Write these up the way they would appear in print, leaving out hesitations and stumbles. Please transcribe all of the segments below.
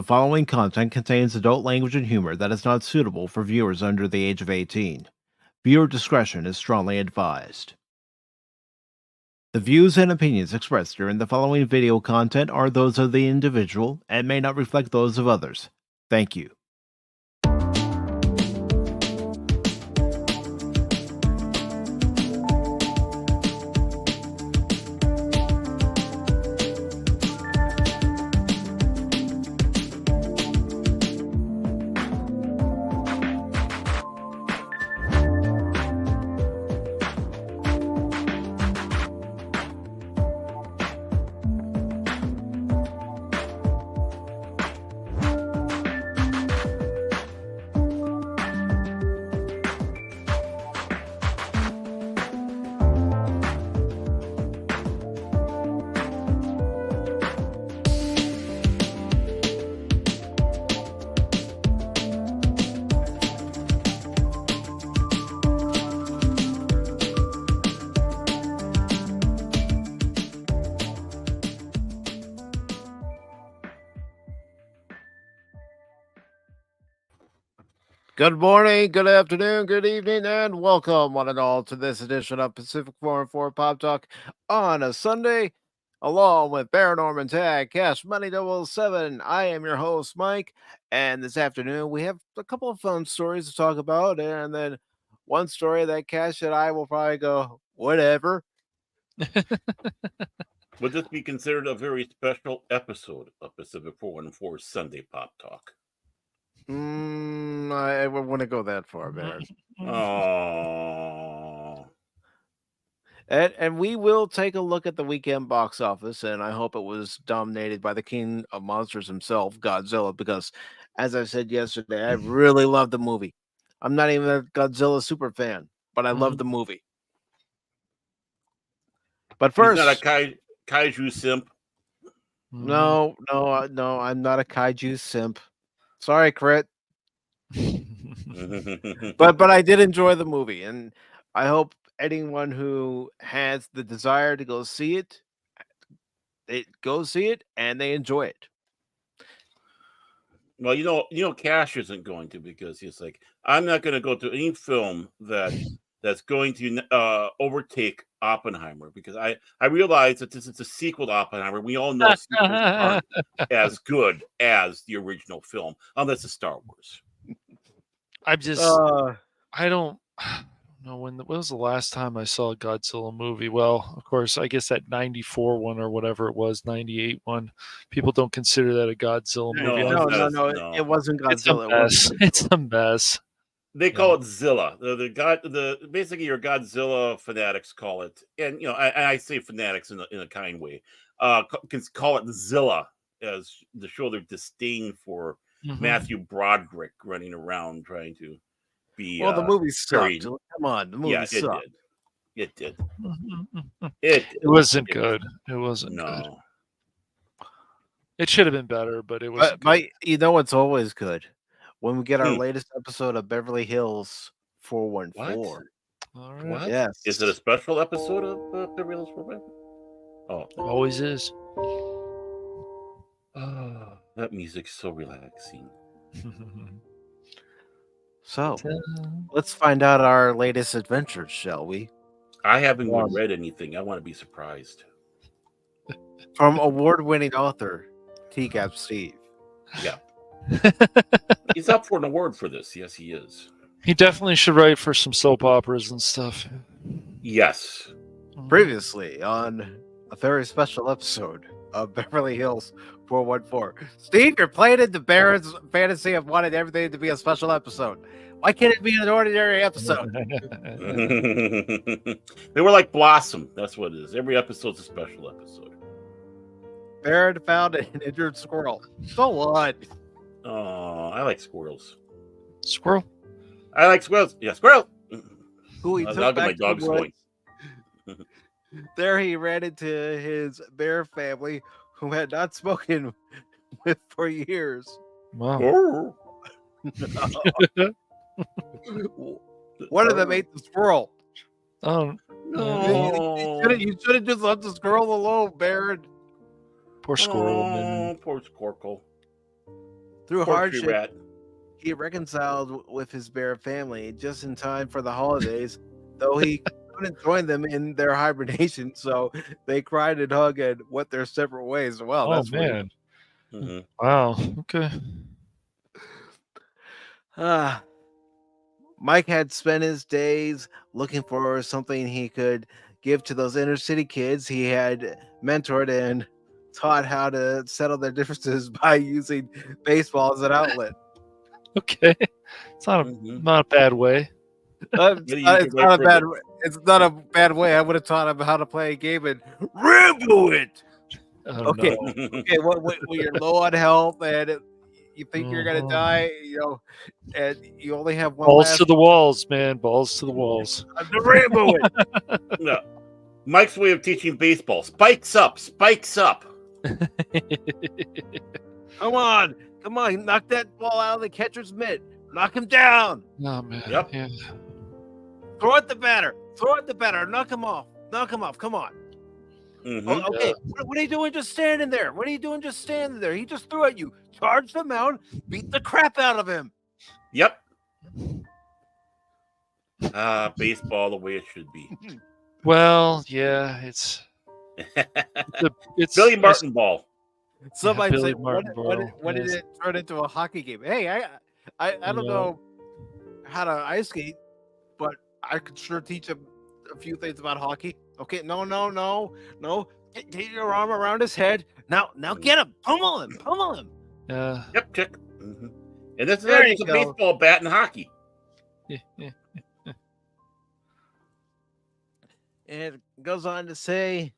following content contains adult language and humor that is not suitable for viewers under the age of 18. Viewer discretion is strongly advised. The views and opinions expressed during the following video content are those of the individual and may not reflect those of others. Thank you. Good morning, good afternoon, good evening, and welcome one and all to this edition of PACIFIC414 Pop Talk on a Sunday, along with Baron Orman Tagge, Cashmoney007. I am your host, Mike, and this afternoon we have a couple of fun stories to talk about, and then one story that Cash and I will probably go, whatever. Would this be considered a very special episode of PACIFIC414 Sunday Pop Talk? I wouldn't go that far, Baron. Oh. And we will take a look at the weekend box office, and I hope it was dominated by the king of monsters himself, Godzilla, because as I said yesterday, I really love the movie. I'm not even a Godzilla super fan, but I love the movie. But first, he's not a kaiju simp. No, I'm not a kaiju simp. Sorry, Crit. but I did enjoy the movie, and I hope anyone who has the desire to go see it, they go see it and they enjoy it. Well, you know, Cash isn't going to, because he's like, I'm not going to go to any film that's going to overtake Oppenheimer, because I realize that this is a sequel to Oppenheimer. We all know sequels aren't as good as the original film, unless it's Star Wars. I'm just, I don't know when was the last time I saw a Godzilla movie. Well, of course, I guess that 94 one or whatever it was, 98 one. People don't consider that a Godzilla movie. No. It wasn't Godzilla. It's a mess. They call it Zilla. Basically your Godzilla fanatics call it, and you know, I say fanatics in a kind way. Can call it Zilla, as to show their disdain for Matthew Broderick running around trying to be. Well, the movie sucked. Come on, the movie sucked. It did. It wasn't good. It wasn't good. It should have been better, but it was. But you know what's always good? When we get our latest episode of Beverly Hills 414. All right. What? Yes. Is it a special episode of Beverly Hills 414? Oh, always is. Oh, that music's so relaxing. So, let's find out our latest adventures, shall we? I haven't read anything. I want to be surprised. From award-winning author T-Gap Steve. Yeah. He's up for an award for this. Yes, he is. He definitely should write for some soap operas and stuff. Yes. Previously on a very special episode of Beverly Hills 414. Steve, you're playing into Baron's fantasy of wanting everything to be a special episode. Why can't it be an ordinary episode? They were like Blossom. That's what it is. Every episode's a special episode. Baron found an injured squirrel. So what? Oh, I like squirrels. Squirrel? I like squirrels. Yeah, squirrel. Who he took back to the woods. There he ran into his bear family, who had not spoken with for years. Wow. One of them ate the squirrel. Oh no! You should have just left the squirrel alone, Baron. Poor squirrel. Oh, poor squircle. Through Poor hardship, rat. he reconciled with his bear family just in time for the holidays, though he couldn't join them in their hibernation, so they cried and hugged and went their separate ways. Well, Oh that's man. Mm-hmm. Wow. Okay. Mike had spent his days looking for something he could give to those inner city kids he had mentored and taught how to settle their differences by using baseball as an outlet. Okay. It's not a bad way. It's not a bad way. It's not a bad way. I would have taught him how to play a game and rambo it. Okay. Okay. When you're low on health and you think you're gonna die, and you only have one. Balls to the walls, man. Balls to the walls. The rambo it. No. Mike's way of teaching baseball: spikes up, spikes up. Come on, knock that ball out of the catcher's mitt. Knock him down. No, man. Yep. Yeah. Throw at the batter. Knock him off. Come on. Mm-hmm. Oh, okay. What are you doing just standing there? He just threw at you. Charge the mound. Beat the crap out of him. Yep. Baseball the way it should be. Well, yeah, it's Billy Martin ball. Somebody Billy say, Martin when did it turn into a hockey game? Hey, I don't know how to ice skate, but I could sure teach him a few things about hockey. Okay, no. Get your arm around his head. Now get him. Pummel him. Yeah. Yep, check. Mm-hmm. And this is There a baseball bat and hockey. Yeah. And it goes on to say,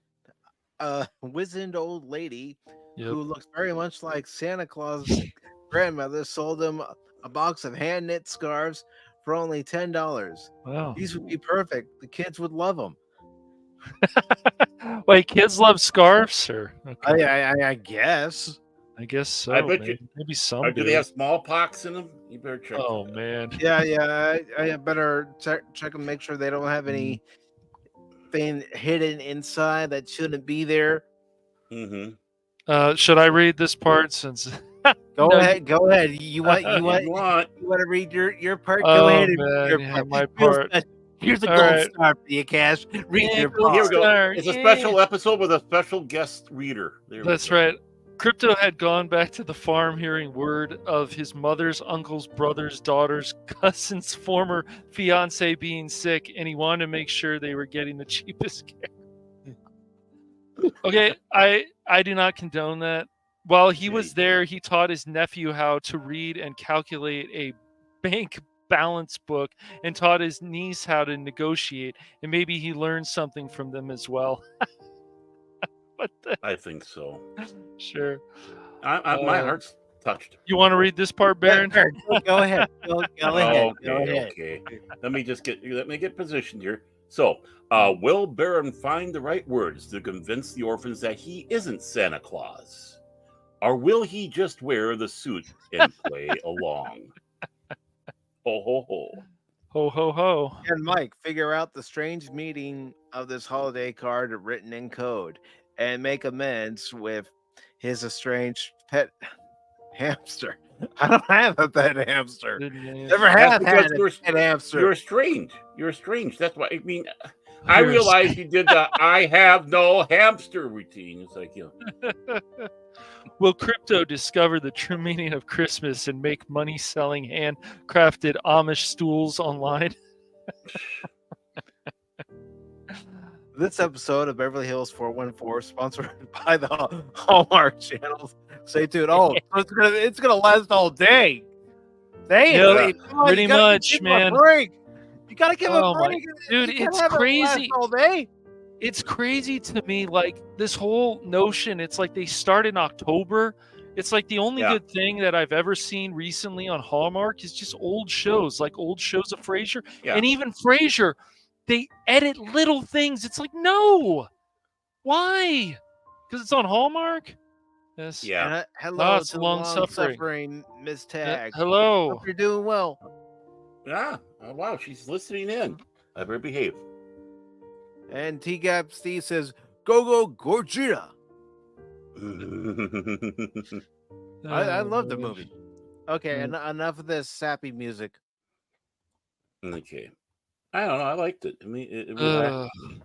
a wizened old lady who looks very much like Santa Claus' grandmother sold him a box of hand-knit scarves for only $10. Wow. These would be perfect. The kids would love them. Wait, kids love scarves, or okay. I guess. I guess so. I bet man. you. Maybe some. Do they have smallpox in them? You better check. Oh man. Yeah. I better check and make sure they don't have anything hidden inside that shouldn't be there. Mm-hmm. Should I read this part since? Go ahead. You want to read your part? Go ahead and read your part. My part. Here's a gold star for you, Cash. Read your part. Here we go. It's a special episode with a special guest reader. That's right. Crypto had gone back to the farm hearing word of his mother's, uncle's, brother's, daughter's, cousin's former fiance being sick, and he wanted to make sure they were getting the cheapest care. Okay, I do not condone that. While he was there, he taught his nephew how to read and calculate a bank balance book and taught his niece how to negotiate, and maybe he learned something from them as well. I think so. Sure. My heart's touched. You want to read this part, Baron? Go ahead. Go ahead. Okay. Let me get positioned here. So, will Baron find the right words to convince the orphans that he isn't Santa Claus? Or will he just wear the suit and play along? Ho, ho, ho. Ho, ho, ho. And Mike, figure out the strange meaning of this holiday card written in code and make amends with his estranged pet hamster. I don't have a pet hamster. Never have had a pet hamster. You're estranged. That's why. I mean, I realized you did the I have no hamster routine. It's like, Will Crypto discover the true meaning of Christmas and make money selling handcrafted Amish stools online? This episode of Beverly Hills 414 sponsored by the Hallmark Channel. Stay tuned. Oh, it's gonna last all day. Pretty much, man. You gotta give a break, dude. It's crazy. All day. It's crazy to me, like this whole notion. It's like they start in October. It's like the only good thing that I've ever seen recently on Hallmark is just old shows, like old shows of Frasier. Yeah. And even Frasier, they edit little things. It's like, no, why? Because it's on Hallmark. Yes. Yeah. Hello, it's long suffering Miss Tagge. Hello. Hope you're doing well. Yeah. Oh, wow, she's listening in. I better behave. And T-Gap Steve says, "Go Gorgita." I love the movie. Okay, enough of this sappy music. Okay. I don't know. I liked it. I mean, it relaxed me.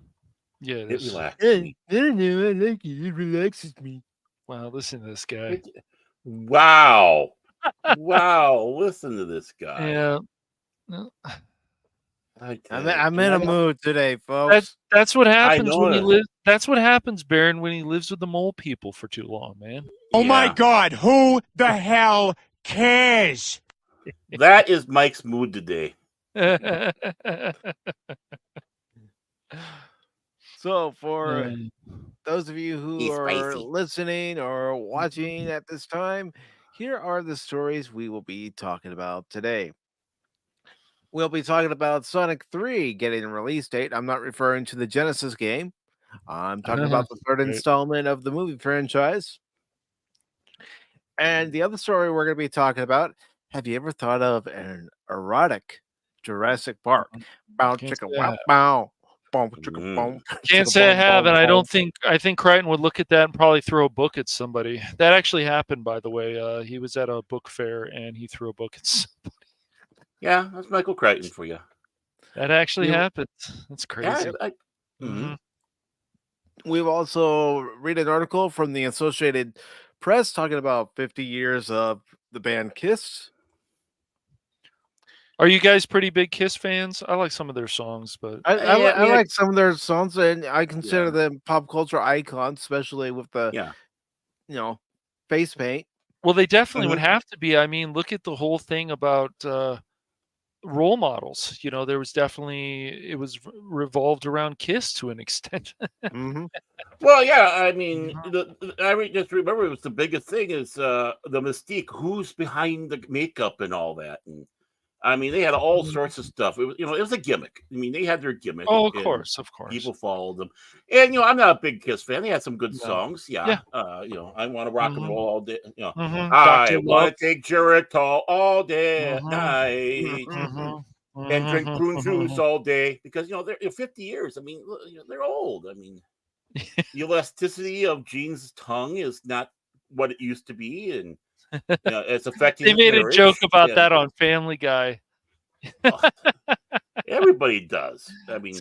Yeah, It relaxed me. I don't know. I like it. It relaxes me. Wow, listen to this guy. Wow. Wow. Listen to this guy. Yeah. I'm in a mood today, folks. That's what happens when know he it. lives. That's what happens, Baron, when he lives with the mole people for too long, man. Oh my God! Who the hell cares? That is Mike's mood today. So for those of you who are listening or watching at this time, here are the stories we will be talking about today. We'll be talking about Sonic 3 getting a release date. I'm not referring to the Genesis game. I'm talking about the third installment of the movie franchise. And the other story we're going to be talking about, have you ever thought of an erotic Jurassic Park? Bow chicka wow bow. Can't say I have, and I think Crichton would look at that and probably throw a book at somebody. That actually happened, by the way. He was at a book fair and he threw a book at somebody. Yeah, that's Michael Crichton for you. That actually happened. That's crazy. Yeah, We've also read an article from the Associated Press talking about 50 years of the band Kiss. Are you guys pretty big Kiss fans? I like some of their songs, but I like some of their songs, and I consider them pop culture icons, especially with the face paint. Well, they definitely would have to be. I mean, look at the whole thing about role models. You know, there was definitely it was revolved around Kiss to an extent. Well, yeah, I mean, I just remember it was the biggest thing is the mystique. Who's behind the makeup and all that, and I mean, they had all sorts of stuff. It was, it was a gimmick. I mean, they had their gimmick. Oh, of course. People followed them, and I'm not a big Kiss fan. They had some good songs. Yeah. I want to rock and roll all day. I want to take Geritol all day, night, and drink prune juice all day because they're 50 years. I mean, they're old. I mean, the elasticity of Gene's tongue is not what it used to be, and it's affecting. They made a joke about that on Family Guy. Everybody does. I mean,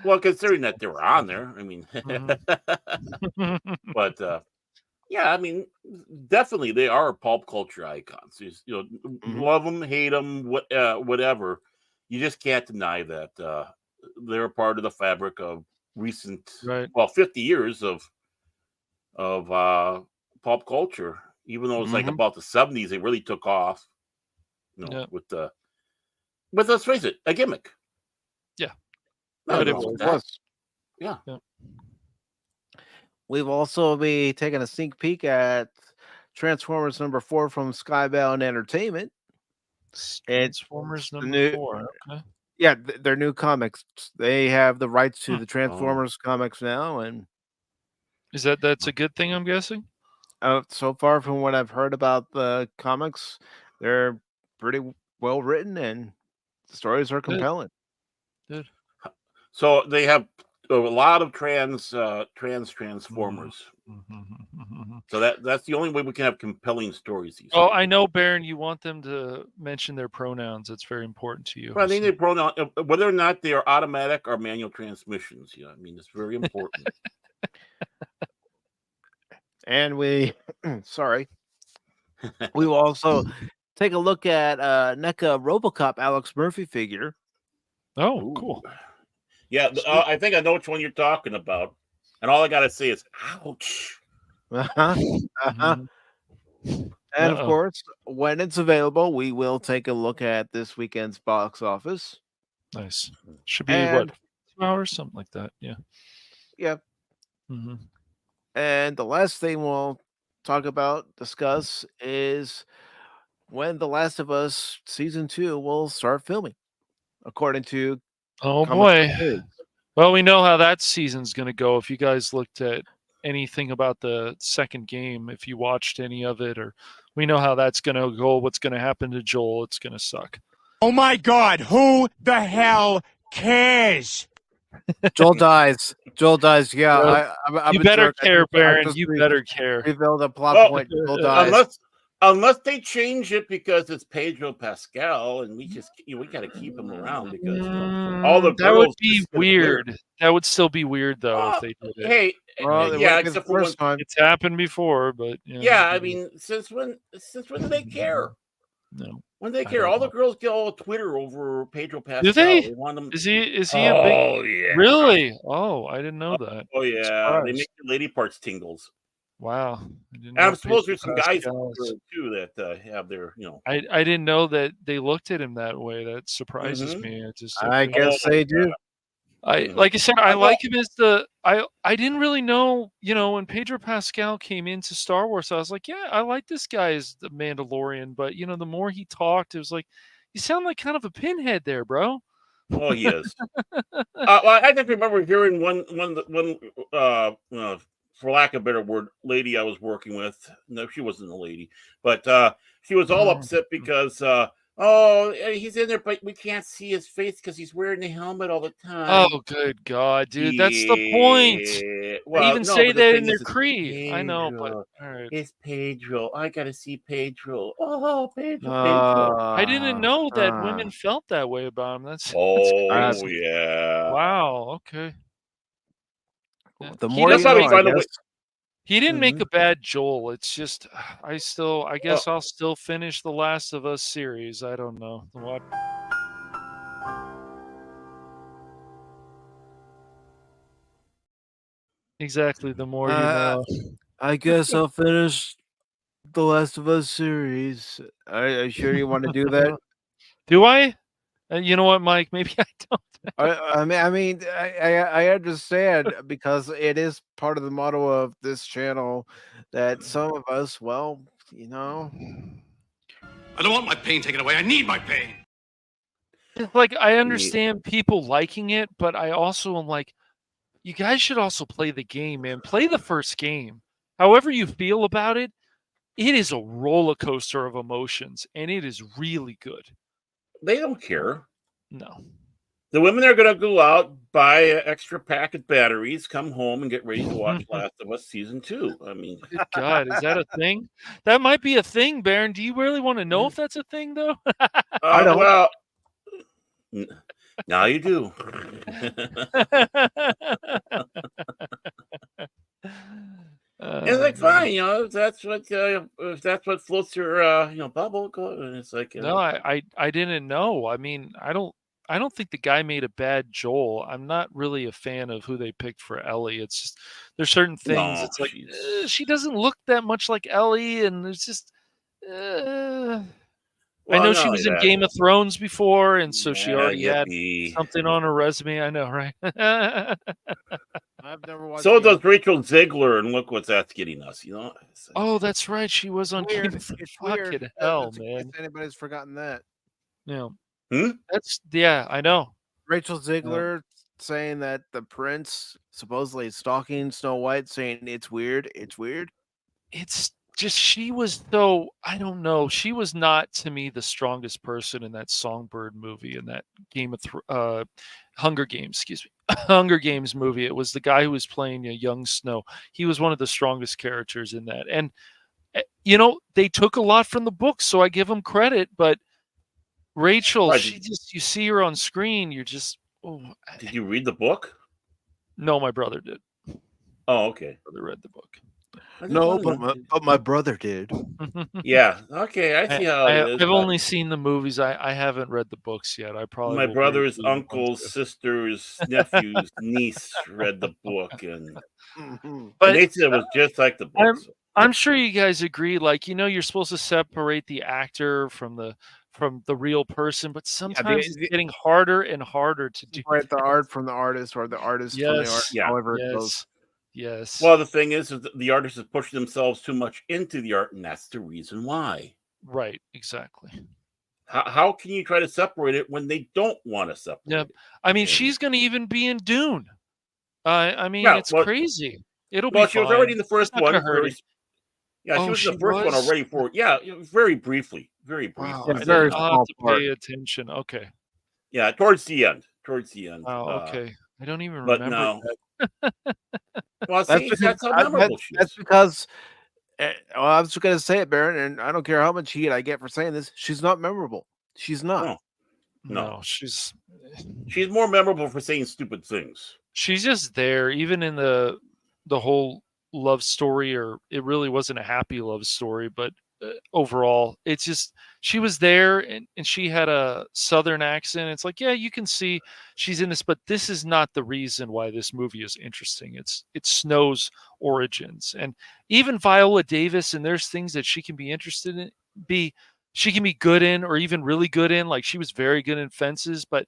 well, considering that they were on there, I mean, but yeah, I mean, definitely they are pulp culture icons. Love them, hate them, whatever. You just can't deny that they're a part of the fabric of recent, 50 years of pop culture. Even though it's like about the 70s, it really took off. With let's face it, a gimmick. Yeah. It was. Yeah. We've also been taking a sneak peek at Transformers #4 from Skybound Entertainment. Transformers #4. Okay. Yeah, their new comics. They have the rights to the Transformers comics now, and that's a good thing, I'm guessing. So far, from what I've heard about the comics, they're pretty well written and the stories are compelling. Good. So they have a lot of Transformers. So that's the only way we can have compelling stories. Oh, I know, Baron. You want them to mention their pronouns. It's very important to you. Well, they need pronoun, whether or not they are automatic or manual transmissions. I mean, it's very important. And we will also take a look at NECA RoboCop Alex Murphy figure. Oh, cool. Yeah, I think I know which one you're talking about. And all I got to say is, ouch. And of course, when it's available, we will take a look at this weekend's box office. Nice. Should be, 2 hours? Something like that. Yeah. Yeah. And the last thing we'll discuss is when The Last of Us Season 2 will start filming, according to boy. Well, we know how that season's going to go. If you guys looked at anything about the second game, if you watched any of it, or we know how that's going to go, what's going to happen to Joel, it's going to suck. Oh my God, who the hell cares? Joel dies. Yeah, you better care, Baron. You better care. Reveal the plot point. Joel dies. Unless they change it because it's Pedro Pascal, and we got to keep him around because all the girls. That would be weird. That would still be weird though if they did it. Hey, yeah, except for first time. It's happened before, but yeah, I mean, since when do they care? No. When they care, all the girls get all Twitter over Pedro Pascal. Do they? They want them. Is he Oh, a big? yeah. Really? Oh, I didn't know that. Oh yeah, they make the lady parts tingles. Wow. And I'm supposed there's some guys too that have their, I didn't know that they looked at him that way. That surprises me. I guess they do. Like I said, I like him as I didn't really know, when Pedro Pascal came into Star Wars, I was like, yeah, I like this guy as the Mandalorian, but the more he talked, it was like, you sound like kind of a pinhead there, bro. Oh, he is. I just remember hearing one for lack of a better word, lady I was working with. No, she wasn't a lady, but she was all upset because he's in there, but we can't see his face because he's wearing the helmet all the time. Oh, good God, dude, that's the point. Well, they even say that in their creed. I know, but all right. It's Pedro. I gotta see Pedro. Oh, Pedro. I didn't know that women felt that way about him. That's crazy. Yeah. Wow. Okay. The more you know, I guess. He didn't make a bad Joel. It's just I guess I'll still finish the Last of Us series. I don't know what. Exactly. The more you know. I guess I'll finish the Last of Us series. Are you sure you want to do that? Do I? You know what, Mike? Maybe I don't. I understand because it is part of the motto of this channel that some of us, well, I don't want my pain taken away. I need my pain. Like, I understand people liking it, but I also am like, you guys should also play the game, man. Play the first game. However you feel about it, it is a roller coaster of emotions, and it is really good. They don't care. No. The women are going to go out, buy an extra pack of batteries, come home, and get ready to watch Last of Us Season 2. I mean... Good God, is that a thing? That might be a thing, Baron. Do you really want to know if that's a thing, though? I don't. Well, now you do. It's like, fine, if that's what floats your bubble, and it's like... No, I didn't know. I mean, I don't think the guy made a bad Joel. I'm not really a fan of who they picked for Ellie. It's just there's certain things. It's like she doesn't look that much like Ellie, and it's just. I know she was in Game of Thrones before, and so she already had something on her resume. I know, right? I've never watched. So does Rachel Ziegler, and look what that's getting us. Oh, that's right. She was on Game of Thrones. Fucking hell, man! If anybody's forgotten that. Yeah. That's I know. Rachel Ziegler saying that the prince supposedly is stalking Snow White, saying it's weird. It's weird. It's just she was so I don't know. She was not to me the strongest person in that Songbird movie in that Game of Hunger Games. Excuse me, Hunger Games movie. It was the guy who was playing young Snow. He was one of the strongest characters in that, and they took a lot from the book, so I give them credit, but. Rachel, you see her on screen, you're just. Oh. Did you read the book? No, my brother did. Oh, okay. My brother read the book. No, but my brother did. Yeah. Okay, I see how it is. I've only seen the movies. I haven't read the books yet. I probably my brother's uncle's sister's nephew's niece read the book, and they said it was just like the book. I'm sure you guys agree. Like you're supposed to separate the actor from the real person, but sometimes it's getting harder and harder to do. Right, the art from the artist, or the artist from the art. Yeah. However it goes. Yes. Well, the thing is the artist has pushed themselves too much into the art, and that's the reason why. Right. Exactly. How can you try to separate it when they don't want to separate? Yeah. I mean, she's going to even be in Dune. It's crazy. It'll be. Well, she was already in the first one. Yeah, she was in the first one already very briefly. Very briefly. Wow, very small part. Pay attention. Okay. Yeah, towards the end. Oh, okay. I don't even remember. But no. Well, that's how memorable she is. That's because Well, I was just gonna say it, Baron, and I don't care how much heat I get for saying this. She's not memorable. She's not. No. She's more memorable for saying stupid things. She's just there, even in the whole love story, or it really wasn't a happy love story, but overall, it's just she was there, and she had a Southern accent. It's like, yeah, you can see she's in this, but this is not the reason why this movie is interesting. It's Snow's origins, and even Viola Davis, and there's things that she can be interested in, she can be good in, or even really good in. Like, she was very good in Fences, but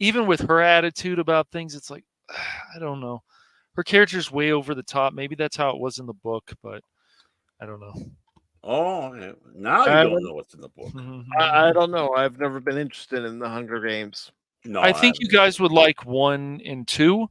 even with her attitude about things, it's like, I don't know. Her character's way over the top. Maybe that's how it was in the book, but I don't know. Oh, okay. Now you don't know what's in the book. I don't know. I've never been interested in the Hunger Games. No, I think you guys would like 1 and 2.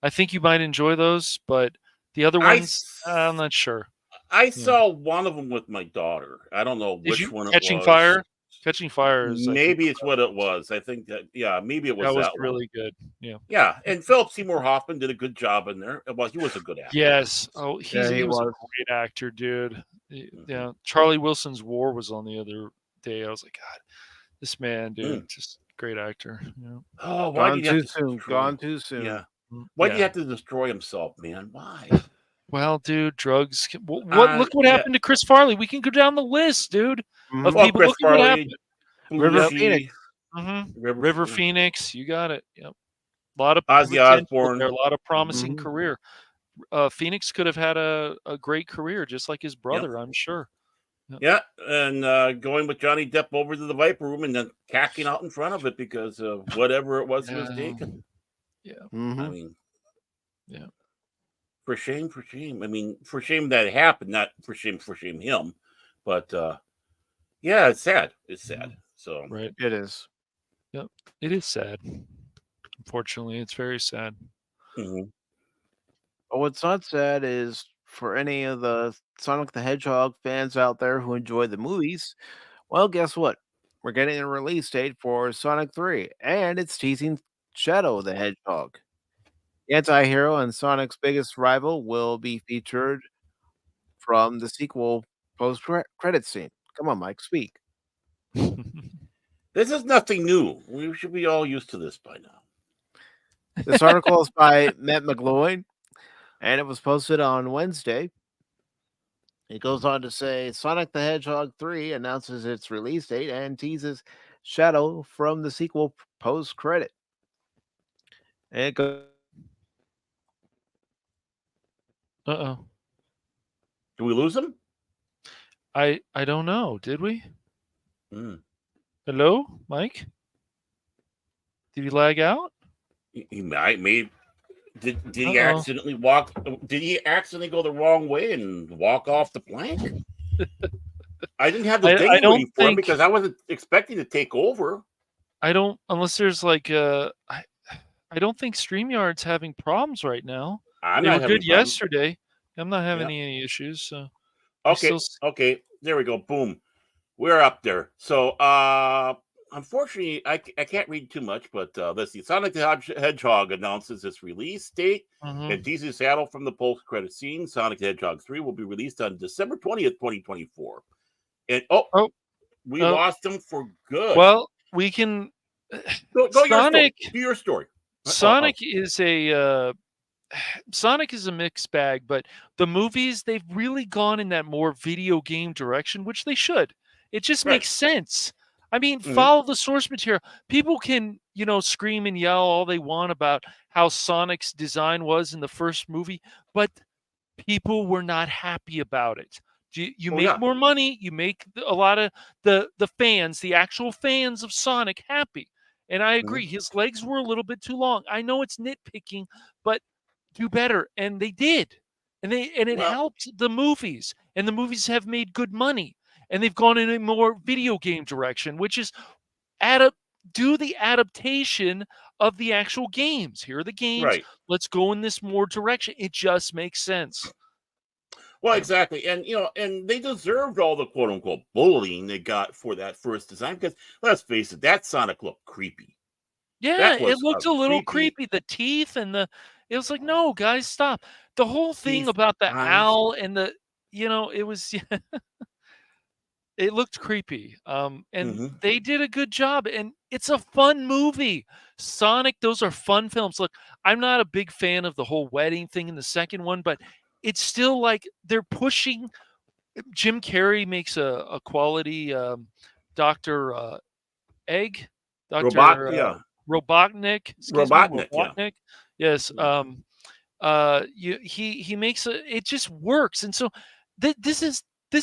I think you might enjoy those, but the other ones, I'm not sure. I saw one of them with my daughter. I don't know which one it was. Catching Fire? Catching Fire is maybe it's what it was. I think that maybe it was that really good. Yeah, and Philip Seymour Hoffman did a good job in there. Well, he was a good actor. Yes. Oh, he was a great actor, dude. Yeah, Charlie Wilson's War was on the other day. I was like, God, this man, dude, just great actor. Yeah. Oh, why did you Gone too soon. Yeah. Why do you have to destroy himself, man? Why? Well, dude, drugs. Look what happened to Chris Farley. We can go down the list, dude, of people. Chris look what happened. River Phoenix. River Phoenix. You got it. Yep. A lot of Ozzy Osbourne. A lot of promising career. Phoenix could have had a great career, just like his brother, I'm sure. Yeah, and going with Johnny Depp over to the Viper Room and then cacking out in front of it because of whatever it was he was taking. Yeah. I mean, For shame. I mean, for shame that it happened, not for shame him. But yeah, it's sad. It's sad. So right, it is. Yep, it is sad. Unfortunately, it's very sad. But what's not sad is for any of the Sonic the Hedgehog fans out there who enjoy the movies. Well, guess what? We're getting a release date for Sonic 3, and it's teasing Shadow the Hedgehog. The anti-hero and Sonic's biggest rival will be featured from the sequel post-credit scene. Come on, Mike, speak. This is nothing new. We should be all used to this by now. This article is by Matt McGloin, and it was posted on Wednesday. It goes on to say Sonic the Hedgehog 3 announces its release date and teases Shadow from the sequel post-credit. And it goes... Uh-oh. Did we lose him? I don't know. Did we? Hello, Mike? Did he lag out? He might. Did he accidentally walk? Did he accidentally go the wrong way and walk off the plank? I didn't have the thing waiting for him because I wasn't expecting to take over. I don't, unless there's like I don't think StreamYard's having problems right now. They were good yesterday. I'm not having any issues. So okay. There we go. Boom. We're up there. So unfortunately, I can't read too much, but let's see. Sonic the Hedgehog announces its release date and teases Shadow from the post-credit scene. Sonic the Hedgehog 3 will be released on December 20th, 2024. And we lost him for good. Well, we can Sonic. Do your story. Sonic is a Sonic is a mixed bag, but the movies, they've really gone in that more video game direction, which they should. It just makes sense. I mean, follow the source material. People can, scream and yell all they want about how Sonic's design was in the first movie, but people were not happy about it. You make more money. You make a lot of the fans, the actual fans of Sonic, happy. And I agree. His legs were a little bit too long. I know it's nitpicking, but do better. And they did. And it helped the movies. And the movies have made good money. And they've gone in a more video game direction, which is do the adaptation of the actual games. Here are the games. Right. Let's go in this more direction. It just makes sense. Well, exactly. And, and they deserved all the quote unquote bullying they got for that first design because let's face it, that Sonic looked creepy. Yeah, it looked a little creepy. The teeth and it was like, no, guys, stop. The whole thing about the owl and it was it looked creepy. And they did a good job, and it's a fun movie. Sonic, those are fun films. Look, I'm not a big fan of the whole wedding thing in the second one, but it's still like they're pushing. Jim Carrey makes a quality Dr. Egg, Dr. Robotnik. Excuse me, Robotnik. Yeah. Yes. He makes it just works, and so this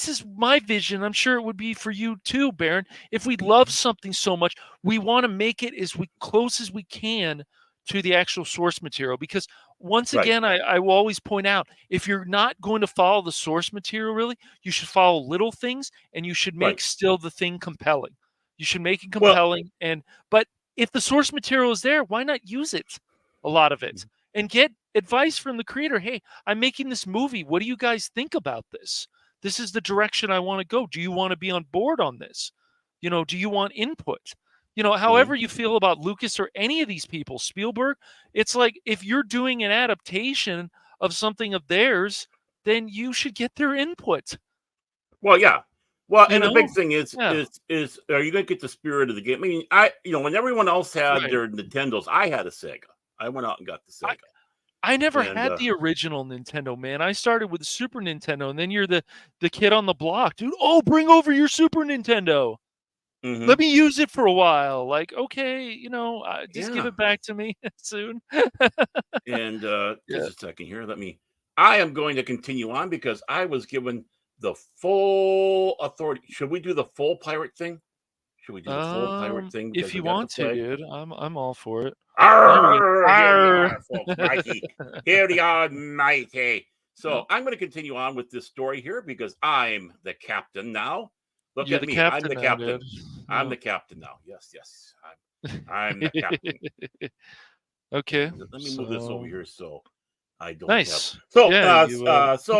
is my vision. I'm sure it would be for you too, Baron. If we love something so much, we want to make it as close as we can to the actual source material. Because once again, I will always point out, if you're not going to follow the source material, really, you should follow little things, and you should make still the thing compelling. You should make it compelling, but if the source material is there, why not use it? A lot of it, and get advice from the creator. Hey, I'm making this movie. What do you guys think about this? This is the direction I want to go. Do you want to be on board on this? Do you want input? However you feel about Lucas or any of these people, Spielberg, it's like if you're doing an adaptation of something of theirs, then you should get their input. Well, yeah. Well, and the big thing is are you going to get the spirit of the game? I mean, when everyone else had their Nintendos, I had a Sega. I went out and got the Sega. I never had the original Nintendo, man. I started with the Super Nintendo, and then you're the kid on the block, dude. Oh, bring over your Super Nintendo. Let me use it for a while. Like, okay, just give it back to me soon. And just a second here. I am going to continue on because I was given the full authority. Should we do the full pirate thing? Should we do the full pirate thing? If you want to, dude. I'm all for it. Arr, folks, mighty. Here they are, mighty. So I'm going to continue on with this story here because I'm the captain now. Look at me. I'm the captain. I'm the captain now. Yes. I'm the captain. Okay. Let me move this over here so I don't. Nice. So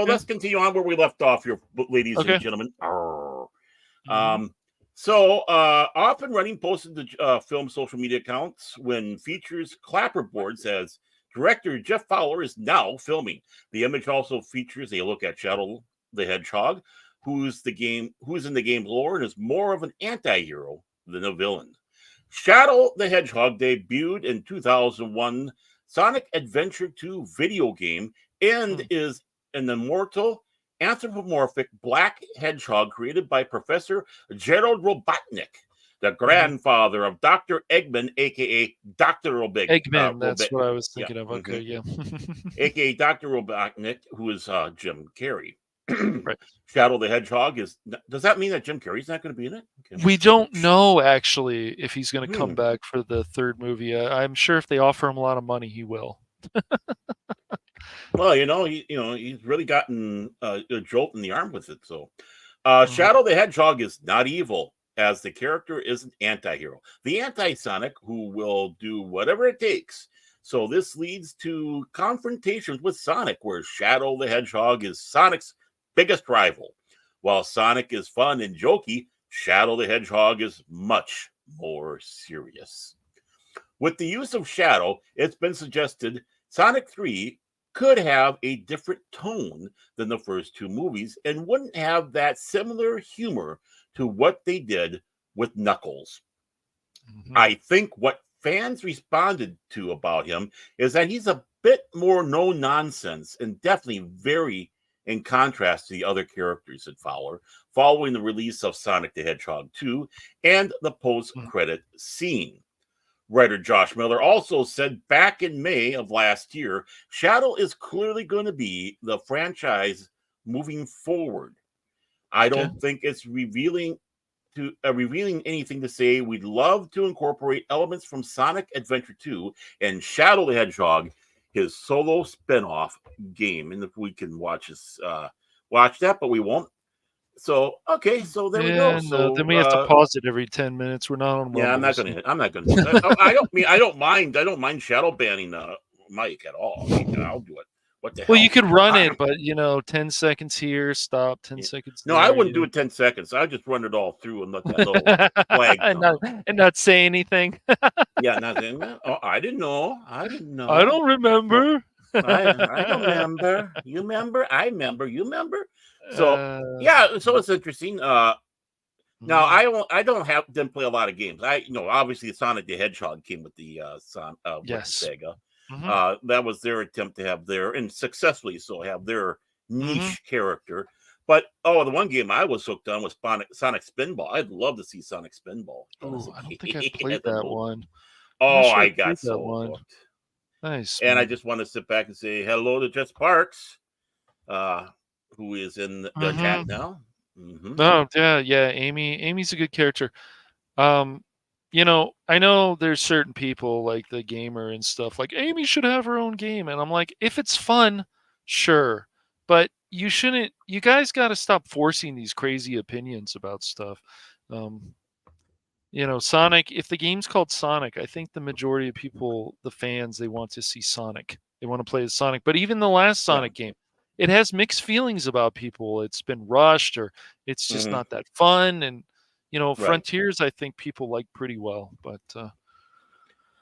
let's continue on where we left off here, ladies and gentlemen. So off and running posted the film social media accounts when features clapperboard says director Jeff Fowler is now filming. The image also features a look at Shadow the Hedgehog, who's in the game's lore and is more of an anti-hero than a villain. Shadow the Hedgehog debuted in 2001 Sonic Adventure 2 video game and is an immortal anthropomorphic black hedgehog created by Professor Gerald Robotnik, the grandfather of Dr. Eggman, a.k.a. Dr. Eggman, that's what I was thinking of. Okay, yeah. a.k.a. Dr. Robotnik, who is Jim Carrey. Right. Shadow the Hedgehog does that mean that Jim Carrey's not going to be in it? Okay. We don't know actually if he's going to come back for the third movie. I'm sure if they offer him a lot of money, he will. Well, he's really gotten a jolt in the arm with it. So, Shadow the Hedgehog is not evil, as the character is an anti-hero, the anti-Sonic who will do whatever it takes. So this leads to confrontations with Sonic, where Shadow the Hedgehog is Sonic's biggest rival. While Sonic is fun and jokey, Shadow the Hedgehog is much more serious. With the use of Shadow, it's been suggested Sonic 3 could have a different tone than the first two movies and wouldn't have that similar humor to what they did with Knuckles. I think what fans responded to about him is that he's a bit more no-nonsense and definitely very in contrast to the other characters at Fowler, following the release of Sonic the Hedgehog 2 and the post-credit scene. Writer Josh Miller also said back in May of last year, Shadow is clearly going to be the franchise moving forward. I don't think it's revealing anything to say. We'd love to incorporate elements from Sonic Adventure 2 and Shadow the Hedgehog, his solo spinoff game. And if we can watch that, but we won't. So there we go. So then we have to pause it every 10 minutes. We're not on. Yeah, I'm not gonna. I don't mind shadow banning Mike at all. I mean, I'll do it. What the hell? Well, you could run it, but 10 seconds here, stop. 10 seconds. No, I wouldn't do it 10 seconds. I'd just run it all through and let that little flag and not say anything. Yeah, nothing. Oh, I didn't know. I don't remember. I don't remember. You remember? I remember. You remember? So yeah, so it's interesting. Now didn't play a lot of games. Obviously Sonic the Hedgehog came with the with Sega. That was their attempt to have and successfully so have their niche character. But the one game I was hooked on was Sonic Spinball. I'd love to see Sonic Spinball. Oh, I don't think I played that one. Oh, I got so hooked. Nice. And man. I just want to sit back and say hello to Jess Parks, who is in the chat now. Oh, yeah. Amy's a good character. I know there's certain people like the gamer and stuff like Amy should have her own game, and I'm like, if it's fun, sure, but you shouldn't. You guys got to stop forcing these crazy opinions about stuff. Sonic. If the game's called Sonic, I think the majority of people, the fans, they want to see Sonic. They want to play as Sonic. But even the last Sonic game, it has mixed feelings about people. It's been rushed, or it's just not that fun. And Frontiers, I think people like pretty well. But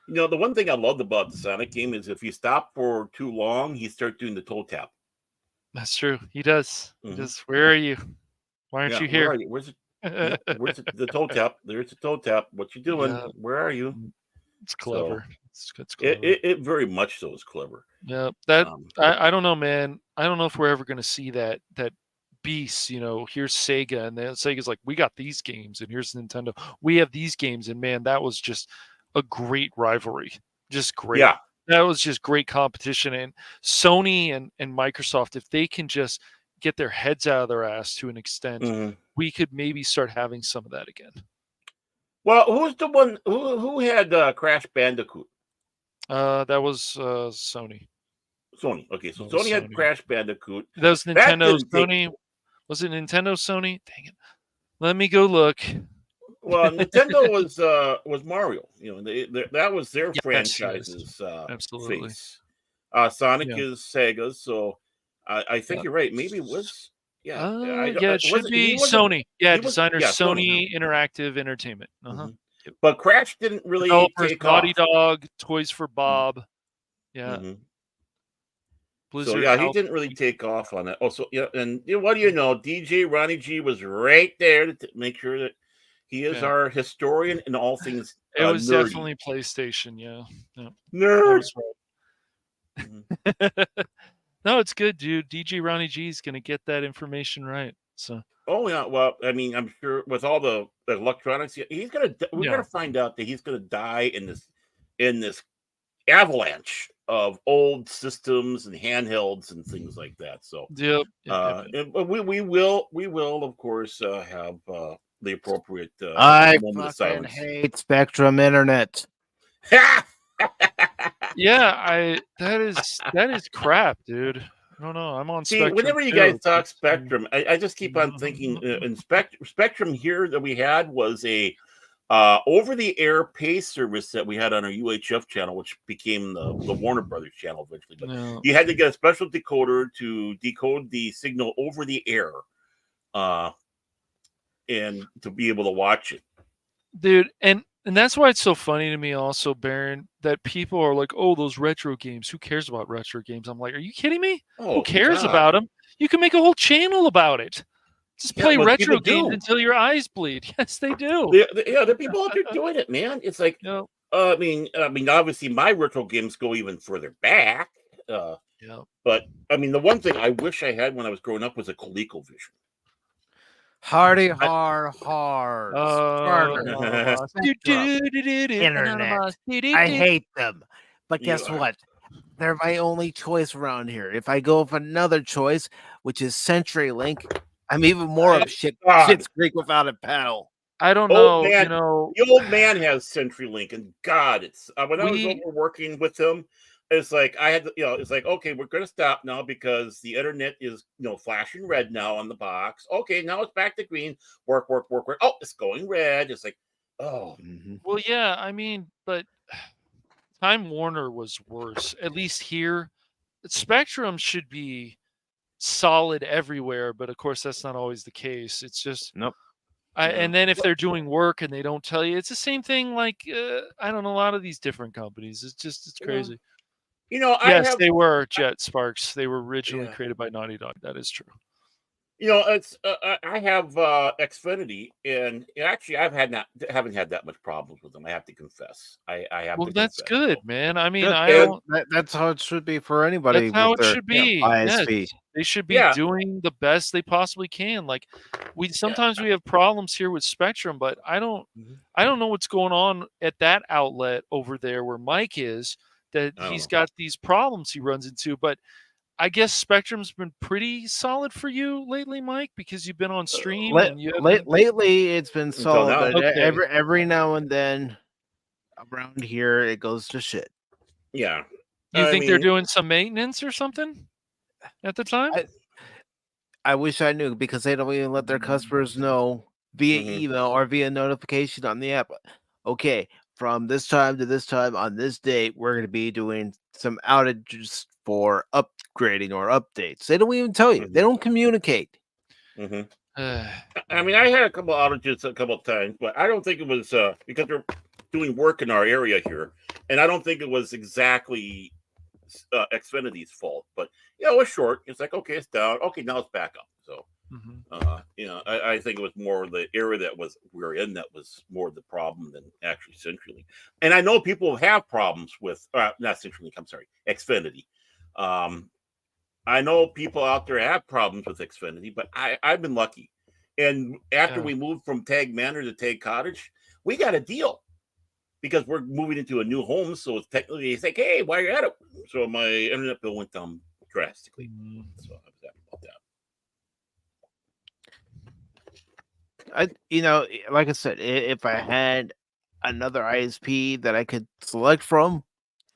the one thing I loved about the Sonic game is if you stop for too long, he starts doing the toe tap. That's true. He does. He does. Where are you? Why aren't you here? Where are you? Where's the toe tap? There's the toe tap. What you doing? Yeah. Where are you? It's clever. So, it's clever. It very much so is clever. Yeah. I don't know, man. I don't know if we're ever going to see that beast. Here's Sega, and then Sega's like, we got these games, and here's Nintendo. We have these games, and man, that was just a great rivalry. Just great. Yeah. That was just great competition. And Sony and Microsoft, if they can just get their heads out of their ass to an extent, we could maybe start having some of that again. Well, who's the one who had Crash Bandicoot? That was Sony. Sony. Okay, so Sony had Crash Bandicoot. That was Nintendo. Sony. Was it Nintendo? Sony? Dang it. Let me go look. Well, Nintendo was Mario. That was their franchise's absolutely. face. Sonic is Sega's, so I think you're right. Maybe it was. It should be Sony. Designers Sony Interactive Entertainment. But Crash didn't really take Naughty off. Dog, Toys for Bob. Yeah. So Blizzard. he didn't really take off on that. Also, and what do you know? DJ Ronnie G was right there to make sure that he is our historian in all things. It was nerdy. definitely PlayStation. Yeah. Nerd. No, it's good, dude. DJ Ronnie G is going to get that information right. So. Oh yeah, well, I mean, I'm sure with all the electronics, we're gonna find out that he's gonna die in this avalanche of old systems and handhelds and things like that. So, we will of course have the appropriate. I fucking hate Spectrum Internet. Yeah, that is crap, dude. I don't know. I'm on Spectrum. Whenever you guys talk Spectrum, I just keep on thinking in Spectrum here that we had was a over-the-air pay service that we had on our UHF channel, which became the Warner Brothers channel eventually. But you had to get a special decoder to decode the signal over the air, and to be able to watch it, dude. And that's why it's so funny to me also, Baron, that people are like, oh, those retro games. Who cares about retro games? I'm like, are you kidding me? Who cares about them? You can make a whole channel about it. Just play retro games until your eyes bleed. Yes, they do. There are people out there doing it, man. It's like, I mean, obviously my retro games go even further back. But I mean, the one thing I wish I had when I was growing up was a ColecoVision. Hardy hard. Internet. I hate them. But guess what? They're my only choice around here. If I go with another choice, which is CenturyLink, I'm even more of shit's Creek without a paddle. I don't know. The old man has CenturyLink, and God, it's when I was over working with him. It's like I had to, it's like, okay, we're going to stop now because the internet is, flashing red now on the box. Okay, now it's back to green. Work. Oh, it's going red. It's like, oh. Well, yeah, I mean, but Time Warner was worse. At least here, Spectrum should be solid everywhere, but of course that's not always the case. It's just and then if they're doing work and they don't tell you, it's the same thing. Like I don't know, a lot of these different companies. It's crazy. They were Jet Sparks. They were originally created by Naughty Dog. That is true. It's I have Xfinity, and actually haven't had that much problems with them. I have to confess. I have Well, to that's confess. good, So, man. I mean, Good. I and don't. That's how it should be for anybody That's how with it their should be. Yes, ISP. they should be yeah, doing the best they possibly can. Like yeah, sometimes we have problems here with Spectrum, but mhm. I don't know what's going on at that outlet over there where Mike is, that I don't he's know. got these problems he runs into. But I guess Spectrum's been pretty solid for you lately, Mike, because you've been on stream and you have been Lately, it's been Until solid, now. but okay. every now and then around here it goes to shit. Yeah, You I think they're mean, doing some maintenance or something at the time? I wish I knew because they don't even let their customers know via mhm, email or via notification on the app. Okay, from this time to this time on this date, we're going to be doing some outages for upgrading or updates. They don't even tell you. They mhm, don't communicate. mhm. I mean, I had a couple outages a couple of times, but I don't think it was because they're doing work in our area here, and I don't think it was exactly Xfinity's fault. But it was short. It's like, okay, it's down. Okay, now it's back up. So, I think it was more the area that we're in that was more the problem than actually CenturyLink. And I know people have problems with not CenturyLink. I'm sorry, Xfinity. I know people out there have problems with Xfinity, but I've been lucky. And after Yeah. we moved from Tag Manor to Tag Cottage, we got a deal because we're moving into a new home. So it's technically, it's like, hey, while you're at it. So my internet bill went down drastically. So I was happy about that. Like I said, if I had another ISP that I could select from,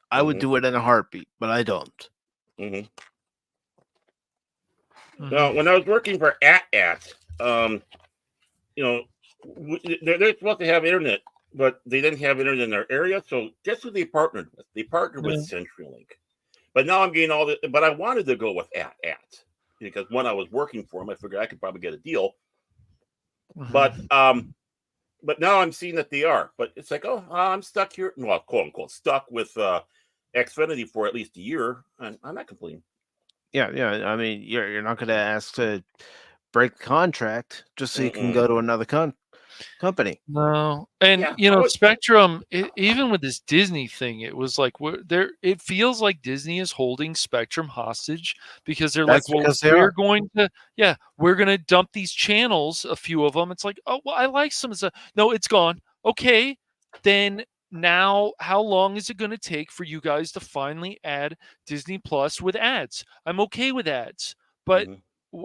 I would do it in a heartbeat, but I don't. Mm-hmm. Now, Mm-hmm. when I was working for AT, they're supposed to have internet, but they didn't have internet in their area. So guess who they partnered with? They partnered with CenturyLink. But now I'm getting all the. But I wanted to go with AT because when I was working for them, I figured I could probably get a deal. But now I'm seeing that they are. But it's like, oh, I'm stuck here. Well, quote unquote, stuck with Xfinity for at least a year, and I'm not complaining. Yeah. I mean, you're not going to ask to break the contract just so you can go to another company. No, and Yeah. Spectrum, even with this Disney thing, it was like there. It feels like Disney is holding Spectrum hostage because they're That's like, well, because they we're are. going to, we're going to dump these channels, a few of them. It's like, oh, well, I like some of the. No, it's gone. Okay, then now, how long is it going to take for you guys to finally add Disney Plus with ads? I'm okay with ads, but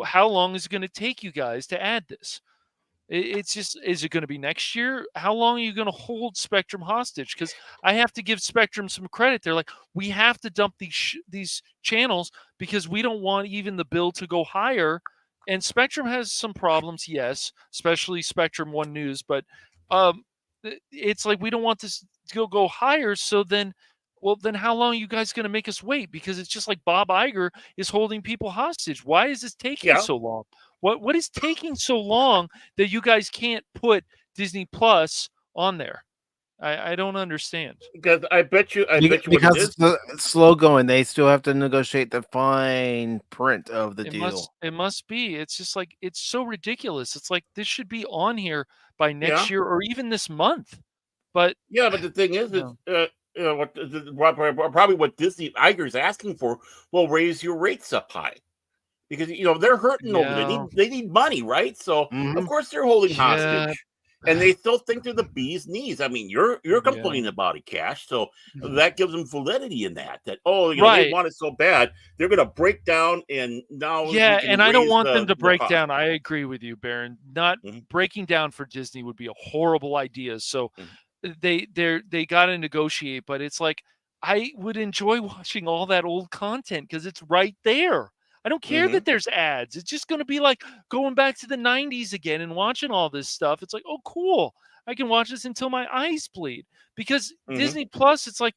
how long is it going to take you guys to add this? It's just, is it going to be next year? How long are you going to hold Spectrum hostage? Because I have to give Spectrum some credit. They're like, we have to dump these channels because we don't want even the bill to go higher. And Spectrum has some problems, yes, especially Spectrum One News. But it's like we don't want this to go higher. So then, well, then how long are you guys going to make us wait? Because it's just like Bob Iger is holding people hostage. Why is this taking so long? What is taking so long that you guys can't put Disney Plus on there? I don't understand. Because I bet you what it Because is. it's slow going. They still have to negotiate the fine print of the deal. It must be. It's just like, it's so ridiculous. It's like this should be on here by next Yeah. year or even this month. But But the thing is, probably what Disney Iger's asking for will raise your rates up high. Because they're hurting over there. They need money, right? So of course they're holding hostage, and they still think they're the bee's knees. I mean, you're complaining about it, Cash. So that gives them validity in that. They want it so bad they're going to break down, and now and I don't want them to break down. I agree with you, Baron. Not breaking down for Disney would be a horrible idea. So they got to negotiate, but it's like I would enjoy watching all that old content because it's right there. I don't care that there's ads. It's just going to be like going back to the 90s again and watching all this stuff. It's like, oh, cool. I can watch this until my eyes bleed. Because Disney Plus, it's like,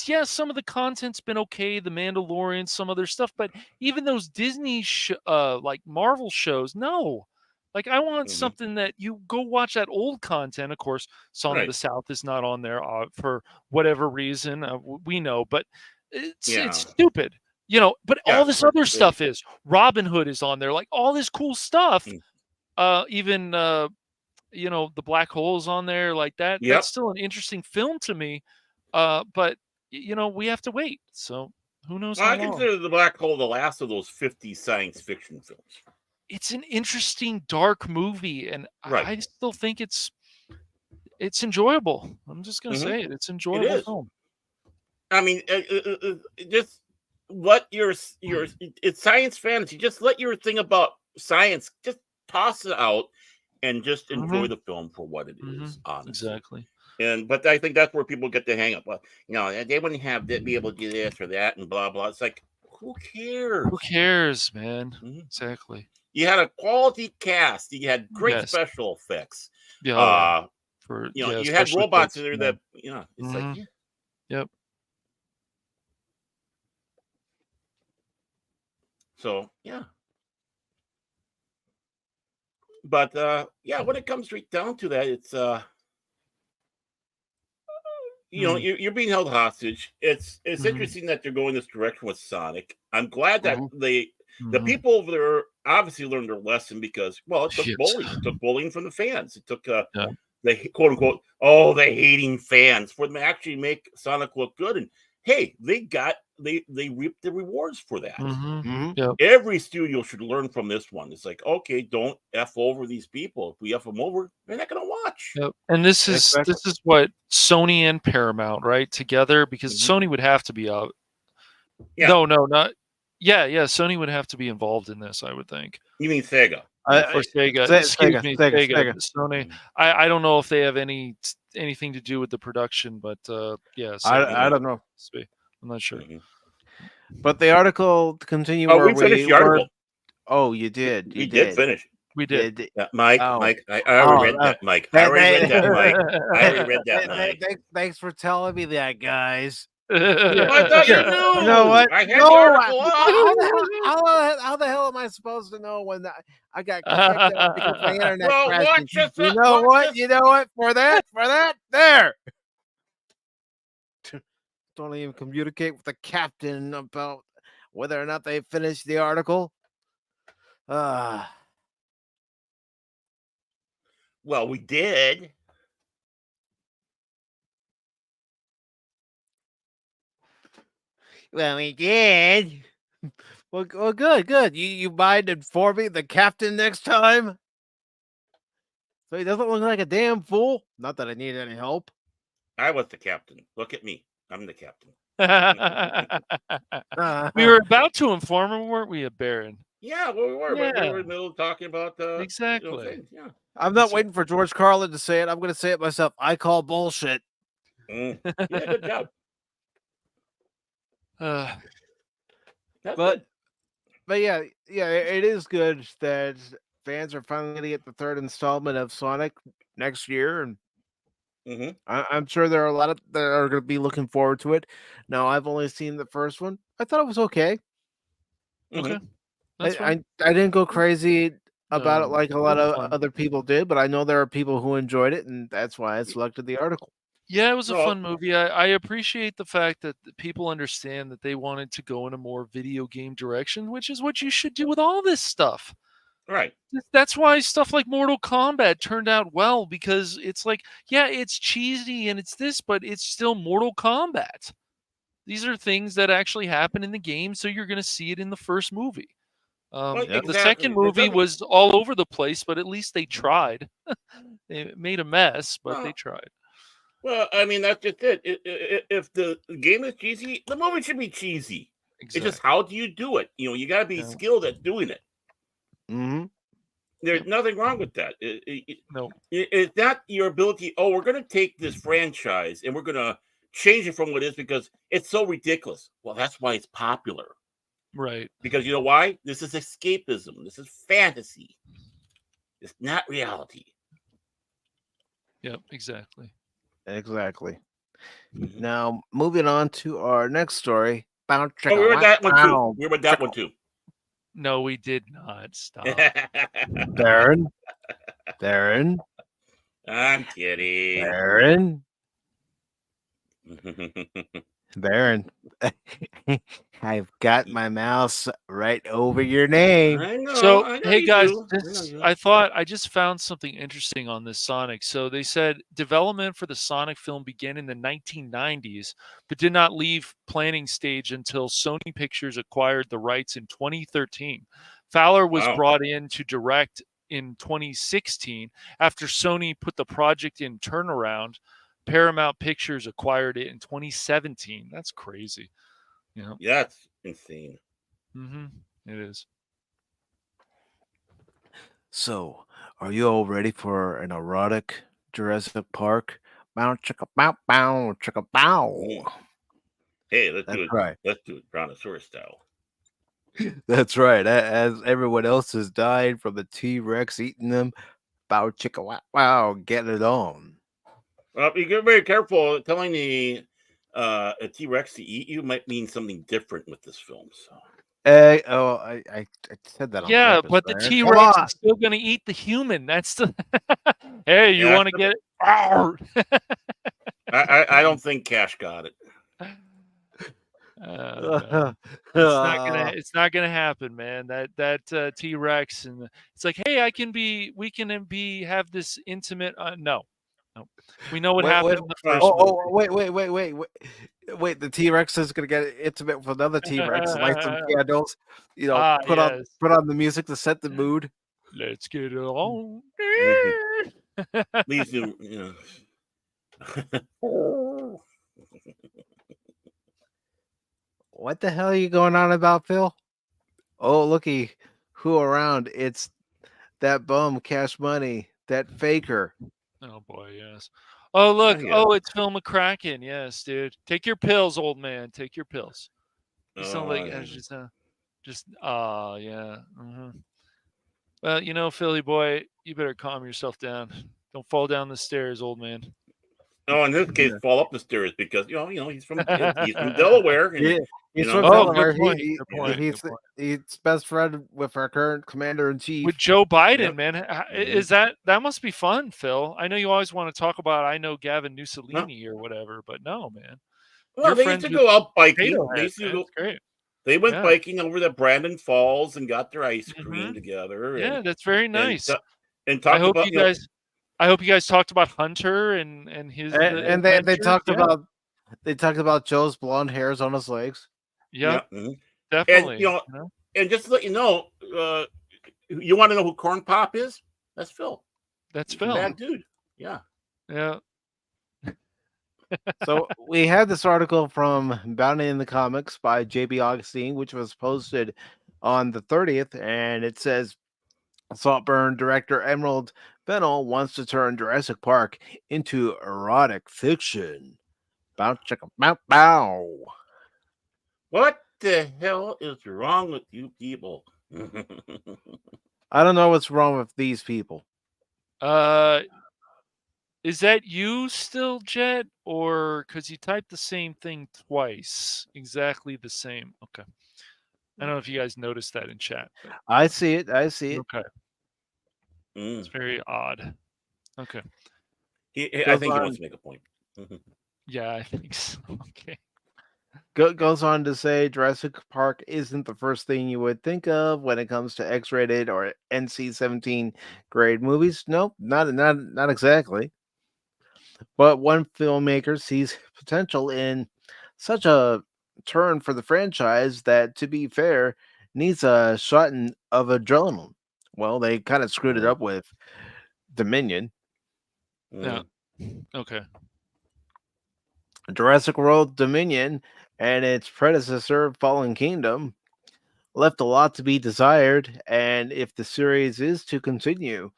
yeah, some of the content's been okay, The Mandalorian, some other stuff, but even those Disney like Marvel shows, no. Like, I want something that you go watch that old content. Of course, Song of the South is not on there for whatever reason. We know, but it's stupid. You know, but Yeah, all this right, other right. stuff is. Robin Hood is on there, like all this cool stuff. Even you know, the black hole's on there, like that. Yep. That's still an interesting film to me. But you know, we have to wait. So who knows Well, how I long? consider The Black Hole the last of those 50 science fiction films. It's an interesting, dark movie, and Right. I still think it's enjoyable. I'm just gonna say it. It's an enjoyable is. film. I mean, just let your it's science fantasy. Just let your thing about science, just toss it out and just enjoy the film for what it is. Honestly, Exactly. But I think that's where people get the hang up. Well, you know, they wouldn't have to be able to do this or that and blah blah. It's like, who cares? Who cares, man? Exactly. You had a quality cast. You had great special effects. Yeah. You know, you had robots in there that, you know, it's like, yep. So yeah. But yeah, when it comes right down to that, it's you know, you're being held hostage. It's interesting that they're going this direction with Sonic. I'm glad that the people over there obviously learned their lesson because, well, it took bullying. It took bullying from the fans. It took the quote unquote, the hating fans for them to actually make Sonic look good. And hey, they reaped the rewards for that. Every studio should learn from this one. It's like, okay, don't F over these people. If we F them over, they're not gonna watch. And this is what Sony and Paramount, right, together, because Sony would have to be out. No, not Sony would have to be involved in this, I would think. You mean Sega? Or Sega. Excuse me, Sega. Sony. I don't know if they have anything to do with the production, but yeah, I don't know. I'm not sure. But the article to continue. Oh, we finished the article. Oh, you did. We did finish. We did. Yeah, Mike. I already read that, Mike. I already read that, Mike. Thanks for telling me that, guys. I thought you knew. You know what? I had the article how the hell am I supposed to know when I got kicked out because my internet crashed? You know what? For that, there. Don't even communicate with the captain about whether or not they finished the article. Well, we did. Well, we did. Well, good. You mind informing the captain next time? So he doesn't look like a damn fool. Not that I need any help. I was the captain. Look at me. I'm the captain. We were about to inform him, weren't we, Baron? Yeah, well, we were. But we were in the middle of talking about exactly. Yeah. I'm not waiting for George Carlin to say it. I'm going to say it myself. I call bullshit. Yeah, good job. But yeah, it is good that fans are finally going to get the third installment of Sonic next year, and I'm sure there are a lot of that are going to be looking forward to it. Now, I've only seen the first one. I thought it was okay. Okay, I didn't go crazy about it like a lot of other people did, but I know there are people who enjoyed it, and that's why I selected the article. Yeah, it was a fun movie. I appreciate the fact that people understand that they wanted to go in a more video game direction, which is what you should do with all this stuff. Right. That's why stuff like Mortal Kombat turned out well, because it's like, yeah, it's cheesy and it's this, but it's still Mortal Kombat. These are things that actually happen in the game, so you're going to see it in the first movie. The second movie was all over the place, but at least they tried. They made a mess, but they tried. Well, I mean, that's just it. If the game is cheesy, the movie should be cheesy. Exactly. It's just, how do you do it? You know, you got to be skilled at doing it. There's nothing wrong with that. No. It's not your ability. Oh, we're going to take this franchise and we're going to change it from what it is because it's so ridiculous. Well, that's why it's popular. Right. Because you know why? This is escapism. This is fantasy. It's not reality. Yep, exactly. Now, moving on to our next story. We read that one too. We read that one too. No, we did not. Stop. Baron. I'm kidding. Baron. I've got my mouse right over your name. I know. So, I know hey you guys, do. I know you. I just found something interesting on this Sonic. So they said development for the Sonic film began in the 1990s, but did not leave planning stage until Sony Pictures acquired the rights in 2013. Fowler was Wow. brought in to direct in 2016 after Sony put the project in turnaround. Paramount Pictures acquired it in 2017. That's crazy. Yeah. That's insane. Mm-hmm. It is. So, are you all ready for an erotic Jurassic Park? Bow chicka bow bow chicka bow. Mm. Hey, let's That's do it. right. Let's do it Brontosaurus style. That's right. As everyone else has died from the T-Rex eating them, bow chicka wow wow, get it on. Well, you get very careful. Telling the a T-Rex to eat you might mean something different with this film. So I said that on Yeah, purpose. but the Man. T Come Rex on. is still going to eat the human. That's the. Hey, you Yeah, want to get it? Arr! I don't think Cash got it. No. It's not gonna happen, man. That T Rex and it's like, hey, we can have this intimate. No, we know what Wait, happened wait, in the first oh, movie. wait. The T-Rex is gonna get intimate with another T-Rex, light some candles, put yes. on the music to set the mood. Let's get it on. Please do. What the hell are you going on about, Phil? Oh, looky, who around? It's that bum, Cash Money, that faker. Oh boy, yes. Oh look, Yeah. it's Phil McCracken. Yes, dude. Take your pills, old man. Take your pills. You sound like yeah. Mm-hmm. Well, Philly boy, you better calm yourself down. Don't fall down the stairs, old man. Oh, in this case, fall up the stairs because he's from Delaware, and Yeah, he's from Oh, Delaware. good point. He, Good point. he's Good point. he's best friend with our current commander in chief. With Joe Biden, Yep. man. Mhm. Is that must be fun, Phil? I know you always want to talk about I know Gavin Mussolini or whatever, but no, man. Well, You're they used friends to with go out biking. Potato They Head, used to man. go. It's great. They went Yeah. biking over the Brandon Falls and got their ice cream Mhm. together. Yeah, And that's very and nice. and I talked hope about you guys talked about Hunter and his And they adventures. talked Yeah. about Joe's blonde hairs on his legs. Yep, and definitely. and just to let you know, you want to know who Corn Pop is? That's Phil. That's He's a Phil. bad dude. Yeah. Yeah. So we had this article from Bounty in the Comics by JB Augustine, which was posted on the 30th, and it says Saltburn director Emerald Fennel wants to turn Jurassic Park into erotic fiction. Bow chicka bow bow. What the hell is wrong with you people? I don't know what's wrong with these people. Is that you still, Jet, or because you typed the same thing twice, exactly the same? Okay. I don't know if you guys noticed that in chat. But... I see it. Okay. It's very odd. Okay. I think he wants to make a point. Yeah, I think so. Okay. Goes on to say Jurassic Park isn't the first thing you would think of when it comes to X-rated or NC-17 grade movies. Nope, not exactly. But one filmmaker sees potential in such a turn for the franchise that, to be fair, needs a shot of adrenaline. Well, they kind of screwed it up with Dominion. Yeah. Okay. Jurassic World Dominion and its predecessor, Fallen Kingdom, left a lot to be desired, and if the series is to continue,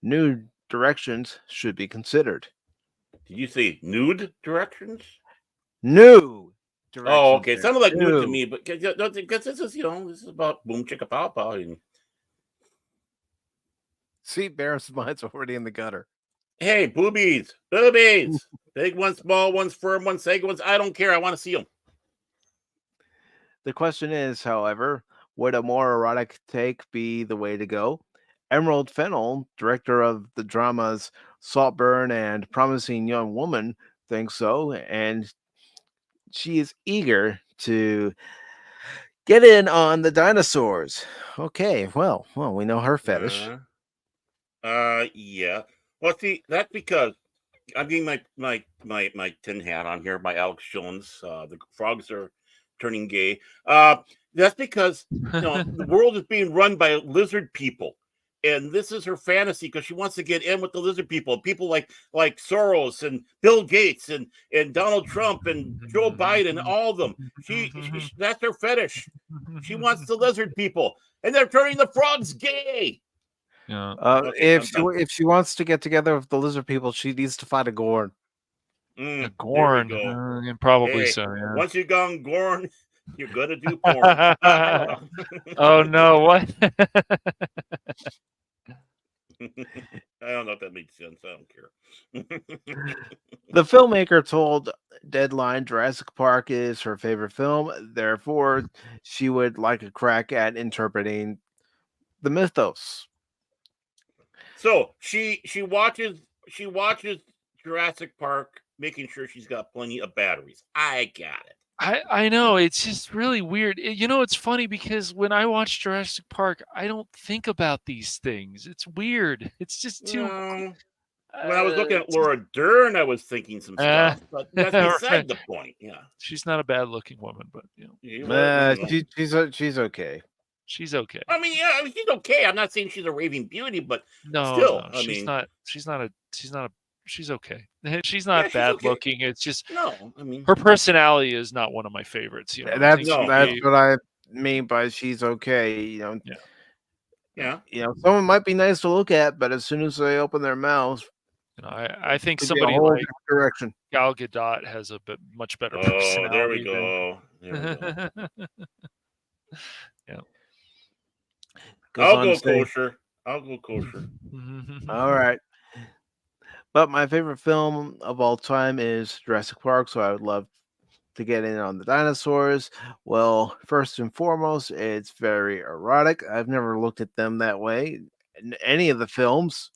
new directions should be considered. Did you say nude directions? New directions. Oh, okay. It sounded like new nude to me, but because this is this is about boom chicka pow pow. And... See, Baron's mind's already in the gutter. Hey, boobies, big ones, small ones, firm ones, saggy ones. I don't care. I want to see them. The question is, however, would a more erotic take be the way to go? Emerald Fennel, director of the dramas Saltburn and Promising Young Woman, thinks so, and she is eager to Get in on the dinosaurs. Okay, well, we know her fetish. Yeah. Well, see, that's because I'm getting my tin hat on here. My Alex Jones. The frogs are turning gay. That's because the world is being run by lizard people, and this is her fantasy because she wants to get in with the lizard people. People like Soros and Bill Gates and Donald Trump and Joe Biden, all of them. She that's her fetish. She wants the lizard people, and they're turning the frogs gay. Yeah. Okay, if she wants to get together with the lizard people, she needs to find a Gorn. A Gorn, there we go. and probably Hey, so. Yeah. once you've gone Gorn, you're gonna do porn. I don't know. Oh no! What? I don't know if that makes sense. I don't care. The filmmaker told Deadline Jurassic Park is her favorite film. Therefore, she would like a crack at interpreting the mythos. So she watches Jurassic Park, making sure she's got plenty of batteries. I got it. I know, it's just really weird. It's funny because when I watch Jurassic Park, I don't think about these things. It's weird. It's just too. When I was looking at Laura Dern, I was thinking some stuff, but that's beside the point. Yeah, she's not a bad-looking woman, but she's okay. She's okay. I mean, yeah, she's okay. I'm not saying she's a raving beauty, but no, still, she's okay. She's not bad looking. It's just her personality is not one of my favorites. That's what I mean by she's okay. Someone might be nice to look at, but as soon as they open their mouths, I think somebody like direction. Gal Gadot has a much better personality. There we go. Yeah. I'll go kosher. All right. But my favorite film of all time is Jurassic Park, so I would love to get in on the dinosaurs. Well, first and foremost, it's very erotic. I've never looked at them that way in any of the films.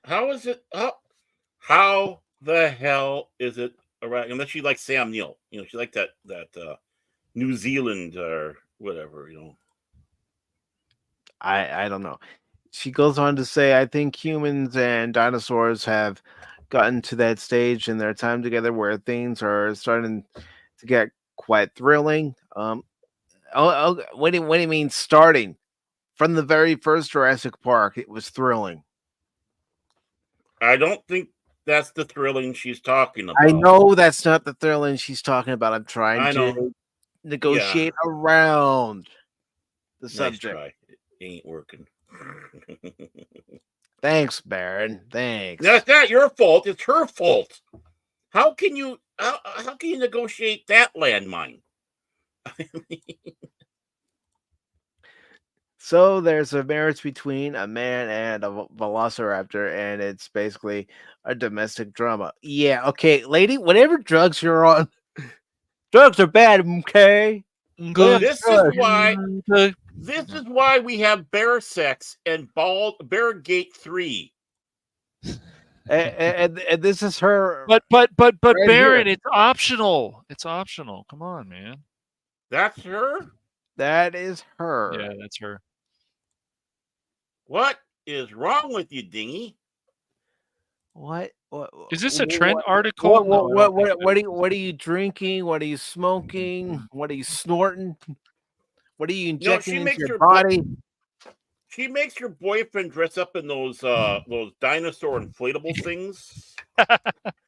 How is it? How the hell is it erotic? Unless she likes Sam Neill. She liked that New Zealand or whatever, I don't know. She goes on to say, I think humans and dinosaurs have gotten to that stage in their time together where things are starting to get quite thrilling. What do you mean starting? From the very first Jurassic Park, it was thrilling. I don't think that's the thrilling she's talking about. I know that's not the thrilling she's talking about. I'm trying to negotiate around the subject. Try. It ain't working. Thanks, Baron. Thanks. That's not your fault. It's her fault. How can you negotiate that landmine? So there's a marriage between a man and a velociraptor, and it's basically a domestic drama. Yeah, okay, lady, whatever drugs you're on, drugs are bad, okay? This is why we have bear sex and bear gate 3. And this is her. But right Baron, here. it's optional. It's optional. Come on, man. That's her? That is her. Yeah, that's her. What is wrong with you, Dingy? What is this a trend article? What are you drinking? What are you smoking? What are you snorting? What are you injecting into your body? She makes your boyfriend dress up in those dinosaur inflatable things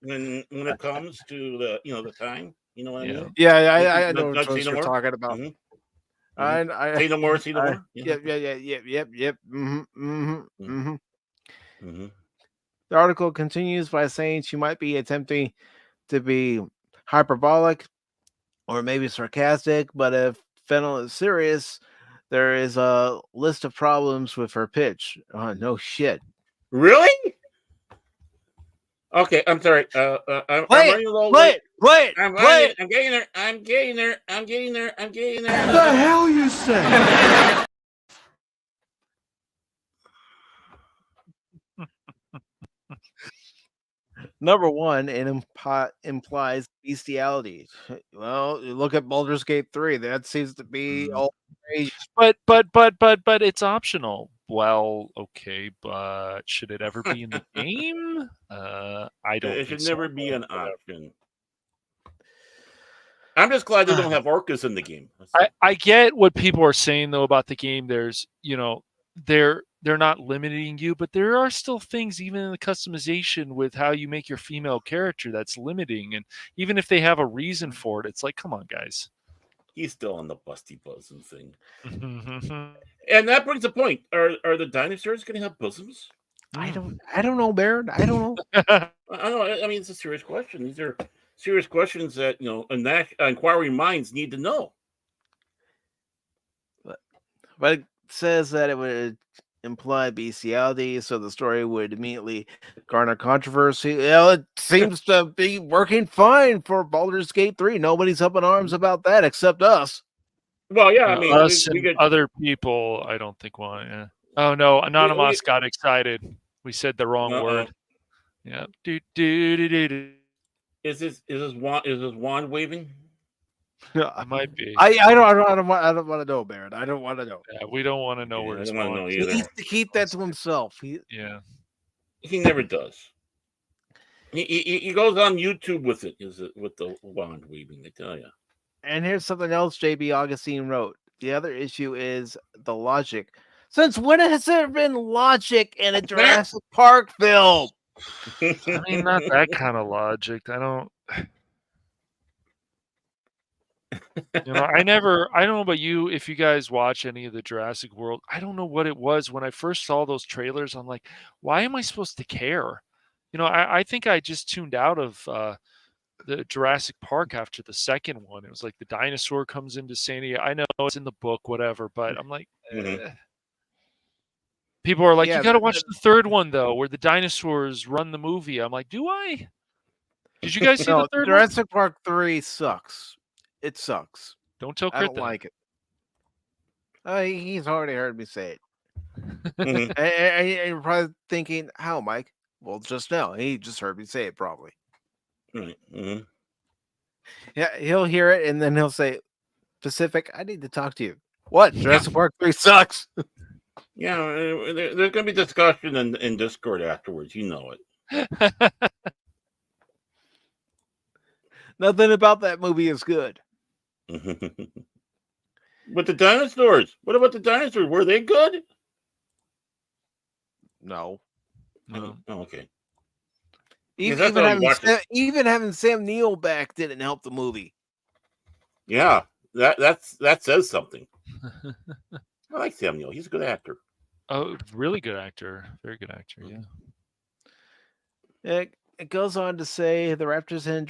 when it comes to the time. You know what I mean? Yeah, I know what you're talking about. Mm-hmm. I say no more. See no more. Yep. Mm-hmm. The article continues by saying she might be attempting to be hyperbolic or maybe sarcastic, but if Fennel is serious, there is a list of problems with her pitch. No shit. Really? Okay, I'm sorry. I'm running a little late. Play it. I'm getting there. What the hell you say? Number one, it implies bestiality. Well, you look at Baldur's Gate 3. That seems to be all rage. But it's optional. Well, okay, but should it ever be in the game? I don't. It think should so. never be an option. I'm just glad they don't have orcas in the game. I get what people are saying though about the game. There's, they're not limiting you, but there are still things even in the customization with how you make your female character that's limiting. And even if they have a reason for it, it's like, come on, guys. He's still on the busty bosom thing. And that brings a point. Are the dinosaurs going to have bosoms? I don't know, Baron. I don't know. I don't. I mean, it's a serious question. These are serious questions that inquiring minds need to know. But it says that it would imply bestiality, so the story would immediately garner controversy. Well, it seems to be working fine for Baldur's Gate 3. Nobody's up in arms about that except us. Well, yeah, I mean, us we and could, other people, I don't think want. Yeah. Oh no, Anonymous got excited. We said the wrong word. Yeah. Is this wand waving? It might be. I don't want to know, Baron. I don't want to know. Yeah, we don't want to know where I his don't want to know wand either. He needs to keep that to himself. Yeah. He never does. He goes on YouTube with it. Is it with the wand waving? I tell you. And here's something else J.B. Augustine wrote. The other issue is the logic. Since when has there been logic in a Jurassic Park film? I mean, not that kind of logic. I don't. I don't know about you, if you guys watch any of the Jurassic World, I don't know what it was. When I first saw those trailers, I'm like, why am I supposed to care? I think I just tuned out of the Jurassic Park after the second one. It was like the dinosaur comes into San Diego. I know it's in the book, whatever, but I'm like, people are like, you got to watch the third one though, where the dinosaurs run the movie. I'm like, do I? Did you guys see the third Jurassic Park 3 sucks. It sucks. Don't tell Crit I don't like it. He's already heard me say it. And you're probably thinking, how, Mike? Well, just now. He just heard me say it, probably. Right. Yeah, he'll hear it, and then he'll say, Pacific, I need to talk to you. What? Jurassic Park 3 sucks. Yeah, there's going to be discussion in Discord afterwards. You know it. Nothing about that movie is good. But the dinosaurs. What about the dinosaurs? Were they good? No. Oh, okay. Even having Sam Neill back didn't help the movie. Yeah, that says something. I like Sam Neill. He's a good actor. Oh, really good actor. Very good actor, yeah. It goes on to say the raptors in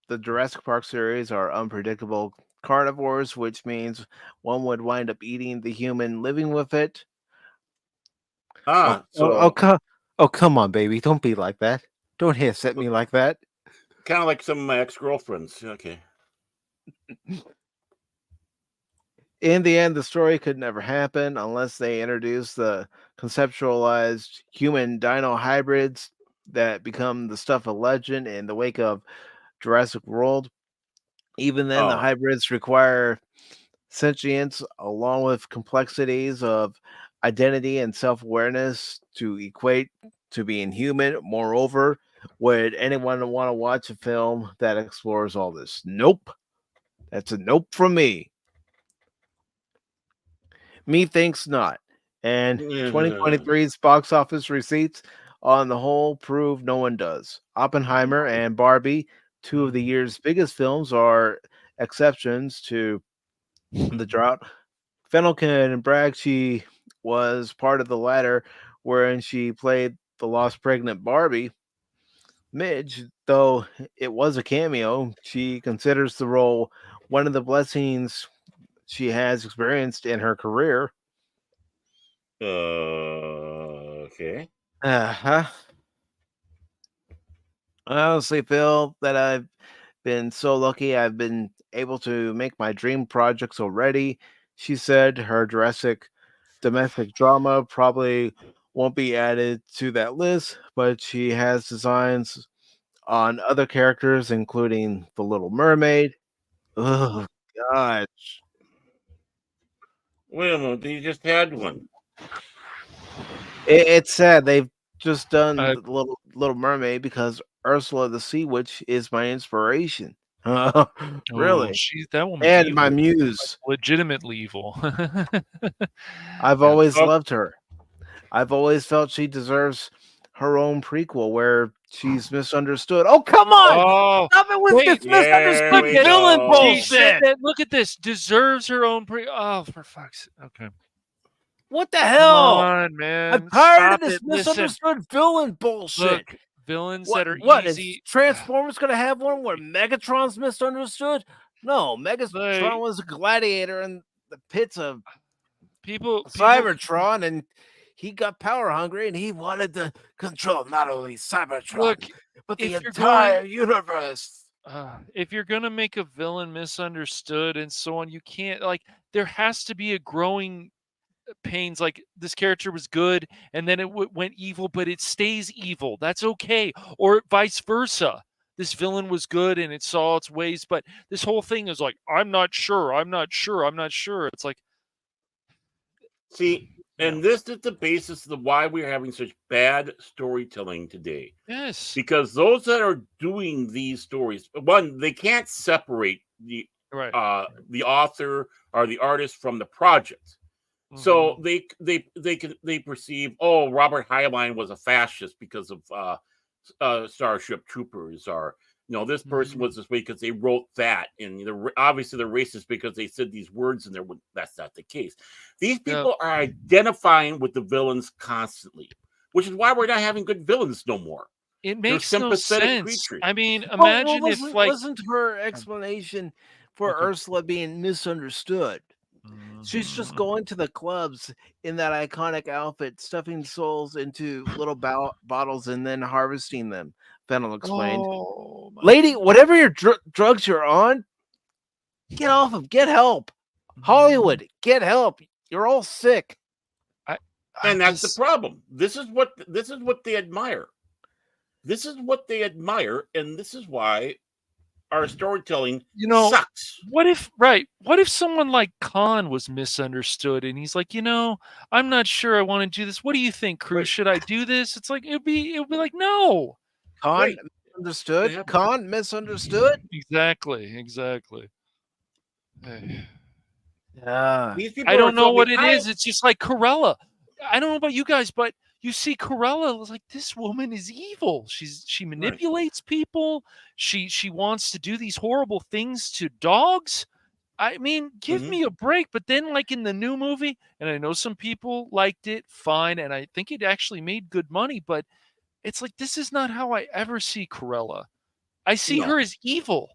the Jurassic Park series are unpredictable carnivores, which means one would wind up eating the human living with it. Come on, baby. Don't be like that. Don't hiss at me like that. Kind of like some of my ex-girlfriends. Okay. In the end, the story could never happen unless they introduce the conceptualized human dino hybrids that become the stuff of legend in the wake of Jurassic World. Even then, the hybrids require sentience along with complexities of identity and self-awareness to equate to being human. Moreover, would anyone want to watch a film that explores all this? Nope. That's a nope from me. Methinks not. And 2023's box office receipts on the whole prove no one does. Oppenheimer and Barbie, two of the year's biggest films, are exceptions to the drought. Fennel can brag she was part of the latter, wherein she played the lost pregnant Barbie. Midge, though it was a cameo, she considers the role one of the blessings she has experienced in her career. Okay. I honestly feel that I've been so lucky I've been able to make my dream projects already. She said her Jurassic domestic drama probably won't be added to that list, but she has designs on other characters, including the Little Mermaid. Oh gosh. Wait a minute, they just had one. It's sad they've just done Uh, the Little Mermaid because Ursula the Sea Witch is my inspiration. Really, that woman's and evil. my muse. Legitimately evil. I've Yeah. always loved her. I've always felt she deserves her own prequel where she's misunderstood. Oh, come on! Oh, Stop it with wait. this There misunderstood we villain go. She said bullshit! that, look at this. Deserves her own Oh, for fuck's sake. Okay. What the Come hell? on, man. I'm tired of Stop this it. Listen, misunderstood villain bullshit. look, villains that are What is easy. Transformers gonna have one where Megatron's misunderstood? No, Megatron Like- was a gladiator in the pits of People Cybertron, and he got power hungry, and he wanted to control not only Cybertron Look, but the if you're entire universe. if you're gonna make a villain misunderstood and so on, you can't, like, there has to be a growing pains. Like, this character was good and then it went evil, but it stays evil. That's okay. Or vice versa. This villain was good and it saw its ways, but this whole thing is like, I'm not sure. It's like, See, and this is the basis of why we're having such bad storytelling today. yes, Because those that are doing these stories, one, they can't separate the right. the author or the artist from the project. So Mhm. they perceive, oh, Robert Heinlein was a fascist because of Starship Troopers, or this person was this way because they wrote that, and obviously they're racist because they said these words in there. That's not the case. These people are identifying with the villains constantly, which is why we're not having good villains no more. It They're makes no sympathetic sense. creatures. I mean, imagine if, like, wasn't her explanation for Okay. Ursula being misunderstood? She's just going to the clubs in that iconic outfit, stuffing souls into little bottles and then harvesting them. Fennel explained. Oh, my Lady, whatever your drugs you're on, get off them. Get help. Hollywood, get help. You're all sick. And that's the problem. This is what they admire. This is what they admire, and this is why our storytelling sucks. What if someone like Khan was misunderstood and he's like, I'm not sure I want to do this. What do you think, crew? Right. Should I do this? It's like, it'd be like, no. Khan Right. misunderstood. Yeah. Khan misunderstood. Exactly. Yeah. These people I are don't know so what it behind. is. It's just like Corella. I don't know about you guys, but you see Corella was like, this woman is evil. She manipulates people. She wants to do these horrible things to dogs. I mean, give me a break. But then, like, in the new movie, and I know some people liked it, fine, and I think it actually made good money, but it's like, this is not how I ever see Corella. I see her as evil.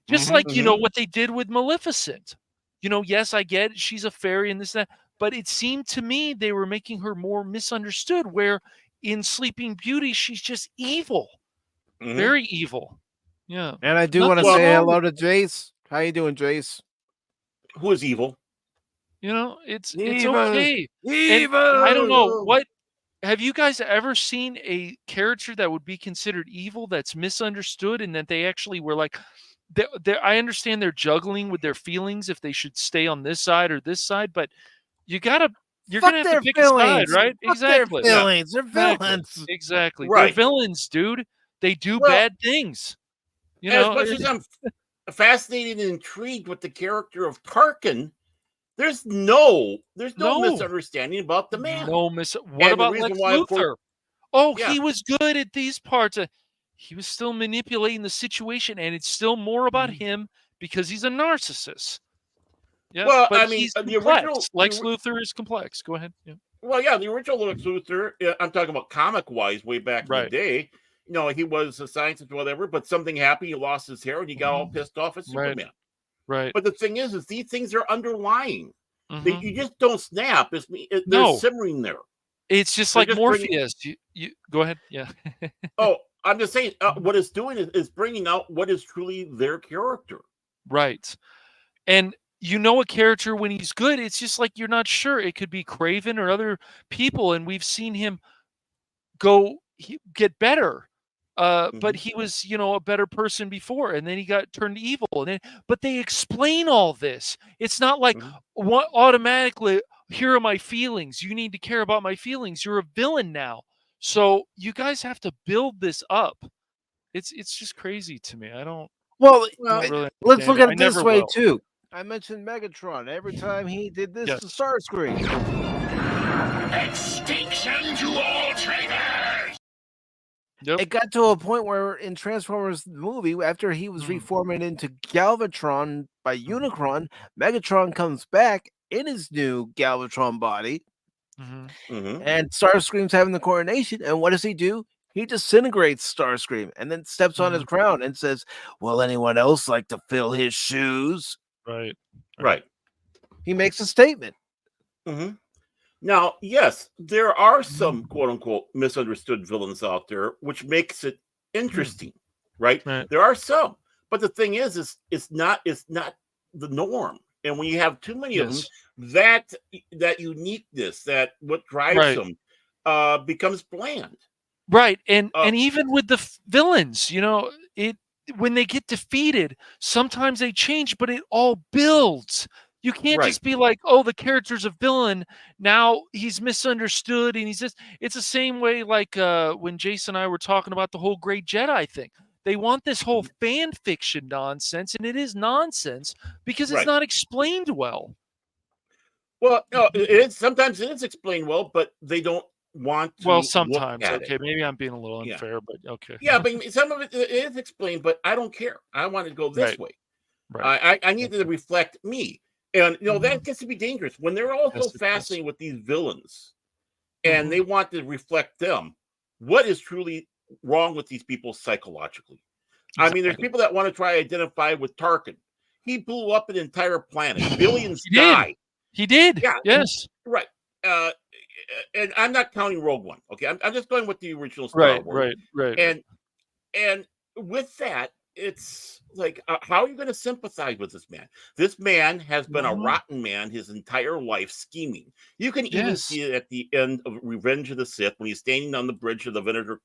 Just like, what they did with Maleficent. Yes, I get it, she's a fairy and this and that, but it seemed to me they were making her more misunderstood, where in Sleeping Beauty, she's just evil. Very evil. Yeah. And I do want to say hello to Jace. How you doing, Jace? Who is evil? It's okay. Evil. And I don't know, what have you guys ever seen a character that would be considered evil that's misunderstood and that they actually were like, I understand they're juggling with their feelings if they should stay on this side or this side, but you're gonna have to pick a side, right? Fuck Exactly. Their feelings. They're villains. Exactly. Right. They're villains, dude. They do bad things. As much as I'm fascinated and intrigued with the character of Tarkin, there's no misunderstanding about the man. What about Lex Luthor? He was good at these parts. He was still manipulating the situation, and it's still more about him because he's a narcissist. Yeah, well, but I mean, he's the complex. original Lex Luthor is complex. Go ahead. Yeah. Well, yeah, the original Lex Luthor, I'm talking about comic-wise, way back in the day. He was a scientist or whatever, but something happened. He lost his hair, and he got all pissed off at Superman. Right. But the thing is these things are underlying. You just don't snap. They're simmering there. It's just like Morpheus. You go ahead. Yeah. I'm just saying, what it's doing is bringing out what is truly their character. Right. And a character when he's good, it's just like you're not sure. It could be Kraven or other people, and we've seen him get better. But he was, a better person before, and then he got turned evil. But they explain all this. It's not like automatically, here are my feelings. You need to care about my feelings. You're a villain now. So you guys have to build this up. It's just crazy to me. I don't. Well, really let's look at I it this never way will. too. I mentioned Megatron. Every time he did this to Starscream. Extinction to all traitors! Yep. It got to a point where in Transformers the movie, after he was reforming into Galvatron by Unicron, Megatron comes back in his new Galvatron body. And Starscream's having the coronation. And what does he do? He disintegrates Starscream and then steps on his crown and says, "Will anyone else like to fill his shoes?" Right. He makes a statement. Now, yes, there are some quote-unquote misunderstood villains out there, which makes it interesting, right? There are some, but the thing is it's not the norm. And when you have too many of them, that uniqueness, that what drives them, becomes bland. Right, and even with the villains, when they get defeated, sometimes they change, but it all builds. You can't just be like, oh, the character's a villain. Now he's misunderstood, and he's just. It's the same way like when Jason and I were talking about the whole Great Jedi thing. They want this whole fan fiction nonsense, and it is nonsense because it's not explained well. Well, no, sometimes it is explained well, but they don't want to. Well, sometimes, okay, maybe I'm being a little unfair, but okay. Yeah, but some of it is explained, but I don't care. I want to go this way. I need to reflect me. And, that gets to be dangerous when they're all so fascinated with these villains and they want to reflect them. What is truly wrong with these people psychologically? Exactly. I mean, there's people that want to try to identify with Tarkin. He blew up an entire planet. Billions died. He did. Yeah. Yes. Right. And I'm not counting Rogue One. Okay. I'm just going with the original Star Wars. Right. And with that, it's like, how are you going to sympathize with this man? This man has been a rotten man his entire life, scheming. You can even see it at the end of Revenge of the Sith when he's standing on the bridge of the Venator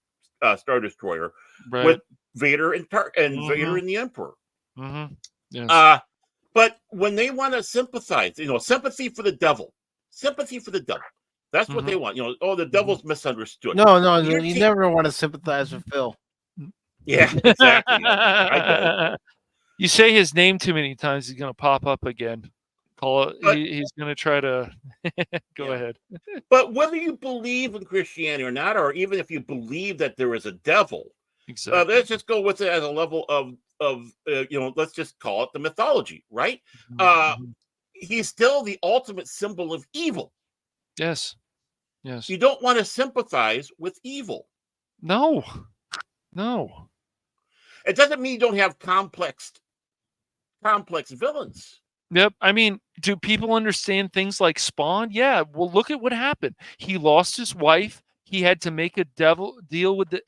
Star Destroyer with Vader and Vader and the Emperor. Yes. But when they want to sympathize, sympathy for the devil. Sympathy for the devil. That's what they want. The devil's misunderstood. No, you never want to sympathize with Phil. Yeah, exactly. I don't. You say his name too many times, he's going to pop up again. He's going to try to go ahead. But whether you believe in Christianity or not, or even if you believe that there is a devil, let's just go with it as a level of let's just call it the mythology, right? He's still the ultimate symbol of evil. Yes. You don't want to sympathize with evil. No. It doesn't mean you don't have complex villains. Yep. I mean, do people understand things like Spawn? Yeah. Well, look at what happened. He lost his wife. He had to make a deal with the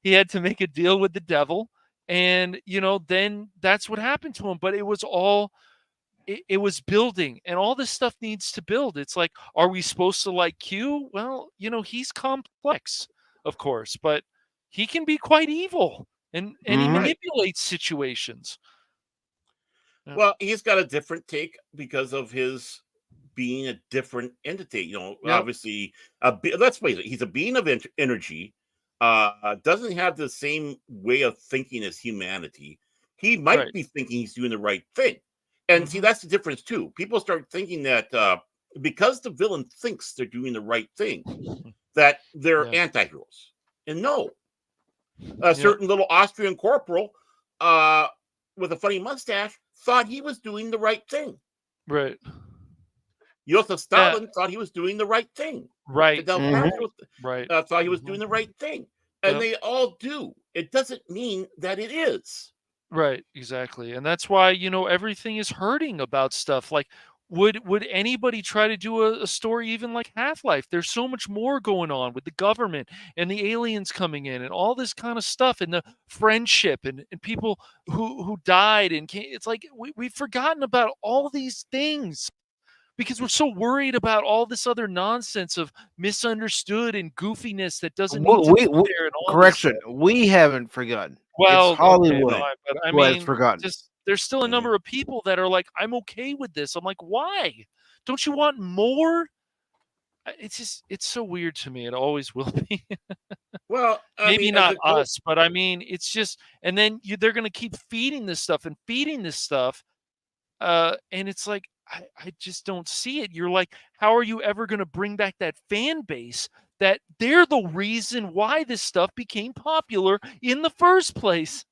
he had to make a deal with the devil. And, then that's what happened to him. But it was all it was building, and all this stuff needs to build. It's like, are we supposed to like Q? Well, he's complex, of course, but he can be quite evil and he manipulates situations. Yeah. Well, he's got a different take because of his being a different entity. Obviously, let's face it, he's a being of energy, doesn't have the same way of thinking as humanity. He might be thinking he's doing the right thing. And see, that's the difference too. People start thinking that because the villain thinks they're doing the right thing, that they're anti-heroes. And no, a certain little Austrian corporal with a funny mustache thought he was doing the right thing. Right. Joseph Stalin thought he was doing the right thing. Right. Thought he was doing the right thing. And they all do. It doesn't mean that it is. Right, exactly. And that's why, everything is hurting about stuff. Like, would anybody try to do a story even like Half-Life? There's so much more going on with the government and the aliens coming in and all this kind of stuff, and the friendship and people who died. And it's like we've forgotten about all these things. because we're so worried about all this other nonsense of misunderstood and goofiness that doesn't need to be there. And all correction, we haven't forgotten. Well, it's Hollywood. okay, but I who has mean, forgotten. just there's still a number of people that are like, I'm okay with this. I'm like, why? Don't you want more? It's so weird to me. It always will be. Well, maybe not us, but I mean, it's just, and then they're going to keep feeding this stuff and feeding this stuff. And it's like, I just don't see it. You're like, how are you ever going to bring back that fan base that they're the reason why this stuff became popular in the first place?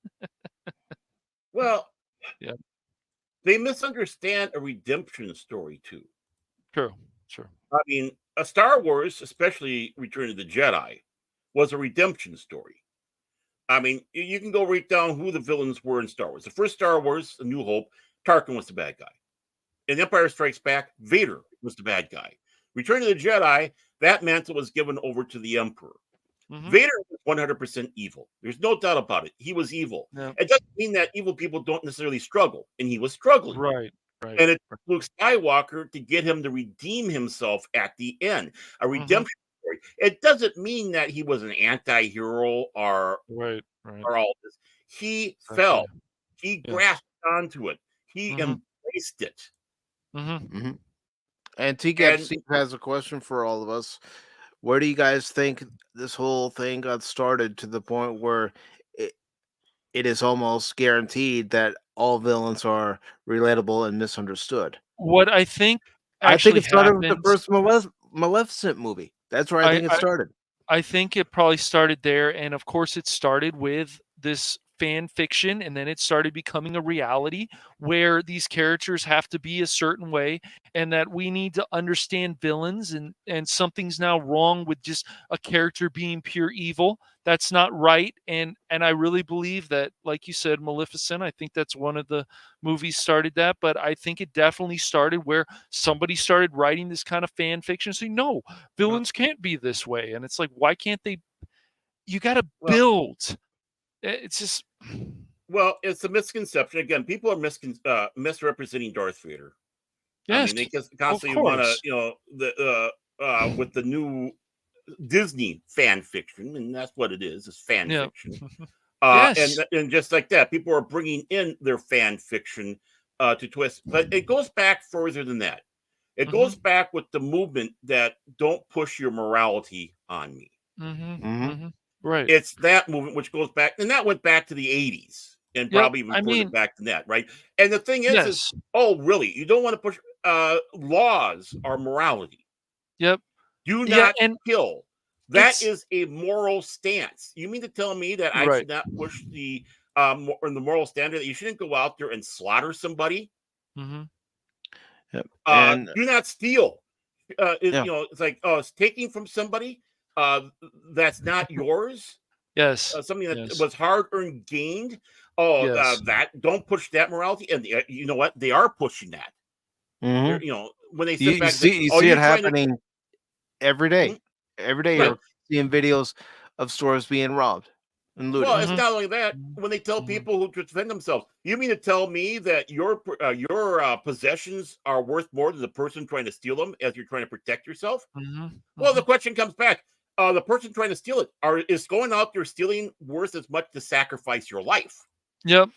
Well, yeah, they misunderstand a redemption story too. True. I mean, a Star Wars, especially Return of the Jedi, was a redemption story. I mean, you can go right down who the villains were in Star Wars. The first Star Wars, A New Hope, Tarkin was the bad guy. In Empire Strikes Back, Vader was the bad guy. Return of the Jedi, that mantle was given over to the Emperor. Vader was 100% evil. There's no doubt about it. He was evil. Yeah. It doesn't mean that evil people don't necessarily struggle, and he was struggling. Right. And it took Luke Skywalker to get him to redeem himself at the end. A redemption story. It doesn't mean that he was an anti-hero or all this. He fell. He grasped onto it. He embraced it. And TCAP has a question for all of us. Where do you guys think this whole thing got started to the point where it is almost guaranteed that all villains are relatable and misunderstood? What I think it started with the first Maleficent movie. That's where I think it started. I think it probably started there, and of course it started with this fan fiction, and then it started becoming a reality where these characters have to be a certain way, and that we need to understand villains, and something's now wrong with just a character being pure evil. That's not right. And I really believe that, like you said, Maleficent, I think that's one of the movies started that, but I think it definitely started where somebody started writing this kind of fan fiction saying, no, villains can't be this way. And it's like, why can't they? You got to build. It's just, well, it's a misconception. Again, people are misrepresenting Darth Vader. Yes, I mean, they just constantly want to, with the new Disney fan fiction, and that's what it is fan fiction. And just like that, people are bringing in their fan fiction to twist. But it goes back further than that. It goes back with the movement that don't push your morality on me. Right. It's that movement which goes back, and that went back to the 80s and probably even further back than that, right? And the thing is, oh, really? You don't want to push laws or morality. Yep. Do not kill. That is a moral stance. You mean to tell me that I should not push the moral standard, that you shouldn't go out there and slaughter somebody? Yep. Do not steal. It's like it's taking from somebody that's not yours. Something that was hard-earned gained. That don't push that morality. And you know what? They are pushing that. When they sit back, you see it happening every day. Every day you're seeing videos of stores being robbed and looted. Well, it's not only that. When they tell people who defend themselves, you mean to tell me that your possessions are worth more than the person trying to steal them as you're trying to protect yourself? Well, the question comes back. The person trying to steal it is going out there stealing worth as much to sacrifice your life? Yep.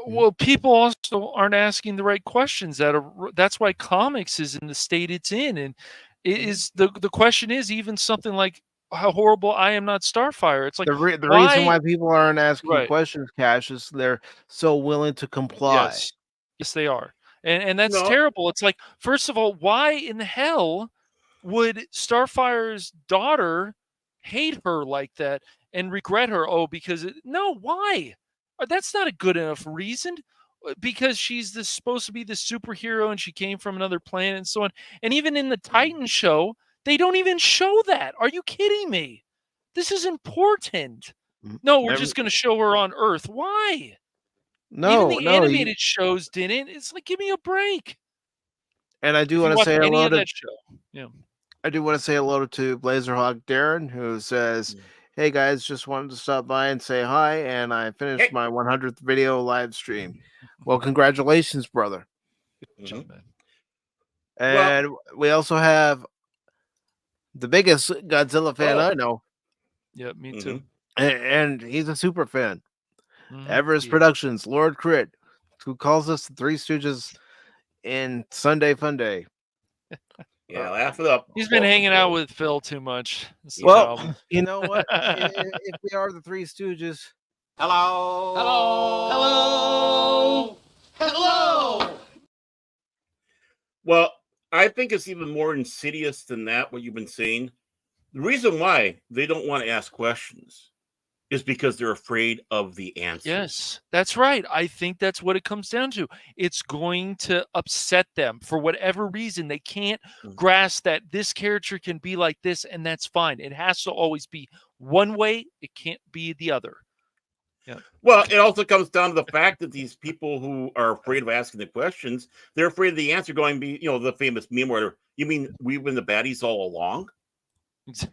Well, people also aren't asking the right questions. That's why comics is in the state it's in, and it is the question is even something like how horrible I Am Not Starfire. It's like the reason why people aren't asking questions, Cash, is they're so willing to comply. Yes, they are, and that's terrible. It's like, first of all, why in the hell would Starfire's daughter hate her like that and regret her? Because why? That's not a good enough reason. Because she's supposed to be the superhero and she came from another planet and so on. And even in the Titan show, they don't even show that. Are you kidding me? This is important. No, we're just going to show her on Earth. Why? No, even the animated shows didn't. It's like, give me a break. And I do want to say hello to that show. Yeah. I do want to say hello to Blazerhawk Darren, who says, "Hey guys, just wanted to stop by and say hi, and I finished my 100th video live stream." Well, congratulations, brother. Good job, man. And we also have the biggest Godzilla fan I know. Yeah, me too. And he's a super fan. Mhm. Everest Yeah. Productions, Lord Crit, who calls us the Three Stooges in Sunday Fun Day. Yeah, laugh it up. He's been Welcome, hanging out Bill. with Phil too much. That's the Well, problem. you know what? If we are the Three Stooges, Hello. Hello. Hello. Well, I think it's even more insidious than that, what you've been saying. The reason why they don't want to ask questions is because they're afraid of the answers. Yes, that's right. I think that's what it comes down to. It's going to upset them for whatever reason. They can't grasp that this character can be like this, and that's fine. It has to always be one way. It can't be the other. Yeah. Well, it also comes down to the fact that these people who are afraid of asking the questions, they're afraid of the answer going to be, the famous meme where, you mean we've been the baddies all along?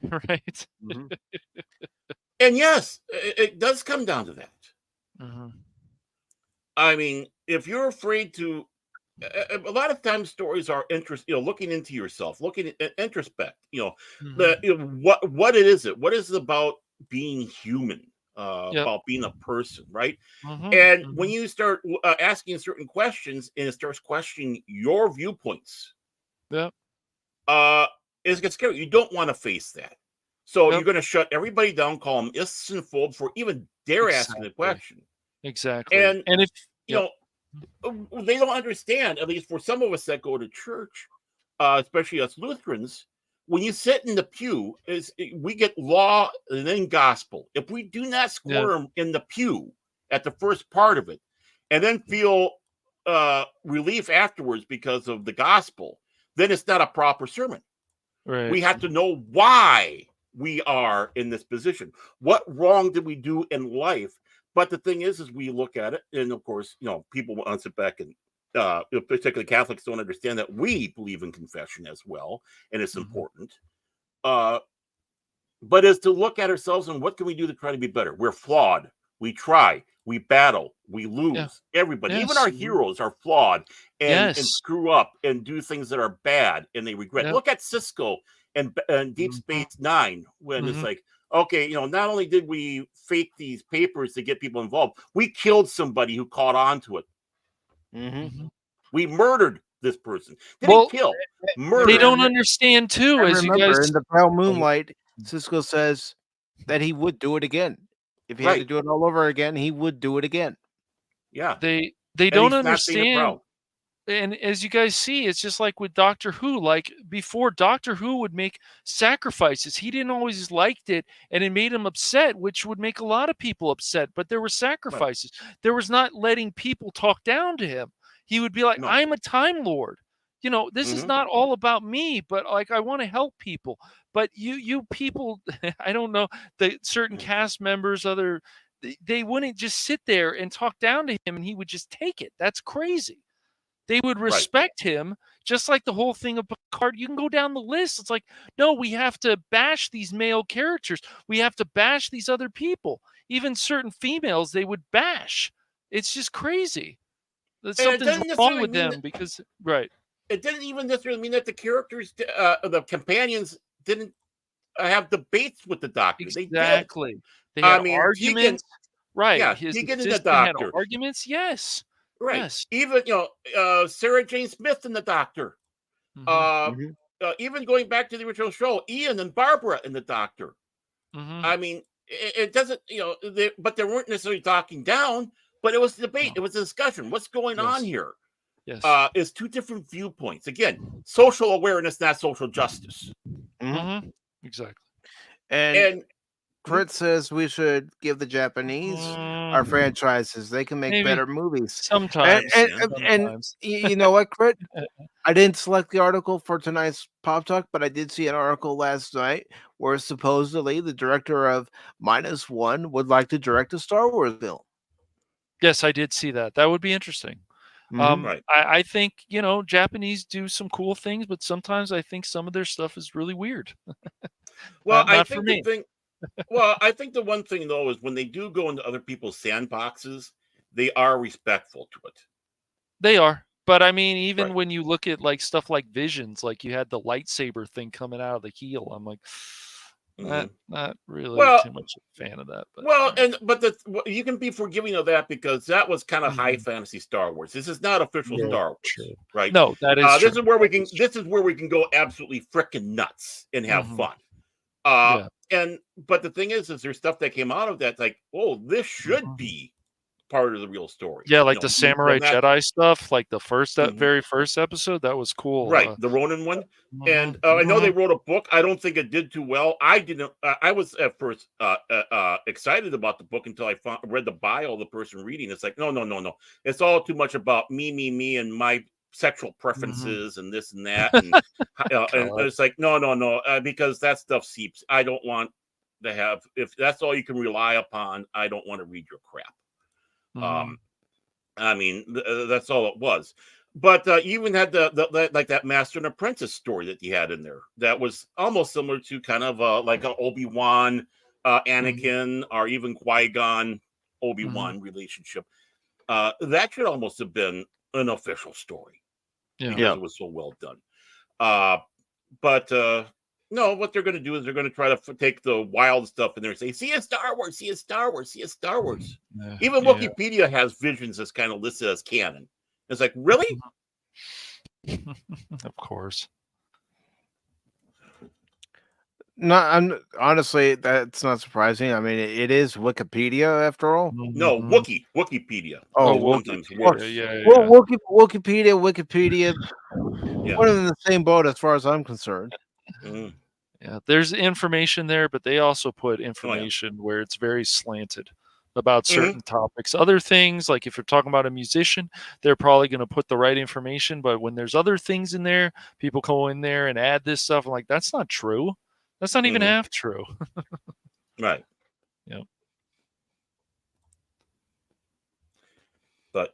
Right. And yes, it does come down to that. I mean, if you're afraid to, a lot of times stories are looking into yourself, looking at introspect, what it is, what is it about being human, about being a person, right? And when you start asking certain questions and it starts questioning your viewpoints, it gets scary. You don't want to face that. So you're going to shut everybody down, call them ists and phobes for even dare asking the question. Exactly. And if they don't understand, at least for some of us that go to church, especially us Lutherans, when you sit in the pew, we get law and then gospel. If we do not squirm in the pew at the first part of it and then feel relief afterwards because of the gospel, then it's not a proper sermon. Right. We have to know why we are in this position. What wrong did we do in life? But the thing is we look at it, and of course, people want to sit back and, particularly Catholics, don't understand that we believe in confession as well, and it's important. But is to look at ourselves and what can we do to try to be better? We're flawed. We try. We battle. We lose. Everybody, even our heroes, are flawed and screw up and do things that are bad and they regret. Look at Cisco and Deep Space Nine when it's like, okay, not only did we fake these papers to get people involved, we killed somebody who caught on to it. We murdered this person. Didn't kill. Murder. They don't understand too. I as remember you guys in the pale moonlight, Cisco says that he would do it again. If he had to do it all over again, he would do it again. Yeah. They don't understand. And as you guys see, it's just like with Doctor Who. Like before, Doctor Who would make sacrifices. He didn't always liked it, and it made him upset, which would make a lot of people upset. But there were sacrifices. There was not letting people talk down to him. He would be like, I'm a Time Lord. This is not all about me, but like I want to help people. But you people, I don't know, the certain cast members, they wouldn't just sit there and talk down to him, and he would just take it. That's crazy. They would respect him, just like the whole thing of Picard. You can go down the list. It's like, no, we have to bash these male characters. We have to bash these other people. Even certain females, they would bash. It's just crazy. Something's wrong with them because, it didn't even necessarily mean that the characters, the companions, didn't have debates with the Doctor. Exactly. They had arguments. Yeah, Tegan and the Doctor had arguments. Yes. Right. Yes. Even Sarah Jane Smith and the Doctor. Even going back to the original show, Ian and Barbara and the Doctor. I mean, it doesn't, but they weren't necessarily talking down, but it was a debate. It was a discussion. What's going on here? Yes. Is two different viewpoints. Again, social awareness, not social justice. Exactly. And Crit says we should give the Japanese our franchises. They can make better movies. Sometimes. And you know what, Crit? I didn't select the article for tonight's Pop Talk, but I did see an article last night where supposedly the director of -1 would like to direct a Star Wars film. Yes, I did see that. That would be interesting. I think, Japanese do some cool things, but sometimes I think some of their stuff is really weird. Well, I think I think the one thing though is when they do go into other people's sandboxes, they are respectful to it. They are, but I mean, even Right. when you look at like stuff like Visions, like you had the lightsaber thing coming out of the heel. I'm like, not really Well, too much a fan of that. But Well, you can be forgiving of that because that was kind of high fantasy Star Wars. This is not official Yeah, Star Wars, true. right? No, that is true. This is where we can. This is where we can go absolutely freaking nuts and have fun. Yeah. But the thing is there's stuff that came out of that like, oh, this should be part of the real story. Yeah, like the Samurai Jedi stuff, like the very first episode, that was cool. Right, the Ronin one. And I know they wrote a book. I don't think it did too well. I didn't. I was at first excited about the book until I read the bio of the person reading. It's like, no. It's all too much about me, and my sexual preferences and this and that. And, and it's like, no, because that stuff seeps. I don't want to have, if that's all you can rely upon, I don't want to read your crap. I mean, that's all it was. But you even had the like that Master and Apprentice story that you had in there that was almost similar to kind of like an Obi-Wan, Anakin, or even Qui-Gon Obi-Wan relationship. That should almost have been an official story. Because it was so well done. But no, what they're going to do is they're going to try to take the wild stuff in there and say, see a Star Wars, see a Star Wars, see a Star Wars. Even Wikipedia has Visions as kind of listed as canon. It's like, really? Of course. No, honestly, that's not surprising. I mean, it is Wikipedia after all. No, Wikipedia. Oh, Wikipedia. Yeah. Well, Wikipedia. One in the same boat as far as I'm concerned. Yeah, there's information there, but they also put information where it's very slanted about certain topics. Other things, like if you're talking about a musician, they're probably going to put the right information. But when there's other things in there, people go in there and add this stuff. I'm like, that's not true. That's not even half true. Right. Yeah. But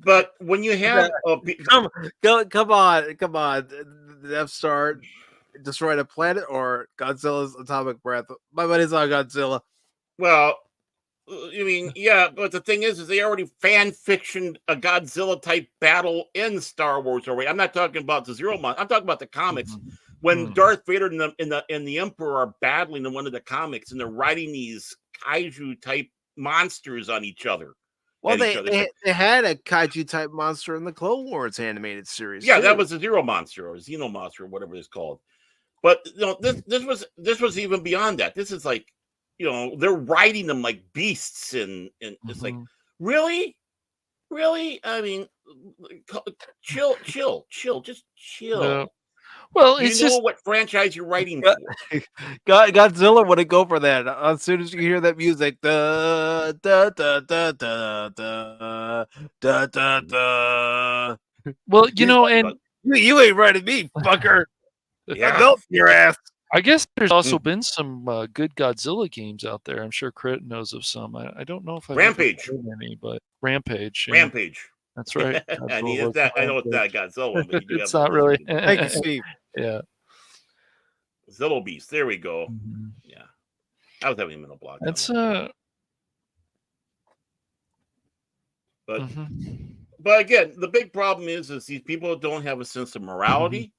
but when you have come on, the Death Star destroyed a planet or Godzilla's atomic breath. My money's on Godzilla. Well, I mean, yeah, but the thing is they already fan fictioned a Godzilla type battle in Star Wars already. I'm not talking about the Zero Month. I'm talking about the comics. When Darth Vader and the Emperor are battling in one of the comics, and they're riding these kaiju type monsters on each other. Well, they had a kaiju type monster in the Clone Wars animated series. Yeah, too. that was a Zero Monster or a Xeno Monster or whatever it's called. But this was even beyond that. This is like, they're riding them like beasts, and it's like, really. I mean, chill, just chill. Yeah. Well, you know what franchise you're writing for. Godzilla wouldn't go for that. As soon as you hear that music, da da da da da da da da da. Well, and you ain't writing me, fucker. Yeah, Melt your ass. I guess there's also been some good Godzilla games out there. I'm sure Crit knows of some. I don't know if I've Rampage any, but Rampage. Rampage. That's right. I know it's not Godzilla one, but you do it's have not really. Thank you, Steve. Yeah. Zillow Beast. There we go. Yeah. I was having a mental block. It's But again, the big problem is these people don't have a sense of morality.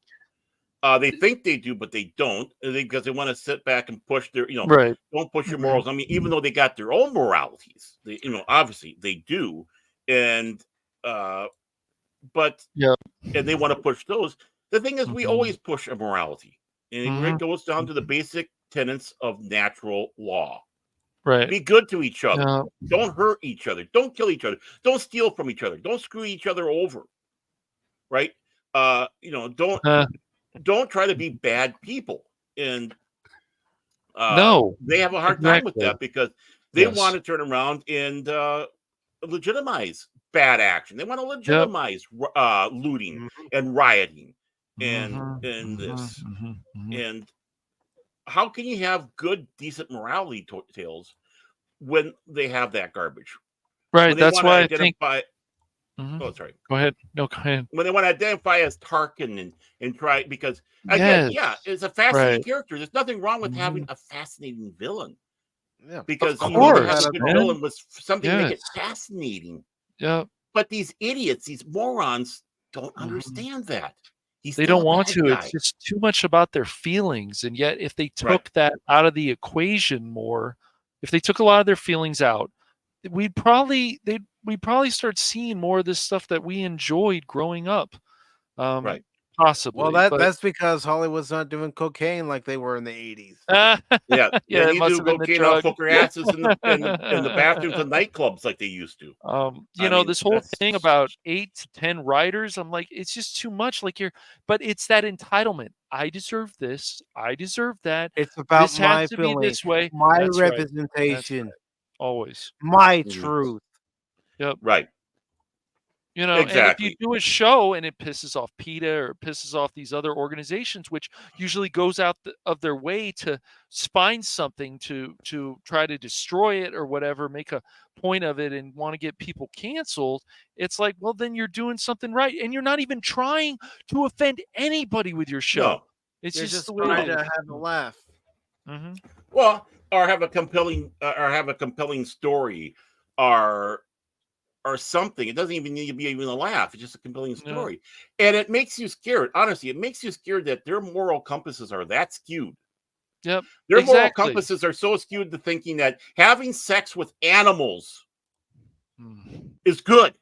They think they do, but they don't, because they want to sit back and push their, don't push your morals. I mean, even though they got their own moralities, they, obviously they do, and but and they want to push those. The thing is, we always push a morality, and it goes down to the basic tenets of natural law. Right. Be good to each other. No. Don't hurt each other. Don't kill each other. Don't steal from each other. Don't screw each other over. Right. Don't try to be bad people. And no, they have a hard time with that because they want to turn around and legitimize bad action. They want to legitimize looting and rioting and this. And how can you have good, decent morality tales when they have that garbage? Right. That's why I think. Oh, sorry. Go ahead. No, go ahead. When they want to identify as Tarkin and try, because again, it's a fascinating character. There's nothing wrong with having a fascinating villain. Yeah, because of you need to course, have a good man. villain with something to make it Yes. fascinating. Yeah. But these idiots, these morons, don't Mhm. understand that. He's They still don't a want bad to. guy. It's just too much about their feelings. And yet, if they Right. took that out of the equation more, if they took a lot of their feelings out, we'd probably start seeing more of this stuff that we enjoyed growing up. Right. Possibly. Well, but that's because Hollywood's not doing cocaine like they were in the 80s. Yeah, yeah, they it need must to have do been the cocaine off drug. hooker asses in the bathrooms and nightclubs like they used to. You know, this whole thing about 8 to 10 writers, I'm like, it's just too much. Like but it's that entitlement. I deserve this. I deserve that. It's about This my has to be feeling, this way. my That's right. That's representation, right. Always. my Mhm. truth. Yep. Right. You know, and if you Exactly. do a show and it pisses off PETA or pisses off these other organizations, which usually goes out of their way to find something to try to destroy it or whatever, make a point of it and want to get people canceled, it's like, well, then you're doing something right, and you're not even trying to offend anybody with your show. No. It's You're just just the way trying it to is. have a laugh. Mm-hmm. Well, or have a compelling story, or something. It doesn't even need to be even a laugh. It's just a compelling story, and it makes you scared. Honestly, it makes you scared that their moral compasses are that skewed. Yep. Their moral Exactly. compasses are so skewed to thinking that having sex with animals is good.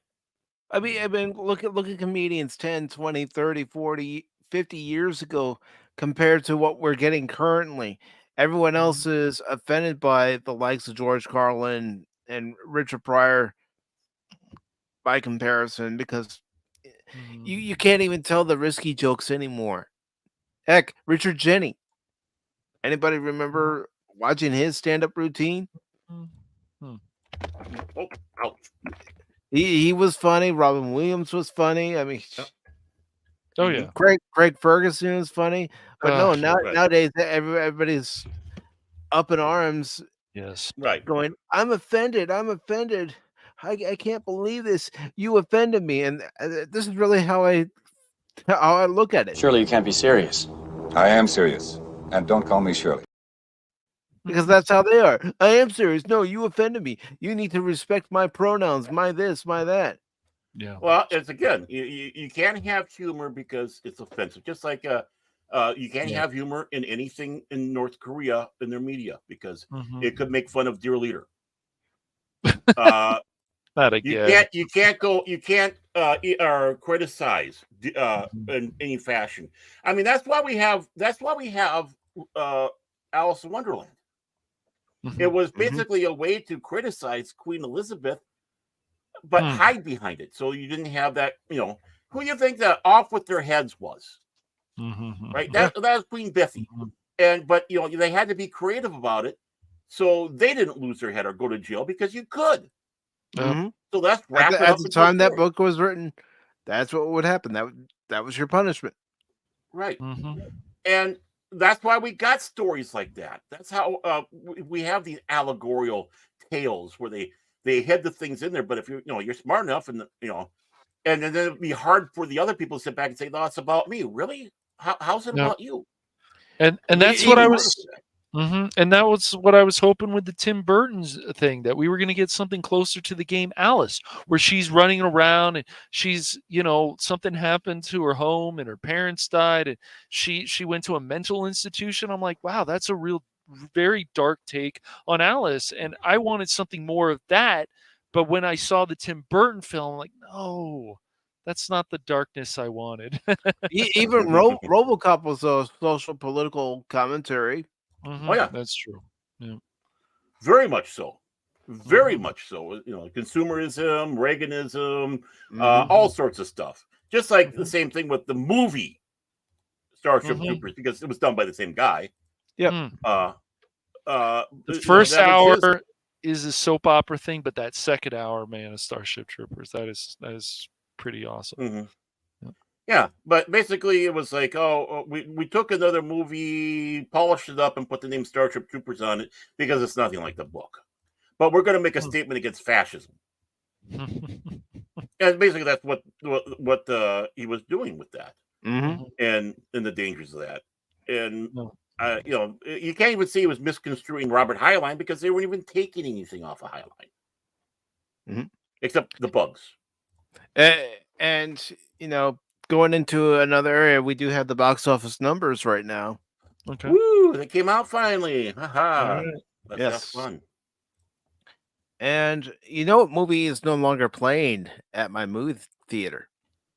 I mean, look at comedians 10, 20, 30, 40, 50 years ago compared to what we're getting currently. Everyone else is offended by the likes of George Carlin and Richard Pryor by comparison because you can't even tell the risky jokes anymore. Heck, Richard Jenney. Anybody remember watching his stand-up routine? Oh, ouch. He was funny. Robin Williams was funny. I mean, Oh yeah. Craig Ferguson was funny. But no, right. nowadays everybody's up in arms, Yes. Right. going, "I'm offended. I'm offended. I can't believe this. You offended me." And this is really how I look at it. Surely you can't be serious. I am serious. And don't call me Shirley. Because that's how they are. I am serious. No, you offended me. You need to respect my pronouns, my this, my that. Yeah. Well, it's again, you can't have humor because it's offensive. Just like you can't have humor in anything in North Korea in their media because it could make fun of dear leader. Not again. You can't or criticize in any fashion. I mean, that's why we have Alice in Wonderland. It was basically a way to criticize Queen Elizabeth, but hide behind it. So you didn't have that, who do you think that Off With Their Heads was? Right? That was Queen Biffy. But they had to be creative about it. So they didn't lose their head or go to jail because you could. So that's at the time that book was written. That's what would happen. That was your punishment. Right. And that's why we got stories like that. That's how we have these allegorical tales where they had the things in there. But if you're smart enough, and and then it'd be hard for the other people to sit back and say, "No, it's about me." Really? How's it about you? And that's what I was. And that was what I was hoping with the Tim Burton's thing, that we were going to get something closer to the game Alice, where she's running around and she's, something happened to her home and her parents died and she went to a mental institution. I'm like, wow, that's a very dark take on Alice. And I wanted something more of that. But when I saw the Tim Burton film, I'm like, no, that's not the darkness I wanted. Even RoboCop was a social political commentary. Oh yeah, that's true. Yeah. Very much so. Very much so. Consumerism, Reaganism, all sorts of stuff. Just like the same thing with the movie Starship Troopers, because it was done by the same guy. Yep. The first hour is a soap opera thing, but that second hour, man, is Starship Troopers. That is pretty awesome. Yeah, but basically it was like, we took another movie, polished it up, and put the name Starship Troopers on it because it's nothing like the book. But we're going to make a statement against fascism. And basically that's what he was doing with that, and the dangers of that. And you can't even say it was misconstruing Robert Heinlein because they weren't even taking anything off of Heinlein, except the bugs. And going into another area, we do have the box office numbers right now. Okay. Woo! They came out finally. Haha. Right. Let's Yes. have fun. And what movie is no longer playing at my movie theater?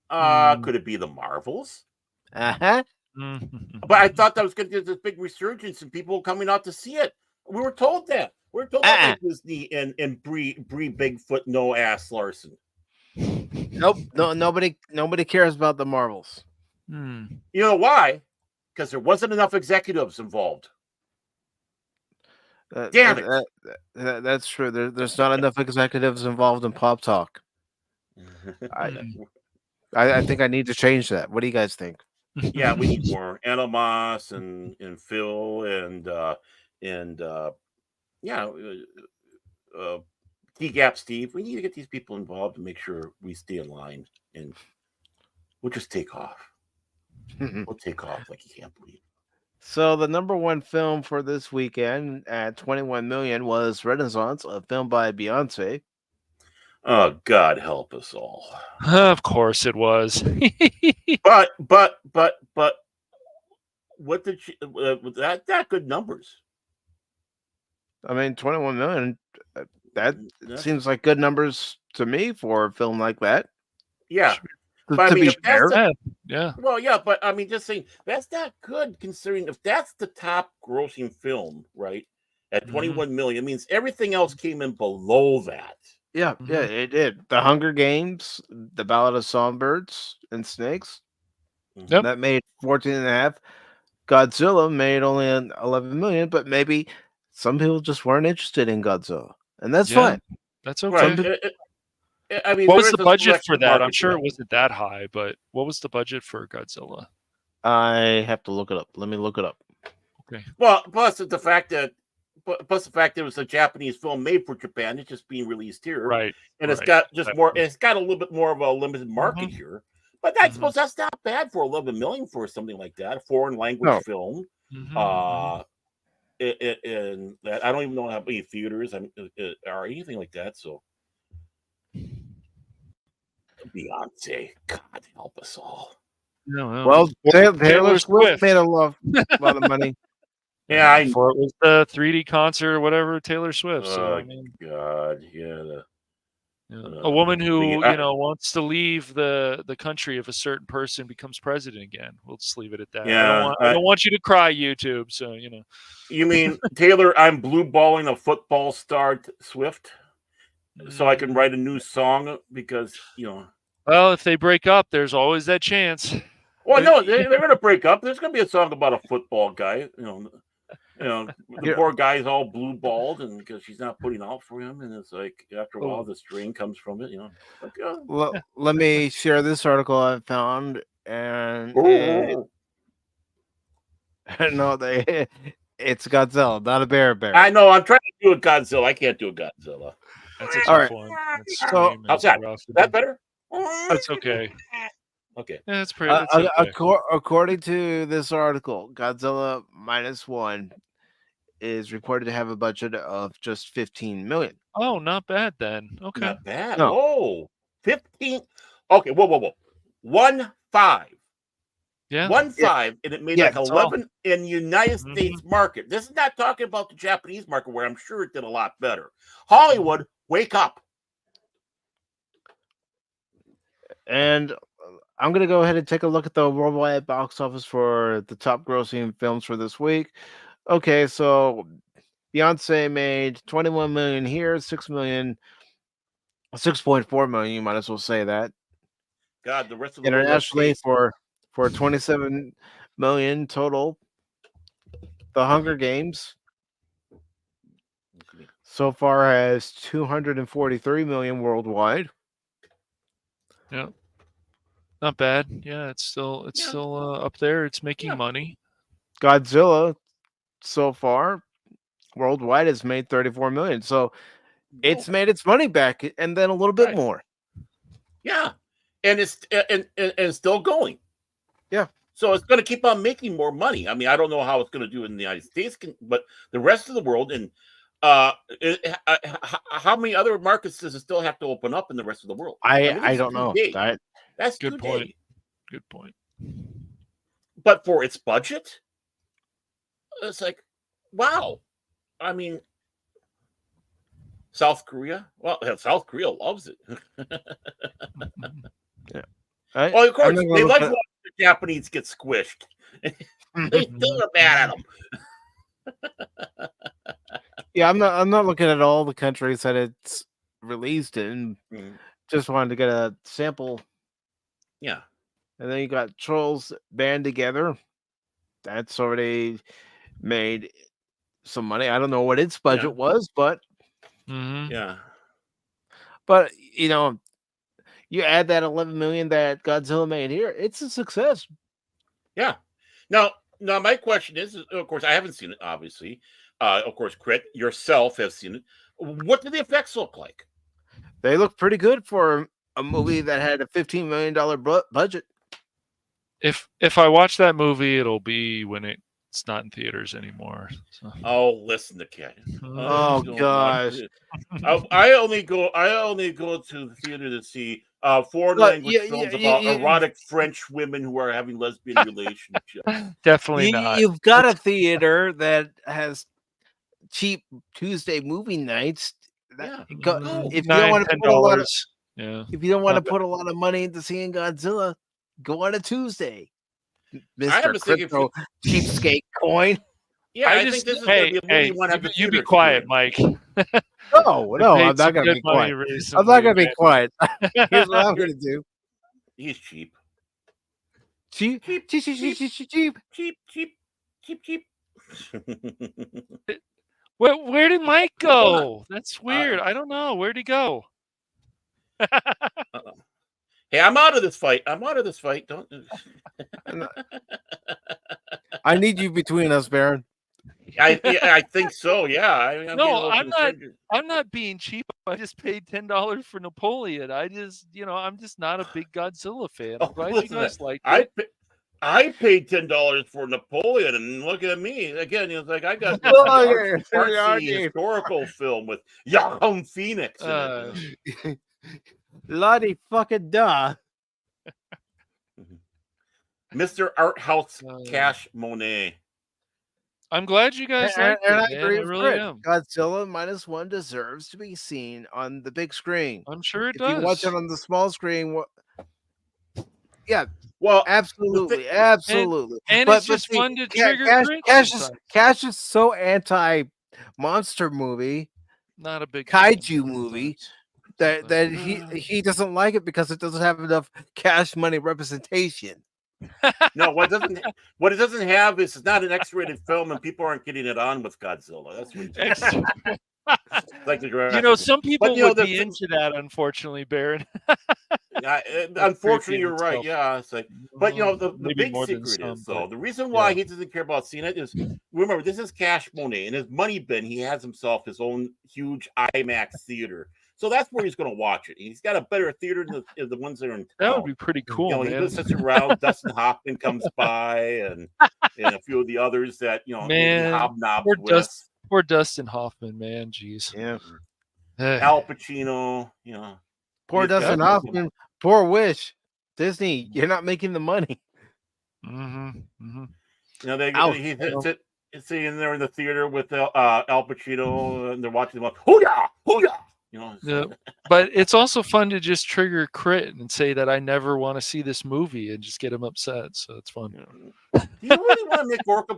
Could it be the Marvels? Uh-huh. But I thought that was going to get this big resurgence and people coming out to see it. We were told that. We were told that by Disney and Brie Bigfoot no ass Larson. Nope. No, nobody cares about the Marvels. You know why? Because there wasn't enough executives involved. Damn it. That's true. There's not enough executives involved in Pop Talk. I think I need to change that. What do you guys think? Yeah, we need more. Anna Moss and Phil and T-Gap Steve. We need to get these people involved to make sure we stay in line, and we'll just take off. We'll take off like you can't believe. So the number one film for this weekend at 21 million was Renaissance, a film by Beyonce. Oh, God help us all. Of course it was. but what did she that good numbers? I mean, 21 million, that seems like good numbers to me for a film like that. Yeah. To be fair. Yeah. Well, yeah, but I mean, just saying that's not good considering if that's the top grossing film, right? At 21 million, means everything else came in below that. Yeah, yeah, it did. The Hunger Games, The Ballad of Songbirds and Snakes, that made 14.5. Godzilla made only 11 million, but maybe some people just weren't interested in Godzilla, and that's fine. That's okay. Right. I mean, what was the budget for that? I'm sure it wasn't that high, but what was the budget for Godzilla? I have to look it up. Let me look it up. Okay. Well, plus the fact that it was a Japanese film made for Japan, it's just being released here, right? And it's got just more. It's got a little bit more of a limited market here, but I suppose that's not bad for 11 million for something like that, a foreign language film. And that I don't even know how many theaters or anything like that. So. Beyonce, God help us all. No. Well, Taylor Swift made a lot of money. Yeah, before it was the 3D concert or whatever, Taylor Swift. Oh, so I mean, God, yeah. A woman who wants to leave the country if a certain person becomes president again. We'll just leave it at that. Yeah, I don't want you to cry, YouTube. So You mean Taylor? I'm blue balling a football star Swift. So I can write a new song because Well, if they break up, there's always that chance. Well, no, they're going to break up. There's going to be a song about a football guy. The poor guy's all blue balled, and because she's not putting out for him, and it's like after a while the strain comes from it. Well, let me share this article I found, and it's Godzilla, not a bear. I know. I'm trying to do a Godzilla. I can't do a Godzilla. That's a tough one. So, how's that? That better? That's okay. Okay. Yeah, that's pretty. That's okay. According to this article, Godzilla -1 is reported to have a budget of just 15 million. Oh, not bad then. Okay. Not bad. No. Oh, 15. Okay. Whoa. 1.5. Yeah. 1.5, and it made like 11 in the United States market. This is not talking about the Japanese market, where I'm sure it did a lot better. Hollywood, wake up. And I'm going to go ahead and take a look at the worldwide box office for the top grossing films for this week. Okay, so Beyonce made 21 million here, 6.4 million, you might as well say that. God, the rest of the internationally for 27 million total. The Hunger Games so far has 243 million worldwide. Yeah. Not bad. Yeah, it's still up there. It's making money. Godzilla so far worldwide has made 34 million. So it's made its money back and then a little bit more. Yeah. And it's and still going. Yeah. So it's going to keep on making more money. I mean, I don't know how it's going to do in the United States, but the rest of the world, and how many other markets does it still have to open up in the rest of the world? I don't know. That's Good too point. big. Good point. But for its budget, it's like, wow. I mean, South Korea. Well, South Korea loves it. Yeah. Well, of course, they like watching the Japanese get squished. They still are mad at them. Yeah, I'm not looking at all the countries that it's released in. Just wanted to get a sample. Yeah. And then you got Trolls Band Together. That's already made some money. I don't know what its budget was, but yeah. But you add that 11 million that Godzilla made here, it's a success. Yeah. Now my question is, of course, I haven't seen it, obviously. Of course, Crit, yourself have seen it. What do the effects look like? They look pretty good for a movie that had a $15 million budget. If I watch that movie, it'll be when it's not in theaters anymore. So. Oh, listen to Ken. Oh gosh. I only go to the theater to see foreign language films about erotic French women who are having lesbian relationships. Definitely not. You've got a theater that has cheap Tuesday movie nights. If you don't want to put if you don't want to put a lot of money into seeing Godzilla, go on a Tuesday. Mr. Crypto Cheapskate Coin. Yeah, I think this is going to be a movie you be quiet, Mike. No, I'm not going to be quiet. I'm not going to be quiet. Here's what I'm going to do. He's cheap. Cheap. Where did Mike go? That's weird. I don't know. Where'd he go? Hey, I'm out of this fight. Don't. I need you between us, Baron. I think so. Yeah. I'm not being cheap. I just paid $10 for Napoleon. I'm just not a big Godzilla fan. I'm glad you guys like it. I paid $10 for Napoleon, and look at me again. It's like I got a historical film with Joaquin Phoenix in it. Lottie fucking duh. Mr. Art House Cashmoney. I'm glad you guys like it. I agree I with really Fred. am. Godzilla -1 deserves to be seen on the big screen. I'm sure it does. If you watch it on the small screen, yeah. Well, absolutely. And it's just fun to trigger Cash is so anti-monster movie, not a big kaiju movie, that he doesn't like it because it doesn't have enough cash money representation. No, what it doesn't have is it's not an X-rated film, and people aren't getting it on with Godzilla. That's what like the some people would be into that, unfortunately, Baron. Unfortunately, you're right. Yeah, it's like, but the big secret is though the reason why he doesn't care about seeing it is, remember, this is cash money. In his money bin, he has himself his own huge IMAX theater. So that's where he's going to watch it. He's got a better theater than the ones that are in town. That would be pretty cool. He just sits around. Dustin Hoffman comes by, and a few of the others that hobnobs with. Poor Dustin Hoffman, man. Jeez. Yeah. Al Pacino. Poor Dustin Hoffman. Poor Wish. Disney, you're not making the money. He's sitting there in the theater with Al Pacino, and they're watching them. Hoo-yah! Hoo-yah! But it's also fun to just trigger Crit and say that I never want to see this movie and just get him upset. So it's fun. Do you really want to make orca?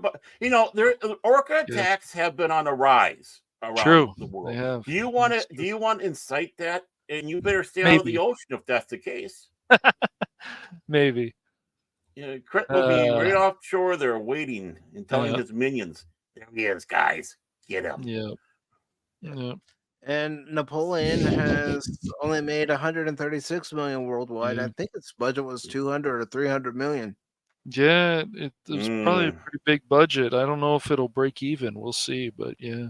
Orca attacks have been on a rise around the world. Do you want to incite that? And you better stay out of the ocean if that's the case. Maybe. Crit will be right offshore there waiting and telling his minions, "There he is, guys. Get him." Yeah. And Napoleon has only made 136 million worldwide. I think its budget was 200 or 300 million. Yeah, it was probably a pretty big budget. I don't know if it'll break even. We'll see, but yeah.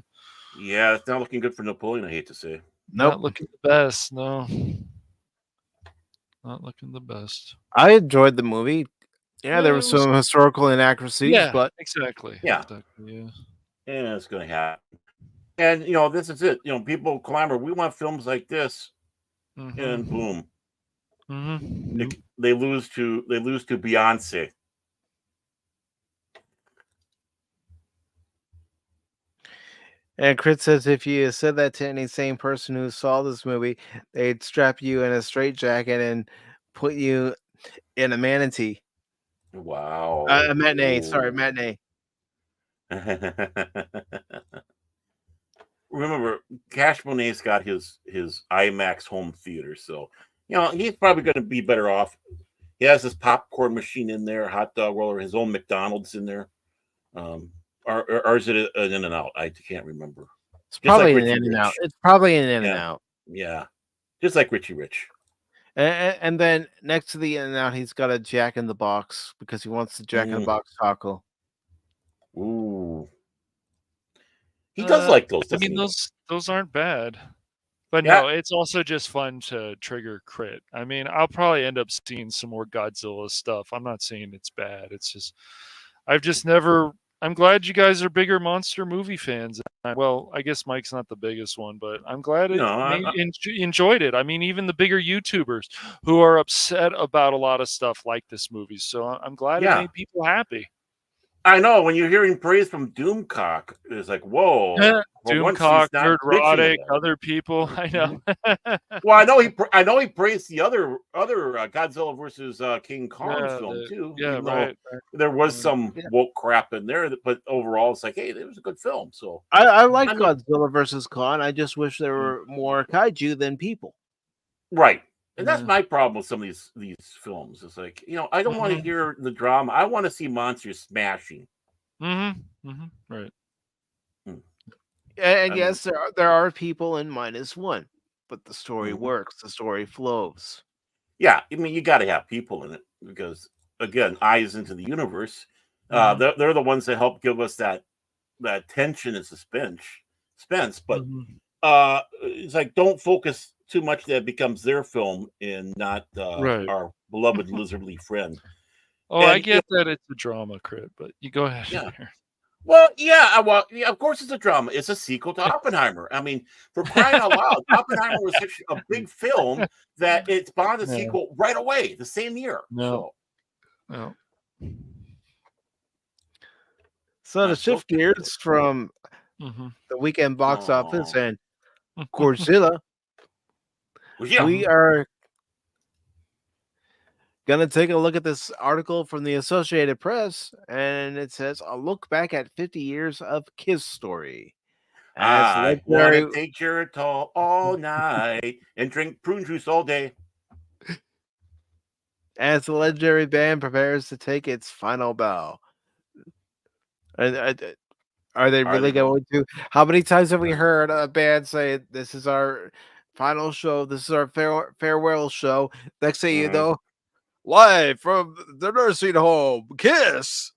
Yeah, it's not looking good for Napoleon, I hate to say. Not looking the best, no. Not looking the best. I enjoyed the movie. Yeah, there were some historical inaccuracies, Yeah, but exactly. Yeah. Exactly, yeah. Yeah, it's going to happen. And this is it. People clamor, we want films like this, and boom, they lose to Beyonce. And Chris says if you said that to any sane person who saw this movie, they'd strap you in a straitjacket and put you in a manatee. Wow. A matinee. Sorry, matinee. Remember, Cashmoney007's got his IMAX home theater, so he's probably going to be better off. He has his popcorn machine in there, hot dog roller, his own McDonald's in there. Or is it an In-N-Out? I can't remember. It's probably an In-N-Out. It's probably an In-N-Out. Yeah, just like Richie Rich. And then next to the In-N-Out, he's got a Jack in the Box because he wants the Jack in the Box taco. Ooh. He does like those. I mean, those aren't bad. But Yeah. no, it's also just fun to trigger crit. I mean, I'll probably end up seeing some more Godzilla stuff. I'm not saying it's bad. It's just, I've just never. I'm glad you guys are bigger monster movie fans. Well, I guess Mike's not the biggest one, but I'm glad enjoyed it. I mean, even the bigger YouTubers who are upset about a lot of stuff like this movie. So I'm glad it made people happy. I know when you're hearing praise from Doomcock, it's like, whoa. Doomcock, Nerdrotic, other people. I know. Well, I know he praised the other Godzilla versus King Kong film too. Yeah, right. There was some woke crap in there, but overall, it's like, hey, it was a good film. So I like Godzilla versus Kong. I just wish there were more kaiju than people. Right. And that's my problem with some of these films. It's like, I don't want to hear the drama. I want to see monsters smashing. Right. And yes, there are people in -1, but the story works. The story flows. Yeah, I mean, you got to have people in it because, again, eyes into the universe. They're the ones that help give us that tension and suspense. But it's like, don't focus too much that it becomes their film and not our beloved lizardly friend. Oh, I get that it's a drama, Crit, but you go ahead. Yeah. Well, of course it's a drama. It's a sequel to Oppenheimer. I mean, for crying out loud, Oppenheimer was such a big film that it spawned a sequel right away, the same year. No. So to shift gears from the weekend box office and Godzilla, we are gonna take a look at this article from the Associated Press, and it says a look back at 50 years of kiss-tory. I want to take Geritol all night and drink prune juice all day. As the legendary band prepares to take its final bow. Are they really going to? How many times have we heard a band say, this is our final show, this is our farewell show? Next thing you know, live from the nursing home, Kiss.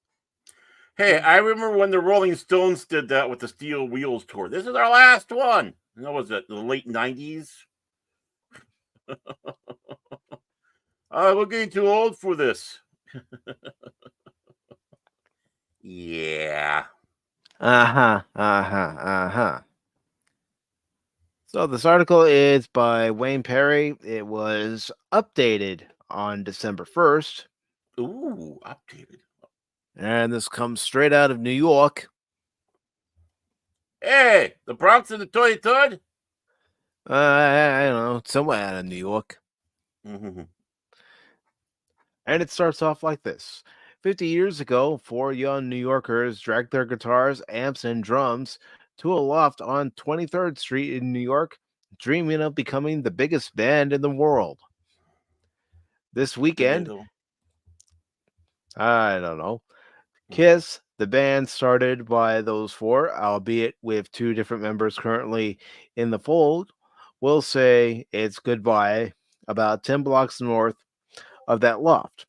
Hey, I remember when the Rolling Stones did that with the Steel Wheels tour. This is our last one. What was it? The late 90s? We're getting too old for this. Yeah. So this article is by Wayne Perry. It was updated on December 1st. Ooh, updated. And this comes straight out of New York. Hey, the Bronx and the Toy Toad? I don't know, somewhere out of New York. And it starts off like this. 50 years ago, 4 young New Yorkers dragged their guitars, amps, and drums to a loft on 23rd Street in New York, dreaming of becoming the biggest band in the world. This weekend, I don't know, Kiss, the band started by those 4, albeit with 2 different members currently in the fold, will say its goodbye about 10 blocks north of that loft.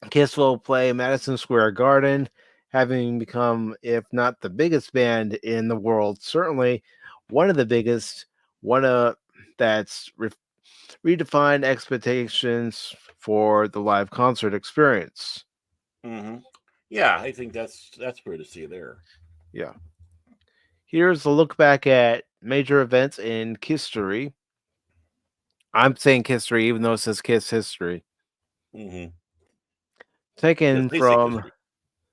Kiss will play Madison Square Garden, having become, if not the biggest band in the world, certainly one of the biggest, that's redefined expectations for the live concert experience. Mm-hmm. Yeah, I think that's fair to say there. Yeah. Here's a look back at major events in history. I'm saying history, even though it says Kiss history. Mm-hmm. Taken Yes, they say from, history.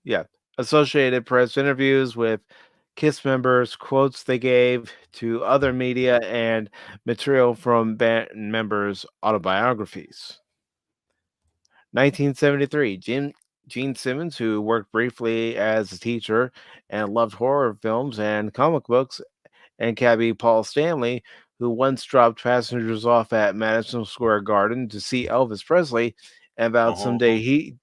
yeah, Associated Press interviews with Kiss members, quotes they gave to other media, and material from band members' autobiographies. 1973, Gene Simmons, who worked briefly as a teacher and loved horror films and comic books, and cabbie Paul Stanley, who once dropped passengers off at Madison Square Garden to see Elvis Presley and vowed someday he'd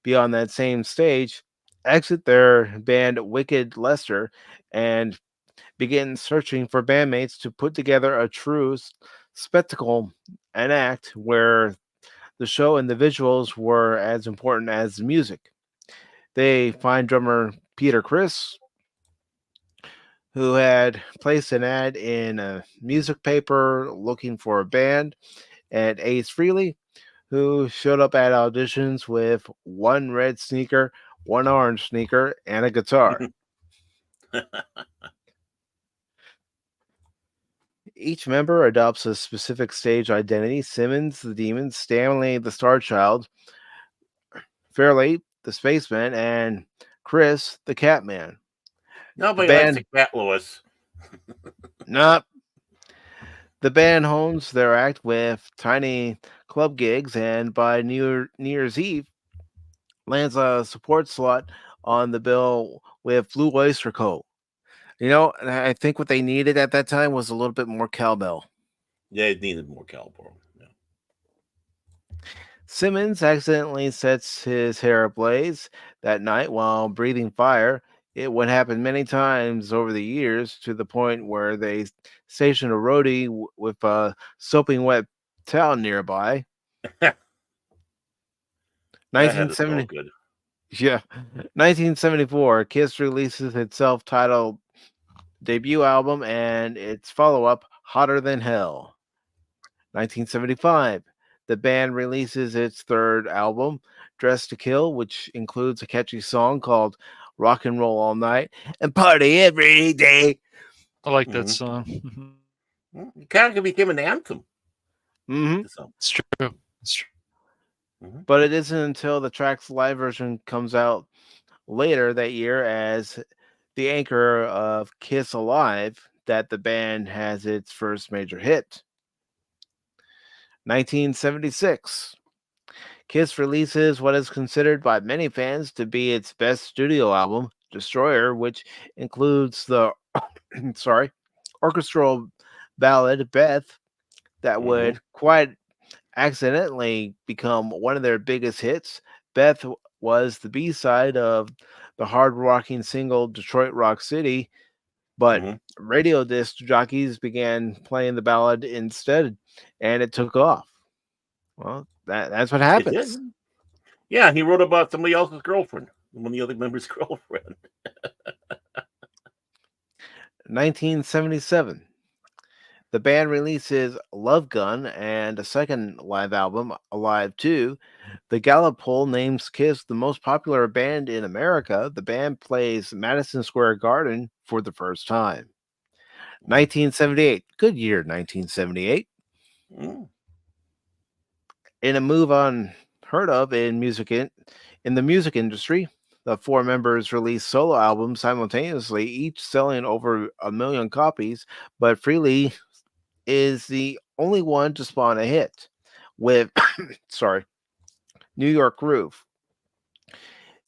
be on that same stage, exit their band Wicked Lester and begin searching for bandmates to put together a true spectacle, an act where the show and the visuals were as important as the music. They find drummer Peter Criss, who had placed an ad in a music paper looking for a band, and Ace Frehley, who showed up at auditions with one red sneaker, one orange sneaker, and a guitar. Each member adopts a specific stage identity. Simmons, the demon; Stanley, the star child; Fairley, the spaceman; and Chris, the catman. Nobody likes the cat, Lewis. Nope. The band hones their act with tiny club gigs, and by New Year's Eve, lands a support slot on the bill with Blue Oyster Cult. You know, and I think what they needed at that time was a little bit more cowbell. Yeah, it needed more cowbell. Yeah. Simmons accidentally sets his hair ablaze that night while breathing fire. It would happen many times over the years, to the point where they stationed a roadie with a soaping wet towel nearby. That had to smell 1970, good. yeah, 1974, Kiss releases its self-titled debut album and its follow-up, Hotter Than Hell. 1975, the band releases its third album, Dressed to Kill, which includes a catchy song called Rock and Roll All Night and Party Every Day. I like that song. It kind of became an anthem. Mm-hmm. It's true. It's true. But it isn't until the track's live version comes out later that year as the anchor of Kiss Alive that the band has its first major hit. 1976. Kiss releases what is considered by many fans to be its best studio album, Destroyer, which includes the orchestral ballad Beth that would quite accidentally become one of their biggest hits. Beth was the B-side of the hard-rocking single Detroit Rock City, but radio disc jockeys began playing the ballad instead, and it took off. Well, that's what happens. Yeah, he wrote about somebody else's girlfriend, one of the other members' girlfriend. 1977. The band releases Love Gun and a second live album, Alive 2. The Gallup poll names Kiss the most popular band in America. The band plays Madison Square Garden for the first time. 1978. Good year, 1978. In a move unheard of in the music industry, the four members released solo albums simultaneously, each selling over 1 million copies, but Frehley is the only one to spawn a hit with New York Groove.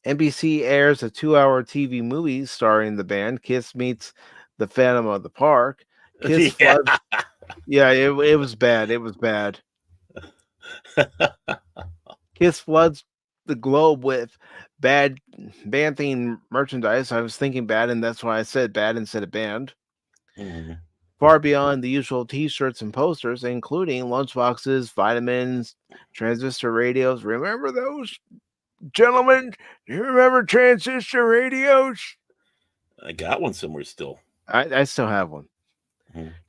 NBC airs a 2-hour TV movie starring the band. Kiss meets the Phantom of the Park. Kiss floods. Yeah, it was bad. It was bad. Kiss floods the globe with bad band themed merchandise. I was thinking bad, and that's why I said bad instead of band. Far beyond the usual t-shirts and posters, including lunchboxes, vitamins, transistor radios. Remember those, gentlemen? Do you remember transistor radios? I got one somewhere still. I still have one.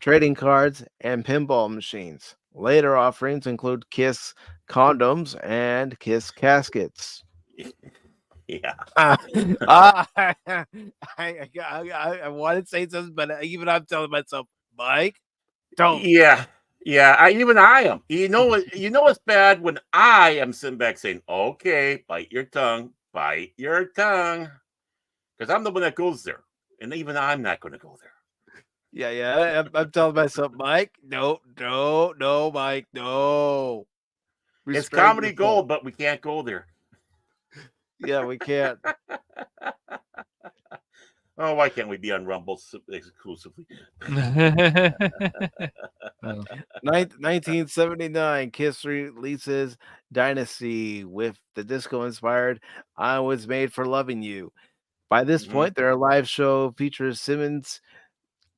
Trading cards and pinball machines. Later offerings include Kiss condoms and Kiss caskets. Yeah. I want to say something, but even I'm telling myself, Mike, don't. Yeah. Yeah. I am. You know what? You know what's bad when I am sitting back saying, "Okay, bite your tongue, because I'm the one that goes there, and even I'm not going to go there. Yeah. I'm telling myself, Mike, no, Mike, no. It's Restrain comedy yourself. gold, but we can't go there. Yeah, we can't. Oh, why can't we be on Rumble exclusively? 1979, Kiss releases Dynasty with the disco-inspired "I Was Made for Loving You." By this point, their live show features Simmons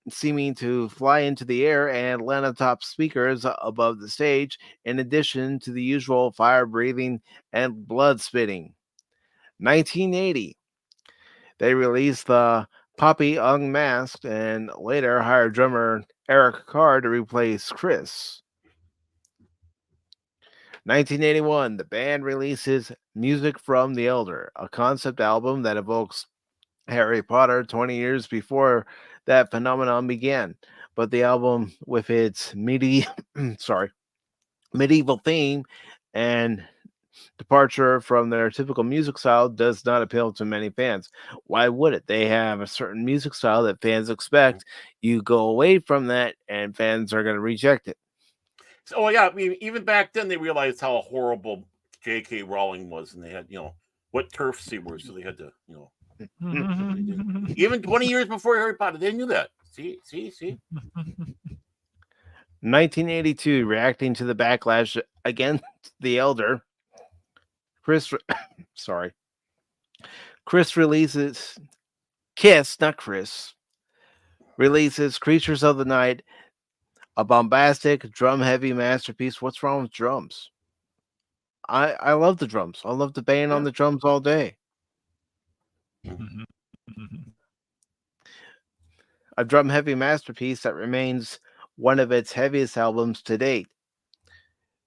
seeming to fly into the air and land on top speakers above the stage, in addition to the usual fire breathing and blood spitting. 1980, they released the Poppy Unmasked and later hired drummer Eric Carr to replace Chris. 1981, the band releases Music from the Elder, a concept album that evokes Harry Potter 20 years before that phenomenon began. But the album, with its medieval theme and departure from their typical music style, does not appeal to many fans. Why would it? They have a certain music style that fans expect. You go away from that, and fans are going to reject it. So, yeah, I mean, even back then they realized how horrible J.K. Rowling was, and they had, what turfs they were, so they had to, even 20 years before Harry Potter, they knew that. See. 1982, reacting to the backlash against the Elder, Chris releases releases Creatures of the Night, a bombastic drum-heavy masterpiece. What's wrong with drums? I love the drums. I love the band on the drums all day. A drum-heavy masterpiece that remains one of its heaviest albums to date.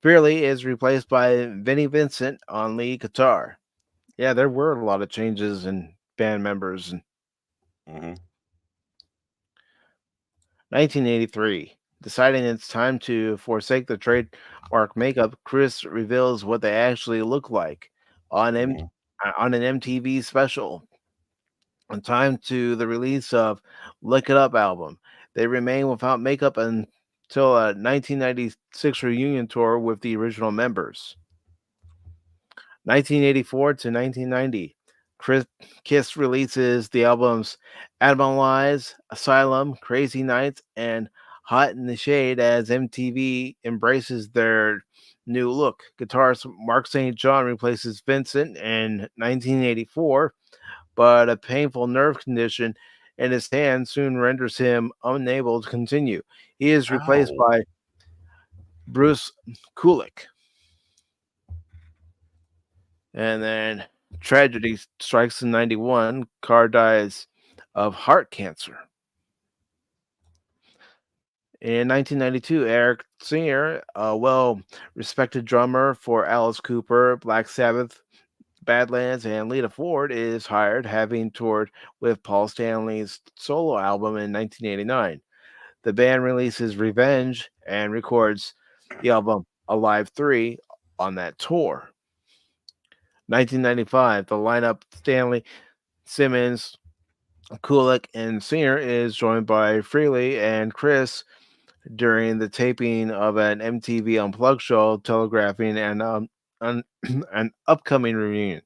Fearley is replaced by Vinnie Vincent on lead guitar. Yeah, there were a lot of changes in band members. 1983. Deciding it's time to forsake the trademark makeup, Chris reveals what they actually look like on an MTV special. On time to the release of Lick It Up album. They remain without makeup until a 1996 reunion tour with the original members. 1984 to 1990. Kiss releases the albums Animalize, Asylum, Crazy Nights, and Hot in the Shade as MTV embraces their new look. Guitarist Mark St. John replaces Vincent in 1984, but a painful nerve condition in his hand soon renders him unable to continue. He is replaced by Bruce Kulick. And then tragedy strikes in 91. Carr dies of heart cancer. In 1992, Eric Singer, a well-respected drummer for Alice Cooper, Black Sabbath, Badlands, and Lita Ford, is hired, having toured with Paul Stanley's solo album in 1989. The band releases Revenge and records the album Alive 3 on that tour. 1995, the lineup Stanley, Simmons, Kulick, and Singer is joined by Frehley and Chris during the taping of an MTV Unplugged show, telegraphing an upcoming reunion.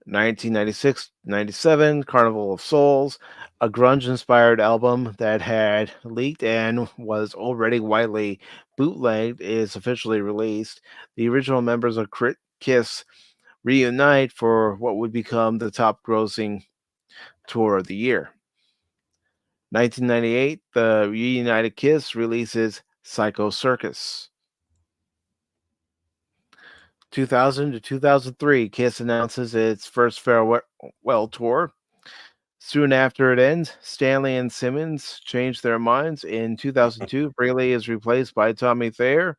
1996-97, Carnival of Souls, a grunge-inspired album that had leaked and was already widely bootlegged, is officially released. The original members of Kiss reunite for what would become the top-grossing tour of the year. 1998, the reunited Kiss releases Psycho Circus. 2000 to 2003, Kiss announces its first farewell tour. Soon after it ends, Stanley and Simmons change their minds. In 2002, Frehley is replaced by Tommy Thayer.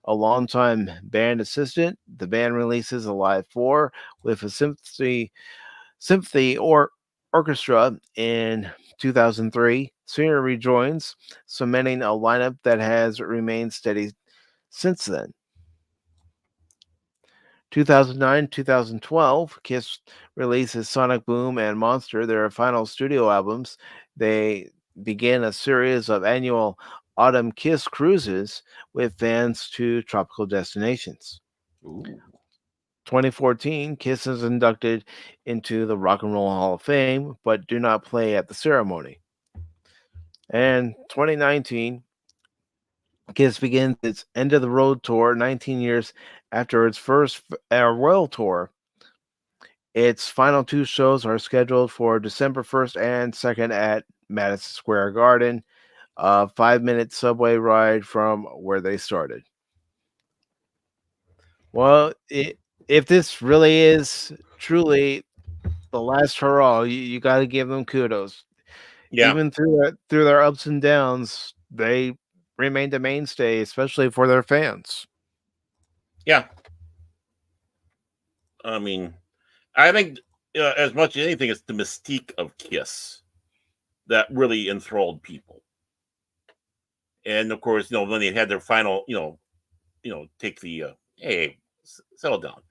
a longtime band assistant. The band releases a live 4 with a symphony or orchestra in 2003. Singer rejoins, cementing a lineup that has remained steady since then. 2009-2012, Kiss releases Sonic Boom and Monster, their final studio albums. They began a series of annual autumn Kiss cruises with fans to tropical destinations. Ooh. 2014, Kiss is inducted into the Rock and Roll Hall of Fame, but do not play at the ceremony. And 2019, Kiss begins its End of the Road tour 19 years after its first Royal tour. Its final 2 shows are scheduled for December 1st and 2nd at Madison Square Garden, a 5-minute subway ride from where they started. Well, if this really is truly the last hurrah, you got to give them kudos. Yeah. Even through their ups and downs, they remained a mainstay, especially for their fans. Yeah. I mean, I think as much as anything, it's the mystique of Kiss that really enthralled people. And of course, when they had their final, take the hey, settle down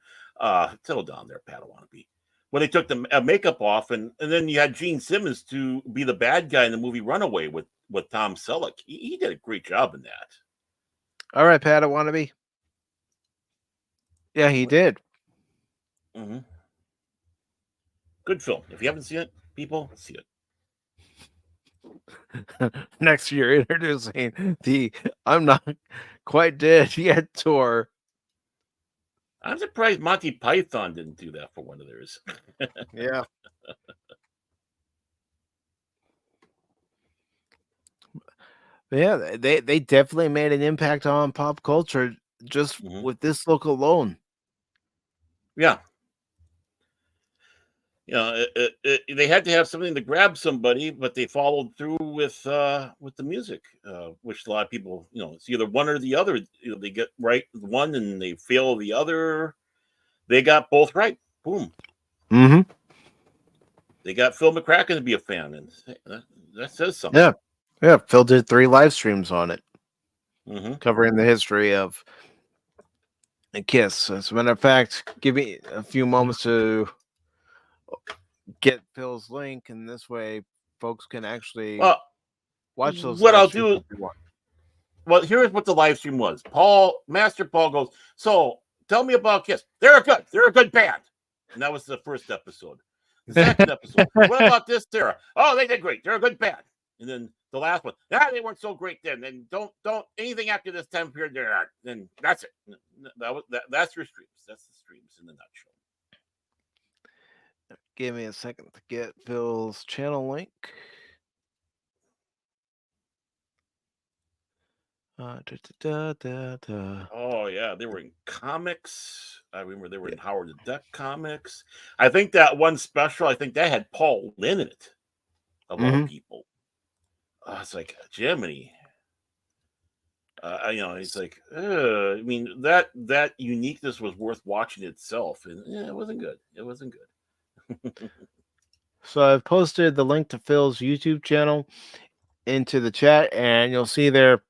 there, Padawan. When they took the makeup off, and then you had Gene Simmons to be the bad guy in the movie Runaway with Tom Selleck. He did a great job in that. All right, Padawan. Yeah, he did. Mm-hmm. Good film. If you haven't seen it, people, see it. Next year, introducing the I'm Not Quite Dead Yet tour. I'm surprised Monty Python didn't do that for one of theirs. Yeah. Yeah, they definitely made an impact on pop culture just with this look alone. Yeah. They had to have something to grab somebody, but they followed through with the music, which a lot of people, it's either one or the other. They get right one and they fail the other. They got both right. Boom. Mm-hmm. They got Phil McCracken to be a fan, and that says something. Yeah. Phil did 3 live streams on it, covering the history of Kiss. As a matter of fact, give me a few moments to get Phil's link, and this way folks can actually watch those. What I'll do. Well, here's what the live stream was. Master Paul goes, so tell me about Kiss. They're a good band. And that was the first episode. The second episode, what about this era? Oh, they did great. They're a good band. And then the last one, they weren't so great then. Then don't anything after this time period. Then that's it. That's your streams. That's the streams in the nutshell. Give me a second to get Phil's channel link. Oh yeah, they were in comics. I remember they were in Howard the Duck comics. I think that one special, that had Paul Lynn in it, of all people. It's like Jiminy. It's like, I mean, that uniqueness was worth watching itself, and it wasn't good. It wasn't good. So I've posted the link to Phil's YouTube channel into the chat, and you'll see there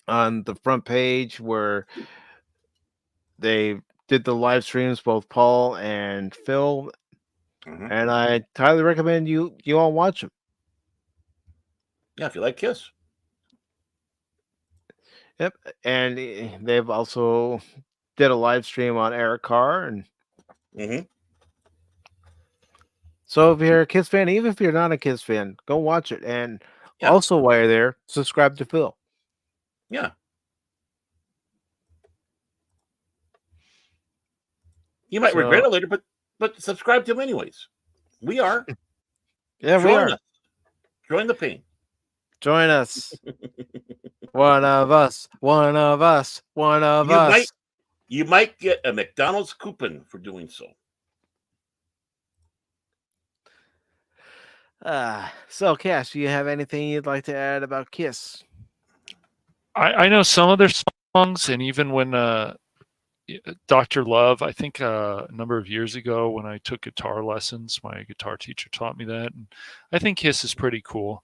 on the front page where they did the live streams, both Paul and Phil, and I highly recommend you all watch them. Yeah, if you like Kiss. Yep, and they've also did a live stream on Eric Carr, and so if you're a Kiss fan, even if you're not a Kiss fan, go watch it, and also while you're there, subscribe to Phil. Yeah. You might regret it later, but subscribe to him anyways. We are. Yeah, we are. Join the pain. Join us. One of us. One of us. One of us. You might get a McDonald's coupon for doing so. So, Cash, do you have anything you'd like to add about Kiss? I know some of their songs songs, and even when Dr. Love, I think a number of years ago when I took guitar lessons, my guitar teacher taught me that, and I think Kiss is pretty cool.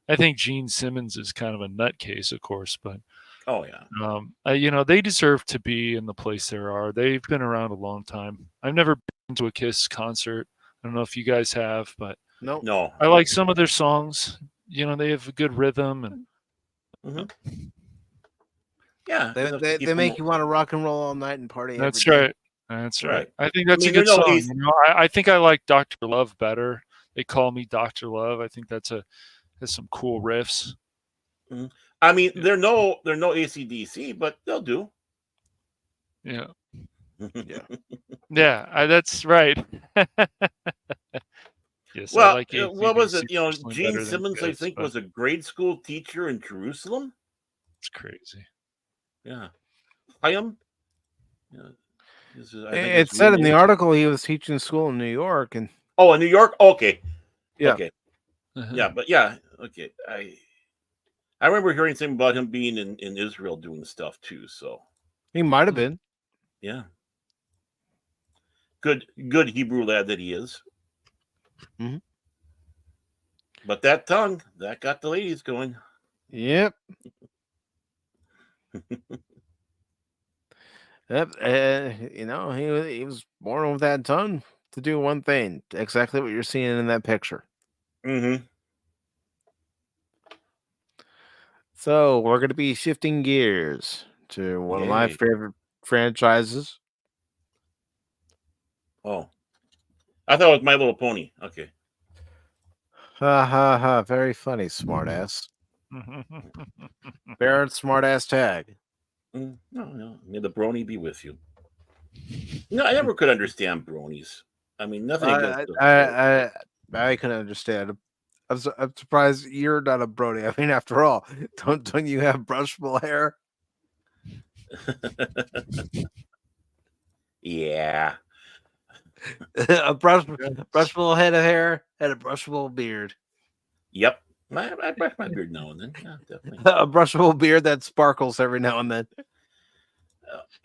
I think Gene Simmons is kind of a nutcase, of course, but Oh yeah. they deserve to be in the place they are. They've been around a long time. I've never been to a Kiss concert. I don't know if you guys have, but Nope. No. I like some of their songs. They have a good rhythm, and Yeah. They make you want to rock and roll all night and party. that's every day. right. That's right. Right. I think that's a they're good no song. easy- I think I like Dr. Love better. They call me Dr. Love. I think has some cool riffs. I mean, they're no AC/DC, but they'll do. Yeah. Yeah. Yeah, that's right. Yes, I Well, like what was it? AC/DC Gene better than Simmons, I Kiss, think, but was a grade school teacher in Jerusalem. it's crazy. Yeah. Hayam? Yeah. It said in the article he was teaching school in New York, and Oh, in New York? Okay. Yeah. Okay. Uh-huh. Yeah, but yeah, okay. I remember hearing something about him being in Israel doing stuff too. So he might have been. yeah. Good Hebrew lad that he is. Mhm. But that tongue, that got the ladies going. Yep. Yep. He was born with that tongue to do one thing, exactly what you're seeing in that picture. Mm-hmm. So we're going to be shifting gears to one of my Yay. favorite franchises. Oh. I thought it was My Little Pony. Okay. Ha ha ha! Very funny, smartass. Baron Smartass Tag. No. May the brony be with you. No, I never could understand bronies. I mean, nothing against them. I can understand. I'm surprised you're not a brony. I mean, after all, don't you have brushable hair? Yeah. A brushable head of hair and a brushable beard. Yep. I brush my beard now and then. Yeah, definitely. A brushable beard that sparkles every now and then.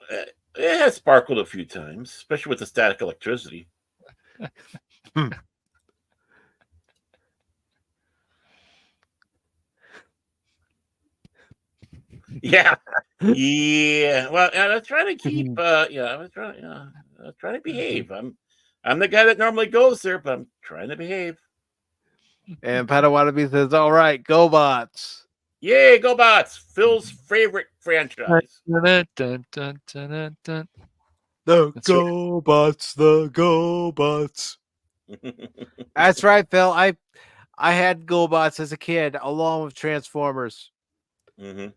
It has sparkled a few times, especially with the static electricity. Yeah. Yeah. Well, I was trying to keep I was trying to behave. I'm the guy that normally goes there, but I'm trying to behave. And Padawannabe says, "All right, go bots." Yay, go bots! Phil's favorite franchise. The That's go bots, the go bots. That's right, Phil. I had go bots as a kid, along with Transformers. Mm-hmm.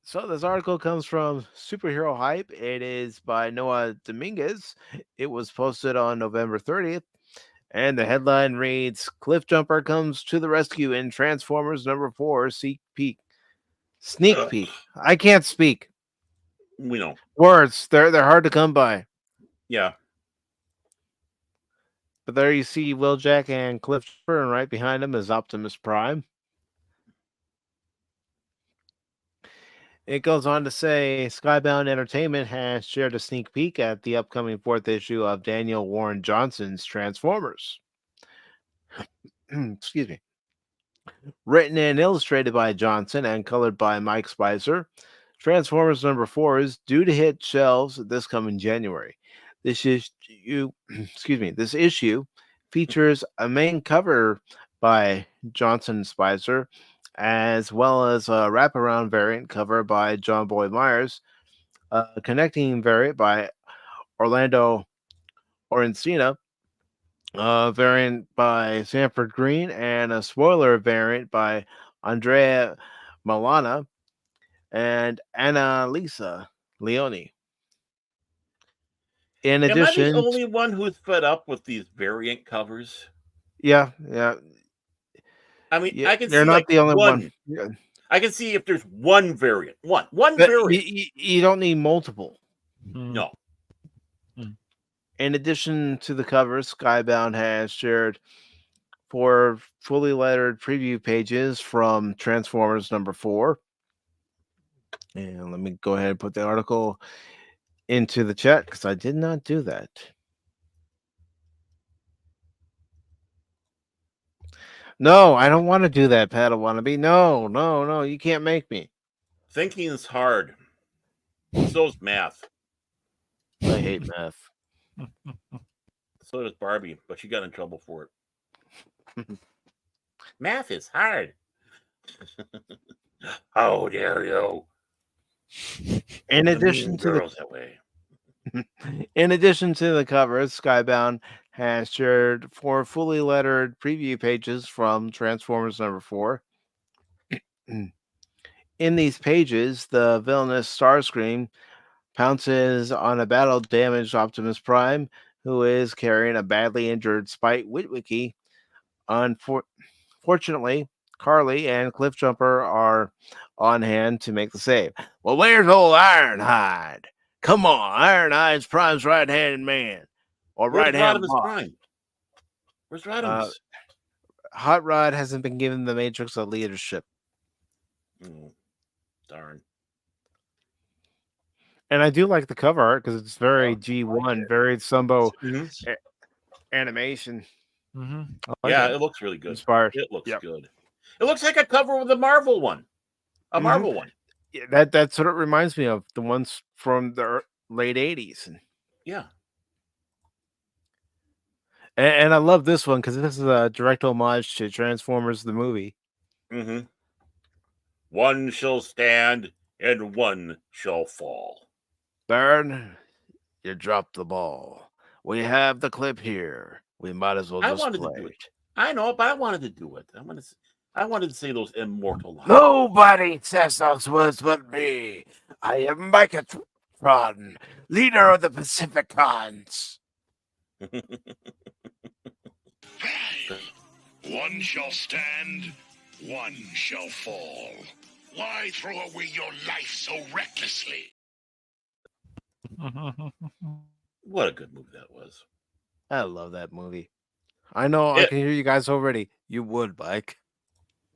So this article comes from Superhero Hype. It is by Noah Dominguez. It was posted on November 30th. And the headline reads, Cliffjumper comes to the rescue in Transformers #4 Sneak Peek. Sneak peek. I can't speak. We know. Words, they're hard to come by. Yeah. But there you see Wheeljack and Cliffjumper, and right behind him is Optimus Prime. It goes on to say Skybound Entertainment has shared a sneak peek at the upcoming 4th issue of Daniel Warren Johnson's Transformers. Excuse me. Written and illustrated by Johnson and colored by Mike Spicer, Transformers #4 is due to hit shelves this coming January. This issue, this issue features a main cover by Johnson and Spicer, as well as a wraparound variant cover by John Boyd Myers, a connecting variant by Orlando Orencina, a variant by Sanford Green, and a spoiler variant by Andrea Milana and Annalisa Leone. In addition, am I the only one who's fed up with these variant covers? Yeah. I mean, Yeah, I can they're see not like the only one. Yeah. I can see if there's one variant. One But variant. you don't need multiple. No. In addition to the covers, Skybound has shared 4 fully lettered preview pages from Transformers number 4. And let me go ahead and put the article into the chat because I did not do that. No, I don't want to do that, Padawannabe. No, you can't make me. Thinking is hard. So is math. I hate math. So does Barbie, but she got in trouble for it. Math is hard. How dare you? In addition to girls that way. In addition to the cover, Skybound has shared 4 fully lettered preview pages from Transformers number 4. In these pages, the villainous Starscream pounces on a battle-damaged Optimus Prime, who is carrying a badly injured Spite Witwicky. Fortunately, Carly and Cliffjumper are on hand to make the save. Well, where's old Ironhide? Come on, Ironhide's Prime's right-handed man. Or Where's right-hand Rodimus Prime? Where's Rodimus? Hot Rod hasn't been given the matrix of leadership. Darn. And I do like the cover art because it's very G1, very Sumbo animation. It looks really good. Inspired. It looks good. It looks like a cover of the Marvel one. Marvel one. Yeah, that's what it reminds me of. The ones from the late 80s. Yeah. And I love this one because this is a direct homage to Transformers the movie. One shall stand and one shall fall. Baron, you dropped the ball. We have the clip here. We might as well just play it. I know, but I wanted to do it. I wanted to say those immortal lines. Nobody says those words but me. I am Megatron, leader of the Pacificons. One shall stand, one shall fall. Why throw away your life so recklessly? What a good movie that was. I love that movie. I know I can hear you guys already. You would, Mike.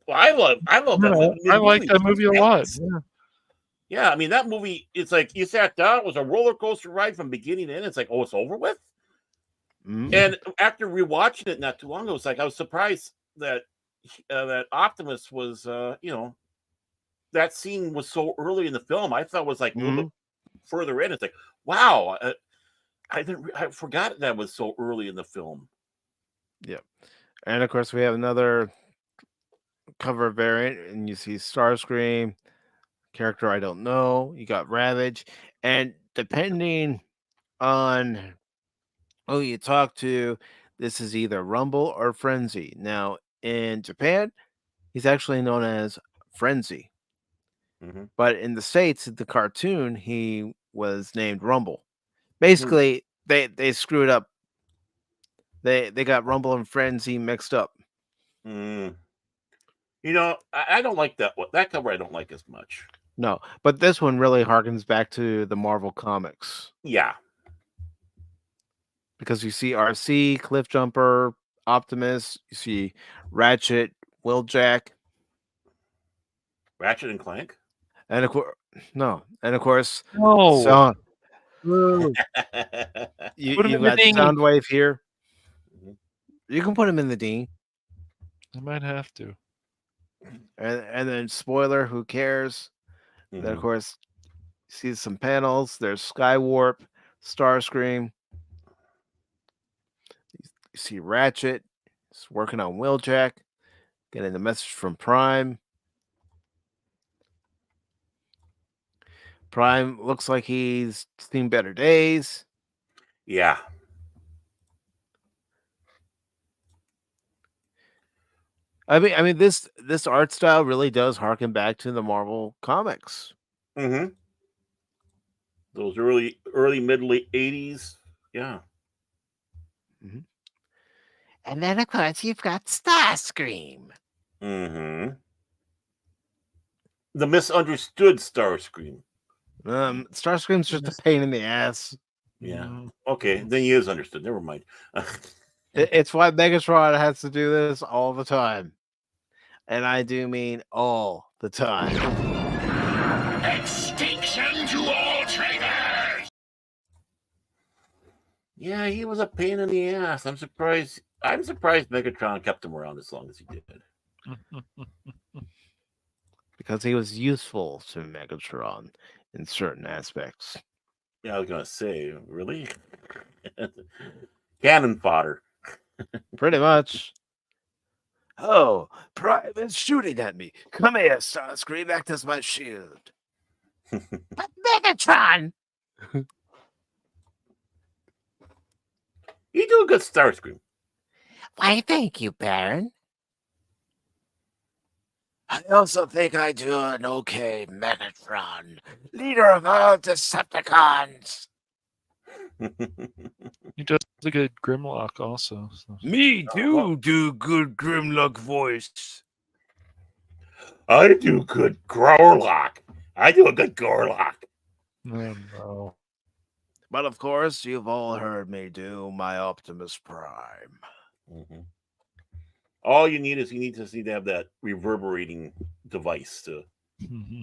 Well, I love that movie. I like that movie a lot. Yeah, I mean, that movie, it's like you sat down, it was a roller coaster ride from beginning to end. It's like, oh, it's over with? And after rewatching it not too long ago, it was like I was surprised that that Optimus was, that scene was so early in the film. I thought it was like a little bit further in. It's like, wow, I forgot that was so early in the film. Yeah, and of course we have another cover variant, and you see Starscream, character I don't know. You got Ravage, and depending on who you talk to, this is either Rumble or Frenzy. Now, in Japan, he's actually known as Frenzy. But in the States, the cartoon, he was named Rumble. Basically, they screwed up. They got Rumble and Frenzy mixed up. I don't like that one. That cover I don't like as much. No, but this one really harkens back to the Marvel comics. Yeah. Because you see RC, Cliffjumper, Optimus, you see Ratchet, Wheeljack. Ratchet and Clank? And of course, no. And of course, no. You got Soundwave here. You can put him in the D. I might have to. And then Spoiler, who cares? Then, of course, see some panels. There's Skywarp, Starscream. You see Ratchet. He's working on Wheeljack. Getting the message from Prime. Prime looks like he's seen better days. Yeah. I mean, this art style really does harken back to the Marvel comics. Those early mid late 80s. Yeah. And then of course you've got Starscream. The misunderstood Starscream. Starscream's just a pain in the ass. Yeah. Okay, then he is understood. Never mind. It's why Megatron has to do this all the time. And I do mean all the time. Extinction to all traitors! Yeah, he was a pain in the ass. I'm surprised Megatron kept him around as long as he did. Because he was useful to Megatron in certain aspects. Yeah, I was gonna say, really? Cannon fodder. Pretty much. Oh, Prime is shooting at me. Come here, Starscream. Act as my shield. But Megatron! You do a good Starscream. Why, thank you, Baron. I also think I do an okay Megatron, leader of all Decepticons. He does a good Grimlock also. So. Me too, do good Grimlock voice. I do good Gorlock. I do a good Gorlock. Oh, no. But of course, you've all heard me do my Optimus Prime. Mm-hmm. All you need to have that reverberating device to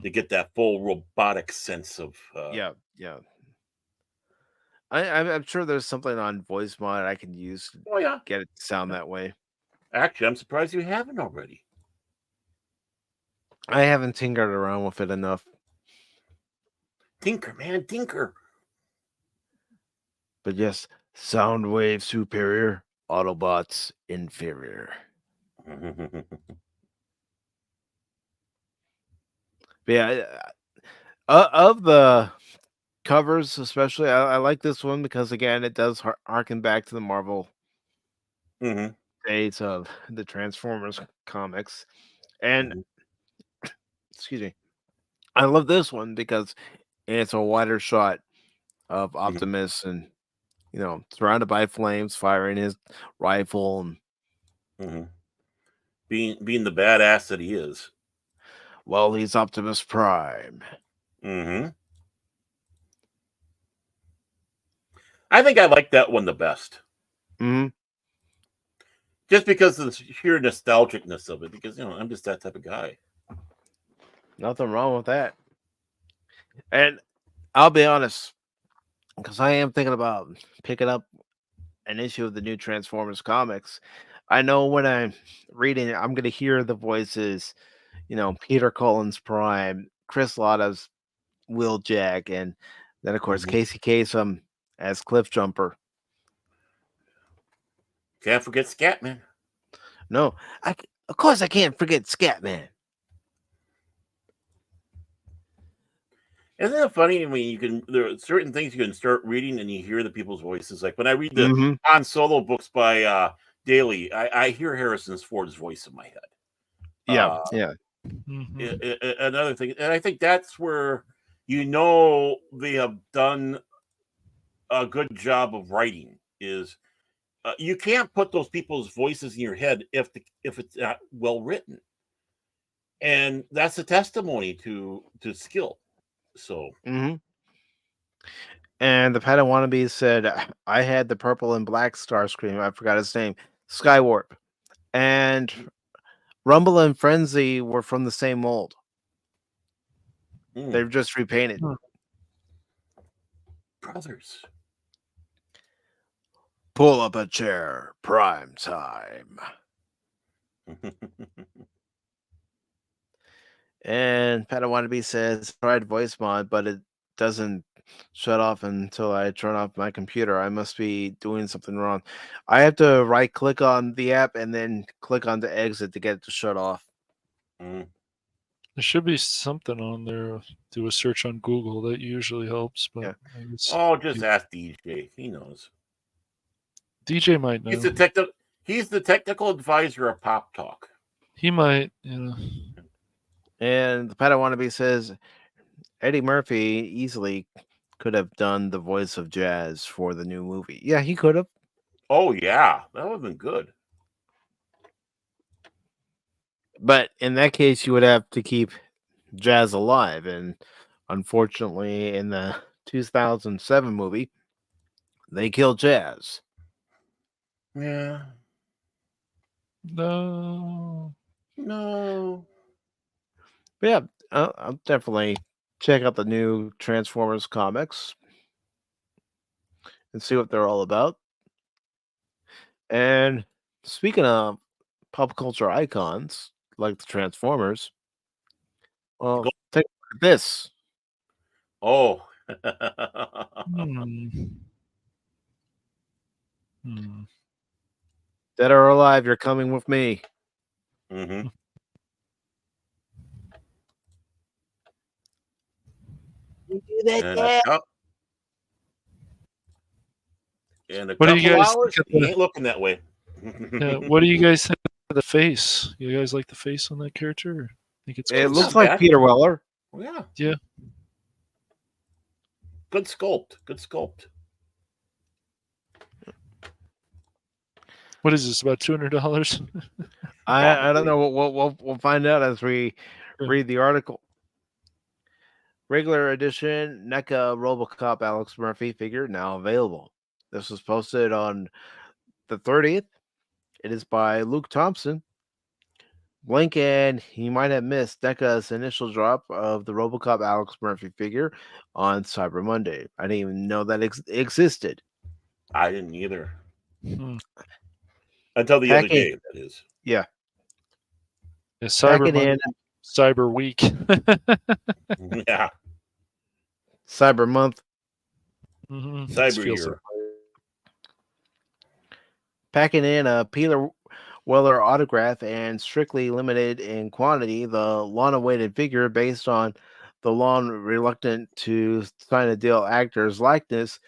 get that full robotic sense of. Yeah. I'm sure there's something on voice mod I can use to get it to sound that way. Actually, I'm surprised you haven't already. I haven't tinkered around with it enough. Tinker, man, tinker. But yes, Soundwave superior, Autobots inferior. But yeah, of the covers, especially, I like this one because again, it does harken back to the Marvel days of the Transformers comics, and excuse me, I love this one because it's a wider shot of Optimus and surrounded by flames, firing his rifle and being the badass that he is. Well, he's Optimus Prime. I think I like that one the best. Just because of the sheer nostalgicness of it, because I'm just that type of guy. Nothing wrong with that. And I'll be honest, because I am thinking about picking up an issue of the new Transformers comics. I know when I'm reading it, I'm going to hear the voices, Peter Cullen's Prime, Chris Latta's Wheeljack, and then, of course, Casey Kasem as Cliff Jumper. Can't forget Scatman. No, of course I can't forget Scatman. Isn't it funny when there are certain things you can start reading and you hear the people's voices? Like when I read the Han Solo books by Daly, I hear Harrison Ford's voice in my head. Yeah. Another thing, and I think that's where they have done a good job of writing is you can't put those people's voices in your head if it's not well written, and that's a testimony to skill. So, and the Padawannabe said, I had the purple and black Starscream. I forgot his name. Skywarp. And Rumble and Frenzy were from the same mold. They've just repainted. Brothers. Pull up a chair. Prime time. And Padawannabe says, tried voice mod, but it doesn't shut off until I turn off my computer. I must be doing something wrong. I have to right click on the app and then click on the exit to get it to shut off. There should be something on there. Do a search on Google. That usually helps. But just ask DJ. He knows. DJ might know. He's the technical advisor of Pop Talk. He might, And the Padawannabe says Eddie Murphy easily could have done the voice of Jazz for the new movie. Yeah, he could have. Oh, yeah. That would have been good. But in that case, you would have to keep Jazz alive. And unfortunately, in the 2007 movie, they killed Jazz. Yeah. No. No. But yeah, I'll definitely check out the new Transformers comics and see what they're all about. And speaking of pop culture icons like the Transformers, well, take a look at this. Oh. Dead or alive, you're coming with me. Mm-hmm. You do that, And Dad? in a What do you couple guys hours, think of he the- ain't looking that way. What do you guys think of the face? You guys like the face on that character? Or think it's It cool? looks Not like bad. Peter Weller. Yeah. Yeah. Good sculpt. Good sculpt. What is this? About $200? I don't know. We'll find out as we read the article. Regular edition NECA RoboCop Alex Murphy figure now available. This was posted on the 30th. It is by Luke Thompson. Blink and you might have missed NECA's initial drop of the RoboCop Alex Murphy figure on Cyber Monday. I didn't even know that existed. I didn't either. Hmm. Until the other day, that is. Yeah. Yeah, Cyber Packing Monday, in Cyber Week. Yeah. Cyber Month. Cyber year. Packing in a Peter Weller autograph and strictly limited in quantity, the long-awaited figure based on the long reluctant to sign a deal actor's likeness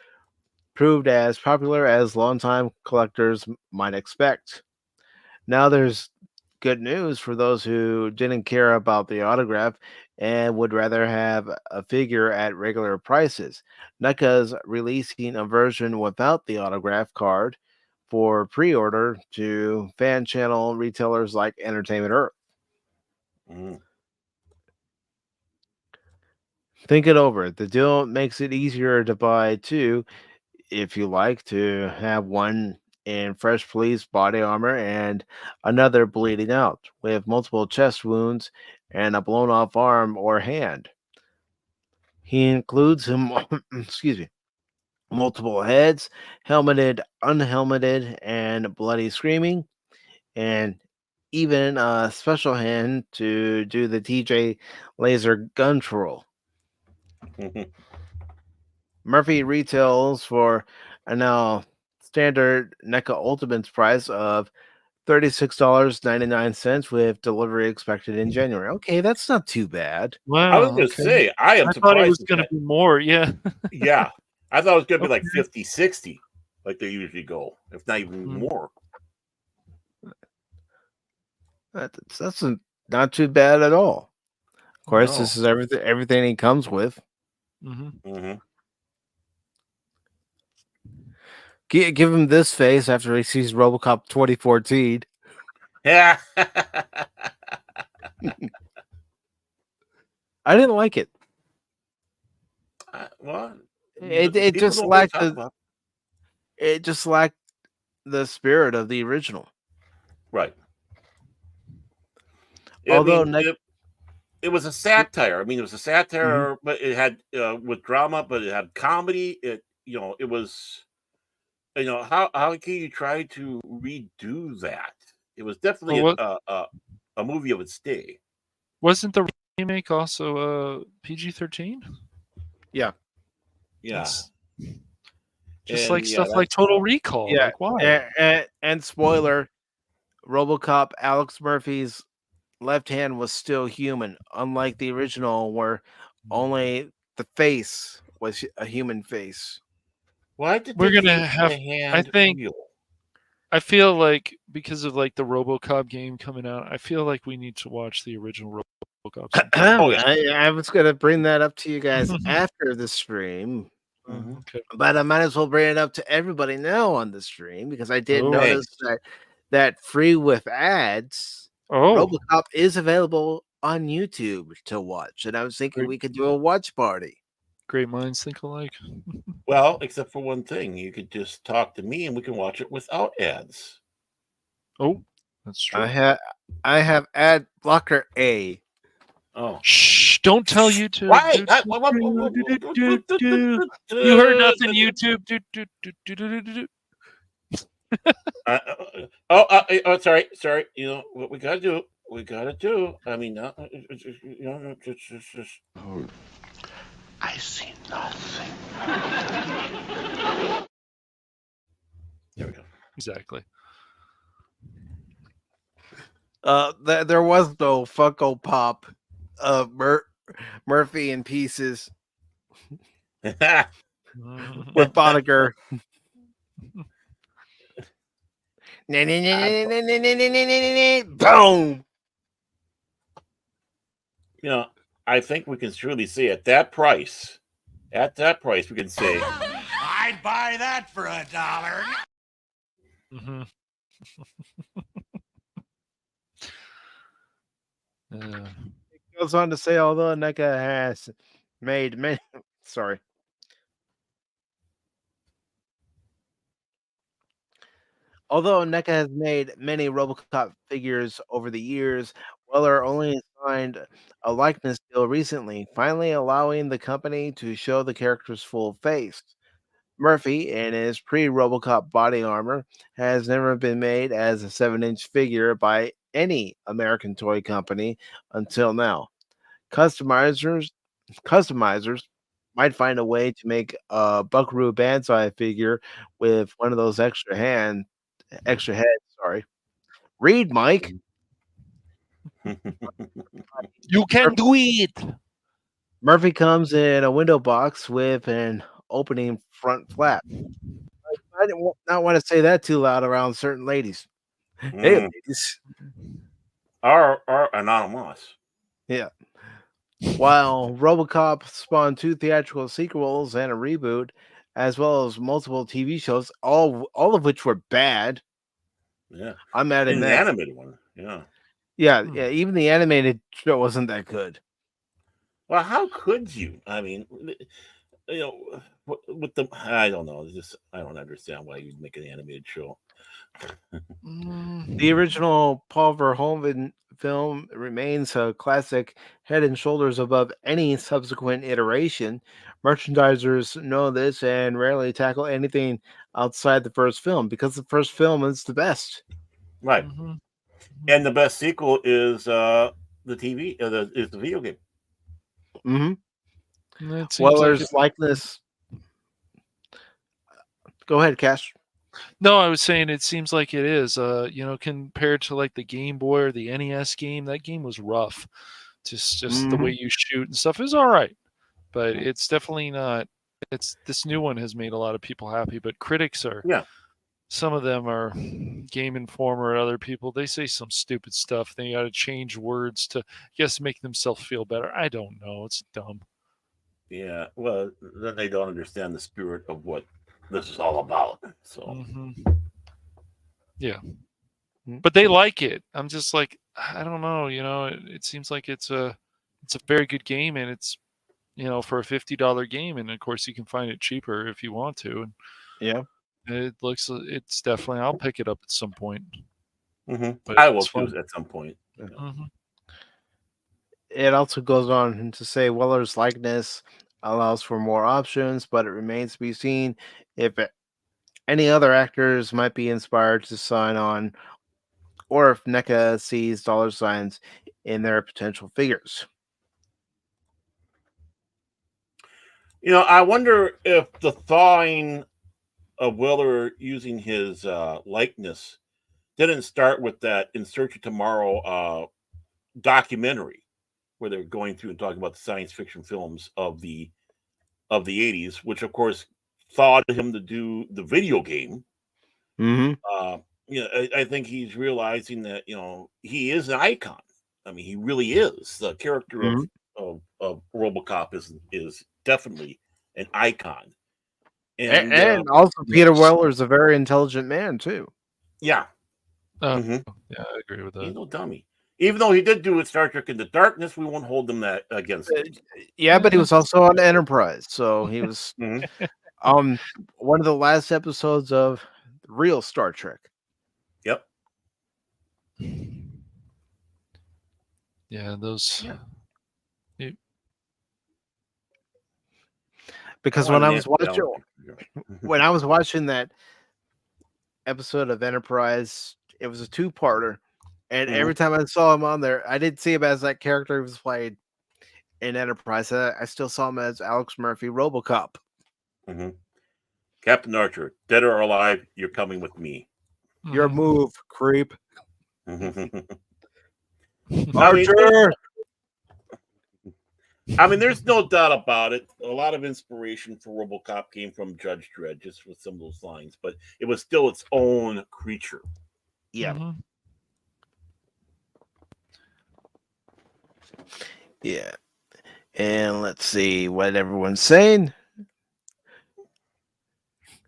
proved as popular as longtime collectors might expect. Now there's good news for those who didn't care about the autograph and would rather have a figure at regular prices. NECA's releasing a version without the autograph card for pre-order to fan channel retailers like Entertainment Earth. Think it over. The deal makes it easier to buy two if you like to have one in fresh police body armor and another bleeding out with multiple chest wounds and a blown off arm or hand. He includes him excuse me, multiple heads, helmeted, unhelmeted, and bloody screaming, and even a special hand to do the TJ laser gun troll. Murphy retails for a now standard NECA Ultimates price of $36.99 with delivery expected in January. Okay, that's not too bad. Wow. I was going to say, I am I surprised. thought it was going to be more. Yeah. Yeah. I thought it was going to be like 50, 60, like they usually go, if not even more. That's not too bad at all. Of course, No. this is everything he comes with. Give him this face after he sees RoboCop 2014. Yeah. I didn't like it. Well, It just don't lacked really talk about it just lacked the spirit of the original. Right. Although it was a satire. I mean, it was a satire, but it had with drama, but it had comedy. It was how can you try to redo that? It was definitely a movie of its day. Wasn't the remake also PG-13? Yeah. Yes. Just like stuff like Total Recall. Yeah. Like, why? And spoiler, RoboCop Alex Murphy's left hand was still human, unlike the original where only the face was a human face. Why did we're gonna have? I feel like because of like the RoboCop game coming out, I feel like we need to watch the original RoboCop. I was gonna bring that up to you guys after the stream. Okay. But I might as well bring it up to everybody now on the stream because I did notice that free with ads, RoboCop is available on YouTube to watch, and I was thinking we could do a watch party. great minds think alike. Well, except for one thing, you could just talk to me and we can watch it without ads. Oh, that's true. I have ad blocker A. Oh, Shh! Don't tell YouTube. why? You heard nothing, YouTube. Sorry. You know what we gotta do? I mean, just. I see nothing. There we go. Exactly. There was no Funko Pop of Murphy in pieces with Boddicker. Boom. You know, I think we can surely say at that price, we can say I'd buy that for $1. Mm-hmm. It goes on to say, although NECA has made many, although NECA has made many RoboCop figures over the years, Weller only signed a likeness deal recently, finally allowing the company to show the character's full face. Murphy, in his pre-RoboCop body armor, has never been made as a 7-inch figure by any American toy company until now. Customizers might find a way to make a Buckaroo Banzai figure with one of those extra heads. Sorry, read, Mike. You can do it. Murphy comes in a window box with an opening front flap. I didn't not want to say that too loud around certain ladies. Hey, ladies. Are anonymous. Yeah. While RoboCop spawned 2 theatrical sequels and a reboot, as well as multiple TV shows, all of which were bad. Yeah, I'm mad at the that. animated one. Yeah. Yeah. Even the animated show wasn't that good. Well, how could you? I mean, you know, with the I don't know. I don't understand why you'd make an animated show. The original Paul Verhoeven film remains a classic, head and shoulders above any subsequent iteration. Merchandisers know this and rarely tackle anything outside the first film because the first film is the best. Right. And the best sequel is the TV, is the video game. Weller's likeness. Go ahead, Cash. No, I was saying it seems like it is. Compared to like the Game Boy or the NES game, that game was rough. Just the way you shoot and stuff is all right, but it's definitely not. This new one has made a lot of people happy, but critics are. Yeah. Some of them are Game Informer or other people. They say some stupid stuff. They got to change words to, make themselves feel better. I don't know. It's dumb. Yeah. Well, then they don't understand the spirit of what this is all about. So. Yeah. But they like it. I'm just like, I don't know. It seems like it's a very good game, and it's for a $50 game, and of course you can find it cheaper if you want to. And yeah. It's definitely, I'll pick it up at some point. But I will too at some point. It also goes on to say Weller's likeness allows for more options, but it remains to be seen if any other actors might be inspired to sign on, or if NECA sees dollar signs in their potential figures. I wonder if the thawing of Weller using his likeness didn't start with that In Search of Tomorrow documentary, where they're going through and talking about the science fiction films of the 80s, which of course thawed him to do the video game. I think he's realizing that he is an icon. I mean, he really is. The character of RoboCop is definitely an icon. And also Peter Weller is a very intelligent man too. Yeah. Yeah, I agree with that. He's no dummy. Even though he did do a Star Trek Into Darkness, we won't hold him that against it. Yeah, but he was also on Enterprise, so he was Mhm. one of the last episodes of the real Star Trek. Yep. Yeah, those. Because when I was watching that episode of Enterprise, it was a two-parter, and every time I saw him on there, I didn't see him as that character he was played in Enterprise. I still saw him as Alex Murphy, RoboCop. Mm-hmm. Captain Archer, dead or alive, you're coming with me. Your move, creep. Archer. I mean, there's no doubt about it. A lot of inspiration for RoboCop came from Judge Dredd, just with some of those lines, but it was still its own creature. Yeah. Mm-hmm. Yeah. And let's see what everyone's saying.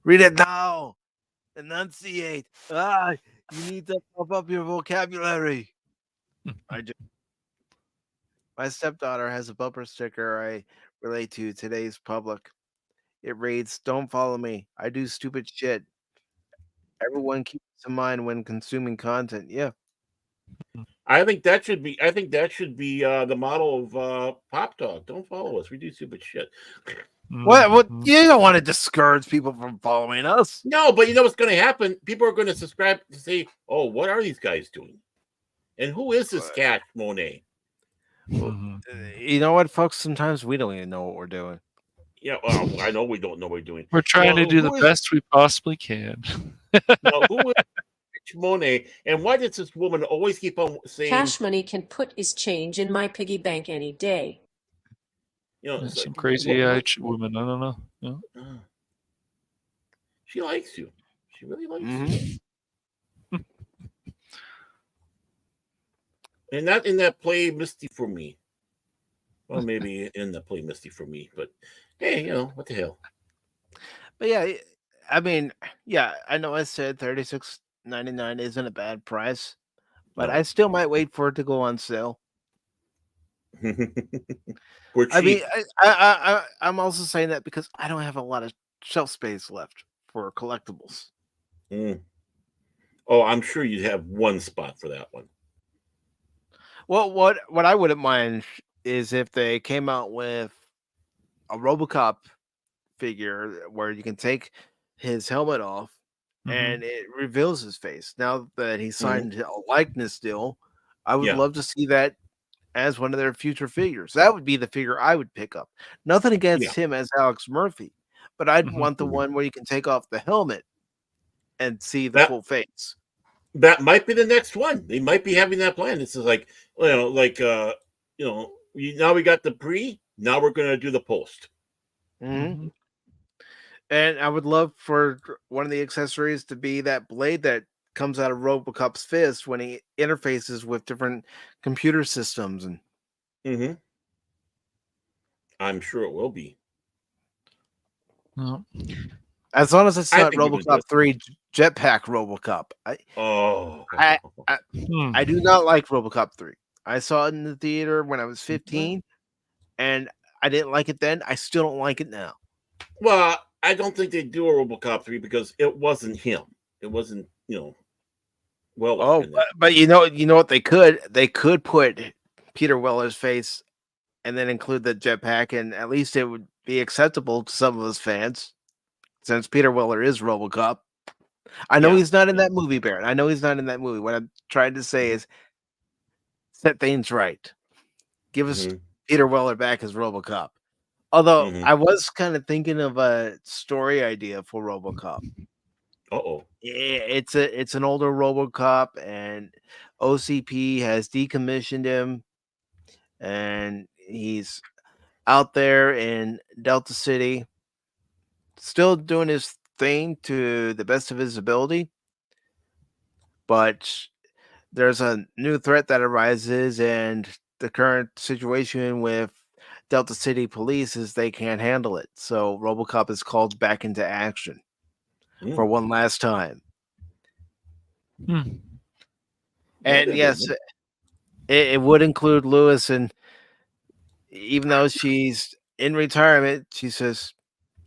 Read it now. Enunciate. You need to pump up your vocabulary. I do. My stepdaughter has a bumper sticker I relate to today's public. It reads, "Don't follow me. I do stupid shit. Everyone keep this in mind when consuming content." Yeah. I think that should be the model of Pop Talk. Don't follow us. We do stupid shit. What? You don't want to discourage people from following us. No, but you know what's going to happen? People are going to subscribe to say, "Oh, what are these guys doing? And who is this Cashmoney?" You know what, folks? Sometimes we don't even know what we're doing. Yeah, well, I know we don't know what we're doing. We're trying to do the best we possibly can. Now, who is Cashmoney, and why does this woman always keep on saying Cash Money can put his change in my piggy bank any day? You know, some like, crazy woman. I don't know. Yeah. She likes you. She really likes you. And not in that play Misty for Me. Well, maybe in the play Misty for Me, but hey, you know, what the hell. But yeah, I mean, yeah, I know I said $36.99 isn't a bad price, but I still might wait for it to go on sale. I mean, I'm also saying that because I don't have a lot of shelf space left for collectibles. Oh, I'm sure you'd have one spot for that one. Well, what I wouldn't mind is if they came out with a RoboCop figure where you can take his helmet off and it reveals his face. Now that he signed a likeness deal, I would love to see that as one of their future figures. That would be the figure I would pick up. Nothing against him as Alex Murphy, but I'd want the one where you can take off the helmet and see the full face. That might be the next one. They might be having that plan. This is like, now we got the pre, now we're going to do the post. And I would love for one of the accessories to be that blade that comes out of RoboCop's fist when he interfaces with different computer systems. And I'm sure it will be. No. As long as it's not RoboCop 3 Jetpack RoboCop. I do not like RoboCop 3. I saw it in the theater when I was 15, and I didn't like it then. I still don't like it now. Well, I don't think they do a RoboCop 3 because it wasn't him. It wasn't, Weller. But you know what they could? They could put Peter Weller's face and then include the jetpack, and at least it would be acceptable to some of us fans, since Peter Weller is RoboCop. I know he's not in that movie, Baron. I know he's not in that movie. What I'm trying to say is set things right. Give us Peter Weller back as RoboCop. Although I was kind of thinking of a story idea for RoboCop. Yeah, it's an older RoboCop, and OCP has decommissioned him, and he's out there in Delta City, still doing his thing to the best of his ability, but there's a new threat that arises, and the current situation with Delta City police is they can't handle it, so RoboCop is called back into action for one last time. And yes, it would include Lewis, and even though she's in retirement, she says,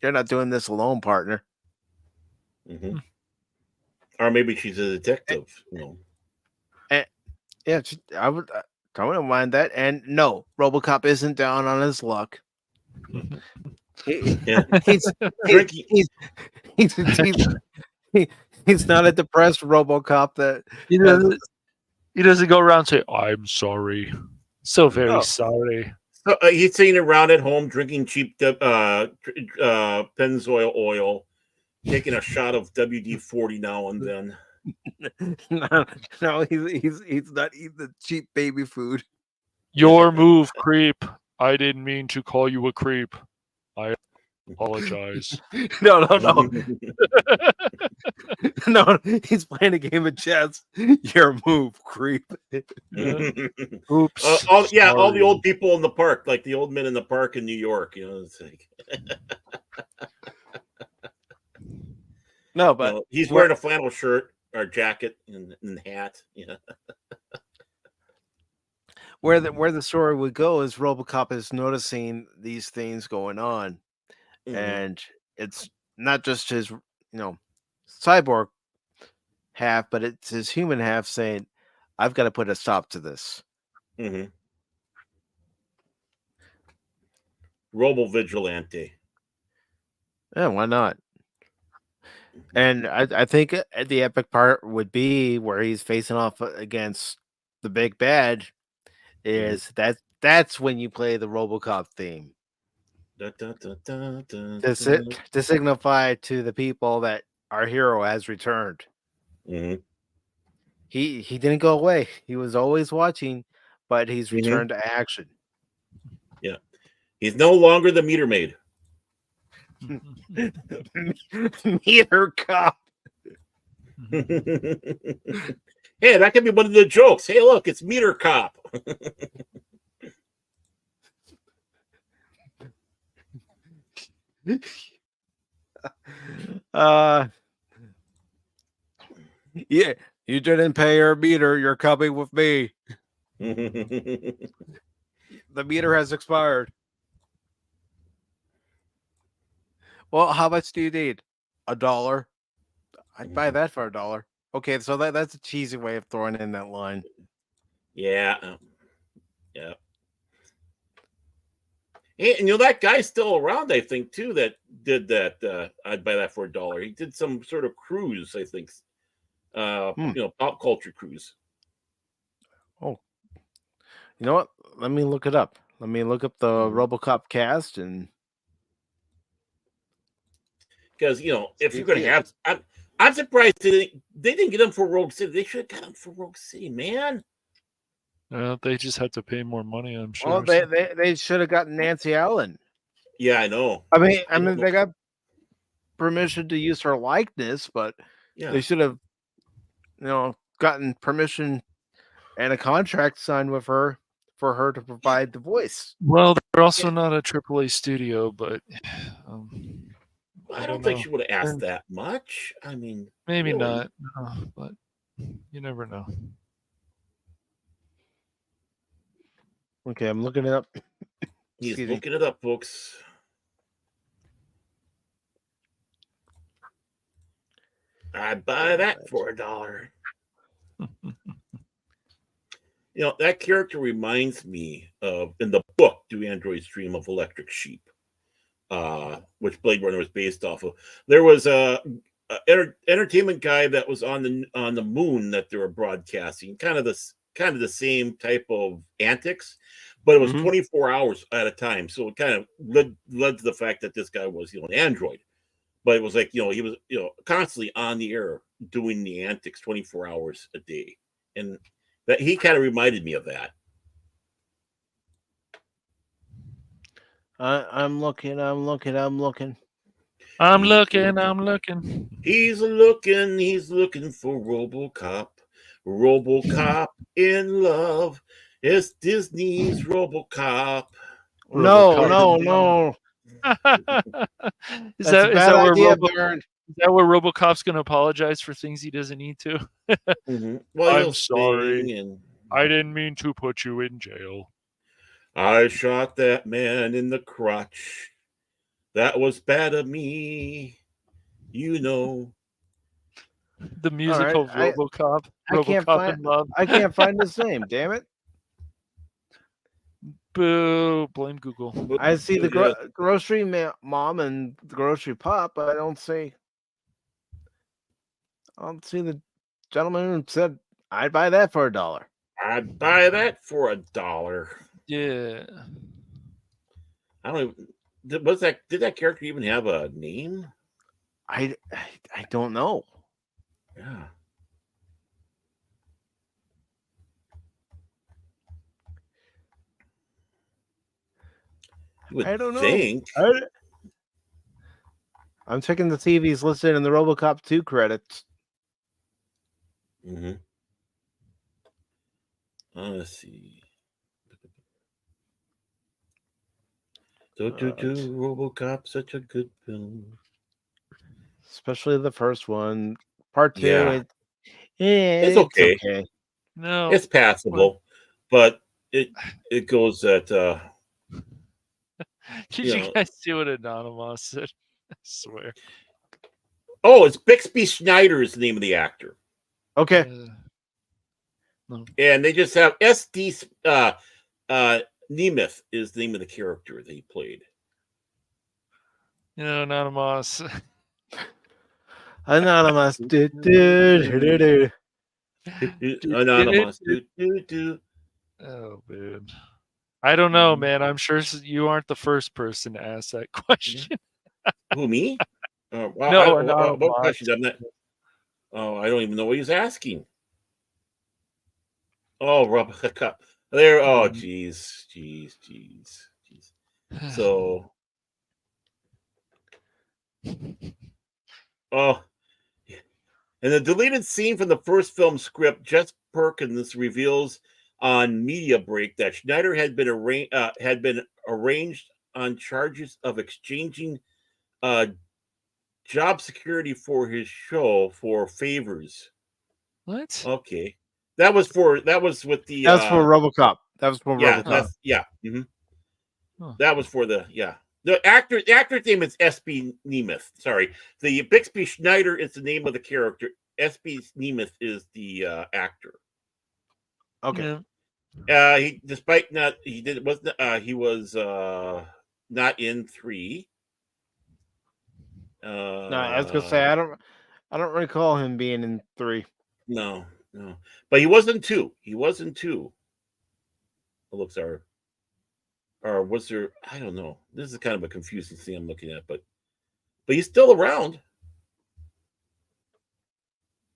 "You're not doing this alone, partner." Mm-hmm. Or maybe she's a detective. Yeah, I wouldn't mind that. And no, RoboCop isn't down on his luck. Yeah. He's not a depressed RoboCop that he doesn't go around saying, "I'm sorry, so very sorry." So he's sitting around at home drinking cheap Pennzoil oil, taking a shot of WD-40 now and then. No, he's not eating the cheap baby food. Your move, creep. I didn't mean to call you a creep. I apologize. No. No, he's playing a game of chess. Your move, creep. Oops. All the old people in the park, like the old men in the park in New York. It's like no, but he's wearing a flannel shirt or jacket and hat. Where the story would go is RoboCop is noticing these things going on, and it's not just his cyborg half, but it's his human half saying, "I've got to put a stop to this." Robo Vigilante. Yeah, why not? And I think the epic part would be where he's facing off against the big bad. Is that's when you play the RoboCop theme to signify to the people that our hero has returned. He didn't go away. He was always watching, but he's returned to action. Yeah, he's no longer the meter maid. Meter cop. Hey, that could be one of the jokes. Hey, look, it's Meter Cop. Yeah, you didn't pay your meter. You're coming with me. The meter has expired. Well, how much do you need? $1. I'd buy that for $1. Okay, so that's a cheesy way of throwing in that line. Yeah. Yeah. And that guy's still around, I think, too, that did that. I'd buy that for $1. He did some sort of cruise, I think. Pop culture cruise. Oh. You know what? Let me look it up. Let me look up the RoboCop cast and because if you're going to have, I'm surprised they didn't get him for Rogue City. They should have got him for Rogue City, man. They just had to pay more money, I'm sure. Oh, they should have gotten Nancy Allen. Yeah, I know. I mean, they got permission to use her likeness, but they should have, gotten permission and a contract signed with her for her to provide the voice. Well, they're also not a AAA studio, but I don't think she would have asked that much. I mean, maybe not, but you never know. Okay, I'm looking it up. He's looking it up, folks. I'd buy that for $1. That character reminds me of, in the book, Do Androids Dream of Electric Sheep, which Blade Runner was based off of. There was a entertainment guy that was on the moon that they were broadcasting, kind of the same type of antics, but it was 24 hours at a time. So it kind of led to the fact that this guy was, an android, but it was like, he was, constantly on the air doing the antics 24 hours a day. And that he kind of reminded me of that. I'm looking. He's looking for RoboCop. RoboCop in love. It's Disney's RoboCop. No. Is that where RoboCop's going to apologize for things he doesn't need to? Well, I'm sorry. I didn't mean to put you in jail. I shot that man in the crotch. That was bad of me. You know. The musical right, RoboCop. I can't RoboCop find. in Love. I can't find his name. Damn it! Boo! Blame Google. I see the grocery mom and the grocery pop, but I don't see the gentleman who said I'd buy that for $1. I'd buy that for $1. Yeah. I don't even. Did that character even have a name? I don't know. Yeah. I don't know. Think. I'm checking the TVs listed in the RoboCop 2 credits. Mm-hmm. Let's see. RoboCop, such a good film. Especially the first one. Part 2, Yeah. it's okay. No. It's passable, but it goes at Did you guys see what Anonymous said? I swear. Oh, it's Bixby Schneider is the name of the actor. Okay. No. And they just have S.D. Nemeth is the name of the character that he played. You know, Anonymous. Anonymous. Anonymous. Oh, man. I don't know, man. I'm sure you aren't the first person to ask that question. Who, me? No, what question? I'm not. Oh, I don't even know what he's asking. Oh, RoboCop. There. Oh, jeez. So. Oh. In the deleted scene from the first film script, Jess Perkins reveals on Media Break that Schneider had been arranged on charges of exchanging job security for his show for favors. What? Okay, that was with the. That's for RoboCop. That was for RoboCop. Mm-hmm. That was for the The actor's name is S.B. Nemeth. Sorry, the Bixby Schneider is the name of the character. S.B. Nemeth is the actor. Okay. He was not in 3. No, I was gonna say I don't recall him being in 3. No, but he was in 2. He was in 2. The looks are. Or was there? I don't know. This is kind of a confusing thing I'm looking at, but he's still around.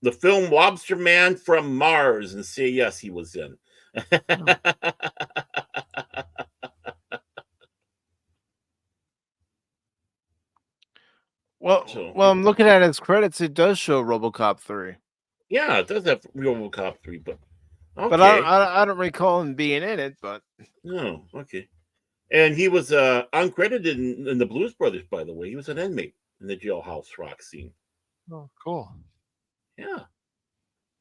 The film Lobster Man from Mars and Say Yes, he was in. Well, I'm looking at his credits. It does show RoboCop 3. Yeah, it does have RoboCop 3, but okay. But I don't recall him being in it. But no, okay. And he was uncredited in the Blues Brothers, by the way. He was an inmate in the jailhouse rock scene. Oh, cool. Yeah.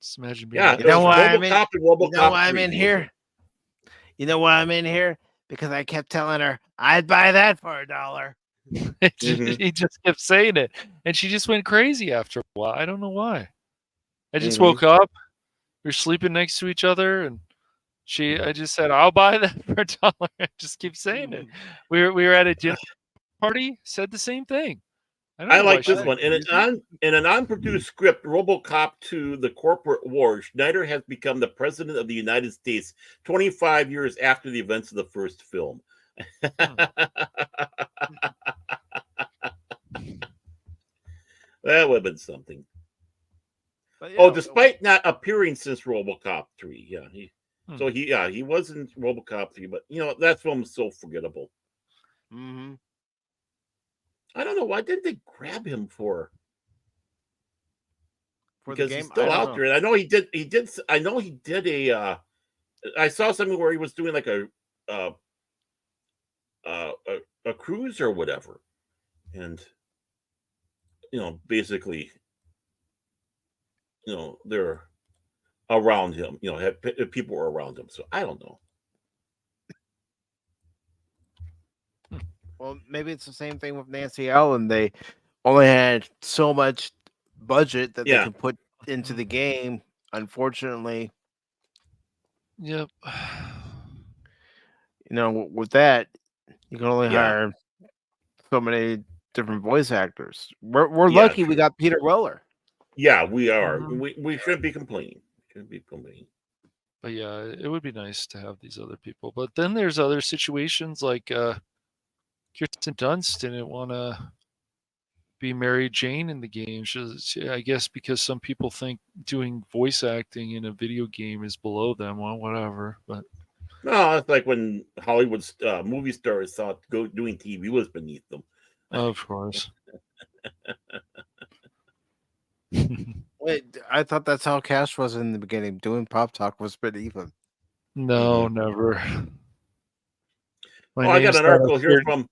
Just imagine being. You know why I'm in here? You know why I'm in here? Because I kept telling her I'd buy that for $1. He just kept saying it, and she just went crazy after a while. I don't know why. I just woke up. We were sleeping next to each other, and I just said, "I'll buy that for $1." I just keep saying it. We were at a dinner party. Said the same thing. I like this one. In an unproduced script, RoboCop 2: The Corporate War, Schneider has become the president of the United States 25 years after the events of the first film. That would have been something. Despite not appearing since RoboCop 3, he was in RoboCop 3, but that film is so forgettable. Mm-hmm. I don't know, why didn't they grab him for because the game? He's still out there. And I know he did a I saw something where he was doing like a cruise or whatever, and basically they're around him. People were around him. So I don't know. Well, maybe it's the same thing with Nancy Allen. They only had so much budget that they could put into the game. Unfortunately, Yep. With that, you can only hire so many different voice actors. We're lucky we got Peter Weller. Yeah, we are. We shouldn't be complaining. But yeah, it would be nice to have these other people. But then there's other situations like Kirsten Dunst didn't want to be Mary Jane in the game. I guess because some people think doing voice acting in a video game is below them. Well, whatever. But no, it's like when Hollywood movie stars thought doing TV was beneath them. Of course. Wait, I thought that's how Cash was in the beginning. Doing Pop Talk was beneath him. No, never. I got an article here from.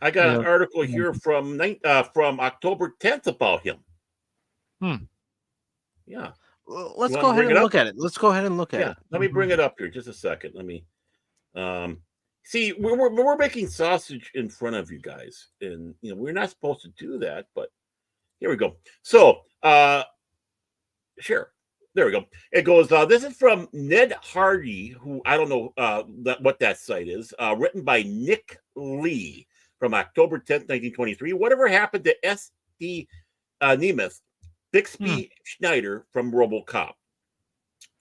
I got an article here from October 10th about him. Yeah. Well, let's go ahead and look at it. Let's go ahead and look at it. Let me bring it up here just a second. Let me see. We're making sausage in front of you guys, and we're not supposed to do that, but here we go. So, sure. There we go. It goes, this is from Ned Hardy, who I don't know what that site is, written by Nick Lee from October 10th, 1923. Whatever happened to S.D. Nemeth, Bixby Schneider from RoboCop?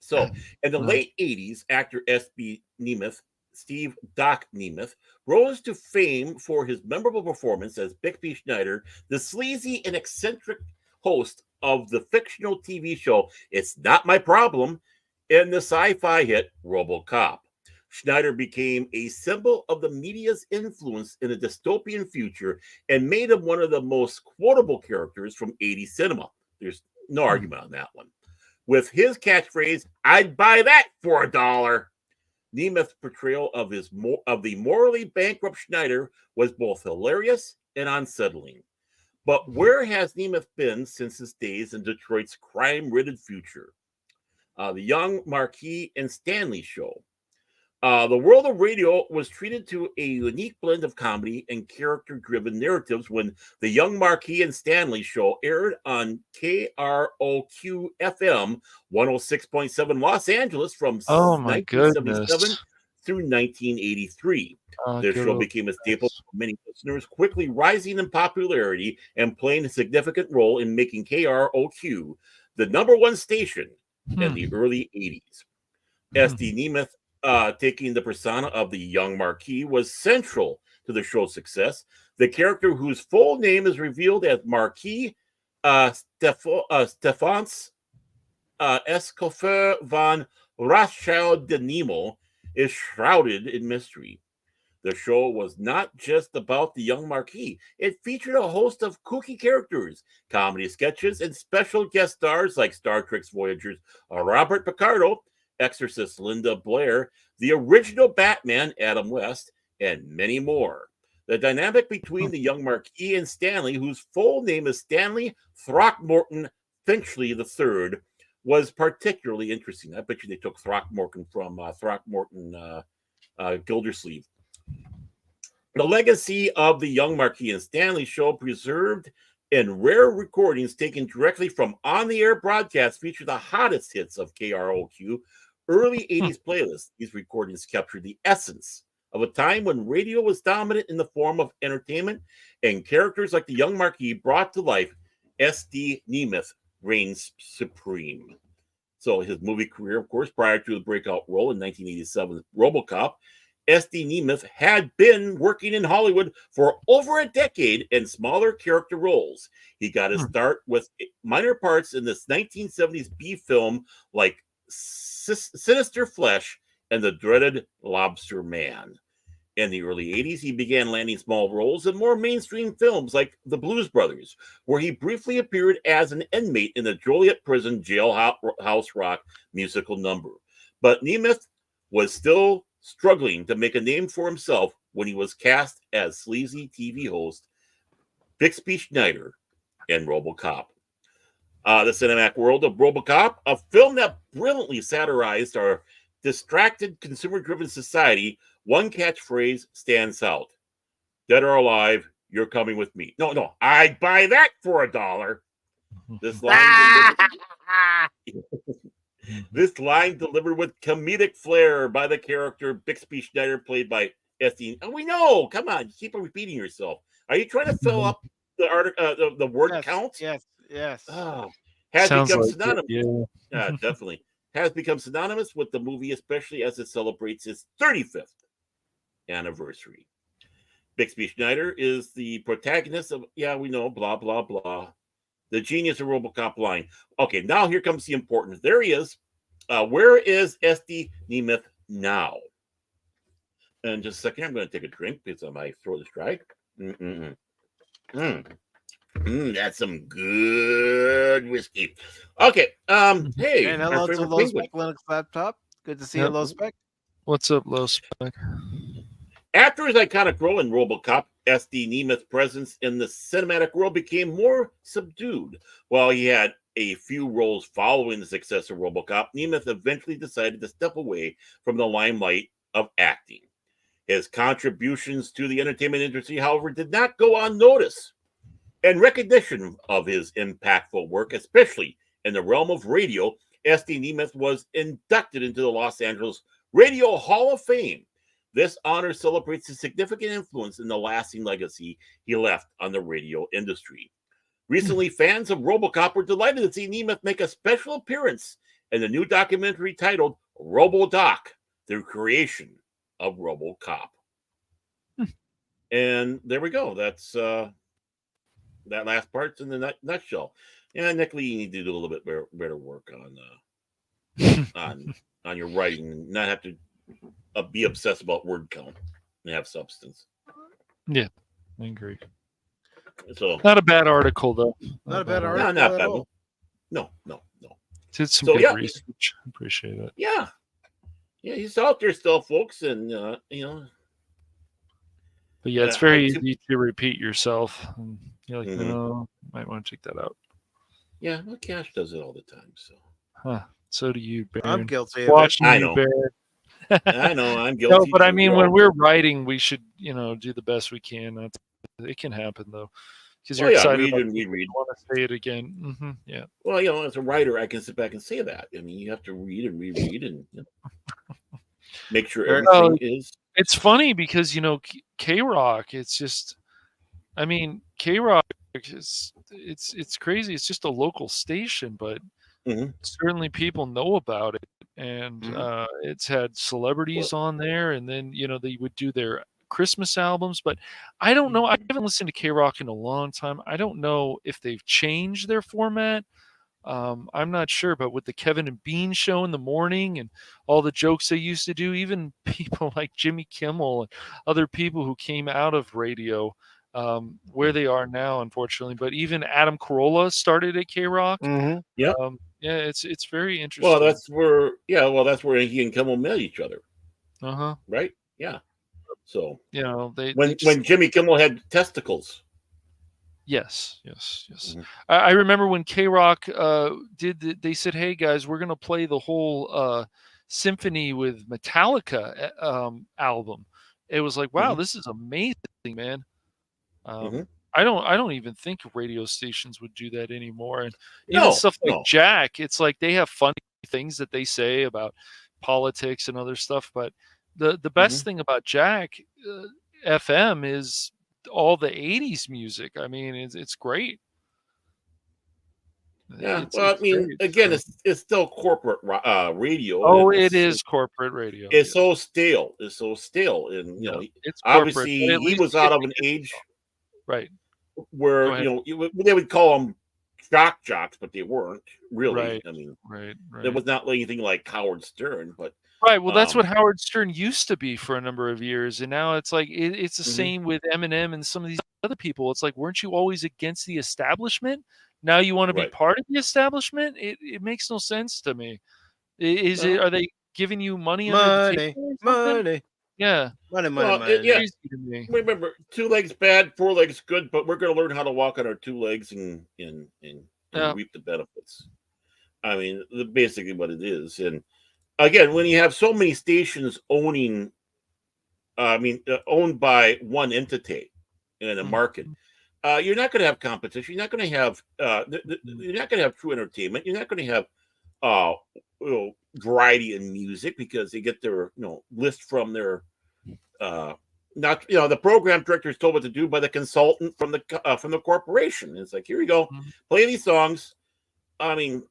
So, in the late 80s, actor S.B. Nemeth, Steve Doc Nemeth, rose to fame for his memorable performance as Bixby Schneider, the sleazy and eccentric host of the fictional TV show It's Not My Problem and the sci-fi hit RoboCop. Schneider became a symbol of the media's influence in a dystopian future and made him one of the most quotable characters from 80s cinema. There's no argument on that one. With his catchphrase, "I'd buy that for $1." Nemeth's portrayal of the morally bankrupt Schneider was both hilarious and unsettling. But where has Nemeth been since his days in Detroit's crime-ridden future? The Young Marquis and Stanley Show. The world of radio was treated to a unique blend of comedy and character-driven narratives when The Young Marquis and Stanley Show aired on KROQ-FM 106.7 Los Angeles from 1977 through 1983. Their show became a staple for many listeners, quickly rising in popularity and playing a significant role in making KROQ the #1 station in the early 80s. S.D. Nemeth, taking the persona of the Young Marquis, was central to the show's success. The character, whose full name is revealed as Marquis Stephans Escoffier von Rothschild de Nemo, is shrouded in mystery. The show was not just about the Young Marquis. It featured a host of kooky characters, comedy sketches, and special guest stars like Star Trek's Voyager's Robert Picardo, Exorcist Linda Blair, the original Batman Adam West, and many more. The dynamic between the Young Marquis and Stanley, whose full name is Stanley Throckmorton Finchley III, was particularly interesting. I bet you they took Throckmorton from Throckmorton Gildersleeve. The legacy of the Young Marquis and Stanley Show, preserved in rare recordings taken directly from on-the-air broadcasts, feature the hottest hits of KROQ early 80s playlists. These recordings capture the essence of a time when radio was dominant in the form of entertainment, and characters like the Young Marquis brought to life. S.D. Nemeth reigns supreme. So his movie career, of course, prior to the breakout role in 1987's RoboCop, S.D. Nemeth had been working in Hollywood for over a decade in smaller character roles. He got his start with minor parts in this 1970s B film like Sinister Flesh and the dreaded Lobster Man. In the early 80s, he began landing small roles in more mainstream films like The Blues Brothers, where he briefly appeared as an inmate in the Joliet Prison Jailhouse Rock musical number. But Nemeth was still struggling to make a name for himself when he was cast as sleazy TV host Bixby Schneider in RoboCop. The cinematic world of RoboCop, a film that brilliantly satirized our distracted, consumer-driven society. One catchphrase stands out: "Dead or alive, you're coming with me." No, I'd buy that for $1. This line, this line delivered with comedic flair by the character Bixby Schneider, played by SD. And we know, come on, you keep repeating yourself. Are you trying to fill up the word count? Yes. Has Sounds become like synonymous. it, Definitely has become synonymous with the movie, especially as it celebrates its 35th anniversary. Bixby Schneider is the protagonist of, we know, blah, blah, blah. The genius of RoboCop line. Okay, now here comes the importance. There he is. Where is SD Nemeth now? And just a second, I'm going to take a drink because my throat is dry. That's some good whiskey. Okay. Hey, And hello to Low Spec Linux Laptop. Good to see you, Low Spec. What's up, Low Spec? After his iconic role in RoboCop, SD Nemeth's presence in the cinematic world became more subdued. While he had a few roles following the success of RoboCop, Nemeth eventually decided to step away from the limelight of acting. His contributions to the entertainment industry, however, did not go unnoticed. In recognition of his impactful work, especially in the realm of radio, SD Nemeth was inducted into the Los Angeles Radio Hall of Fame. This honor celebrates his significant influence in the lasting legacy he left on the radio industry. Recently, fans of RoboCop were delighted to see Nemeth make a special appearance in the new documentary titled RoboDoc: The Creation of RoboCop. And there we go. That's that last part's in the nutshell. And Nick Lee, you need to do a little bit better work on your writing, and not have to be obsessed about word count and have substance. Yeah, I agree. So not a bad article though. Not a bad article. Not at bad. all. No. Did some good research. Appreciate it. Yeah, he's out there still, folks, and But yeah, it's very easy to repeat yourself. And you're like, no, might want to check that out. Yeah, well, Cash does it all the time. So, so do you, Baron. I'm guilty. Watching I you, know. Baron. I know. I'm guilty. No, but I mean, when we're writing, we should, do the best we can. It can happen though, because you're excited. Read. You want to say it again. Yeah. Well, as a writer, I can sit back and say that. I mean, you have to read and reread and make sure everything is. It's funny because K-Rock. It's just, I mean, K-Rock is it's crazy. It's just a local station, but certainly people know about it, and it's had celebrities on there, and then they would do their Christmas albums. But I don't know. I haven't listened to K-Rock in a long time. I don't know if they've changed their format. I'm not sure, but with the Kevin and Bean show in the morning and all the jokes they used to do, even people like Jimmy Kimmel and other people who came out of radio, where they are now, unfortunately. But even Adam Carolla started at K-Rock. Yeah, it's very interesting. Well, that's where he and Kimmel met each other. Right? Yeah. So when Jimmy Kimmel had testicles. Yes. I remember when K-Rock they said, "Hey guys, we're gonna play the whole symphony with Metallica album." It was like, wow, this is amazing, man. I don't even think radio stations would do that anymore. And even stuff like Jack, it's like they have funny things that they say about politics and other stuff. But the best thing about Jack FM is all the 80s music. I mean, it's great. Yeah. Again, it's still corporate radio. Oh, it is corporate radio. It's so stale. It's so stale. And, it's obviously he was out of an age. Right. Where, they would call them shock jocks, but they weren't really. Right. I mean, right. It was not anything like Howard Stern, but. Right. Well, that's what Howard Stern used to be for a number of years. And now it's like, it's the same with Eminem and some of these other people. It's like, weren't you always against the establishment? Now you want to be part of the establishment? It makes no sense to me. Are they giving you money? Money. Yeah. Money. Yeah. Remember, 2 legs bad, 4 legs good, but we're going to learn how to walk on our 2 legs and and reap the benefits. I mean, basically what it is. And again, when you have so many stations owned by one entity in a market, you're not going to have competition. You're not going to have you're not going to have true entertainment. You're not going to have variety in music because they get their list from their not the program director is told what to do by the consultant from the corporation. It's like, here you go, play these songs. I mean,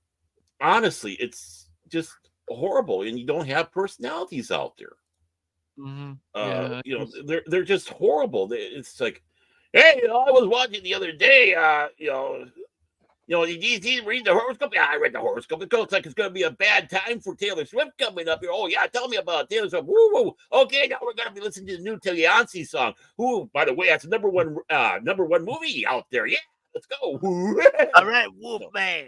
honestly, it's just horrible, and you don't have personalities out there. They're just horrible. It's like, hey, I was watching the other day. Did you read the horoscope? Yeah, I read the horoscope. It looks like it's going to be a bad time for Taylor Swift coming up here. Oh, yeah, tell me about Taylor Swift. Woo, woo. Okay, now we're going to be listening to the new Tagliansi song. Who, by the way, that's the number one movie out there. Yeah, let's go. All right, Wolfman.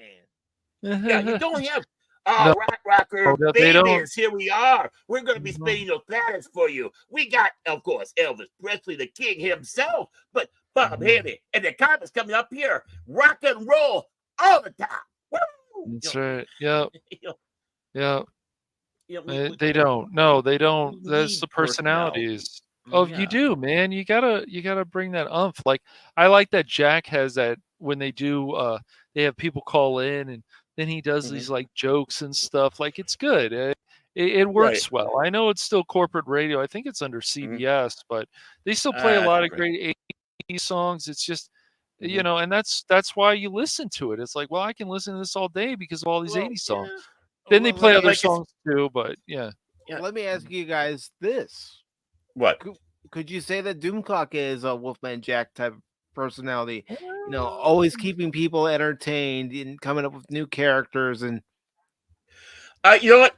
Yeah, you don't have rock rocker babies. Here we are. We're going to be spinning those planets for you. We got, of course, Elvis Presley, the king himself, but Bob Haney and the comments coming up here. Rock and roll all the time. Woo! That's right. Yep. Yep. They don't. No, they don't. That's the personalities. Oh, you do, man. You gotta bring that umph. Like, I like that Jack has that when they do. They have people call in, and then he does these like jokes and stuff. Like, it's good. It works well. I know it's still corporate radio. I think it's under CBS, but they still play a lot of great 80s songs. It's just, and that's why you listen to it. It's like, well, I can listen to this all day because of all these 80s songs. Then they play other songs too, but yeah. Let me ask you guys this. What? Could you say that Doomcock is a Wolfman Jack type of personality? Always keeping people entertained and coming up with new characters and. You know what?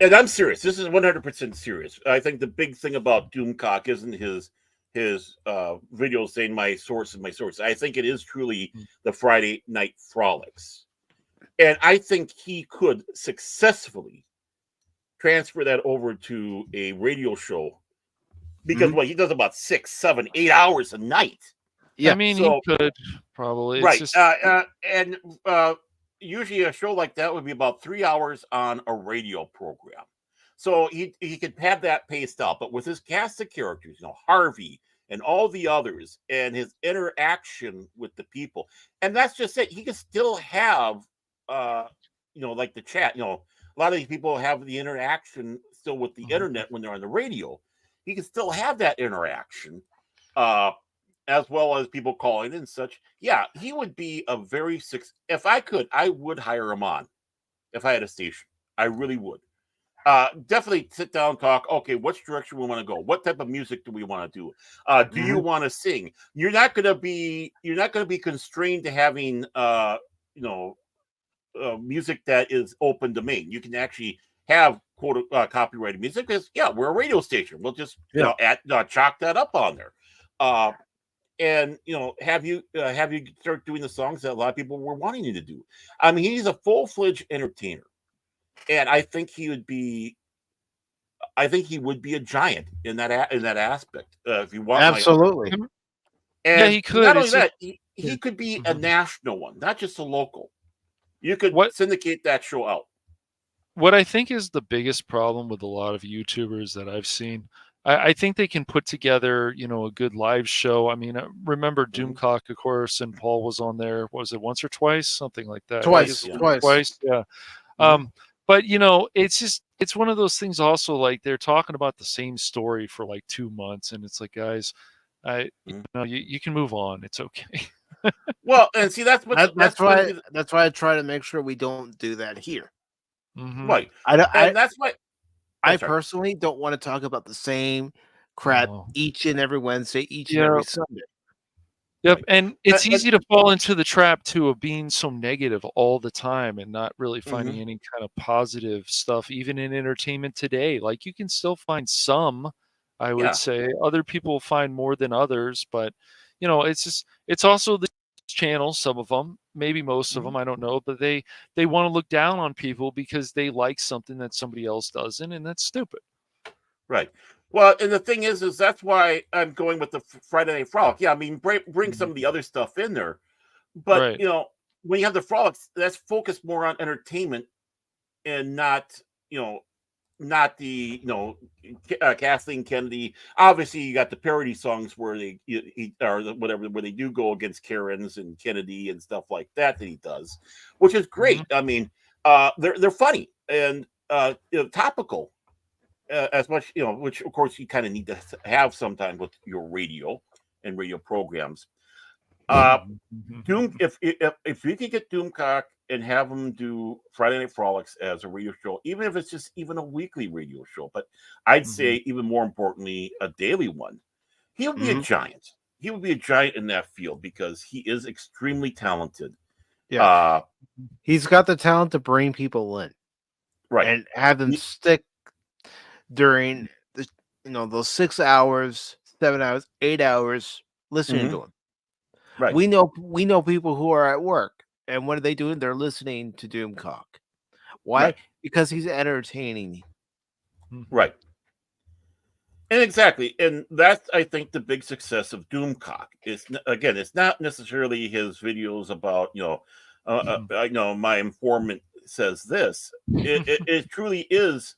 And I'm serious. This is 100% serious. I think the big thing about Doomcock isn't his videos saying my source. I think it is truly the Friday Night Frolics, and I think he could successfully transfer that over to a radio show because he does about 6, 7, 8 hours a night. Yeah, I mean, he could probably. Right. It's just... and usually a show like that would be about 3 hours on a radio program. So he could have that paced out. But with his cast of characters, Harvey and all the others and his interaction with the people, and that's just it. He can still have, like the chat. A lot of these people have the interaction still with the internet when they're on the radio. He can still have that interaction. As well as people calling and such. Yeah, he would be a very if I could, I would hire him on if I had a station. I really would. Definitely sit down, talk. Okay, which direction we want to go? What type of music do we want to do? Do you want to sing? You're not going to be constrained to having music that is open domain. You can actually have quote copyrighted music because we're a radio station. We'll just chalk that up on there. And have you start doing the songs that a lot of people were wanting you to do. I mean, he's a full-fledged entertainer, and I think he would be a giant in that aspect. If you want, absolutely, and he could. Not only that, he could be a national one, not just a local. You could syndicate that show out. What I think is the biggest problem with a lot of YouTubers that I've seen. I think they can put together, a good live show. I mean, I remember Doomcock, of course, and Paul was on there. Was it once or twice? Something like that. Twice. Yeah. But it's one of those things. Also, like they're talking about the same story for like 2 months, and it's like, guys, you can move on. It's okay. Well, and see, that's why I try to make sure we don't do that here. Right. That's why. I personally don't want to talk about the same crap each and every Wednesday, each and every Sunday. Yep, and it's easy to fall into the trap too of being so negative all the time and not really finding any kind of positive stuff, even in entertainment today. Like you can still find some, I would say. Other people find more than others, but it's also the channels, some of them, maybe most of them, I don't know, but they want to look down on people because they like something that somebody else doesn't, and that's stupid. Right. Well, and the thing is that's why I'm going with the Friday Night Frolic. Yeah, I mean, bring some of the other stuff in there, but when you have the frolics, that's focused more on entertainment and not, not the, Kathleen Kennedy. Obviously, you got the parody songs where or whatever, where they do go against Karens and Kennedy and stuff like that he does, which is great. I mean, they're funny and topical as much, which of course you kind of need to have sometimes with your radio and radio programs. Doom, if you could get Doomcock and have him do Friday Night Frolics as a radio show, even if it's just even a weekly radio show, but I'd say even more importantly, a daily one, he would be a giant. He would be a giant in that field because he is extremely talented. Yeah, he's got the talent to bring people in, right, and have them stick during the, those 6 hours, 7 hours, 8 hours listening to him. Right. We know people who are at work, and what are they doing? They're listening to Doomcock. Why? Right. Because he's entertaining. Right. And exactly, and that's, I think, the big success of Doomcock. It's not necessarily his videos about, I know my informant says this. It truly is.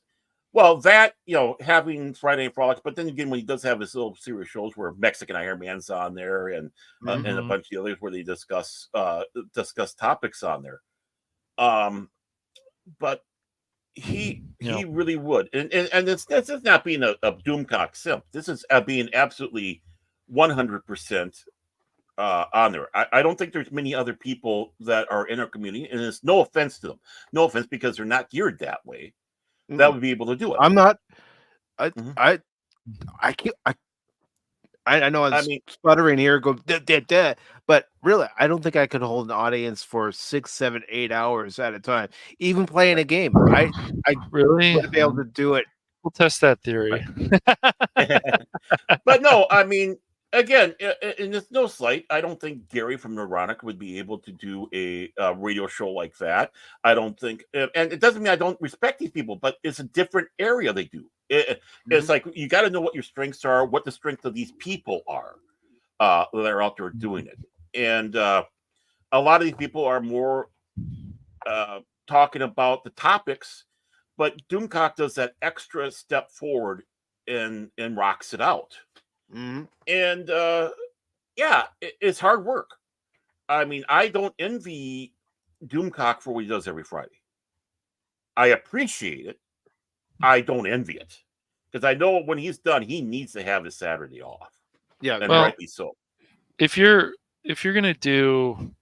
Well, that, having Friday Night Frolics, but then again, when he does have his little series shows where Mexican Iron Man's on there and a bunch of the others where they discuss topics on there. But he really would. And this is not being a Doomcock simp. This is being absolutely 100% on there. I don't think there's many other people that are in our community, and it's no offense to them. No offense, because they're not geared that way. That would be able to do it. I'm not. I can't. I know I'm sputtering here. Go but really, I don't think I could hold an audience for 6, 7, 8 hours at a time, even playing a game. I really wouldn't be able to do it. We'll test that theory. But no, I mean, again, and it's no slight. I don't think Gary from Neuronic would be able to do a radio show like that. I don't think, and it doesn't mean I don't respect these people, but it's a different area they do. It's like you got to know what your strengths are, what the strength of these people are that are out there doing it. And a lot of these people are more talking about the topics, but Doomcock does that extra step forward and rocks it out. And it's hard work. I mean, I don't envy Doomcock for what he does every Friday. I appreciate it. I don't envy it because I know when he's done, he needs to have his Saturday off. Yeah, and rightly so. If you're gonna do,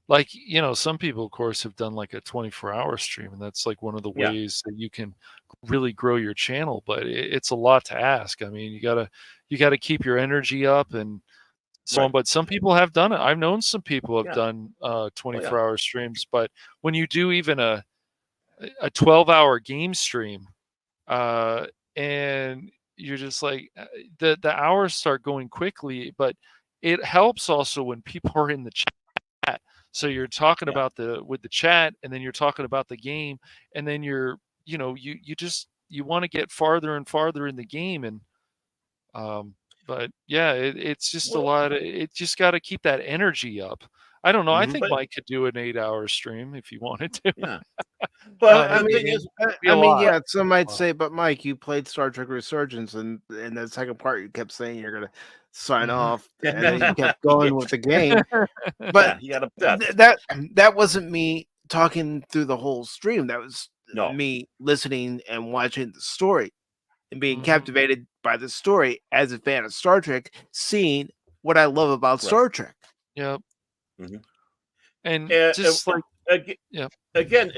like, some people, of course, have done like a 24-hour stream, and that's like one of the ways that you can really grow your channel. But it's a lot to ask. I mean, you gotta keep your energy up and so on. But some people have done it. I've known some people have done 24-hour streams. But when you do even a 12-hour game stream, and you're just like, the hours start going quickly, but it helps also when people are in the chat. So you're talking about with the chat, and then you're talking about the game, and then you want to get farther and farther in the game. And but yeah, it's just a lot. It just got to keep that energy up. I don't know. I think Mike could do an 8-hour stream if he wanted to. Yeah. But I mean, some might say, but Mike, you played Star Trek Resurgence, and in the second part, you kept saying you're going to sign off, and then you kept going with the game. But that wasn't me talking through the whole stream. That was me listening and watching the story and being captivated by the story as a fan of Star Trek, seeing what I love about Star Trek. Yep. And again,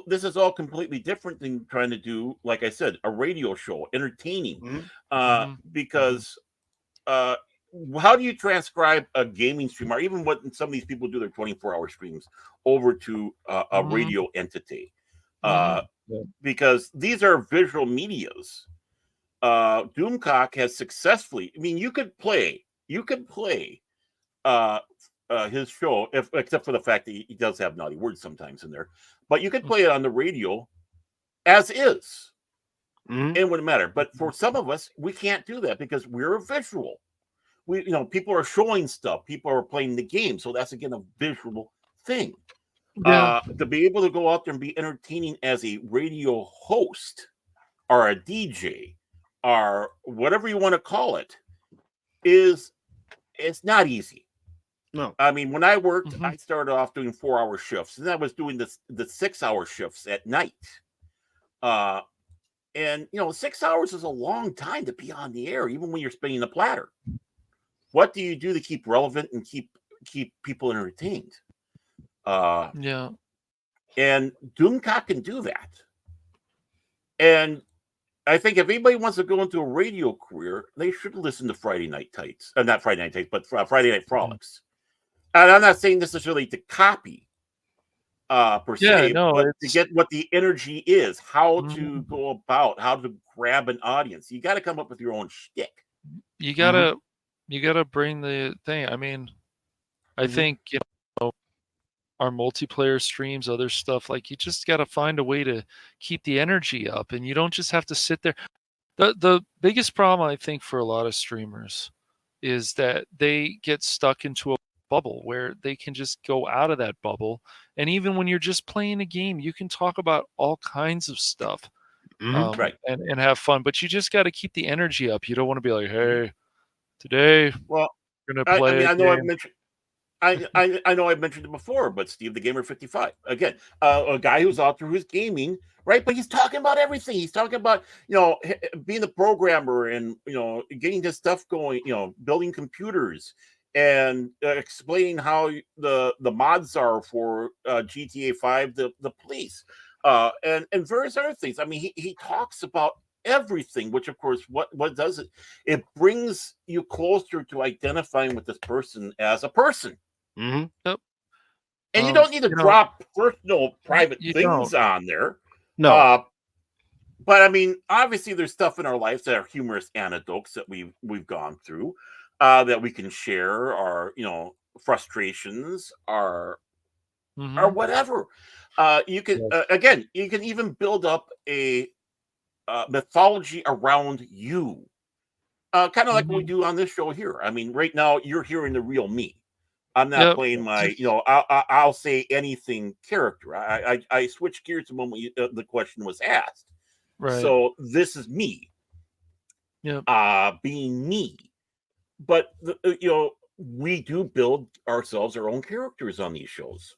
this is all completely different than trying to do, like I said, a radio show, entertaining. Because how do you transcribe a gaming stream, or even what some of these people do their 24-hour streams, over to a radio entity? Because these are visual medias. Doomcock has successfully. I mean, you could play his show, except for the fact that he does have naughty words sometimes in there, but you could play it on the radio as is. It wouldn't matter. But for some of us, we can't do that because we're a visual. People are showing stuff. People are playing the game. So that's, again, a visual thing. Yeah. To be able to go out there and be entertaining as a radio host or a DJ or whatever you want to call it it's not easy. No. I mean, when I worked, I started off doing 4-hour shifts, and I was doing the 6-hour shifts at night. And 6 hours is a long time to be on the air, even when you're spinning the platter. What do you do to keep relevant and keep people entertained? Yeah. And Doomcock can do that. And I think if anybody wants to go into a radio career, they should listen to Friday Night Tights. Not Friday Night Tights, but Friday Night Frolics. And I'm not saying necessarily to copy per se, but to get what the energy is, how to go about, how to grab an audience. You got to come up with your own shtick. You gotta bring the thing. I mean, I think our multiplayer streams, other stuff, like you just got to find a way to keep the energy up, and you don't just have to sit there. The biggest problem I think for a lot of streamers is that they get stuck into a bubble where they can just go out of that bubble, and even when you're just playing a game, you can talk about all kinds of stuff, right, and have fun, but you just got to keep the energy up. You don't want to be like, hey, today we're gonna play. I know I've mentioned. I know I've mentioned it before, but Steve the Gamer 55 again, a guy who's out there who's gaming, right? But he's talking about everything. He's talking about being a programmer and getting this stuff going, building computers and explaining how the mods are for GTA 5, the police, and various other things. I mean, he talks about everything, which of course what does it brings you closer to identifying with this person as a person. Yep. And you don't need to drop personal private things on there. No. But I mean, obviously there's stuff in our lives that are humorous anecdotes that we've gone through that we can share, or frustrations, or whatever. You can again, you can even build up a mythology around you, kind of like what we do on this show here. I mean, right now you're hearing the real me. I'm not playing my I'll say anything character. I switched gears the moment the question was asked. Right. So this is me, being me. But we do build ourselves our own characters on these shows.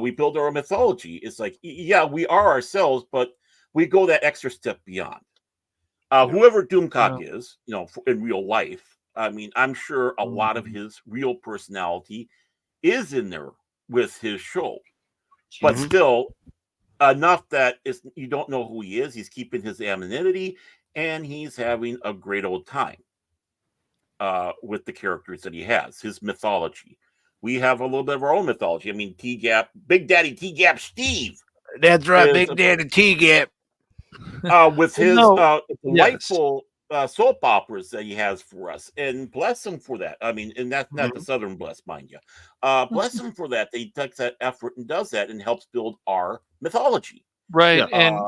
We build our own mythology. It's like, yeah, we are ourselves, but we go that extra step beyond. Whoever Doomcock is, in real life, I mean, I'm sure a lot of his real personality is in there with his show, but still enough that you don't know who he is. He's keeping his anonymity, and he's having a great old time with the characters that he has, his mythology. We have a little bit of our own mythology. I mean, T-Gap, Big Daddy T-Gap Steve. That's right, Big Daddy T-Gap. With his delightful soap operas that he has for us, and bless him for that. I mean, and that's not the Southern bless, mind you. Bless him for that. He takes that effort and does that and helps build our mythology. Right. And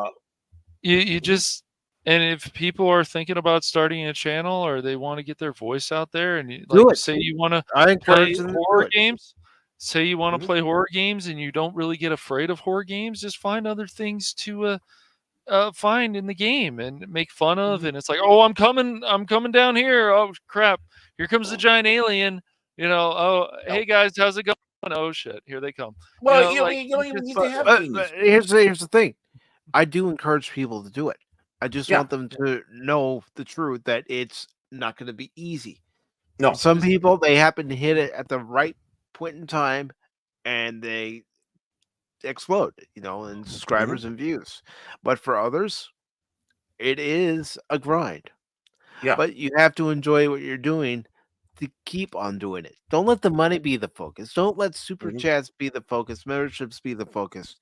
you just, and if people are thinking about starting a channel or they want to get their voice out there, and say you want to play horror games, say you want to play horror games and you don't really get afraid of horror games, just find other things to find in the game and make fun of. And it's like, oh, I'm coming down here. Oh crap, here comes the giant alien. Hey guys, how's it going? Oh shit, here they come. Well, you don't even need to have things. Here's the thing. I do encourage people to do it. I just want them to know the truth that it's not going to be easy. No, some people, they happen to hit it at the right point in time, and they explode, in subscribers and views. But for others, it is a grind. Yeah. But you have to enjoy what you're doing to keep on doing it. Don't let the money be the focus. Don't let super chats be the focus. Memberships be the focus.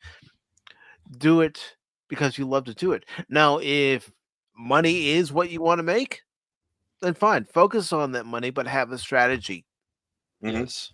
Do it because you love to do it. Now, if money is what you want to make, then fine. Focus on that money, but have a strategy. Yes.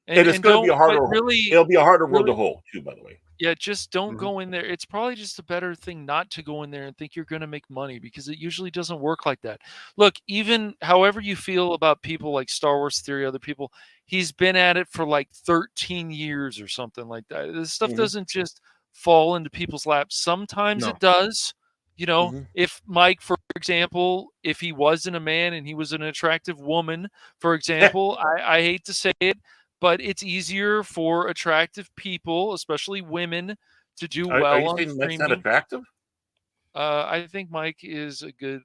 And it's going to be a harder. It'll be a harder road to hoe, too. By the way. Yeah, just don't Mhm. go in there. It's probably just a better thing not to go in there and think you're going to make money, because it usually doesn't work like that. Look, even however you feel about people like Star Wars Theory, other people, he's been at it for like 13 years or something like that. This stuff Mhm. doesn't just fall into people's laps. Sometimes No. it does. Mhm. If Mike, for example, if he wasn't a man and he was an attractive woman, for example, I hate to say it, but it's easier for attractive people, especially women, to do Are well you on saying Mike's not streaming. attractive? I think Mike is a good.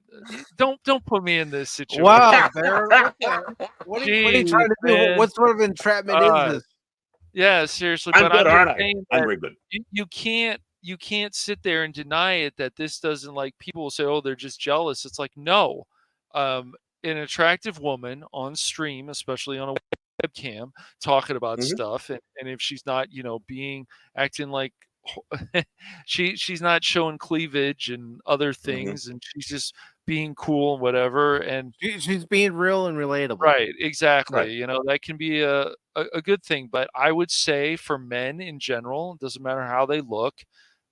Don't put me in this situation. Wow, Baron, what are you Jeez, trying to do? man. What sort of entrapment is Uh, this? yeah, seriously. I'm But good, I'm just aren't I? saying I'm that very good. you can't sit there and deny it, that this doesn't, like, people will say, oh, they're just jealous. It's like, no. Um, an attractive woman on stream, especially on a webcam, talking about Mhm. stuff, and if she's not, acting like she's not showing cleavage and other Mhm. things, and she's just being cool and whatever, and She's being real and relatable. right, exactly. Right. That can be a good thing. But I would say for men in general, it doesn't matter how they look.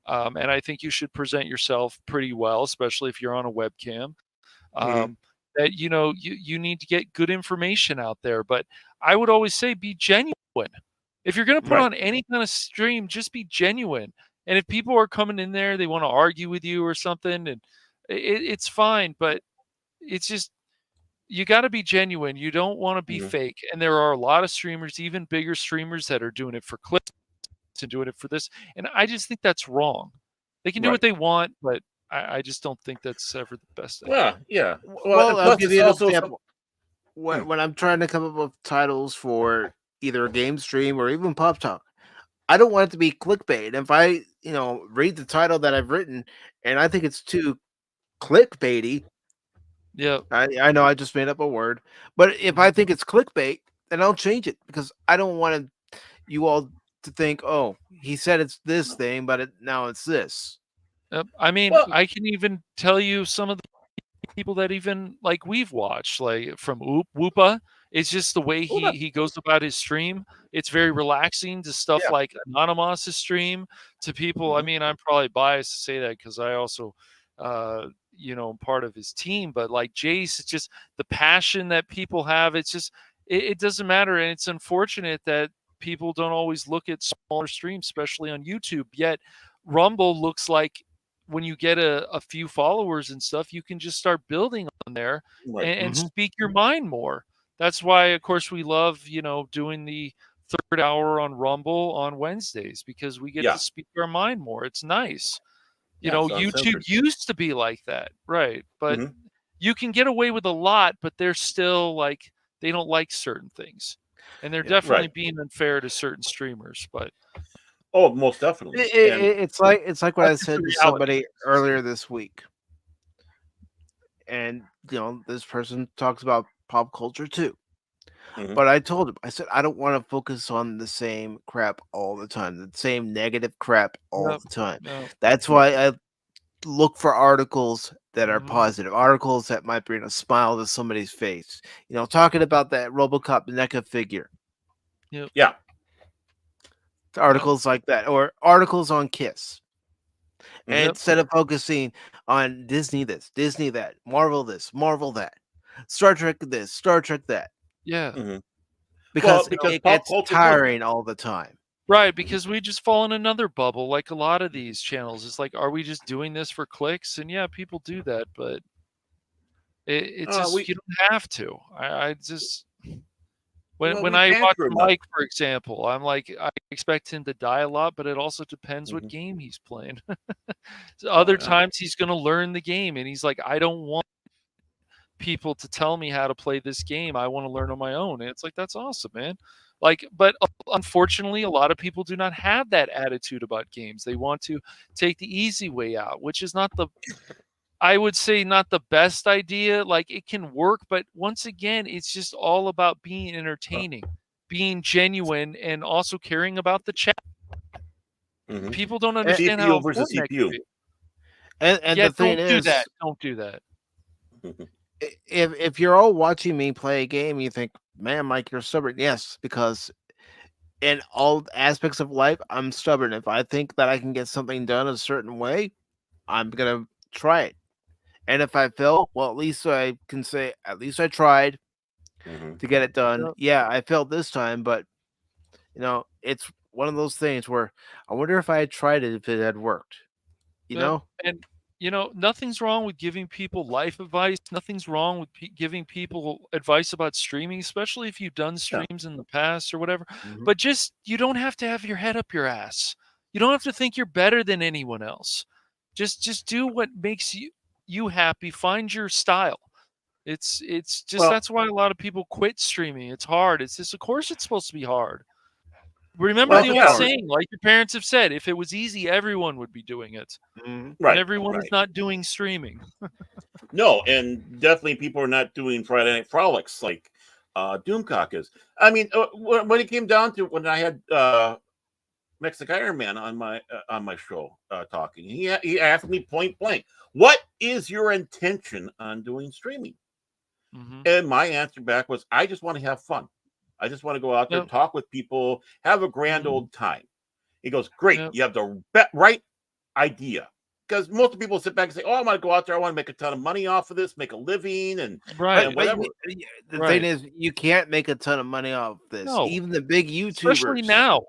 And I think you should present yourself pretty well, especially if you're on a webcam. Mhm. That you need to get good information out there. But I would always say be genuine. If you're going to put Right. on any kind of stream, just be genuine. And if people are coming in there, they want to argue with you or something, and it's fine. But it's just, you got to be genuine. You don't want to be Mhm. fake. And there are a lot of streamers, even bigger streamers, that are doing it for clicks and doing it for this. And I just think that's wrong. They can do what Right. they want, but I just don't think that's ever the best idea. Well, yeah. Well, Well, and I'll plus give it's you an also example. Hmm. When I'm trying to come up with titles for either a game stream or even Pop Talk, I don't want it to be clickbait. If I, read the title that I've written and I think it's too clickbaity, Yeah. I know I just made up a word, but if I think it's clickbait, then I'll change it, because I don't want you all to think, oh, he said it's this thing, but now it's this. I mean, Well, I can even tell you some of the people that even, like, we've watched, like from Whoopa. It's just the way hold on. he goes about his stream. It's very relaxing, to stuff Yeah. like Anonymous' stream, to people. I Mhm. mean, I'm probably biased to say that because I also, am part of his team. But like Jace, it's just the passion that people have. It's just, it doesn't matter, and it's unfortunate that people don't always look at smaller streams, especially on YouTube. Yet Rumble looks like, when you get a few followers and stuff, you can just start building on there Right. and Mhm. speak your mind more. That's why, of course, we love, doing the third hour on Rumble on Wednesdays, because we get Yeah. to speak our mind more. It's nice. Yeah. It's YouTube uncensored. used to be like that, right? But Mhm. you can get away with a lot, but they're still like, they don't like certain things. And they're Yeah. definitely Right. being unfair to certain streamers, but Oh, most definitely. And It's like what I that's just the said to reality. somebody earlier this week, and this person talks about pop culture too. Mhm. But I told him, I said, I don't want to focus on the same crap all the time, the same negative crap all Yep. the time. No. That's why I look for articles that are Mhm. positive, articles that might bring a smile to somebody's face. Talking about that RoboCop NECA figure, Yep. yeah. articles like that, or articles on Kiss. And Mhm. instead of focusing on Disney this, Disney that, Marvel this, Marvel that, Star Trek this, Star Trek that, Yeah. Mhm. because because it pop gets culture does tiring that. all the time. Right, because we just fall in another bubble, like a lot of these channels. It's like, are we just doing this for clicks? And yeah, people do that, but it's just, We you don't have to. I just, well, when we I watch banter enough. Mike, for example, I'm like, I expect him to die a lot, but it also depends what Mhm. game he's playing. So Oh, other yeah. times he's going to learn the game, and he's like, I don't want people to tell me how to play this game. I want to learn on my own. And it's like, that's awesome, man. Like, but unfortunately, a lot of people do not have that attitude about games. They want to take the easy way out, which is not the, I would say, not the best idea. Like, it can work, but once again, it's just all about being entertaining, being genuine, and also caring about the chat. Mhm. People don't understand how CPU versus important that can CPU. be. And Yeah, the thing don't do is, that. Don't do that. Mhm. if you're all watching me play a game, you think, man, Mike, you're stubborn. Yes, because in all aspects of life, I'm stubborn. If I think that I can get something done a certain way, I'm gonna try it. And if I fail, well, at least I can say, at least I tried to get it done. Yep. Yeah, I failed this time, but it's one of those things where I wonder if I had tried it if it had worked. You Yep. know? And nothing's wrong with giving people life advice. Nothing's wrong with giving people advice about streaming, especially if you've done streams in the past or whatever. Mhm. But just you don't have to have your head up your ass. You don't have to think you're better than anyone else. Just do what makes you happy. Find your style. It's just Well- that's why a lot of people quit streaming. It's hard. It's just of course it's supposed to be hard. Remember Well, the yeah. old saying, like your parents have said, if it was easy, everyone would be doing it. Mhm. Right. And everyone right. is not doing streaming. No, and definitely people are not doing Friday Night Frolics like Doomcock is. I mean, when it came down to when I had Mexican Iron Man on my show talking, he asked me point blank, "What is your intention on doing streaming?" Mhm. And my answer back was, "I just want to have fun. I just want to go out there, Yep. talk with people, have a grand Mhm. old time." He goes, "Great, Yep. you have the right idea." Because most people sit back and say, "Oh, I want to go out there. I want to make a ton of money off of this, make a living, and Right. and whatever." The Right. thing is, you can't make a ton of money off this. No. Even the big YouTubers. Especially now.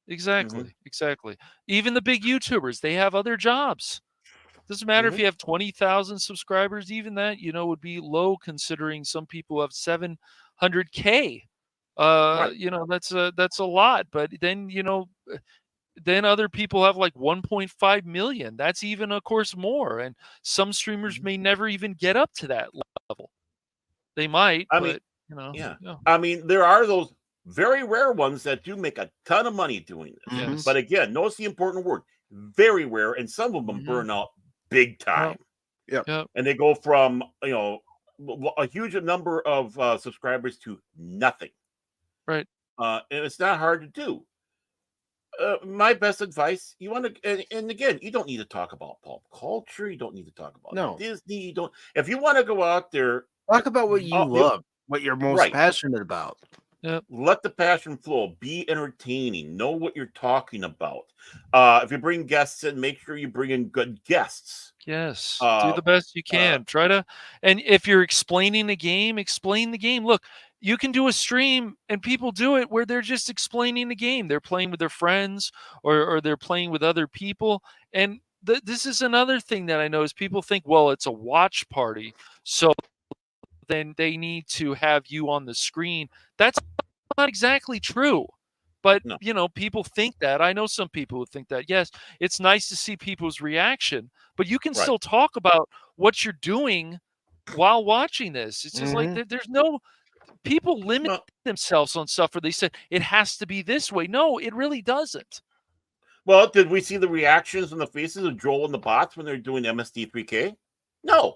Exactly. Exactly. Even the big YouTubers, they have other jobs. Doesn't matter if you have 20,000 subscribers, even that, would be low considering some people have 700K. Right. That's a lot. But then, then other people have like 1.5 million. That's even, of course, more. And some streamers may never even get up to that level. They might, I but mean, yeah. I mean, there are those very rare ones that do make a ton of money doing this. Yes. But again, notice the important word: very rare, and some of them burn out big time. Yep. And they go from a huge number of subscribers to nothing. Right. And it's not hard to do. My best advice: you want to, and again, you don't need to talk about pop culture. You don't need to talk about Disney. You don't. If you want to go out there, talk about what you love, what you're most right. passionate about. Yep. Let the passion flow. Be entertaining. Know what you're talking about. If you bring guests in, make sure you bring in good guests. Yes. Do the best you can. Try to, and if you're explaining the game, explain the game. Look, you can do a stream and people do it where they're just explaining the game. They're playing with their friends or they're playing with other people. And this is another thing that I know is people think, well, it's a watch party, so then they need to have you on the screen. That's not exactly true. But, No. People think that. I know some people who think that. Yes, it's nice to see people's reaction, but you can still talk about what you're doing while watching this. It's just like there's no people limit themselves on stuff where they said it has to be this way. No, it really doesn't. Well, did we see the reactions on the faces of Joel and the bots when they're doing MSD3K? No.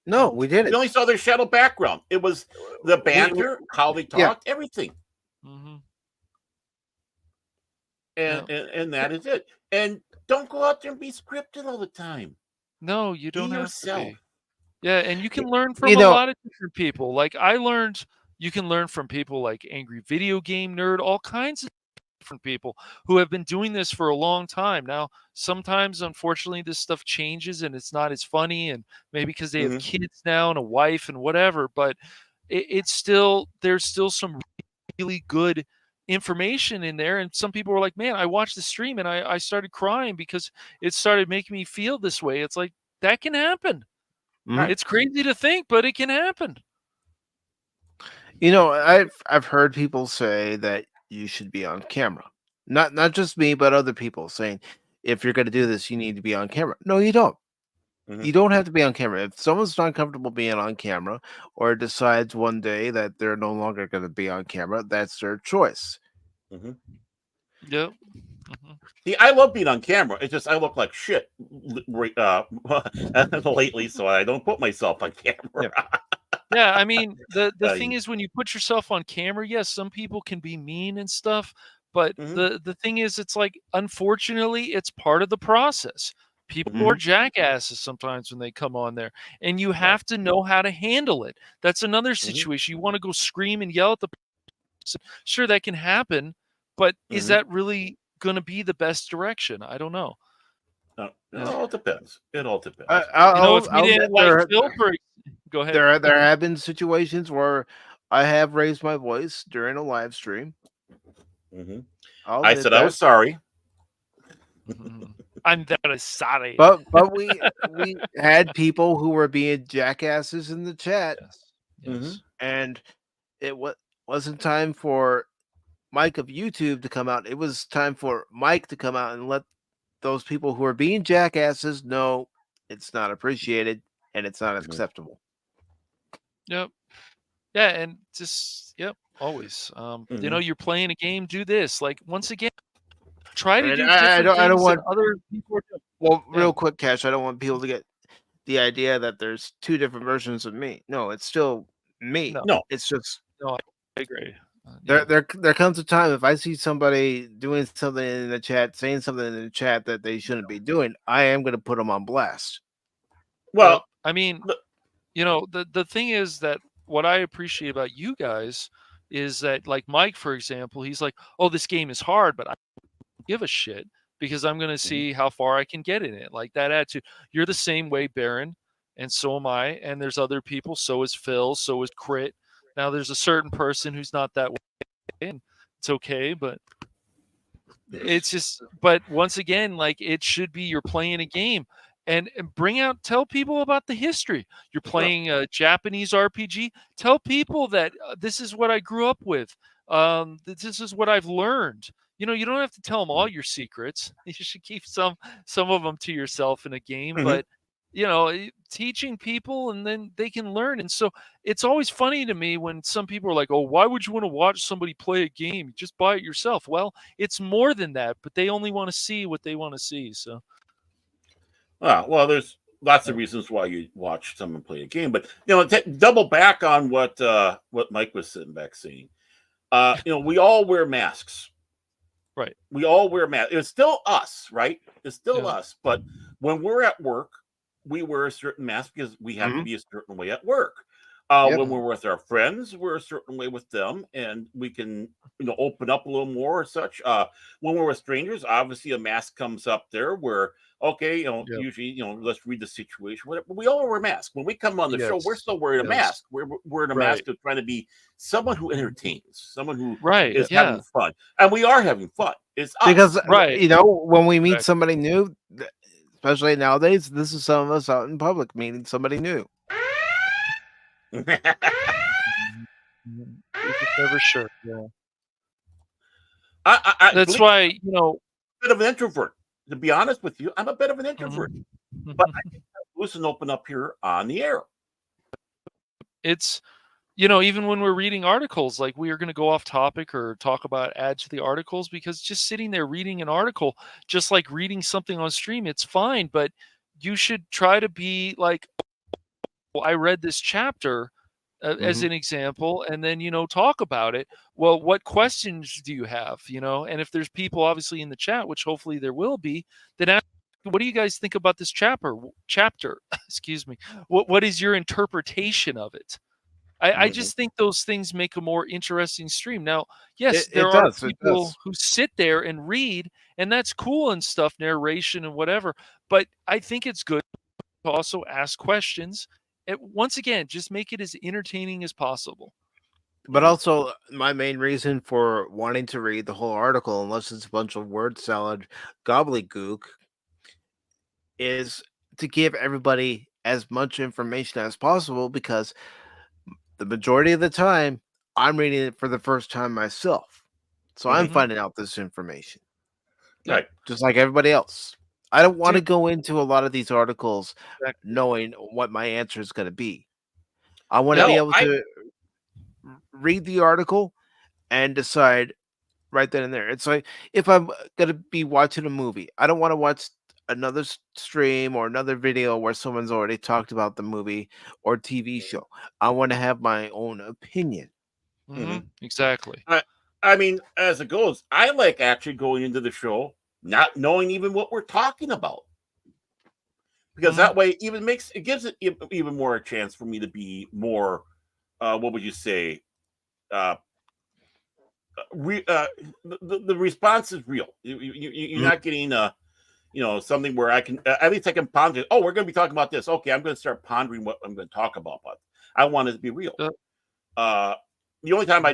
No, we didn't. We only saw their shadow background. It was the banter, how they talked, everything. Mm-hmm. And that is it. And don't go out there and be scripted all the time. No, you don't have yourself. to be. Yeah, and you can learn from a lot of different people. Like you can learn from people like Angry Video Game Nerd, all kinds of different people who have been doing this for a long time. Now, sometimes, unfortunately, this stuff changes and it's not as funny, and maybe because they have kids now and a wife and whatever, but there's still some really good information in there. And some people were like, man, I watched the stream and I started crying because it started making me feel this way. It's like, that can happen. It's crazy to think, but it can happen. I've heard people say that you should be on camera. Not just me, but other people saying, if you're going to do this, you need to be on camera. No, you don't. You don't have to be on camera. If someone's not comfortable being on camera or decides one day that they're no longer going to be on camera, that's their choice. Yep. See, I love being on camera. It's just I look like shit lately, so I don't put myself on camera. Yeah, I mean, the thing is, when you put yourself on camera, yes, some people can be mean and stuff, but the thing is, it's like, unfortunately, it's part of the process. People are jackasses sometimes when they come on there, and you have to know how to handle it. That's another situation. You want to go scream and yell at the person. Sure, that can happen, but is that really going to be the best direction? I don't know. No, it depends. It all depends. If you didn't like Phil, go ahead. There have been situations where I have raised my voice during a live stream. I said I was sorry. I'm that sorry. But we had people who were being jackasses in the chat. Yes. And it wasn't time for Mike of YouTube to come out. It was time for Mike to come out and let those people who are being jackasses know it's not appreciated and it's not acceptable. Yep. Yeah, and just always. You're playing a game, do this. Like, once again, try to do different things that other people are doing. Well, real quick, Cash, I don't want people to get the idea that there's two different versions of me. No, it's still me. No. It's just I agree. There comes a time if I see somebody doing something in the chat, saying something in the chat that they shouldn't be doing, I am going to put them on blast. Well, I mean, the thing is that what I appreciate about you guys is that, like Mike, for example, he's like, oh, this game is hard, but I don't give a shit because I'm going to see how far I can get in it. Like that attitude. You're the same way, Baron, and so am I. And there's other people. So is Phil. So is Crit. Now there's a certain person who's not that way, and it's okay, but it's just. But once again, like, it should be you're playing a game, and tell people about the history. You're playing a Japanese RPG. Tell people that this is what I grew up with. This is what I've learned. You don't have to tell them all your secrets. You should keep some of them to yourself in a game, but. Teaching people, and then they can learn. And so it's always funny to me when some people are like, oh, why would you want to watch somebody play a game? Just buy it yourself. Well, it's more than that, but they only want to see what they want to see. So, well, there's lots of reasons why you watch someone play a game, but double back on what Mike was sitting back saying. We all wear masks. Right. We all wear masks. It's still us, right? It's still us. But when we're at work, we wear a certain mask because we have to be a certain way at work. When we're with our friends, we're a certain way with them, and we can, open up a little more or such. When we're with strangers, obviously a mask comes up there where, okay, usually, let's read the situation, whatever. But we all wear masks. When we come on the show, we're still wearing a mask. We're wearing a mask of trying to be someone who entertains, someone who is having fun. And we are having fun. It's us. Because, when we meet somebody new, especially nowadays, this is some of us out in public meeting somebody new. Never sure. Yeah. That's why, a bit of an introvert. To be honest with you, I'm a bit of an introvert, but I can loosen open up here on the air. It's, even when we're reading articles, like we are going to go off topic or talk about add to the articles, because just sitting there reading an article, just like reading something on stream, it's fine, but you should try to be like, well, I read this chapter as an example, and then, talk about it. Well, what questions do you have, and if there's people obviously in the chat, which hopefully there will be, then ask, what do you guys think about this chapter? Excuse me. What is your interpretation of it? I just think those things make a more interesting stream. Now, yes, there are people who sit there and read, and that's cool and stuff, narration and whatever. But I think it's good to also ask questions. Once again, just make it as entertaining as possible. But also, my main reason for wanting to read the whole article, unless it's a bunch of word salad gobbledygook, is to give everybody as much information as possible, because the majority of the time, I'm reading it for the first time myself. So I'm finding out this information. Right. Just like everybody else. I don't want to go into a lot of these articles knowing what my answer is going to be. I want to be able to read the article and decide right then and there. It's like if I'm going to be watching a movie, I don't want to watch another stream or another video where someone's already talked about the movie or TV show. I want to have my own opinion. Exactly. I mean, as it goes, I like actually going into the show not knowing even what we're talking about, because that way it gives it even more a chance for me to be more what would you say, the response is real. You're not getting something where I can at least I can ponder. Oh, we're going to be talking about this. Okay, I'm going to start pondering what I'm going to talk about. But I want it to be real. The only time I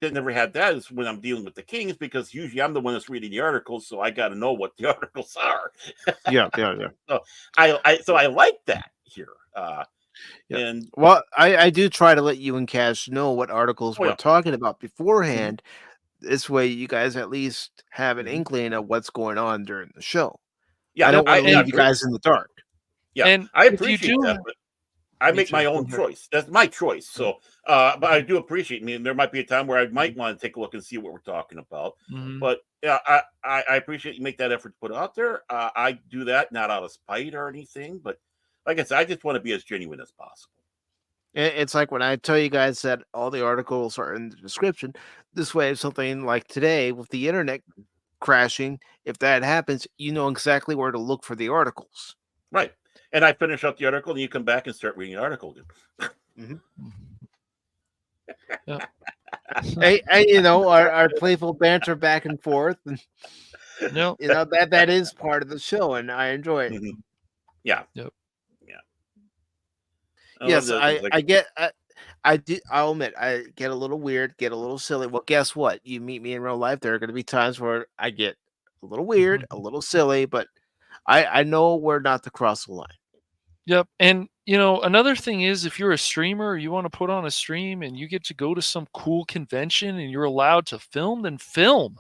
never had that is when I'm dealing with the Kings, because usually I'm the one that's reading the articles, so I got to know what the articles are. Yeah. So I like that here. And well, I do try to let you and Cash know what articles we're talking about beforehand. This way, you guys at least have an inkling of what's going on during the show. Yeah, I don't want to leave you guys in the dark. Yeah, and I appreciate that. But I make my own choice. That's my choice. So, but I do appreciate. I mean, there might be a time where I might want to take a look and see what we're talking about. But yeah, I appreciate you make that effort to put it out there. I do that not out of spite or anything, but like I said, I just want to be as genuine as possible. It's like when I tell you guys that all the articles are in the description. This way, if something like today with the internet crashing, if that happens, you know exactly where to look for the articles. Right. And I finish up the article, and you come back and start reading the article again. Hey, our playful banter back and forth, and that is part of the show, and I enjoy it. Yeah. Yep. Yeah. Yes, I'll admit I get a little weird, get a little silly. Well, guess what? You meet me in real life, there are going to be times where I get a little weird, a little silly, but I know where not to cross the line. Yep. And, another thing is, if you're a streamer, you want to put on a stream and you get to go to some cool convention and you're allowed to film, then film.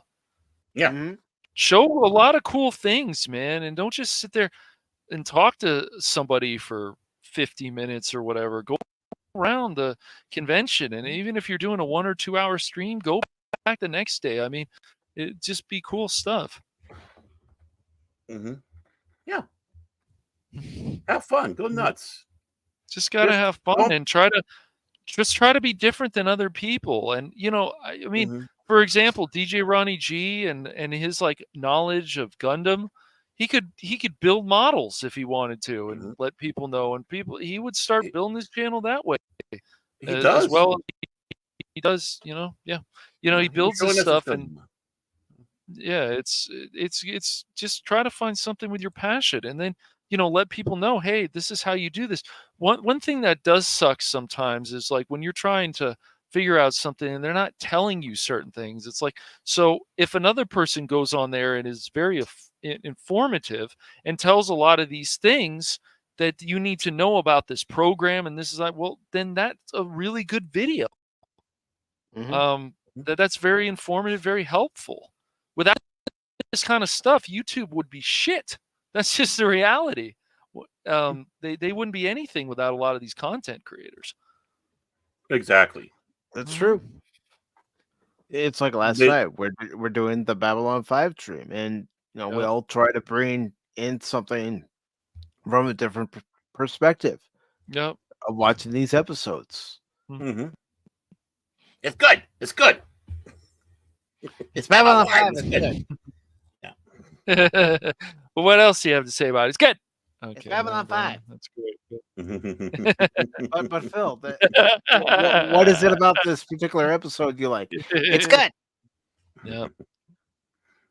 Yeah. Show a lot of cool things, man. And don't just sit there and talk to somebody for 50 minutes or whatever. Go around the convention. And even if you're doing a 1 or 2 hour stream, go back the next day. I mean, it just be cool stuff. Yeah. Have fun. Go nuts. Just gotta have fun and try to be different than other people. And I mean, for example, DJ Ronnie G and his knowledge of Gundam, he could build models if he wanted to and let people know. And he would start building his channel that way. He does. As well. He does. He builds his stuff and. Yeah, it's just try to find something with your passion, and then let people know, hey, this is how you do this. One thing that does suck sometimes is when you're trying to figure out something and they're not telling you certain things. It's so if another person goes on there and is very informative and tells a lot of these things that you need to know about this program, and this is then that's a really good video. That's very informative, very helpful. Without this kind of stuff, YouTube would be shit. That's just the reality. They wouldn't be anything without a lot of these content creators. Exactly. That's true. It's like last night we're doing the Babylon 5 stream, and we all try to bring in something from a different perspective. Yep. Of watching these episodes. It's good. It's good. It's Babylon 5. It's good. Well, what else do you have to say about it? It's good. Okay, it's Babylon 5. That's great. but Phil, what is it about this particular episode you like? It's good. Yeah.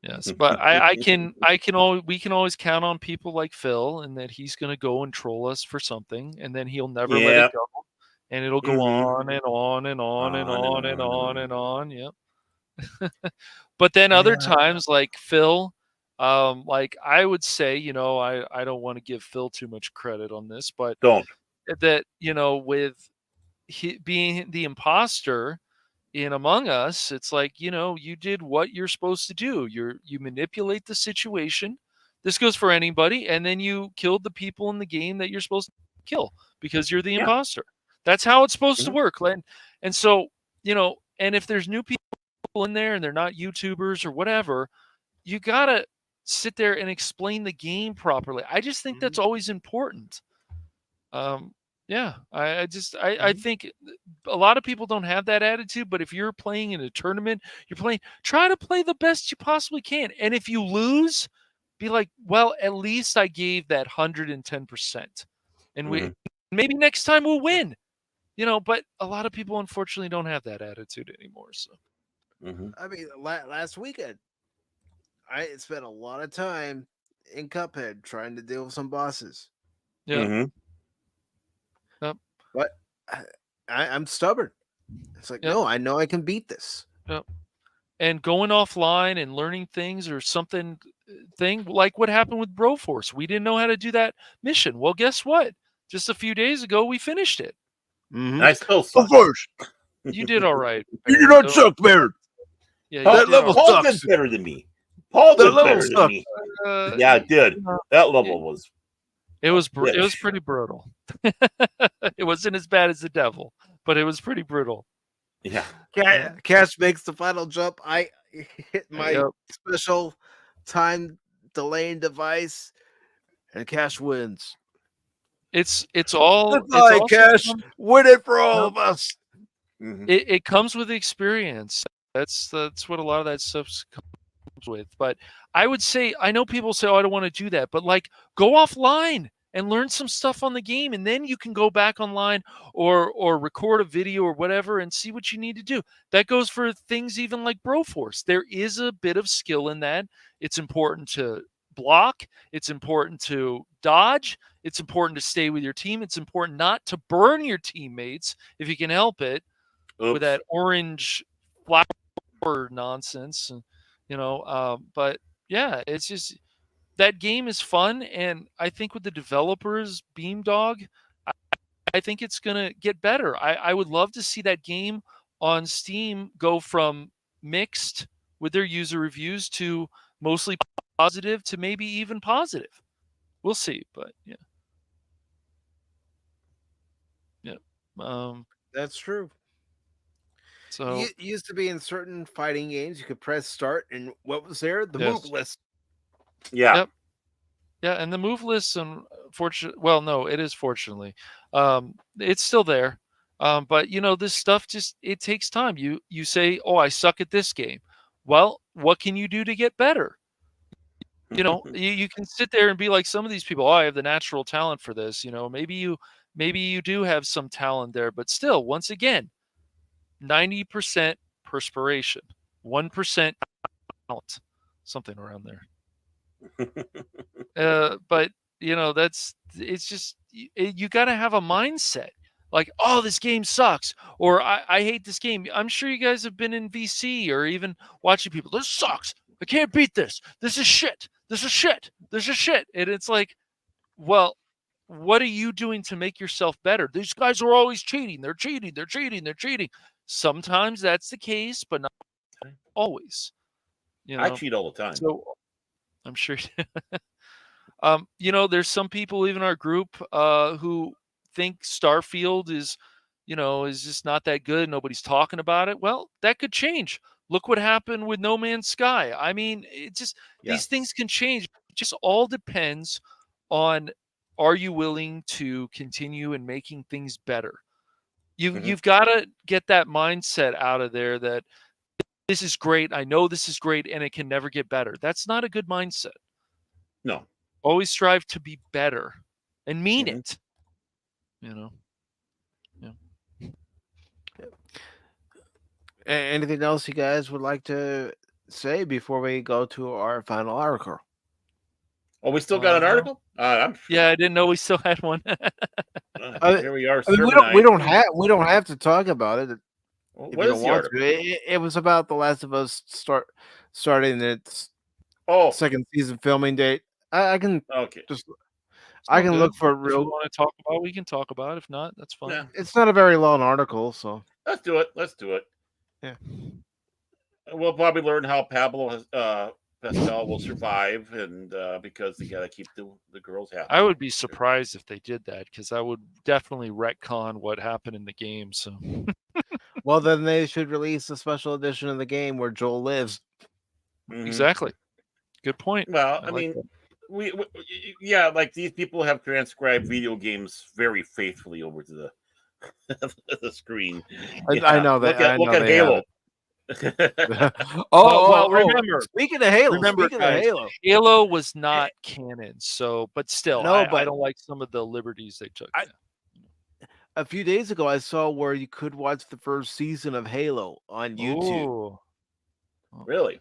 Yes, but we can always count on people like Phil, and that he's going to go and troll us for something, and then he'll never let it go, and it'll go on and on and on and on and on and on. Yep. But then other times, like Phil, I would say, I don't want to give Phil too much credit on this, but that with being the imposter in Among Us, it's you did what you're supposed to do. You manipulate the situation. This goes for anybody, and then you killed the people in the game that you're supposed to kill because you're the imposter. That's how it's supposed to work. And so, and if there's new people in there and they're not YouTubers or whatever, you gotta sit there and explain the game properly. I just think that's always important. I think a lot of people don't have that attitude, but if you're playing in a tournament, try to play the best you possibly can. And if you lose, be like, well, at least I gave that 110%. And maybe next time we'll win. But a lot of people unfortunately don't have that attitude anymore. So I mean, last weekend, I spent a lot of time in Cuphead trying to deal with some bosses. Yeah. But I'm stubborn. It's like, no, I know I can beat this. Yep. And going offline and learning things or something like what happened with Broforce. We didn't know how to do that mission. Well, guess what? Just a few days ago, we finished it. I still suck. You did all right. You do not suck, Baron. Yeah, Paul, you did all Paul right. did better than me. Paul did better than me. Yeah, it did. That level was. It was pretty brutal. It wasn't as bad as the devil, but it was pretty brutal. Yeah. Cash makes the final jump. I hit my special time delaying device, and Cash wins. It's all. Goodbye, Cash. Win it for all of us. It comes with experience. That's what a lot of that stuff comes with. But I would say, I know people say, "Oh, I don't want to do that," but like, go offline and learn some stuff on the game, and then you can go back online or record a video or whatever and see what you need to do. That goes for things even like Broforce. There is a bit of skill in that. It's important to block. It's important to dodge. It's important to stay with your team. It's important not to burn your teammates if you can help it with that orange flower nonsense, but yeah, it's just that game is fun, and I think with the developers, Beamdog, I think it's gonna get better. I would love to see that game on Steam go from mixed with their user reviews to mostly positive to maybe even positive. We'll see, but yeah. That's true. So it used to be in certain fighting games, you could press start, and what was there? The move list. Yeah. Yep. Yeah, and the move list, it is fortunately, it's still there. But this stuff it takes time. You say, "Oh, I suck at this game." Well, what can you do to get better? You can sit there and be like some of these people. Oh, I have the natural talent for this. Maybe you do have some talent there, but still, once again, 90% perspiration, 1% talent, something around there. But it's just you got to have a mindset like, oh, this game sucks, or I hate this game. I'm sure you guys have been in VC or even watching people. This sucks. I can't beat this. This is shit. This is shit. This is shit. And it's like, well, what are you doing to make yourself better? These guys are always cheating. They're cheating. They're cheating. They're cheating. Sometimes that's the case, but not always. I cheat all the time. So I'm sure. There's some people even in our group who think Starfield is just not that good. Nobody's talking about it. Well, that could change. Look what happened with No Man's Sky. I mean, these things can change. It just all depends on, are you willing to continue in making things better? You've got to get that mindset out of there that this is great. I know this is great, and it can never get better. That's not a good mindset. No. Always strive to be better and mean it. Yeah. Anything else you guys would like to say before we go to our final article? Oh, we still got an article? Yeah, I didn't know we still had one. Here we are. We don't have to talk about it. What is the article? It was about The Last of Us starting its second season filming date. I can I can look for real. If you want to talk about, we can talk about. If not, that's fine. Yeah. It's not a very long article, so let's do it. Yeah, we'll probably learn how Pablo Pascal will survive, and because they gotta keep the girls happy. I would be surprised if they did that, because I would definitely retcon what happened in the game. So, well, then they should release a special edition of the game where Joel lives. Exactly. Good point. Well, I mean, we like these people have transcribed video games very faithfully over to the screen. I know that. Look at Halo. Remember. Speaking of Halo, Halo was not canon. So, but still, I don't like some of the liberties they took. A few days ago, I saw where you could watch the first season of Halo on YouTube. Really?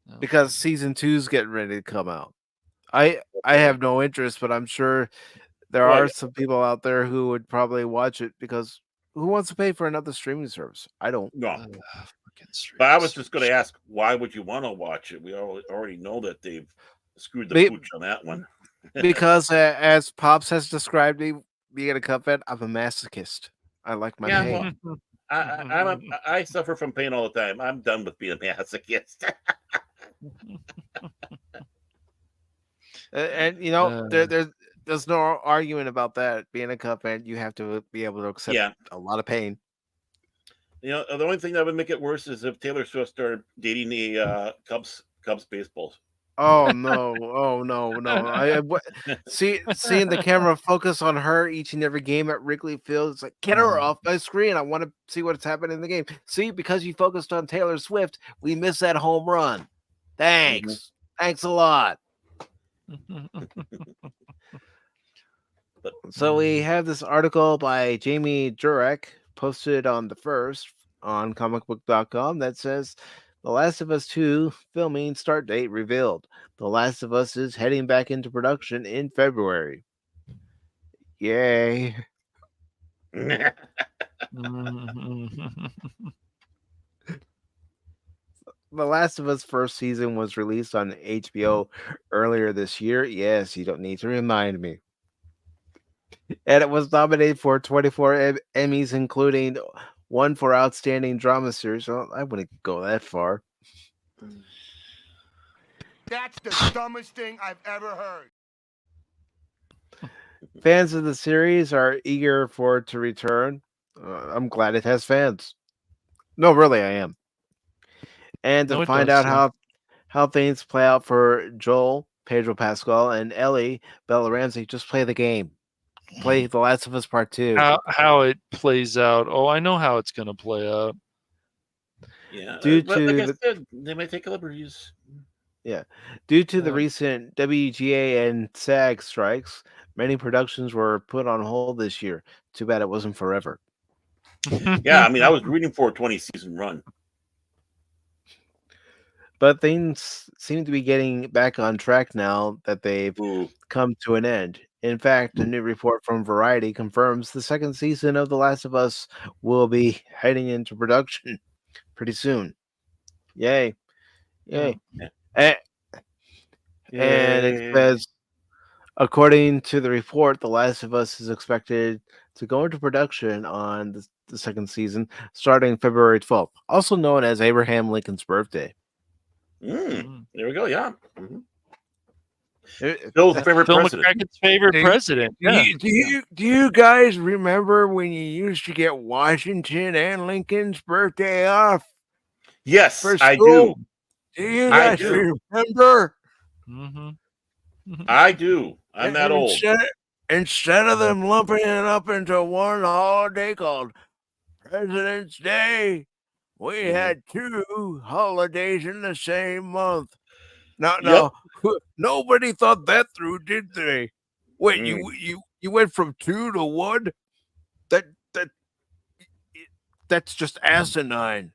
No. Because season 2's getting ready to come out. I have no interest, but I'm sure there Well, are some people out there who would probably watch it because who wants to pay for another streaming service? I don't. no. fucking But I was streams. just going to ask, why would you want to watch it? We already know that they've screwed the Be- pooch on that one. Because as Pops has described me, being a cup vet, I'm a masochist. I like my Yeah, pain. well, I suffer from pain all the time. I'm done with being a masochist. And you know, there's no arguing about that. Being a cup vet, you have to be able to accept a lot of pain. You know, the only thing that would make it worse is if Taylor Swift started dating the Cubs baseball. Oh no! Oh no! No! Seeing the camera focus on her each and every game at Wrigley Field, it's like, get her off my screen. I want to see what's happening in the game. See, because you focused on Taylor Swift, we missed that home run. Thanks. Thanks a lot. So we have this article by Jamie Jurek posted on the 1st on comicbook.com that says The Last of Us 2 filming start date revealed. The Last of Us is heading back into production in February. Yay. The Last of Us first season was released on HBO earlier this year. Yes, you don't need to remind me. And it was nominated for 24 Emmys, including one for Outstanding Drama Series. Well, I wouldn't go that far. That's the dumbest thing I've ever heard. Fans of the series are eager for it to return. I'm glad it has fans. No, really, I am. And to find out how things play out for Joel, Pedro Pascal, and Ellie, Bella Ramsey, just play the game. Play The Last of Us Part 2. How it plays out. Oh, I know how it's going to play out. Yeah, But like I said, they might take liberties. Yeah. Due to the recent WGA and SAG strikes, many productions were put on hold this year. Too bad it wasn't forever. Yeah, I mean, I was rooting for a 20-season run. But things seem to be getting back on track now that they've come to an end. In fact, a new report from Variety confirms the second season of The Last of Us will be heading into production pretty soon. Yay. Yay. And it says, according to the report, The Last of Us is expected to go into production on the second season starting February 12th, also known as Abraham Lincoln's birthday. There we go. Yeah. Bill's favorite president. McCracken's favorite president. Yeah. Do you guys remember when you used to get Washington and Lincoln's birthday off? Yes, I do. Do you guys remember? I do. I'm that old. Instead of them lumping it up into one holiday called President's Day, we had two holidays in the same month. No, nobody thought that through, did they? Wait, you went from 2 to 1? That's just asinine.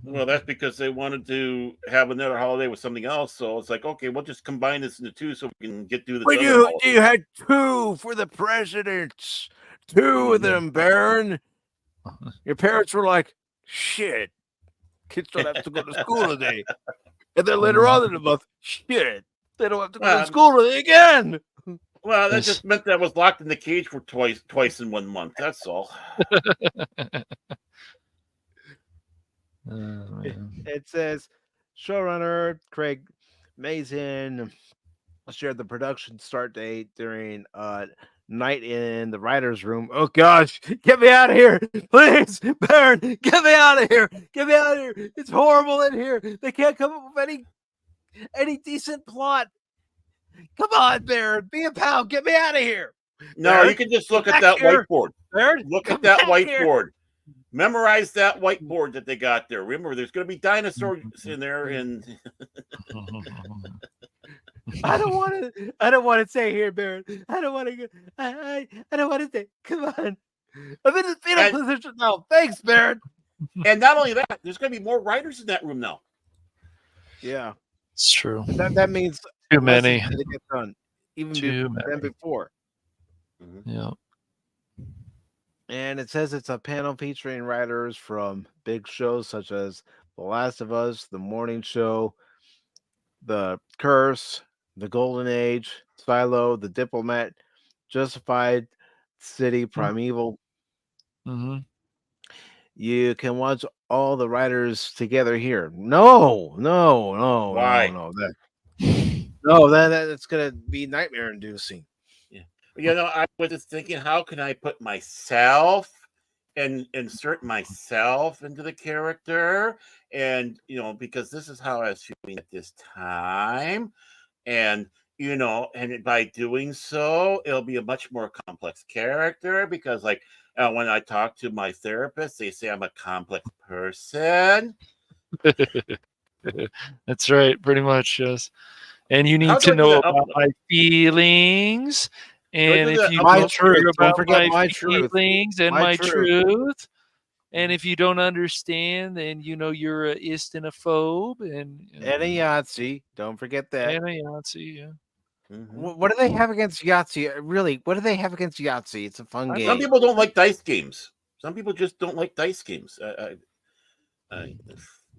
Well, that's because they wanted to have another holiday with something else. So it's like, okay, we'll just combine this into 2 so we can get through this. But you had 2 for the presidents. 2 of them, Baron. Your parents were like, shit, kids don't have to go to school today. And then later on in the month, shit, they don't have to go to school today again. Well, that just meant that I was locked in the cage for twice in 1 month. That's all. It says showrunner Craig Mazin shared the production start date during night in the writer's room. Oh gosh, get me out of here, please, Baron, get me out of here, get me out of here. It's horrible in here. They can't come up with any decent plot. Come on, Baron, be a pal, get me out of here. No, Baron, you can just look at that whiteboard. Baron, look at that whiteboard. Memorize that whiteboard that they got there. Remember, there's going to be dinosaurs in there, and I don't want to stay here, Baron. I don't want to. I don't want to stay. Come on. I'm in the fetal position now. Thanks, Baron. And not only that, there's going to be more writers in that room now. Yeah, It's true. that means Too less many. is gonna get done, even Too than many. before. Yeah. And it says it's a panel featuring writers from big shows such as The Last of Us, The Morning Show, The Curse, The Golden Age, Silo, The Diplomat, Justified, City, Primeval. Mm-hmm. You can watch all the writers together here. No. Why? That's gonna be nightmare inducing. Yeah. You know, I was just thinking, how can I put myself and insert myself into the character? And, because this is how I was feeling at this time. And, and by doing so, it'll be a much more complex character because, like, when I talk to my therapist, they say I'm a complex person. That's right, pretty much, yes. And you How need do to I do know that about upload? my feelings. And do if that you upload? My don't truth. care Don't about forget my my truth. feelings and My my truth. truth, and if you don't understand, then you're a ist and a phobe and And a Yahtzee. Don't forget that. and a Yahtzee. Yeah. What do they have against Yahtzee? Really, what do they have against Yahtzee? It's a fun game. Some people don't like dice games. Some people just don't like dice games.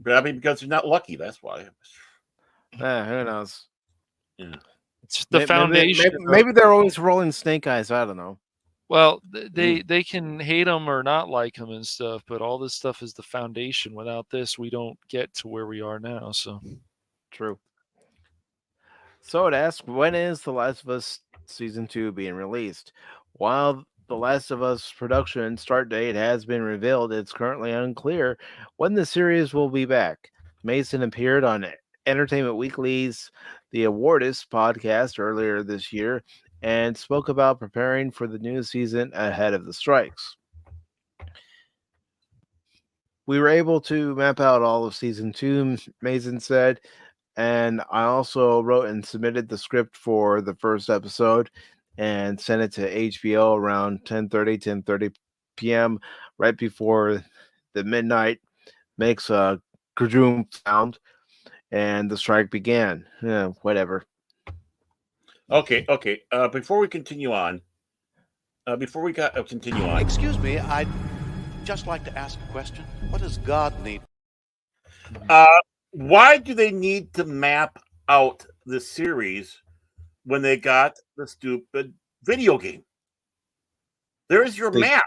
Probably because they're not lucky. That's why. Who knows? Yeah. It's the foundation. Maybe they're always rolling snake eyes. I don't know. Well, they can hate them or not like them and stuff, but all this stuff is the foundation. Without this, we don't get to where we are now. So true. So it asks, when is The Last of Us Season 2 being released? While The Last of Us production start date has been revealed, it's currently unclear when the series will be back. Mason appeared on Entertainment Weekly's The Awardist podcast earlier this year and spoke about preparing for the new season ahead of the strikes. We were able to map out all of Season 2, Mason said, and I also wrote and submitted the script for the first episode and sent it to HBO around 10:30 p.m. right before the midnight makes a kadoom sound and the strike began. Whatever. Okay. Before we continue on, Excuse me, I'd just like to ask a question. What does God need? why do they need to map out the series when they got the stupid video game? There's your map.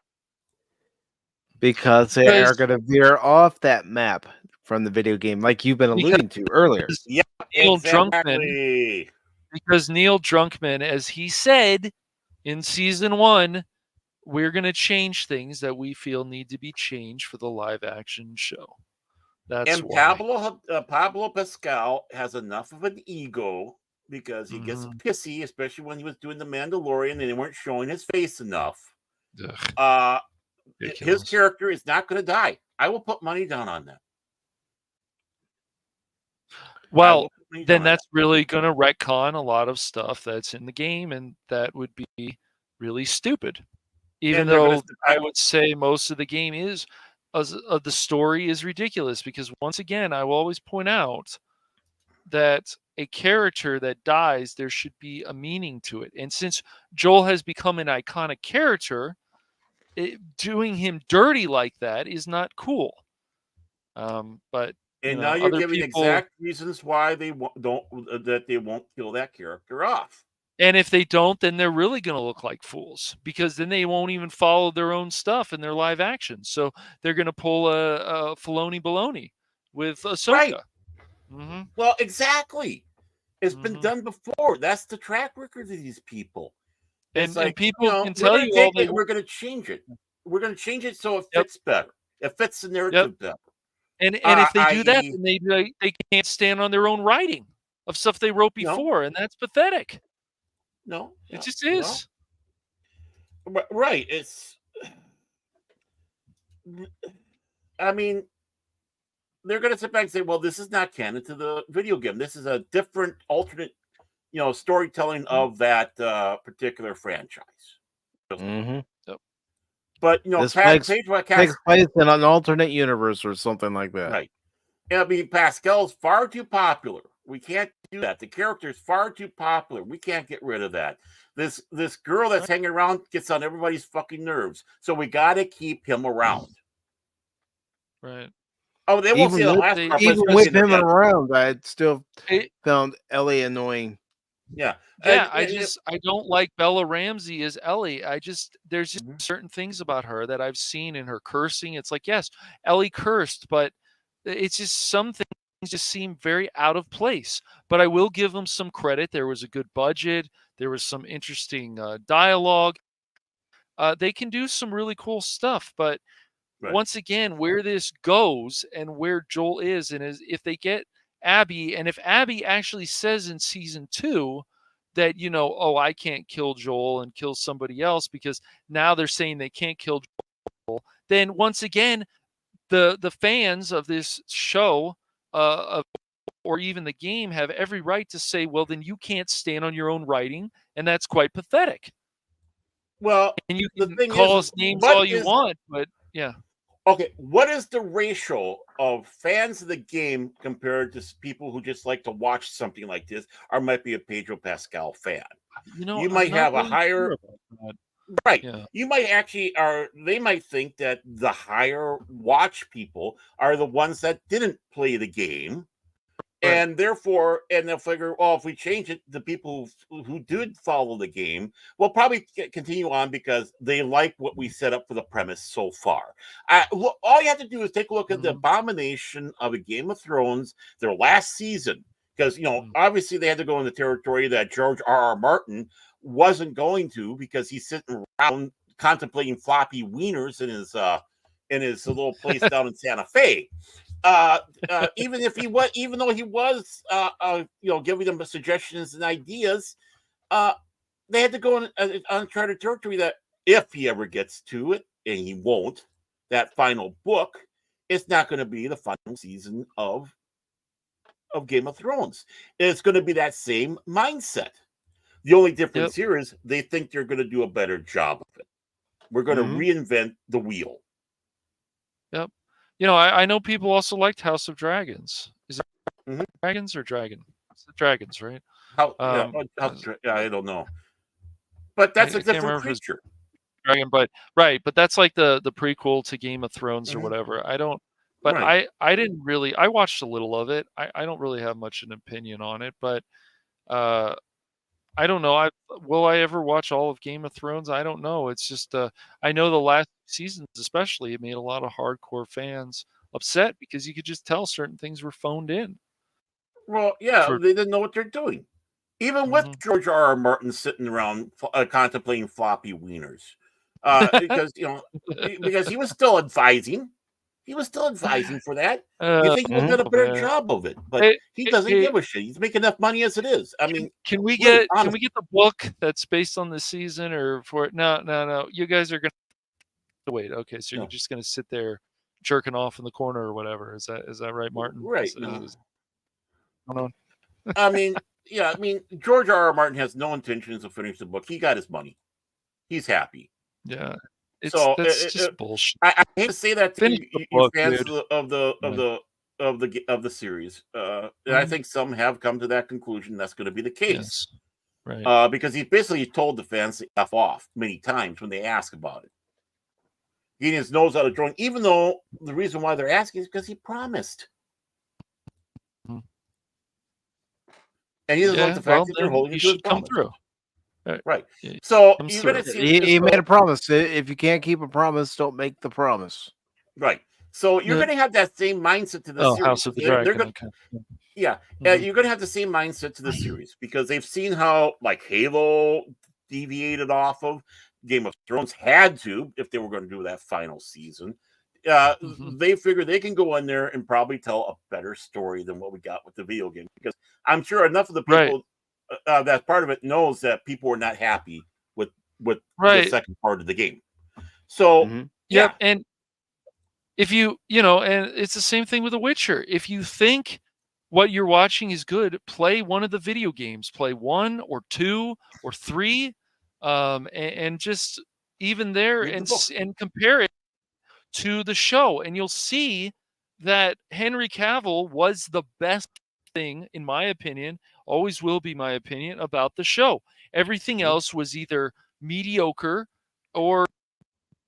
Because they are going to veer off that map from the video game, like you've been alluding to earlier. Yeah, Neil exactly. Because Neil Druckmann, as he said in season 1, we're going to change things that we feel need to be changed for the live action show. That's why. Pablo Pascal has enough of an ego because he gets pissy, especially when he was doing The Mandalorian and they weren't showing his face enough. His character is not going to die. I will put money down on that. Well, then that's really going to retcon a lot of stuff that's in the game, and that would be really stupid. Even though I would say most of the game is, the story is ridiculous, because once again, I will always point out that a character that dies, there should be a meaning to it. And since Joel has become an iconic character, doing him dirty like that is not cool. But now you're giving exact reasons why they won't kill that character off. And if they don't, then they're really going to look like fools, because then they won't even follow their own stuff in their live action. So they're going to pull a Filoni baloney with Ahsoka. Right. Mm-hmm. Well, exactly. It's been done before. That's the track record of these people. And people can tell you all they... We're going to change it. We're going to change it so it fits better. It fits the narrative better. And if they do that, then they can't stand on their own writing of stuff they wrote before, and that's pathetic. It just is. Right. I mean, they're going to sit back and say, well, this is not canon to the video game. This is a different, alternate, storytelling of that particular franchise. Mm-hmm. Yep. But this takes place in an alternate universe or something like that. Right. I mean, Pascal's far too popular. We can't do that. The character is far too popular. We can't get rid of that. This girl that's hanging around gets on everybody's fucking nerves. So we got to keep him around. Right. Oh, they won't say the last part. Even with him around, I still found Ellie annoying. Yeah. Yeah, I don't like Bella Ramsey as Ellie. There's just certain things about her that I've seen in her cursing. It's like, yes, Ellie cursed, but it's just some things just seem very out of place. But I will give them some credit. There was a good budget. There was some interesting dialogue. They can do some really cool stuff. But once again, where this goes and where Joel is, and if they get Abby, and if Abby actually says in season 2 that, oh, I can't kill Joel and kill somebody else because now they're saying they can't kill Joel, then once again, the fans of this show or even the game have every right to say, well, then you can't stand on your own writing, and that's quite pathetic. Well, and you can call us names all you want, but yeah. Okay, what is the ratio of fans of the game compared to people who just like to watch something like this, or might be a Pedro Pascal fan? You might have a higher, right? Yeah. You might actually they might think that the higher watch people are the ones that didn't play the game. And therefore, they'll figure, oh, if we change it, the people who did follow the game will probably continue on because they like what we set up for the premise so far. All you have to do is take a look at the abomination of a Game of Thrones, their last season, because, obviously they had to go in the territory that George R.R. Martin wasn't going to, because he's sitting around contemplating floppy wieners in his little place down in Santa Fe. Even though he was, giving them suggestions and ideas, they had to go on uncharted territory that if he ever gets to it, and he won't, that final book, it's not going to be the final season of Game of Thrones. It's going to be that same mindset. The only difference here is they think they're going to do a better job of it. We're going to reinvent the wheel. Yep. I know people also liked House of Dragons. Is it Dragons or Dragon? It's the Dragons, right? I don't know. But that's a different creature. Dragon, but that's like the prequel to Game of Thrones or whatever. I don't, but I didn't really. I watched a little of it. I don't really have much an opinion on it, but I don't know. Will I ever watch all of Game of Thrones? I don't know. It's just I know the last seasons, especially, it made a lot of hardcore fans upset because you could just tell certain things were phoned in. Well, yeah, they didn't know what they're doing. Even with George R.R. Martin sitting around contemplating floppy wieners, because because he was still advising. He was still advising for that. You think he would have done a better job of it, but he doesn't give a shit. He's making enough money as it is. I mean, can we get the book that's based on the season or for it? No. You guys are gonna wait. Okay, so you're just gonna sit there jerking off in the corner or whatever. Is that right, Martin? Right. I mean, George R.R. Martin has no intentions of finishing the book. He got his money. He's happy. Yeah. That's just bullshit. I hate to say that to you fans of the series. And I think some have come to that conclusion. That's going to be the case, right? Because he basically told the fans to F off many times when they ask about it. He his nose out of joint, even though the reason why they're asking is because he promised. And he doesn't like the fact that they're holding him to his promise. Come through. Right. So you're going to see he made a promise. If you can't keep a promise, don't make the promise. Right. So you're going to have that same mindset to the series. House of the Dragon. You're going to have the same mindset to the series because they've seen how like Halo deviated off of Game of Thrones had to if they were going to do that final season. They figure they can go in there and probably tell a better story than what we got with the video game because I'm sure enough of the people that's part of it knows that people were not happy with the second part of the game. So and if you and it's the same thing with The Witcher. If you think what you're watching is good, play one of the video games. Play 1 or 2 or 3, and just even there and compare it to the show, and you'll see that Henry Cavill was the best thing, in my opinion, always will be my opinion, about the show. Everything else was either mediocre or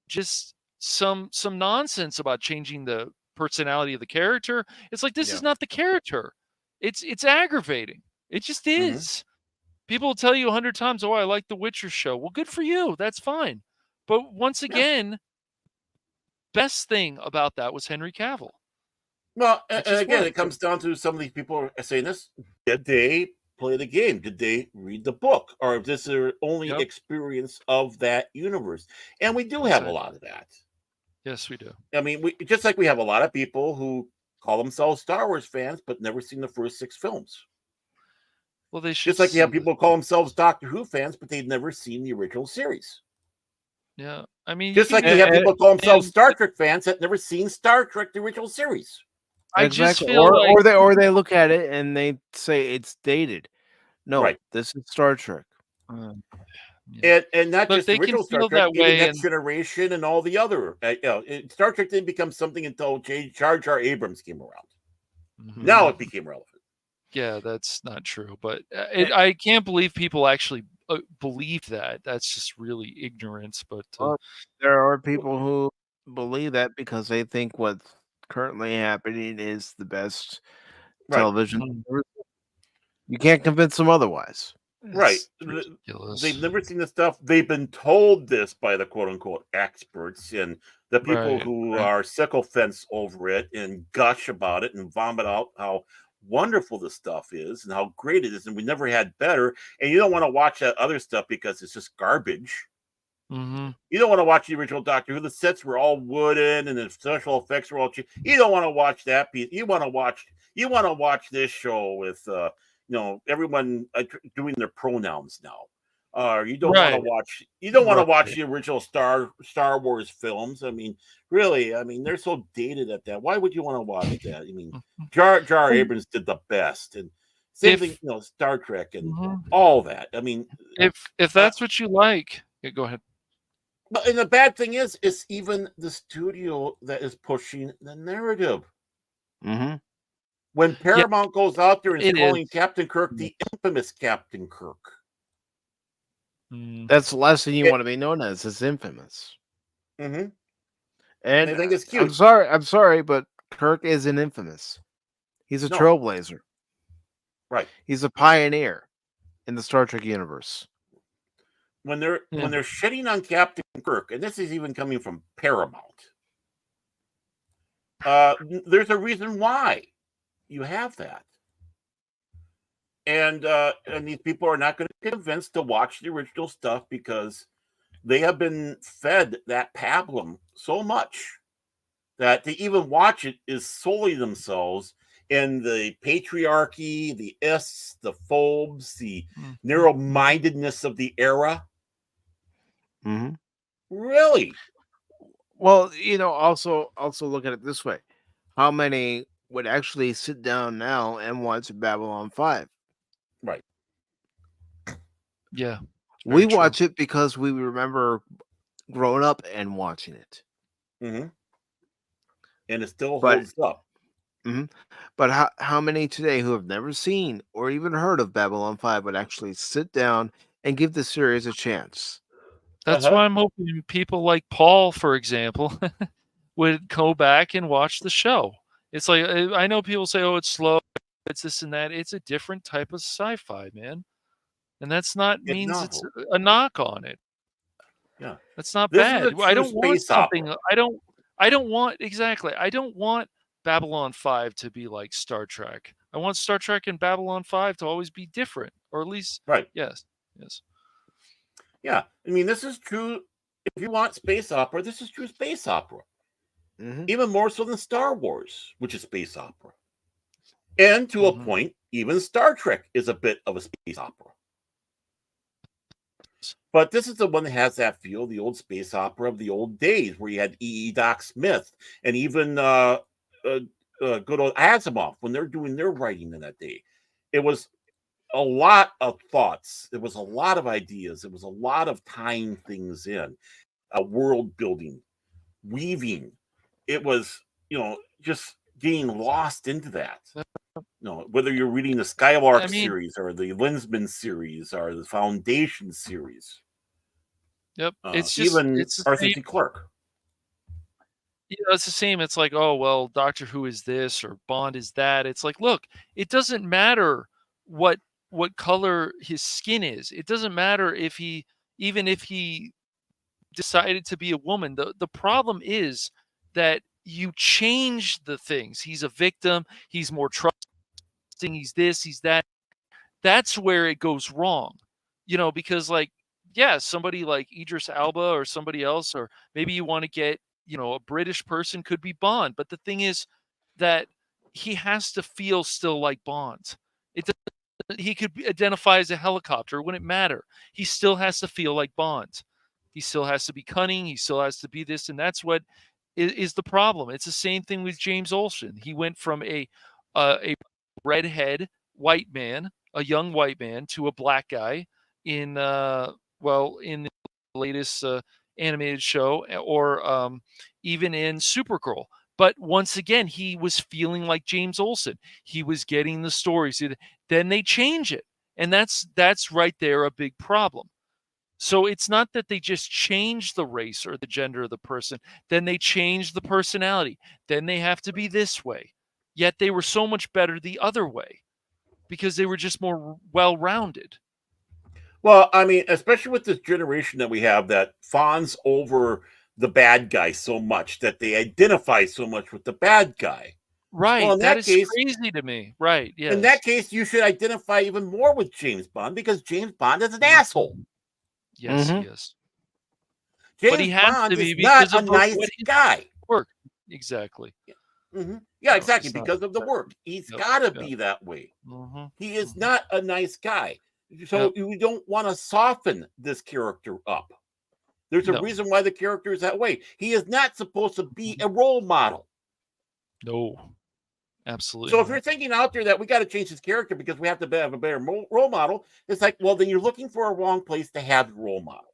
just some nonsense about changing the personality of the character. It's like, this is not the character. It's aggravating. It just is. People will tell you 100 times, oh, I like the Witcher show. Well, good for you. That's fine. But once again, best thing about that was Henry Cavill. Well, and again, it comes down to some of these people are saying this. Did they play the game? Did they read the book? Or is this their only experience of that universe? And we do have a lot of that. Yes, we do. I mean, just like we have a lot of people who call themselves Star Wars fans, but never seen the first 6 films. Well, they should. Just like you have people call themselves Doctor Who fans, but they've never seen the original series. Yeah, I mean, just like you have people call themselves Star Trek fans that never seen Star Trek, the original series. Exactly. Or they look at it and they say it's dated. No, this is Star Trek. And not just the original Star Trek, even Next Generation and all the other. Star Trek didn't become something until Jar Jar Abrams came around. Now it became relevant. Yeah, that's not true. But I can't believe people actually believe that. That's just really ignorance. But there are people who believe that because they think what's currently happening is the best television. You can't convince them otherwise. Right. They've never seen this stuff. They've been told this by the quote-unquote experts, and the people who are sycophants over it and gush about it and vomit out how wonderful the stuff is and how great it is, and we never had better. And you don't want to watch that other stuff because it's just garbage. You don't want to watch the original Doctor Who. The sets were all wooden and the special effects were all cheap. You don't want to watch that piece. You want to watch this show with everyone doing their pronouns now. You don't want to watch. You don't want to watch the original Star Wars films. I mean, really. I mean, they're so dated at that. Why would you want to watch that? I mean, Jar Abrams did the best, and same thing. Star Trek and all that. I mean, if that's what you like, go ahead. But and the bad thing is, it's even the studio that is pushing the narrative. When Paramount goes out there and is calling Captain Kirk the infamous Captain Kirk. That's the last thing you want to be known as. It's infamous. And I think it's cute. I'm sorry, but Kirk isn't infamous. He's a trailblazer. Right. He's a pioneer in the Star Trek universe. When they're shitting on Captain Kirk, and this is even coming from Paramount, there's a reason why you have that. And these people are not going to get convinced to watch the original stuff because they have been fed that pablum so much that to even watch it is solely themselves in the patriarchy, the ists, the phobes, the narrow-mindedness of the era. Really? Well, also look at it this way. How many would actually sit down now and watch Babylon 5? Right. Yeah. We watch it because we remember growing up and watching it. And it still holds up. But how many today who have never seen or even heard of Babylon 5 would actually sit down and give the series a chance? That's why I'm hoping people like Paul, for example, would go back and watch the show. It's like, I know people say, oh, it's slow, it's this and that. It's a different type of sci-fi, man. And that's not means it's a knock on it. Yeah. That's not bad. I don't want something. I don't want Babylon 5 to be like Star Trek. I want Star Trek and Babylon 5 to always be different, or at least yes. Yeah, I mean, this is true. If you want space opera, this is true space opera. Even more so than Star Wars, which is space opera. And to a point, even Star Trek is a bit of a space opera. But this is the one that has that feel, the old space opera of the old days, where you had E. Doc Smith and even good old Asimov when they're doing their writing in that day. It was a lot of thoughts. It was a lot of ideas. It was a lot of tying things in. world building, weaving. It was, just getting lost into that. Whether you're reading the Skylark series or the Lensman series or the Foundation series. Yep. It's just even it's the Arthur same. C. Clarke. It's the same. It's like, oh, well, Doctor Who is this or Bond is that. It's like, look, it doesn't matter what color his skin is. It doesn't matter even if he decided to be a woman. The problem is that you change the things. He's a victim. He's more trusting. He's this. He's that. That's where it goes wrong. Because somebody like Idris Elba or somebody else, or maybe you want to get, a British person could be Bond. But the thing is that he has to feel still like Bond. He could identify as a helicopter. It wouldn't matter. He still has to feel like Bond. He still has to be cunning. He still has to be this. And that's what is the problem. It's the same thing with James Olsen. He went from a redhead white man, a young white man, to a black guy in the latest animated show, or even in Supergirl. But once again, he was feeling like James Olsen. He was getting the stories. Then they change it, and that's right there a big problem. So it's not that they just change the race or the gender of the person. Then they change the personality. Then they have to be this way. Yet they were so much better the other way because they were just more well-rounded. Well, I mean, especially with this generation that we have that fawns over the bad guy so much that they identify so much with the bad guy. Right. Well, that is crazy to me. Right. Yes. In that case, you should identify even more with James Bond because James Bond is an asshole. Yes, he is. But he has Bond to be because not a nice guy. Work. Exactly. Yeah, exactly. Because of the work. He's got to be that way. He is not a nice guy. So you don't want to soften this character up. There's a reason why the character is that way. He is not supposed to be a role model. No. Absolutely. So if you're thinking out there that we got to change his character because we have to have a better role model, it's like, well, then you're looking for a wrong place to have the role model.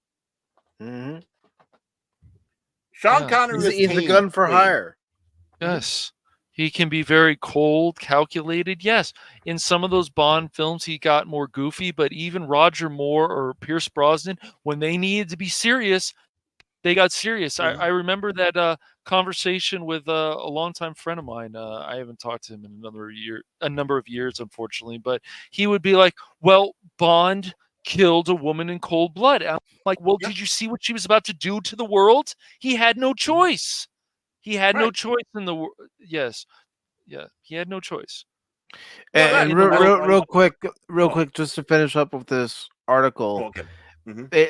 Sean Connery is a gun for hire. Yes. He can be very cold, calculated. Yes. In some of those Bond films, he got more goofy, but even Roger Moore or Pierce Brosnan, when they needed to be serious, they got serious. I remember that conversation with a longtime friend of mine. I haven't talked to him in a number of years, unfortunately, but he would be like, well, Bond killed a woman in cold blood. I'm like, well, did you see what she was about to do to the world? He had no choice. He had no choice in the world. Yes. Yeah. He had no choice. And real quick, just to finish up with this article,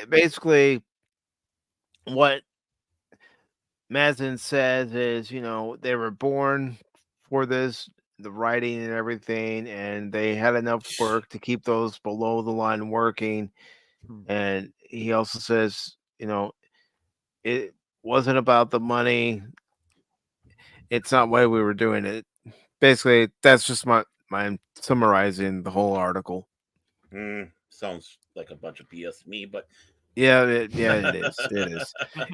basically what Mazin says is, they were born for this, the writing and everything, and they had enough work to keep those below the line working. And he also says, it wasn't about the money. It's not why we were doing it. Basically, that's just my summarizing the whole article. Sounds like a bunch of BS to me, but yeah, it is. It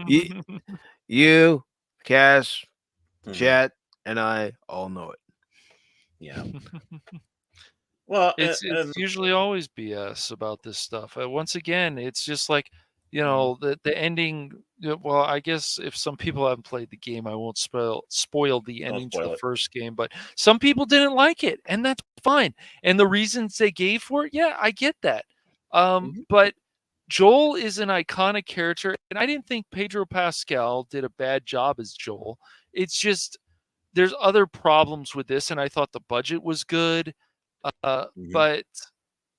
is. You, Cash, Chat, and I all know it. Yeah. Well, it's usually always BS about this stuff. Once again, it's just like, the ending. Well, I guess if some people haven't played the game, I won't spoil the ending to the first game. But some people didn't like it, and that's fine. And the reasons they gave for it, yeah, I get that. But Joel is an iconic character, and I didn't think Pedro Pascal did a bad job as Joel. It's just there's other problems with this, and I thought the budget was good, but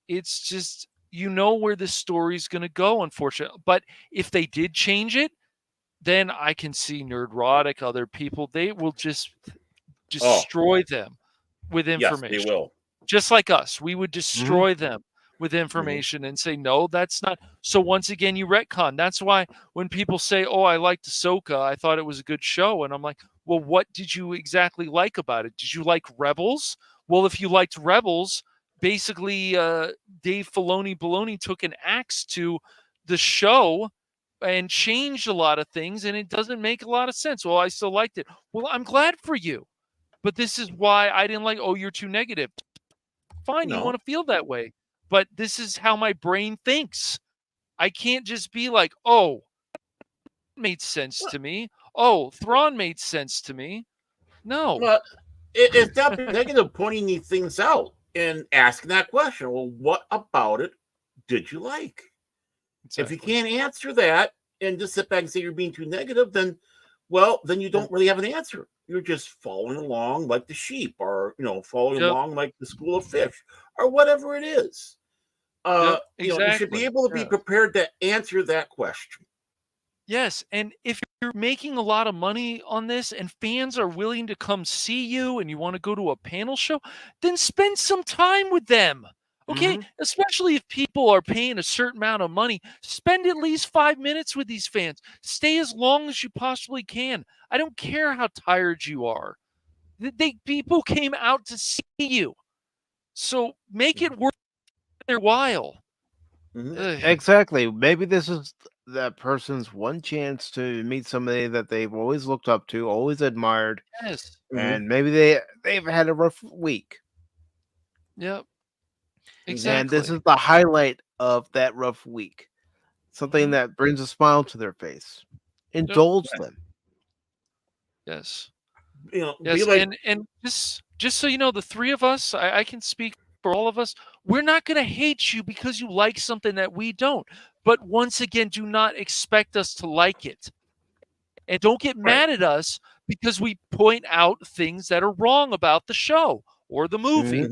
it's just where this story's going to go, unfortunately. But if they did change it, then I can see Nerdrotic, other people, they will just destroy them with information. Yes, they will. Just like us, we would destroy them with information and say, no, that's not. So once again, you retcon. That's why when people say, oh, I liked Ahsoka, I thought it was a good show. And I'm like, well, what did you exactly like about it? Did you like Rebels? Well, if you liked Rebels, basically Dave Filoni took an axe to the show and changed a lot of things, and it doesn't make a lot of sense. Well, I still liked it. Well, I'm glad for you, but this is why I didn't like. Oh, you're too negative. Fine, you want to feel that way, but this is how my brain thinks. I can't just be like, oh, it made sense to me. Oh, Thrawn made sense to me. No. Well, it's not negative pointing these things out and asking that question. Well, what about it did you like? Exactly. If you can't answer that and just sit back and say you're being too negative, then you don't really have an answer. You're just following along like the sheep, or following along like the school of fish, or whatever it is. Exactly. You should be able to be prepared to answer that question. Yes, and if you're making a lot of money on this and fans are willing to come see you and you want to go to a panel show, then spend some time with them. Okay? Especially if people are paying a certain amount of money, spend at least 5 minutes with these fans. Stay as long as you possibly can. I don't care how tired you are. People came out to see you. So make it worth their while. Exactly. Maybe this is that person's one chance to meet somebody that they've always looked up to, always admired. Yes. And maybe they've had a rough week. Yep. Exactly. And this is the highlight of that rough week. Something that brings a smile to their face. Indulge them. Yes. Yes, and just so you know, the three of us, I can speak for all of us, we're not going to hate you because you like something that we don't. But once again, do not expect us to like it. And don't get mad at us because we point out things that are wrong about the show or the movie.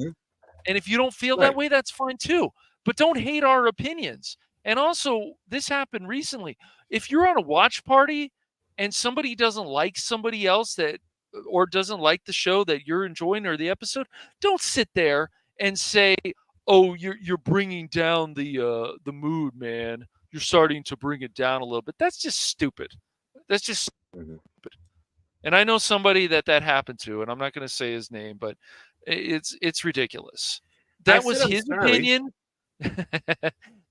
And if you don't feel that way, that's fine too. But don't hate our opinions. And also, this happened recently. If you're on a watch party and somebody doesn't like somebody else or doesn't like the show that you're enjoying or the episode, don't sit there and say, "Oh, you're bringing down the mood, man. You're starting to bring it down a little bit." That's just stupid. That's just stupid. And I know somebody that happened to, and I'm not going to say his name, but it's ridiculous. That was his opinion.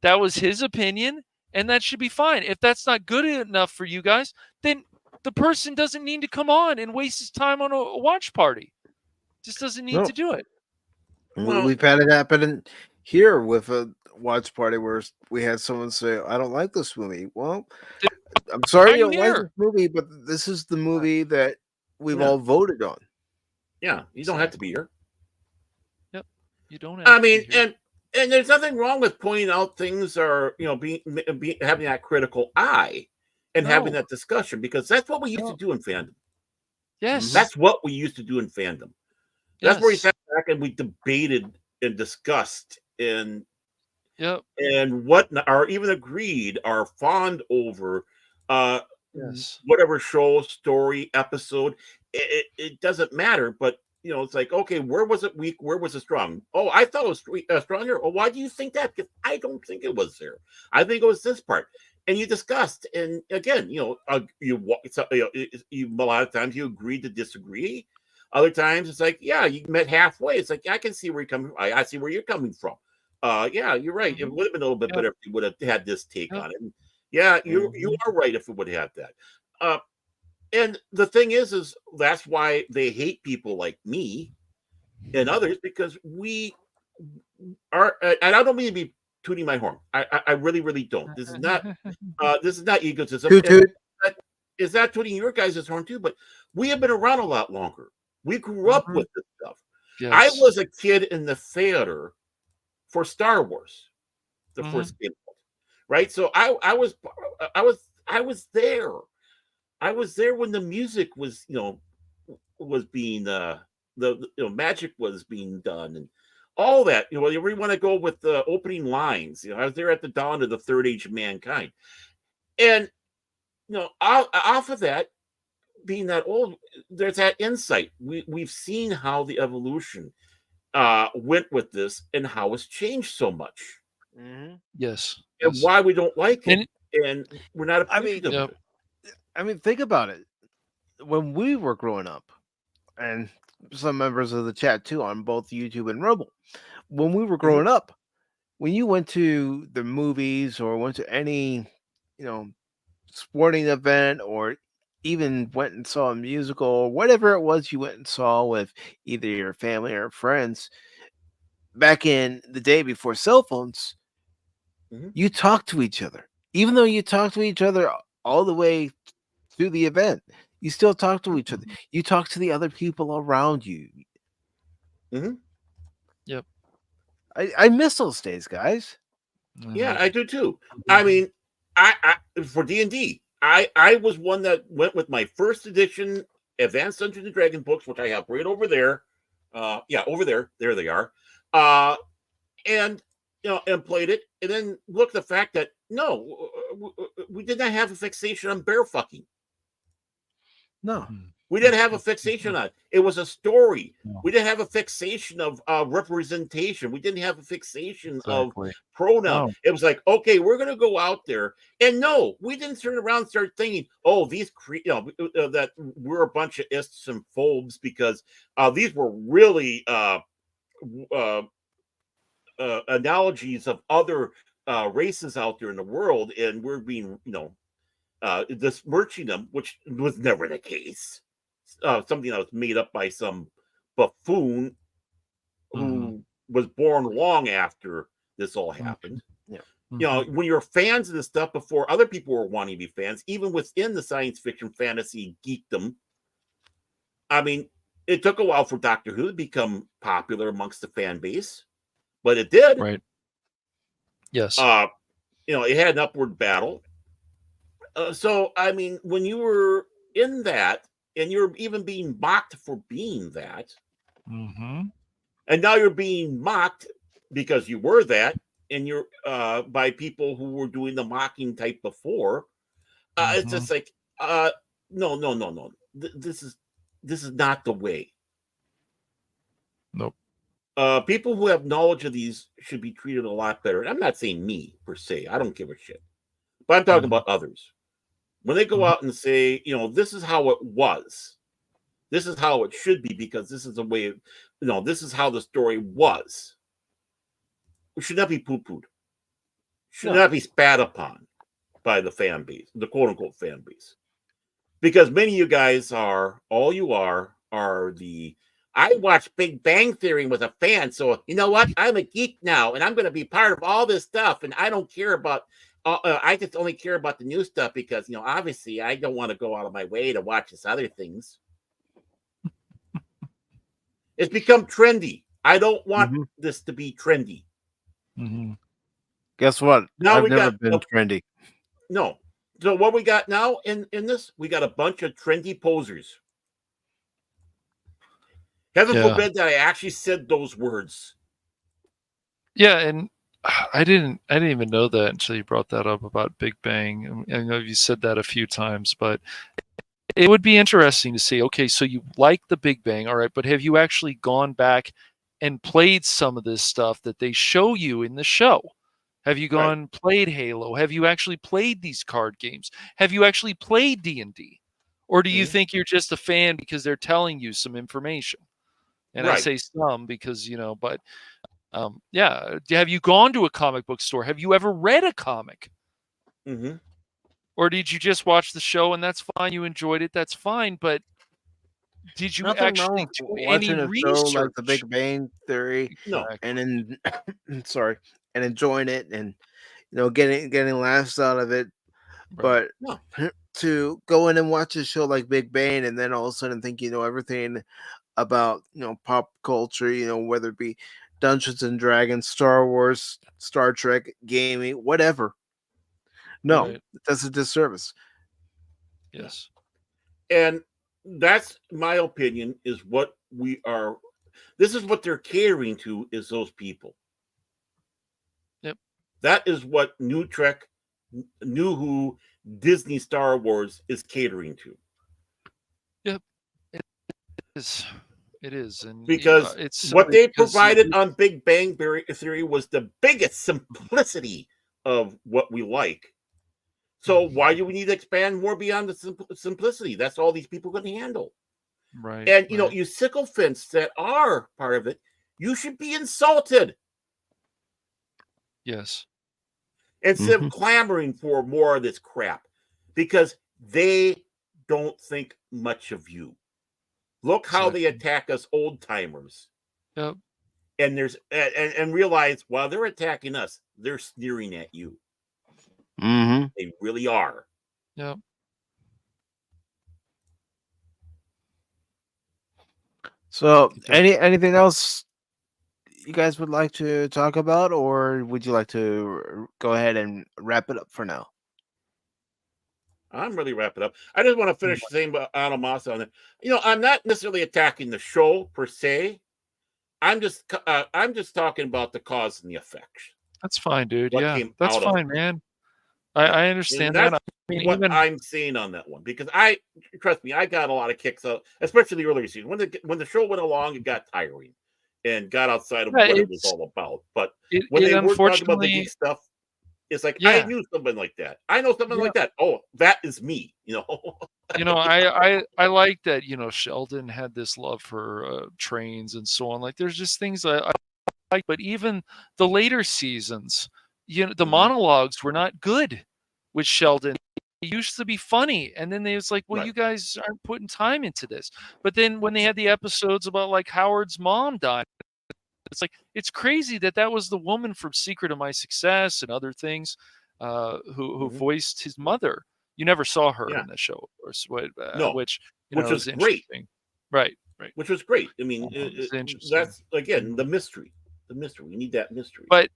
That was his opinion, and that should be fine. If that's not good enough for you guys, then the person doesn't need to come on and waste his time on a watch party. Just doesn't need to do it. We've had it happen here with a watch party where we had someone say, "I don't like this movie." Well, I'm sorry you don't like this movie, but this is the movie that we've all voted on. Yeah, you don't have to be here. Yep, you don't have to be here. And there's nothing wrong with pointing out things or having that critical eye and having that discussion, because that's what we used to do in fandom. Yes, that's what we used to do in fandom. That's where we sat back and we debated and discussed and or even agreed or fawned over whatever show, story, episode. It doesn't matter, but it's like, okay, where was it weak? Where was it strong? Oh, I thought it was stronger. Oh, why do you think that? Because I don't think it was there. I think it was this part. And you discussed, and again, you a lot of times you agreed to disagree. Other times it's like, yeah, you met halfway. It's like, I can see where you're coming. I see where you're coming from. Yeah, you're right. It would have been a little bit better if you would have had this take on it. And yeah, you are right if it would have had that. And the thing is that's why they hate people like me and others, because we are. And I don't mean to be tooting my horn. I really, really don't. This is not. This is not egotism. Is that tooting your guys' horn too? But we have been around a lot longer. We grew up with this stuff. Yes. I was a kid in the theater for Star Wars, the first game, right? So I was there. I was there when the music was, was being the magic was being done and all that. You want to go with the opening lines. I was there at the dawn of the third age of mankind, and off of that, being that old, there's that insight. We've seen how the evolution went with this and how it's changed so much. Yes, and why we don't like it, and we're not appreciative of it. I mean, think about it. When we were growing up, and some members of the chat too on both YouTube and Rumble, when we were growing up, when you went to the movies or went to any, sporting event or even went and saw a musical or whatever it was you went and saw with either your family or friends back in the day before cell phones, you talked to each other. Even though you talked to each other all the way through the event, you still talk to each other. You talk to the other people around you. Yep. I miss those days, guys. Yeah, I do too. I mean, I for D&D, I was one that went with my first edition Advanced Dungeons and Dragons books, which I have right over there. Yeah, over there. There they are. And and played it, and then look the fact that no, we did not have a fixation on bear fucking. No. We didn't have a fixation on it. It was a story. We didn't have a fixation of representation. We didn't have a fixation of pronoun. It was like, okay, we're going to go out there. And no, we didn't turn around and start thinking, oh, these, that we're a bunch of ists and phobes because these were really analogies of other races out there in the world. And we're being, besmirching them, which was never the case. Something that was made up by some buffoon who was born long after this all happened. Yeah. When you're fans of this stuff before other people were wanting to be fans, even within the science fiction fantasy geekdom, I mean, it took a while for Doctor Who to become popular amongst the fan base, but it did. Right. Yes. It had an upward battle. So, I mean, when you were in that, and you're even being mocked for being that. And now you're being mocked because you were that, and you're by people who were doing the mocking type before. It's just like, no. This is not the way. Nope. People who have knowledge of these should be treated a lot better. And I'm not saying me per se. I don't give a shit. But I'm talking about others. When they go out and say, this is how it was, this is how it should be, because this is the way, this is how the story was. It should not be poo-pooed. Should not be spat upon by the fan base, the quote-unquote fan base. Because many of you guys are the, I watch Big Bang Theory with a fan, so you know what? I'm a geek now, and I'm going to be part of all this stuff, and I don't care about I just only care about the new stuff because, obviously I don't want to go out of my way to watch this other things. It's become trendy. I don't want this to be trendy. Guess what? Now I've never been trendy. No. So what we got now in this, we got a bunch of trendy posers. Heaven forbid that I actually said those words. Yeah, and I didn't even know that until you brought that up about Big Bang. I know you said that a few times, but it would be interesting to see, okay, so you like the Big Bang, all right, but have you actually gone back and played some of this stuff that they show you in the show? Have you gone and played Halo? Have you actually played these card games? Have you actually played D&D? Or do you think you're just a fan because they're telling you some information? And I say some because, but yeah. Have you gone to a comic book store? Have you ever read a comic? Or did you just watch the show and that's fine? You enjoyed it. That's fine. But did you actually do any research? Like the Big Bang Theory? No. And then, and enjoying it and, getting laughs out of it. But to go in and watch a show like Big Bang and then all of a sudden think you know everything about, pop culture, whether it be Dungeons and Dragons, Star Wars, Star Trek, gaming, whatever. No, that's a disservice. Yes. And that's my opinion is what we are. This is what they're catering to is those people. Yep. That is what New Trek, New Who, Disney, Star Wars is catering to. Yep. It is. It is. And because it's what they provided on Big Bang Theory was the biggest simplicity of what we like. So why do we need to expand more beyond the simplicity? That's all these people can handle. Right. And, you sycophants that are part of it, you should be insulted. Yes. Instead of clamoring for more of this crap. because they don't think much of you. Look how they attack us old timers. Yep. And realize while they're attacking us, they're sneering at you. Mm-hmm. They really are. Yep. So, anything else you guys would like to talk about, or would you like to go ahead and wrap it up for now? I'm really wrapping up. I just want to finish saying about Animosity on it. I'm not necessarily attacking the show per se. I'm just talking about the cause and the effect. That's fine, dude. What Yeah, came that's out of fine, it. man. I understand that. I mean, what I'm seeing on that one, because trust me, I got a lot of kicks out, especially the earlier season. When the show went along, it got tiring and got outside of what it was all about. But when they were talking about the geek stuff, it's like I knew something like that. I know something like that. Oh, that is me. I like that. Sheldon had this love for trains and so on. Like, there's just things I like. But even the later seasons, the monologues were not good with Sheldon. It used to be funny, and then they was like, well, you guys aren't putting time into this. But then when they had the episodes about like Howard's mom died, it's like, it's crazy that was the woman from Secret of My Success and other things who voiced his mother. You never saw her in the show, of course. No, which was great. Right. Which was great. I mean, that's again the mystery. The mystery. We need that mystery. But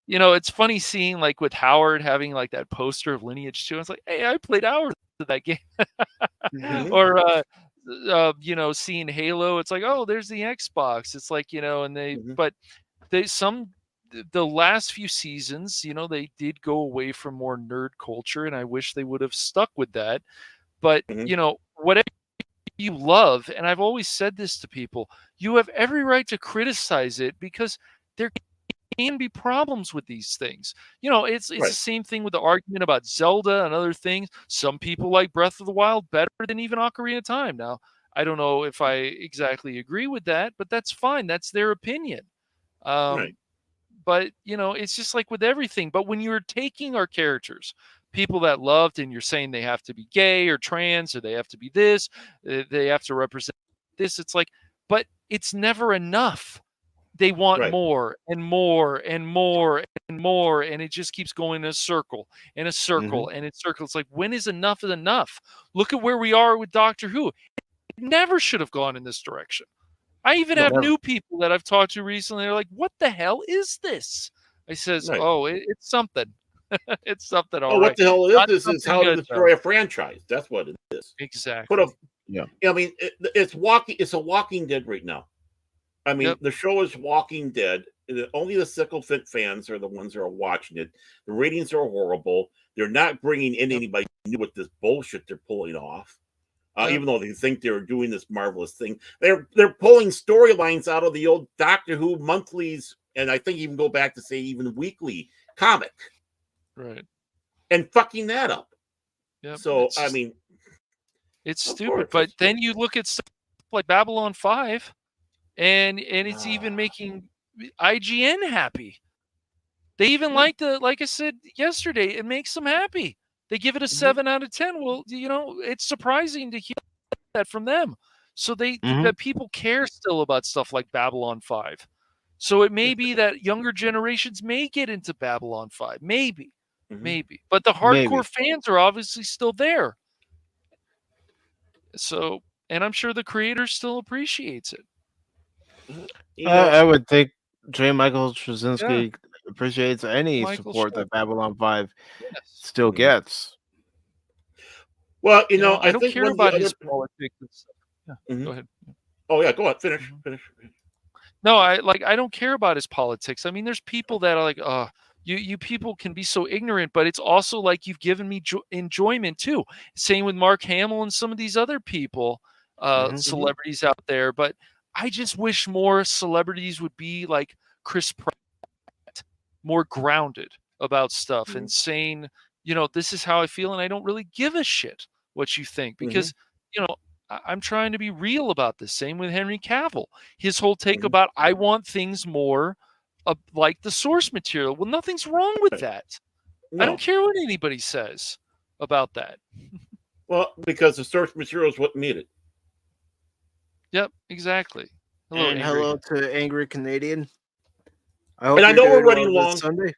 it's funny seeing like with Howard having like that poster of Lineage 2. I was like, hey, I played Howard in that game. Or seeing Halo, it's like, oh, there's the Xbox. It's like, and they but the last few seasons, they did go away from more nerd culture, and I wish they would have stuck with that. But whatever you love, and I've always said this to people, you have every right to criticize it, because there can be problems with these things. It's the same thing with the argument about Zelda and other things. Some people like Breath of the Wild better than even Ocarina of Time. Now, I don't know if I exactly agree with that, but that's fine. That's their opinion. But, it's just like with everything. But when you're taking our characters, people that loved, and you're saying they have to be gay or trans, or they have to be this, they have to represent this, it's like, but it's never enough. They want more and more and more and more, and it just keeps going in a circle and a circle and a circle. It's like, when is enough enough? Look at where we are with Doctor Who. It never should have gone in this direction. I even have new people that I've talked to recently. They're like, what the hell is this? I says, it's something. It's something. What the hell is this? Is how to destroy a franchise. That's what it is. Exactly. I mean, it's a Walking Dead right now. I mean, the show is Walking Dead. Only the sycophant fans are the ones that are watching it. The ratings are horrible. They're not bringing in anybody new with this bullshit they're pulling off. Even though they think they're doing this marvelous thing, they're pulling storylines out of the old Doctor Who monthlies, and I think even go back to say even weekly comic, and fucking that up. So I mean, it's stupid. But then you look at stuff like Babylon 5. And it's even making IGN happy. They even like I said yesterday, it makes them happy. They give it a 7 out of 10. Well, it's surprising to hear that from them. So that people care still about stuff like Babylon 5. So it may be that younger generations may get into Babylon 5. Maybe. But the hardcore fans are obviously still there. So, and I'm sure the creator still appreciates it. I would think J. Michael Straczynski appreciates any support that Babylon 5 still gets. Well, I don't care about his politics and stuff. Go ahead. Oh yeah, go on. Finish. No, I don't care about his politics. I mean, there's people that are like, you people can be so ignorant, but it's also like you've given me enjoyment too. Same with Mark Hamill and some of these other people, celebrities out there. But I just wish more celebrities would be like Chris Pratt, more grounded about stuff and saying, this is how I feel, and I don't really give a shit what you think, because, I'm trying to be real about this. Same with Henry Cavill. His whole take about, I want things more like the source material. Well, nothing's wrong with that. No. I don't care what anybody says. about that. Well, because the source material is what made it. Yep, exactly. Hello, and Angry. hello to Angry Canadian. I hope And I you're know we're doing running well long. this Sunday.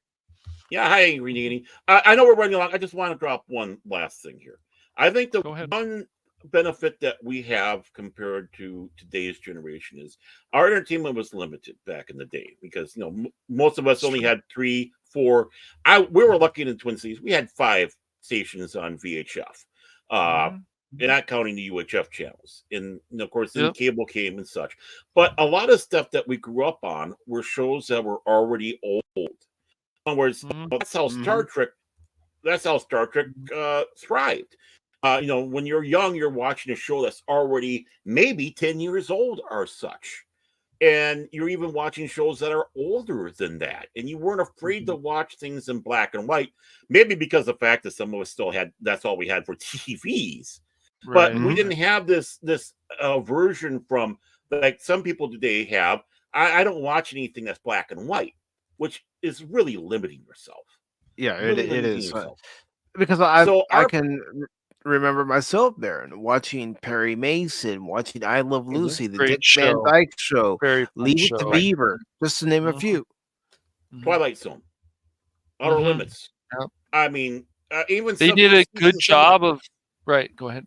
Yeah, hi, Angry Needy. I know we're running along. I just want to drop one last thing here. I think the one benefit that we have compared to today's generation is our entertainment was limited back in the day because most of us only had 3, 4. We were lucky in the Twin Cities. We had 5 stations on VHF. And not counting the UHF channels, and of course, then cable came and such. But a lot of stuff that we grew up on were shows that were already old. In other words, that's how Star Trek. That's how Star Trek thrived. When you're young, you're watching a show that's already maybe 10 years old or such, and you're even watching shows that are older than that, and you weren't afraid to watch things in black and white. Maybe because of the fact that some of us still had that's all we had for TVs. But we didn't have this version from like some people today have. I don't watch anything that's black and white, which is really limiting yourself. Yeah, Really it is yourself. because I can remember myself there and watching Perry Mason, watching I Love Lucy, the Dick Van Dyke Show, Leave It to Beaver, just to name a few. Twilight Zone, Outer Limits. I mean, even they did a good job of. Right, go ahead.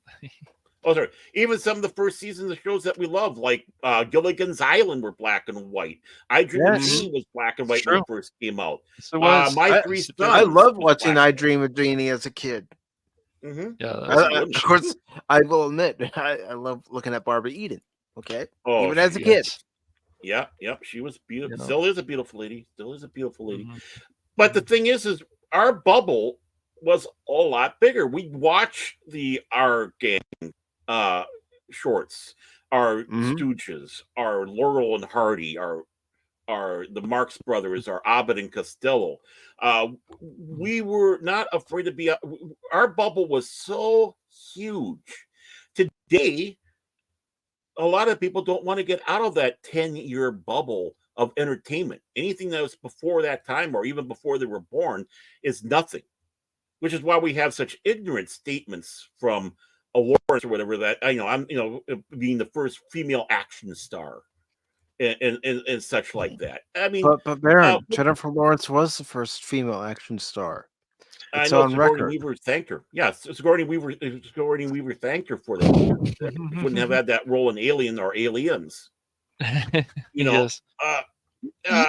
Oh, sorry. Even some of the first seasons of shows that we love, like Gilligan's Island, were black and white. I Dream of Jeannie was black and white when it first came out. So My Three Sons. I loved watching I Dream of Jeannie as a kid. Yeah, of course, I will admit, I love looking at Barbara Eden. Okay, even as a kid. Yeah, she was beautiful. Still is a beautiful lady. But the thing is our bubble was a lot bigger. We'd watch our gang shorts, our Stooges, our Laurel and Hardy, our the Marx Brothers, our Abbott and Costello. We were not afraid to be. Our bubble was so huge. Today, a lot of people don't want to get out of that 10-year bubble of entertainment. Anything that was before that time, or even before they were born, is nothing. Which is why we have such ignorant statements from awards or whatever that I'm being the first female action star and such like that. I mean, but Baron, Jennifer Lawrence was the first female action star. It's I know on Sigourney record. Weaver thanked her. Yes, Sigourney Weaver thanked her for that. Wouldn't have had that role in Alien or Aliens.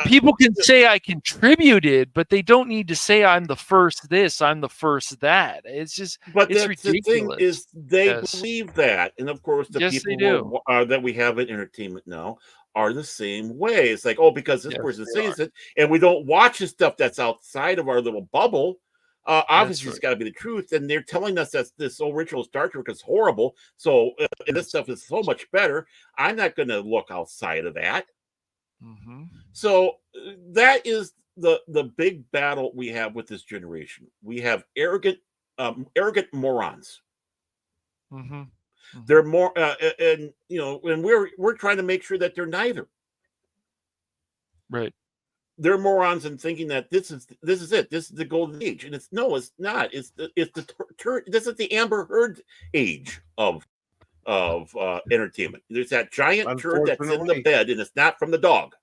People can say I contributed, but they don't need to say I'm the first this, I'm the first that. It's just, it's ridiculous. The thing is, they believe that, and of course, the people that we have in entertainment now are the same way. It's like, because this person says it, and we don't watch the stuff that's outside of our little bubble. Obviously, it's got to be the truth, and they're telling us that this original Star Trek is horrible. So this stuff is so much better. I'm not going to look outside of that. So that is the big battle we have with this generation. We have arrogant morons. They're more, and we're trying to make sure that they're neither. Right. They're morons in thinking that this is it. This is the golden age, and it's not. This is the Amber Heard age of entertainment. There's that giant turd that's in the bed, and it's not from the dog.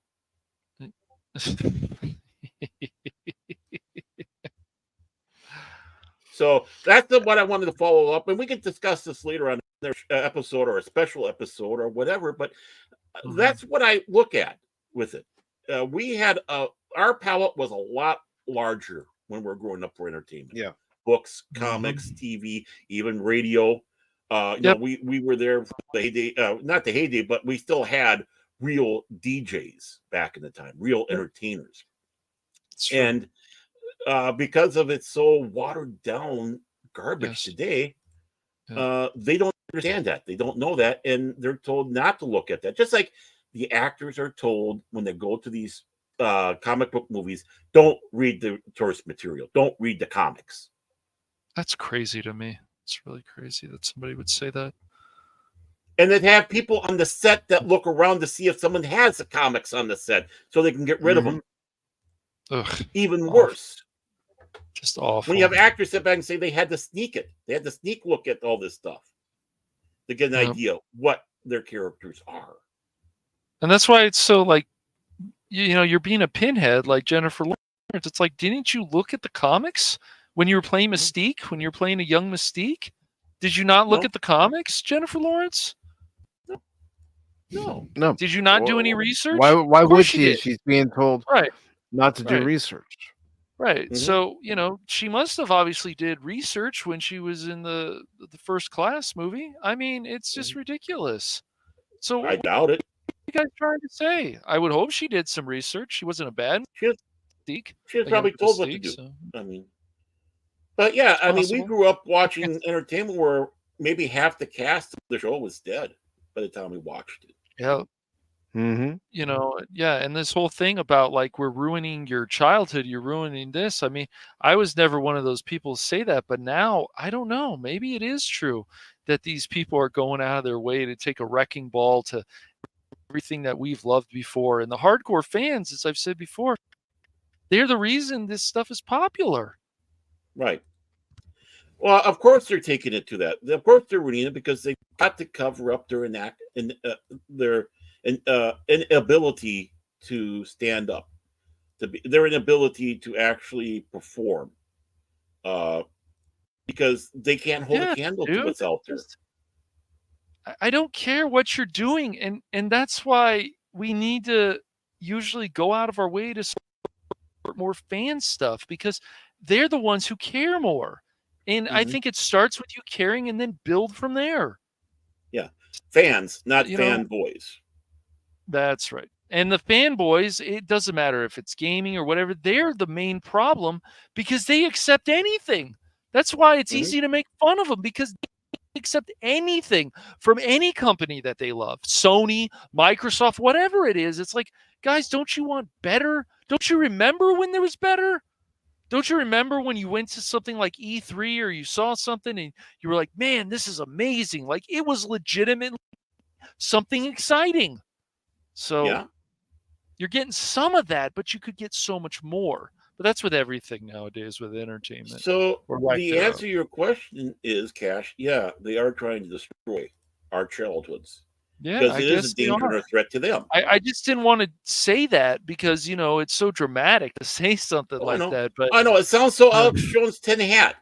So that's what I wanted to follow up, and we can discuss this later on another episode or a special episode or whatever. But that's what I look at with it. We had our palette was a lot larger when we were growing up for entertainment. Yeah, books, comics, TV, even radio. We were there for the heyday, not the heyday, but we still had real DJs back in the time, real entertainers. And because of it's so watered down garbage today, they don't understand that. They don't know that, and they're told not to look at that. Just like the actors are told when they go to these comic book movies, don't read the source material, don't read the comics. That's crazy to me. It's really crazy that somebody would say that. And they'd have people on the set that look around to see if someone has the comics on the set so they can get rid of them. Ugh. Even worse. Just awful. When you have actors sit back and say they had to sneak it, they had to sneak look at all this stuff to get an idea of what their characters are. And that's why it's so like, you're being a pinhead like Jennifer Lawrence. It's like, didn't you look at the comics when you were playing Mystique, when you were playing a young Mystique? Did you not look at the comics, Jennifer Lawrence? No. Did you not do any research? Why would she? She's being told not to do research. Right. So, she must have obviously did research when she was in the First Class movie. I mean, it's just ridiculous. So I doubt it. What are you guys trying to say? I would hope she did some research. She wasn't a bad Mystique. She was probably told what to do. So. I mean, but yeah, I mean, we grew up watching entertainment where maybe half the cast of the show was dead by the time we watched it. Yeah. Mm-hmm. And this whole thing about like, we're ruining your childhood, you're ruining this. I mean, I was never one of those people to say that, but now I don't know. Maybe it is true that these people are going out of their way to take a wrecking ball to everything that we've loved before. And the hardcore fans, as I've said before, they're the reason this stuff is popular. Right. Well, of course they're taking it to that. Of course they're ruining it because they've got to cover up their inability to stand up, their inability to actually perform, because they can't hold a candle to what's out there. I don't care what you're doing, and that's why we need to usually go out of our way to support more fan stuff, because they're the ones who care more. And I think it starts with you caring and then build from there. Yeah. Fans, not fanboys. That's right. And the fanboys, it doesn't matter if it's gaming or whatever, they're the main problem because they accept anything. That's why it's easy to make fun of them, because they accept anything from any company that they love. Sony, Microsoft, whatever it is. It's like, guys, don't you want better? Don't you remember when there was better? Don't you remember when you went to something like E3 or you saw something and you were like, man, this is amazing. Like, it was legitimately something exciting. So you're getting some of that, but you could get so much more. But that's with everything nowadays with entertainment. So the answer to your question is, Cash, they are trying to destroy our childhoods. Yeah, because it is a danger and a threat to them. I just didn't want to say that because, it's so dramatic to say something that. But I know it sounds so Alex Jones tin hat.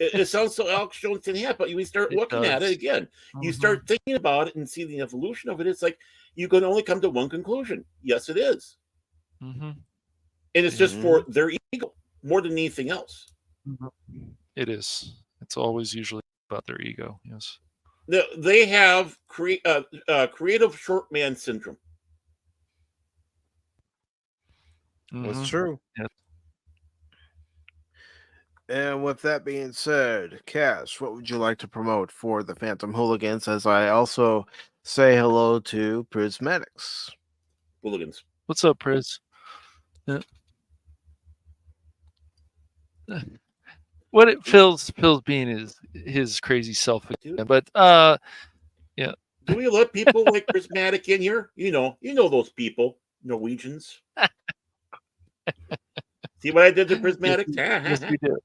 It sounds so Alex Jones tin hat, but you start looking at it again. You start thinking about it and see the evolution of it. It's like you can only come to one conclusion. Yes, it is. And it's just for their ego more than anything else. It is. It's always usually about their ego. Yes. They have creative short man syndrome. That's true. Yep. And with that being said, Cash, what would you like to promote for the Phantom Hooligans, as I also say hello to Prismatics? Hooligans. What's up, Priz? Yeah. What Phil's being his crazy self again, but yeah. Do we let people like Prismatic in here? You know those people, Norwegians. See what I did to Prismatic? Yes, we do.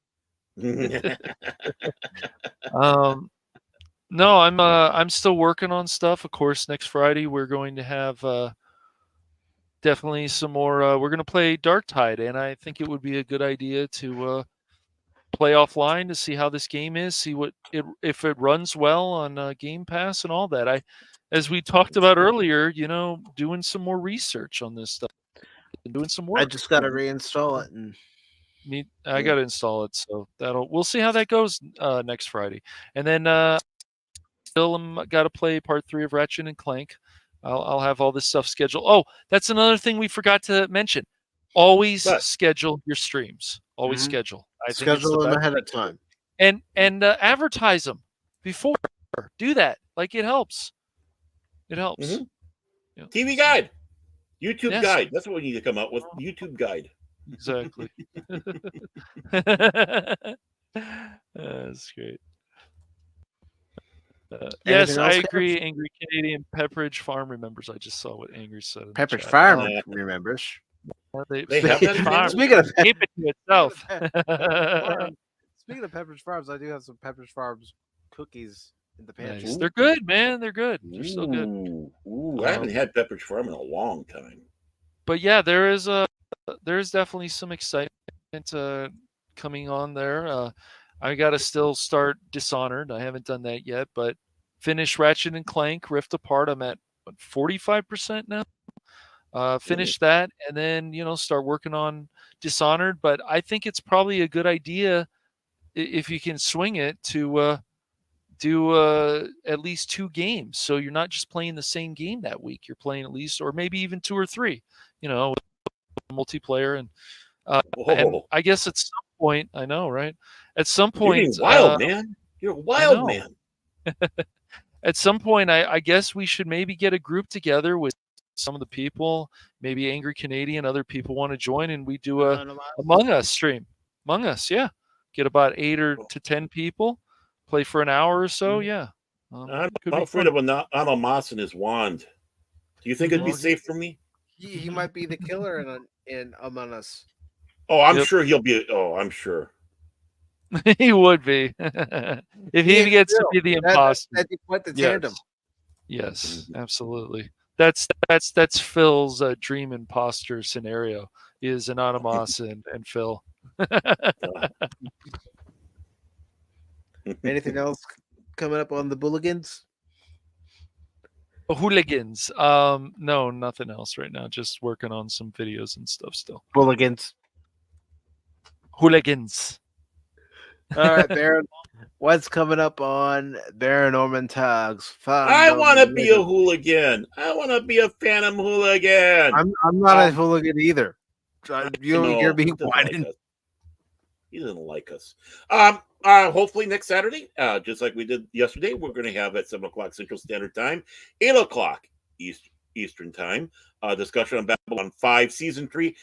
No, I'm still working on stuff. Of course, next Friday we're going to have definitely some more. We're going to play Dark Tide, and I think it would be a good idea to play offline to see how this game is, see if it runs well on Game Pass and all that. As we talked about earlier, doing some more research on this stuff and doing some work. I just got to reinstall it, and I got to install it, so we'll see how that goes next Friday. And then still got to play part 3 of Ratchet and Clank. I'll have all this stuff scheduled. Oh, that's another thing we forgot to mention. Always schedule your streams. Always schedule. Schedule them ahead of time. And advertise them before. Do that. Like, it helps. It helps. Yeah. TV guide. YouTube guide. That's what we need to come up with. YouTube guide. Exactly. That's great. Yes, I agree. Angry Canadian Pepperidge Farm remembers. I just saw what Angry said. Pepperidge Farm remembers. They have that in Farms. Speaking of keep it to itself. Speaking of Pepperidge Farms, I do have some Pepperidge Farms cookies in the pantry. Nice. They're good, man. They're good. They're so good. I haven't had Pepperidge Farm in a long time. But yeah, there's definitely some excitement coming on there. I got to still start Dishonored. I haven't done that yet, but finish Ratchet and Clank Rift Apart. I'm at 45% now. Finish that, and then start working on Dishonored. But I think it's probably a good idea if you can swing it to do at least 2 games, so you're not just playing the same game that week. You're playing at least, or maybe even 2 or 3. Multiplayer, and I guess at some point, I know, right? At some point, you're wild, man. You're a wild man. At some point, I guess we should maybe get a group together with some of the people, maybe Angry Canadian, other people want to join, and we do a Among Us stream. Among Us, yeah. Get about 8 to 10 people, play for an hour or so, yeah. I'm afraid of Anomas and his wand. Do you think it'd be safe for me? He might be the killer in Among Us. Oh, I'm sure he'll be. Oh, I'm sure. He would be. If he gets to be the imposter. That's quite the tandem. Yes, absolutely. That's Phil's dream imposter scenario, is Anonymous and Phil. Anything else coming up on the Bulligans? Hooligans. No, nothing else right now. Just working on some videos and stuff still. Bulligans. Hooligans. All right, Baron. What's coming up on Baron Orman Tagge's? I want to be a hooligan. I want to be a Phantom hooligan. I'm not a hooligan either. You're being whining. He doesn't like us. Hopefully next Saturday, just like we did yesterday, we're going to have at 7 o'clock Central Standard Time, 8 o'clock Eastern Time, discussion on Babylon 5 Season 3,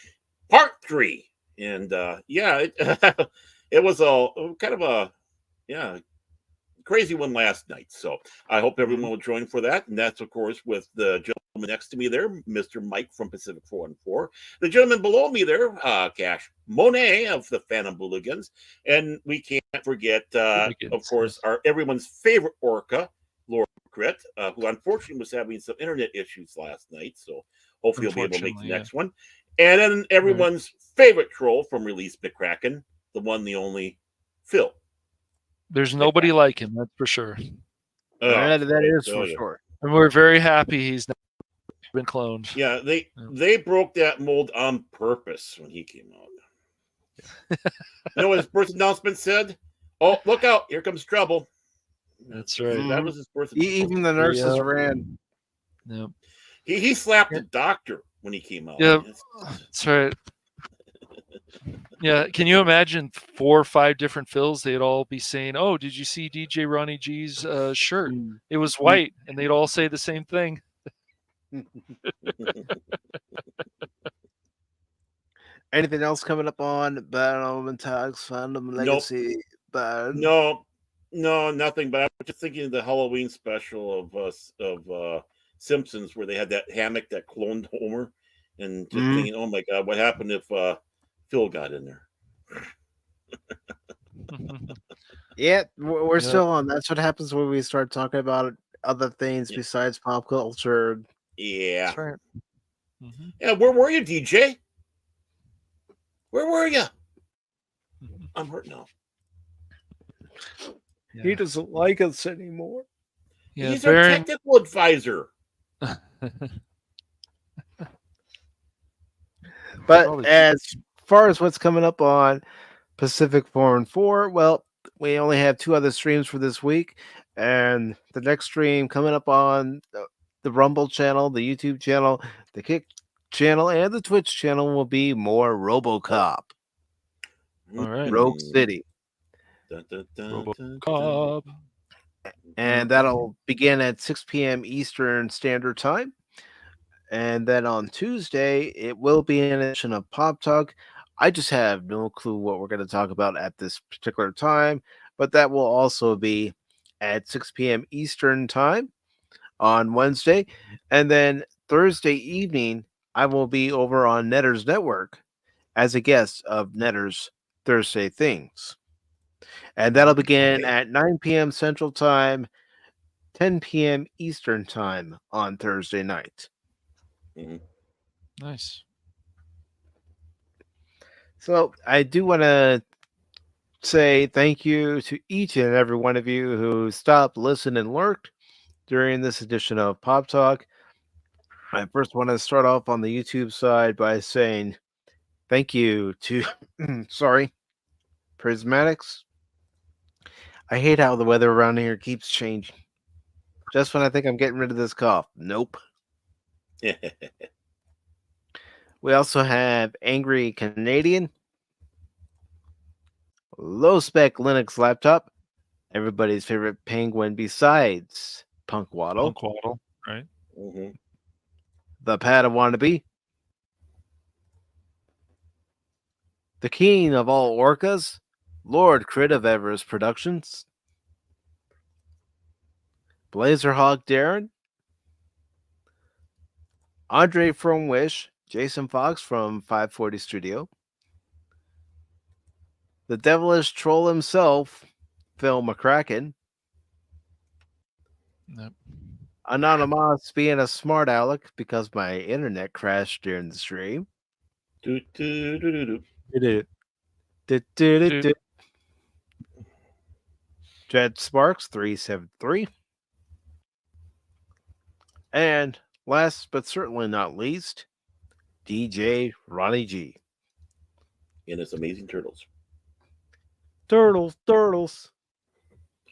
Part 3. And it was a kind of a crazy one last night. So I hope everyone will join for that. And that's, of course, with the gentleman next to me there, Mr. Mike from PACIFIC414. The gentleman below me there, Cashmoney of the Phantom Bulligans. And we can't forget, of course, everyone's favorite Orca, Lord Crit, who unfortunately was having some internet issues last night. So hopefully he'll be able to make the next one. And then everyone's favorite troll from Release McCracken, the one, the only, Phil. There's nobody like him, that's for sure. That is for sure. And we're very happy he's not been cloned. Yeah, they broke that mold on purpose when he came out. You know what his birth announcement said? Oh, look out, here comes trouble. That's right. That was his birth announcement. Even the nurses ran. Yep. He slapped the doctor when he came out. Yeah, that's right. Yeah, can you imagine 4 or 5 different Phils? They'd all be saying, "Oh, did you see DJ Ronnie G's shirt? It was white," and they'd all say the same thing. Anything else coming up on Baron Orman Tagge's Fandom Legacy? Nope. No, nothing. But I was just thinking of the Halloween special of Simpsons, where they had that hammock that cloned Homer, and just thinking, "Oh my God, what happened if Phil got in there?" Yeah, we're still on. That's what happens when we start talking about other things besides pop culture. Yeah. That's right. Yeah, where were you, DJ? Where were you? I'm hurt now. Yeah. He doesn't like us anymore. Yeah, he's our technical advisor. But as far as what's coming up on PACIFIC414, well, we only have 2 other streams for this week, and the next stream coming up on the Rumble channel, the YouTube channel, the Kick channel, and the Twitch channel will be more RoboCop. All right. Rogue City. RoboCop. And that'll begin at 6 p.m. Eastern Standard Time. And then on Tuesday, it will be an edition of Pop Talk. I just have no clue what we're going to talk about at this particular time, but that will also be at 6 p.m. Eastern Time on Wednesday. And then Thursday evening, I will be over on Netter's Network as a guest of Netter's Thursday Things. And that'll begin at 9 p.m. Central Time, 10 p.m. Eastern Time on Thursday night. Nice. So I do want to say thank you to each and every one of you who stopped, listened, and lurked during this edition of Pop Talk. I first want to start off on the YouTube side by saying thank you to, Prismatics. I hate how the weather around here keeps changing. Just when I think I'm getting rid of this cough. Nope. We also have Angry Canadian, Low Spec Linux Laptop, everybody's favorite penguin besides Punk Waddle. Right? The Padawannabe, the king of all orcas, Lord Crit of Everest Productions, Blazerhawk Darren, Andre from Wish, Jason Fox from 540 Studio, the devilish troll himself, Phil McCracken, Yep. Anonymous being a smart aleck because my internet crashed during the stream. Dread Sparks 373. And last but certainly not least, DJ Ronnie G. And his amazing turtles. Turtles.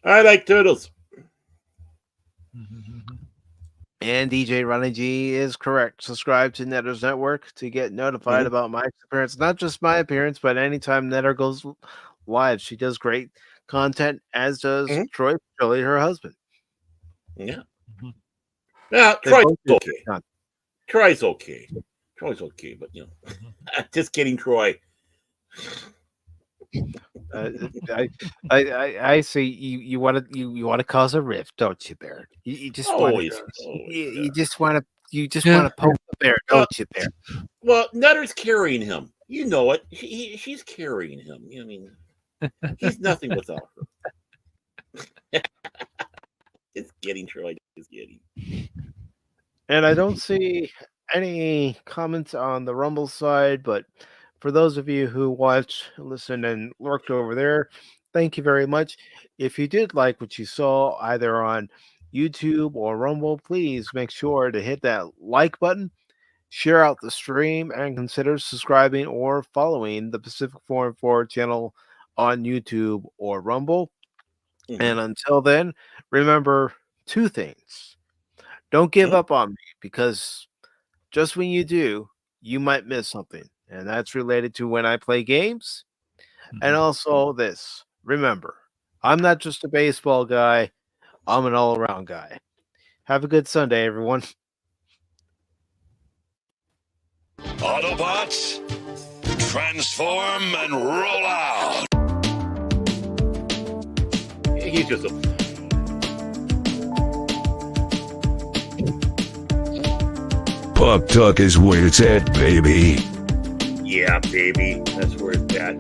I like turtles. And DJ Ronnie G is correct. Subscribe to Netter's Network to get notified about Mike's appearance. Not just my appearance, but anytime Netter goes live. She does great content, as does Troy Shirley, her husband. Yeah. Yeah, Troy's okay. Troy's okay. Troy's okay, but just kidding, Troy. I see you want to cause a rift, don't you, Baron? You just want to poke the bear, don't you, Baron? Well, Netter's carrying him. You know it. She's carrying him. I mean, he's nothing without her. Just kidding, Troy. Just kidding. And I don't see any comments on the Rumble side, but for those of you who watch, listen, and lurked over there, thank you very much. If you did like what you saw either on YouTube or Rumble, please make sure to hit that like button, share out the stream, and consider subscribing or following the PACIFIC414 channel on YouTube or Rumble. And until then, remember two things. Don't give up on me, because just when you do, you might miss something. And that's related to when I play games. And also this. Remember, I'm not just a baseball guy. I'm an all-around guy. Have a good Sunday, everyone. Autobots, transform and roll out. He's just a... Pop Talk is where it's at, baby. Yeah, baby. That's where it's at.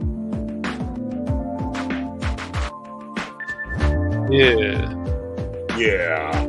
Yeah. Yeah.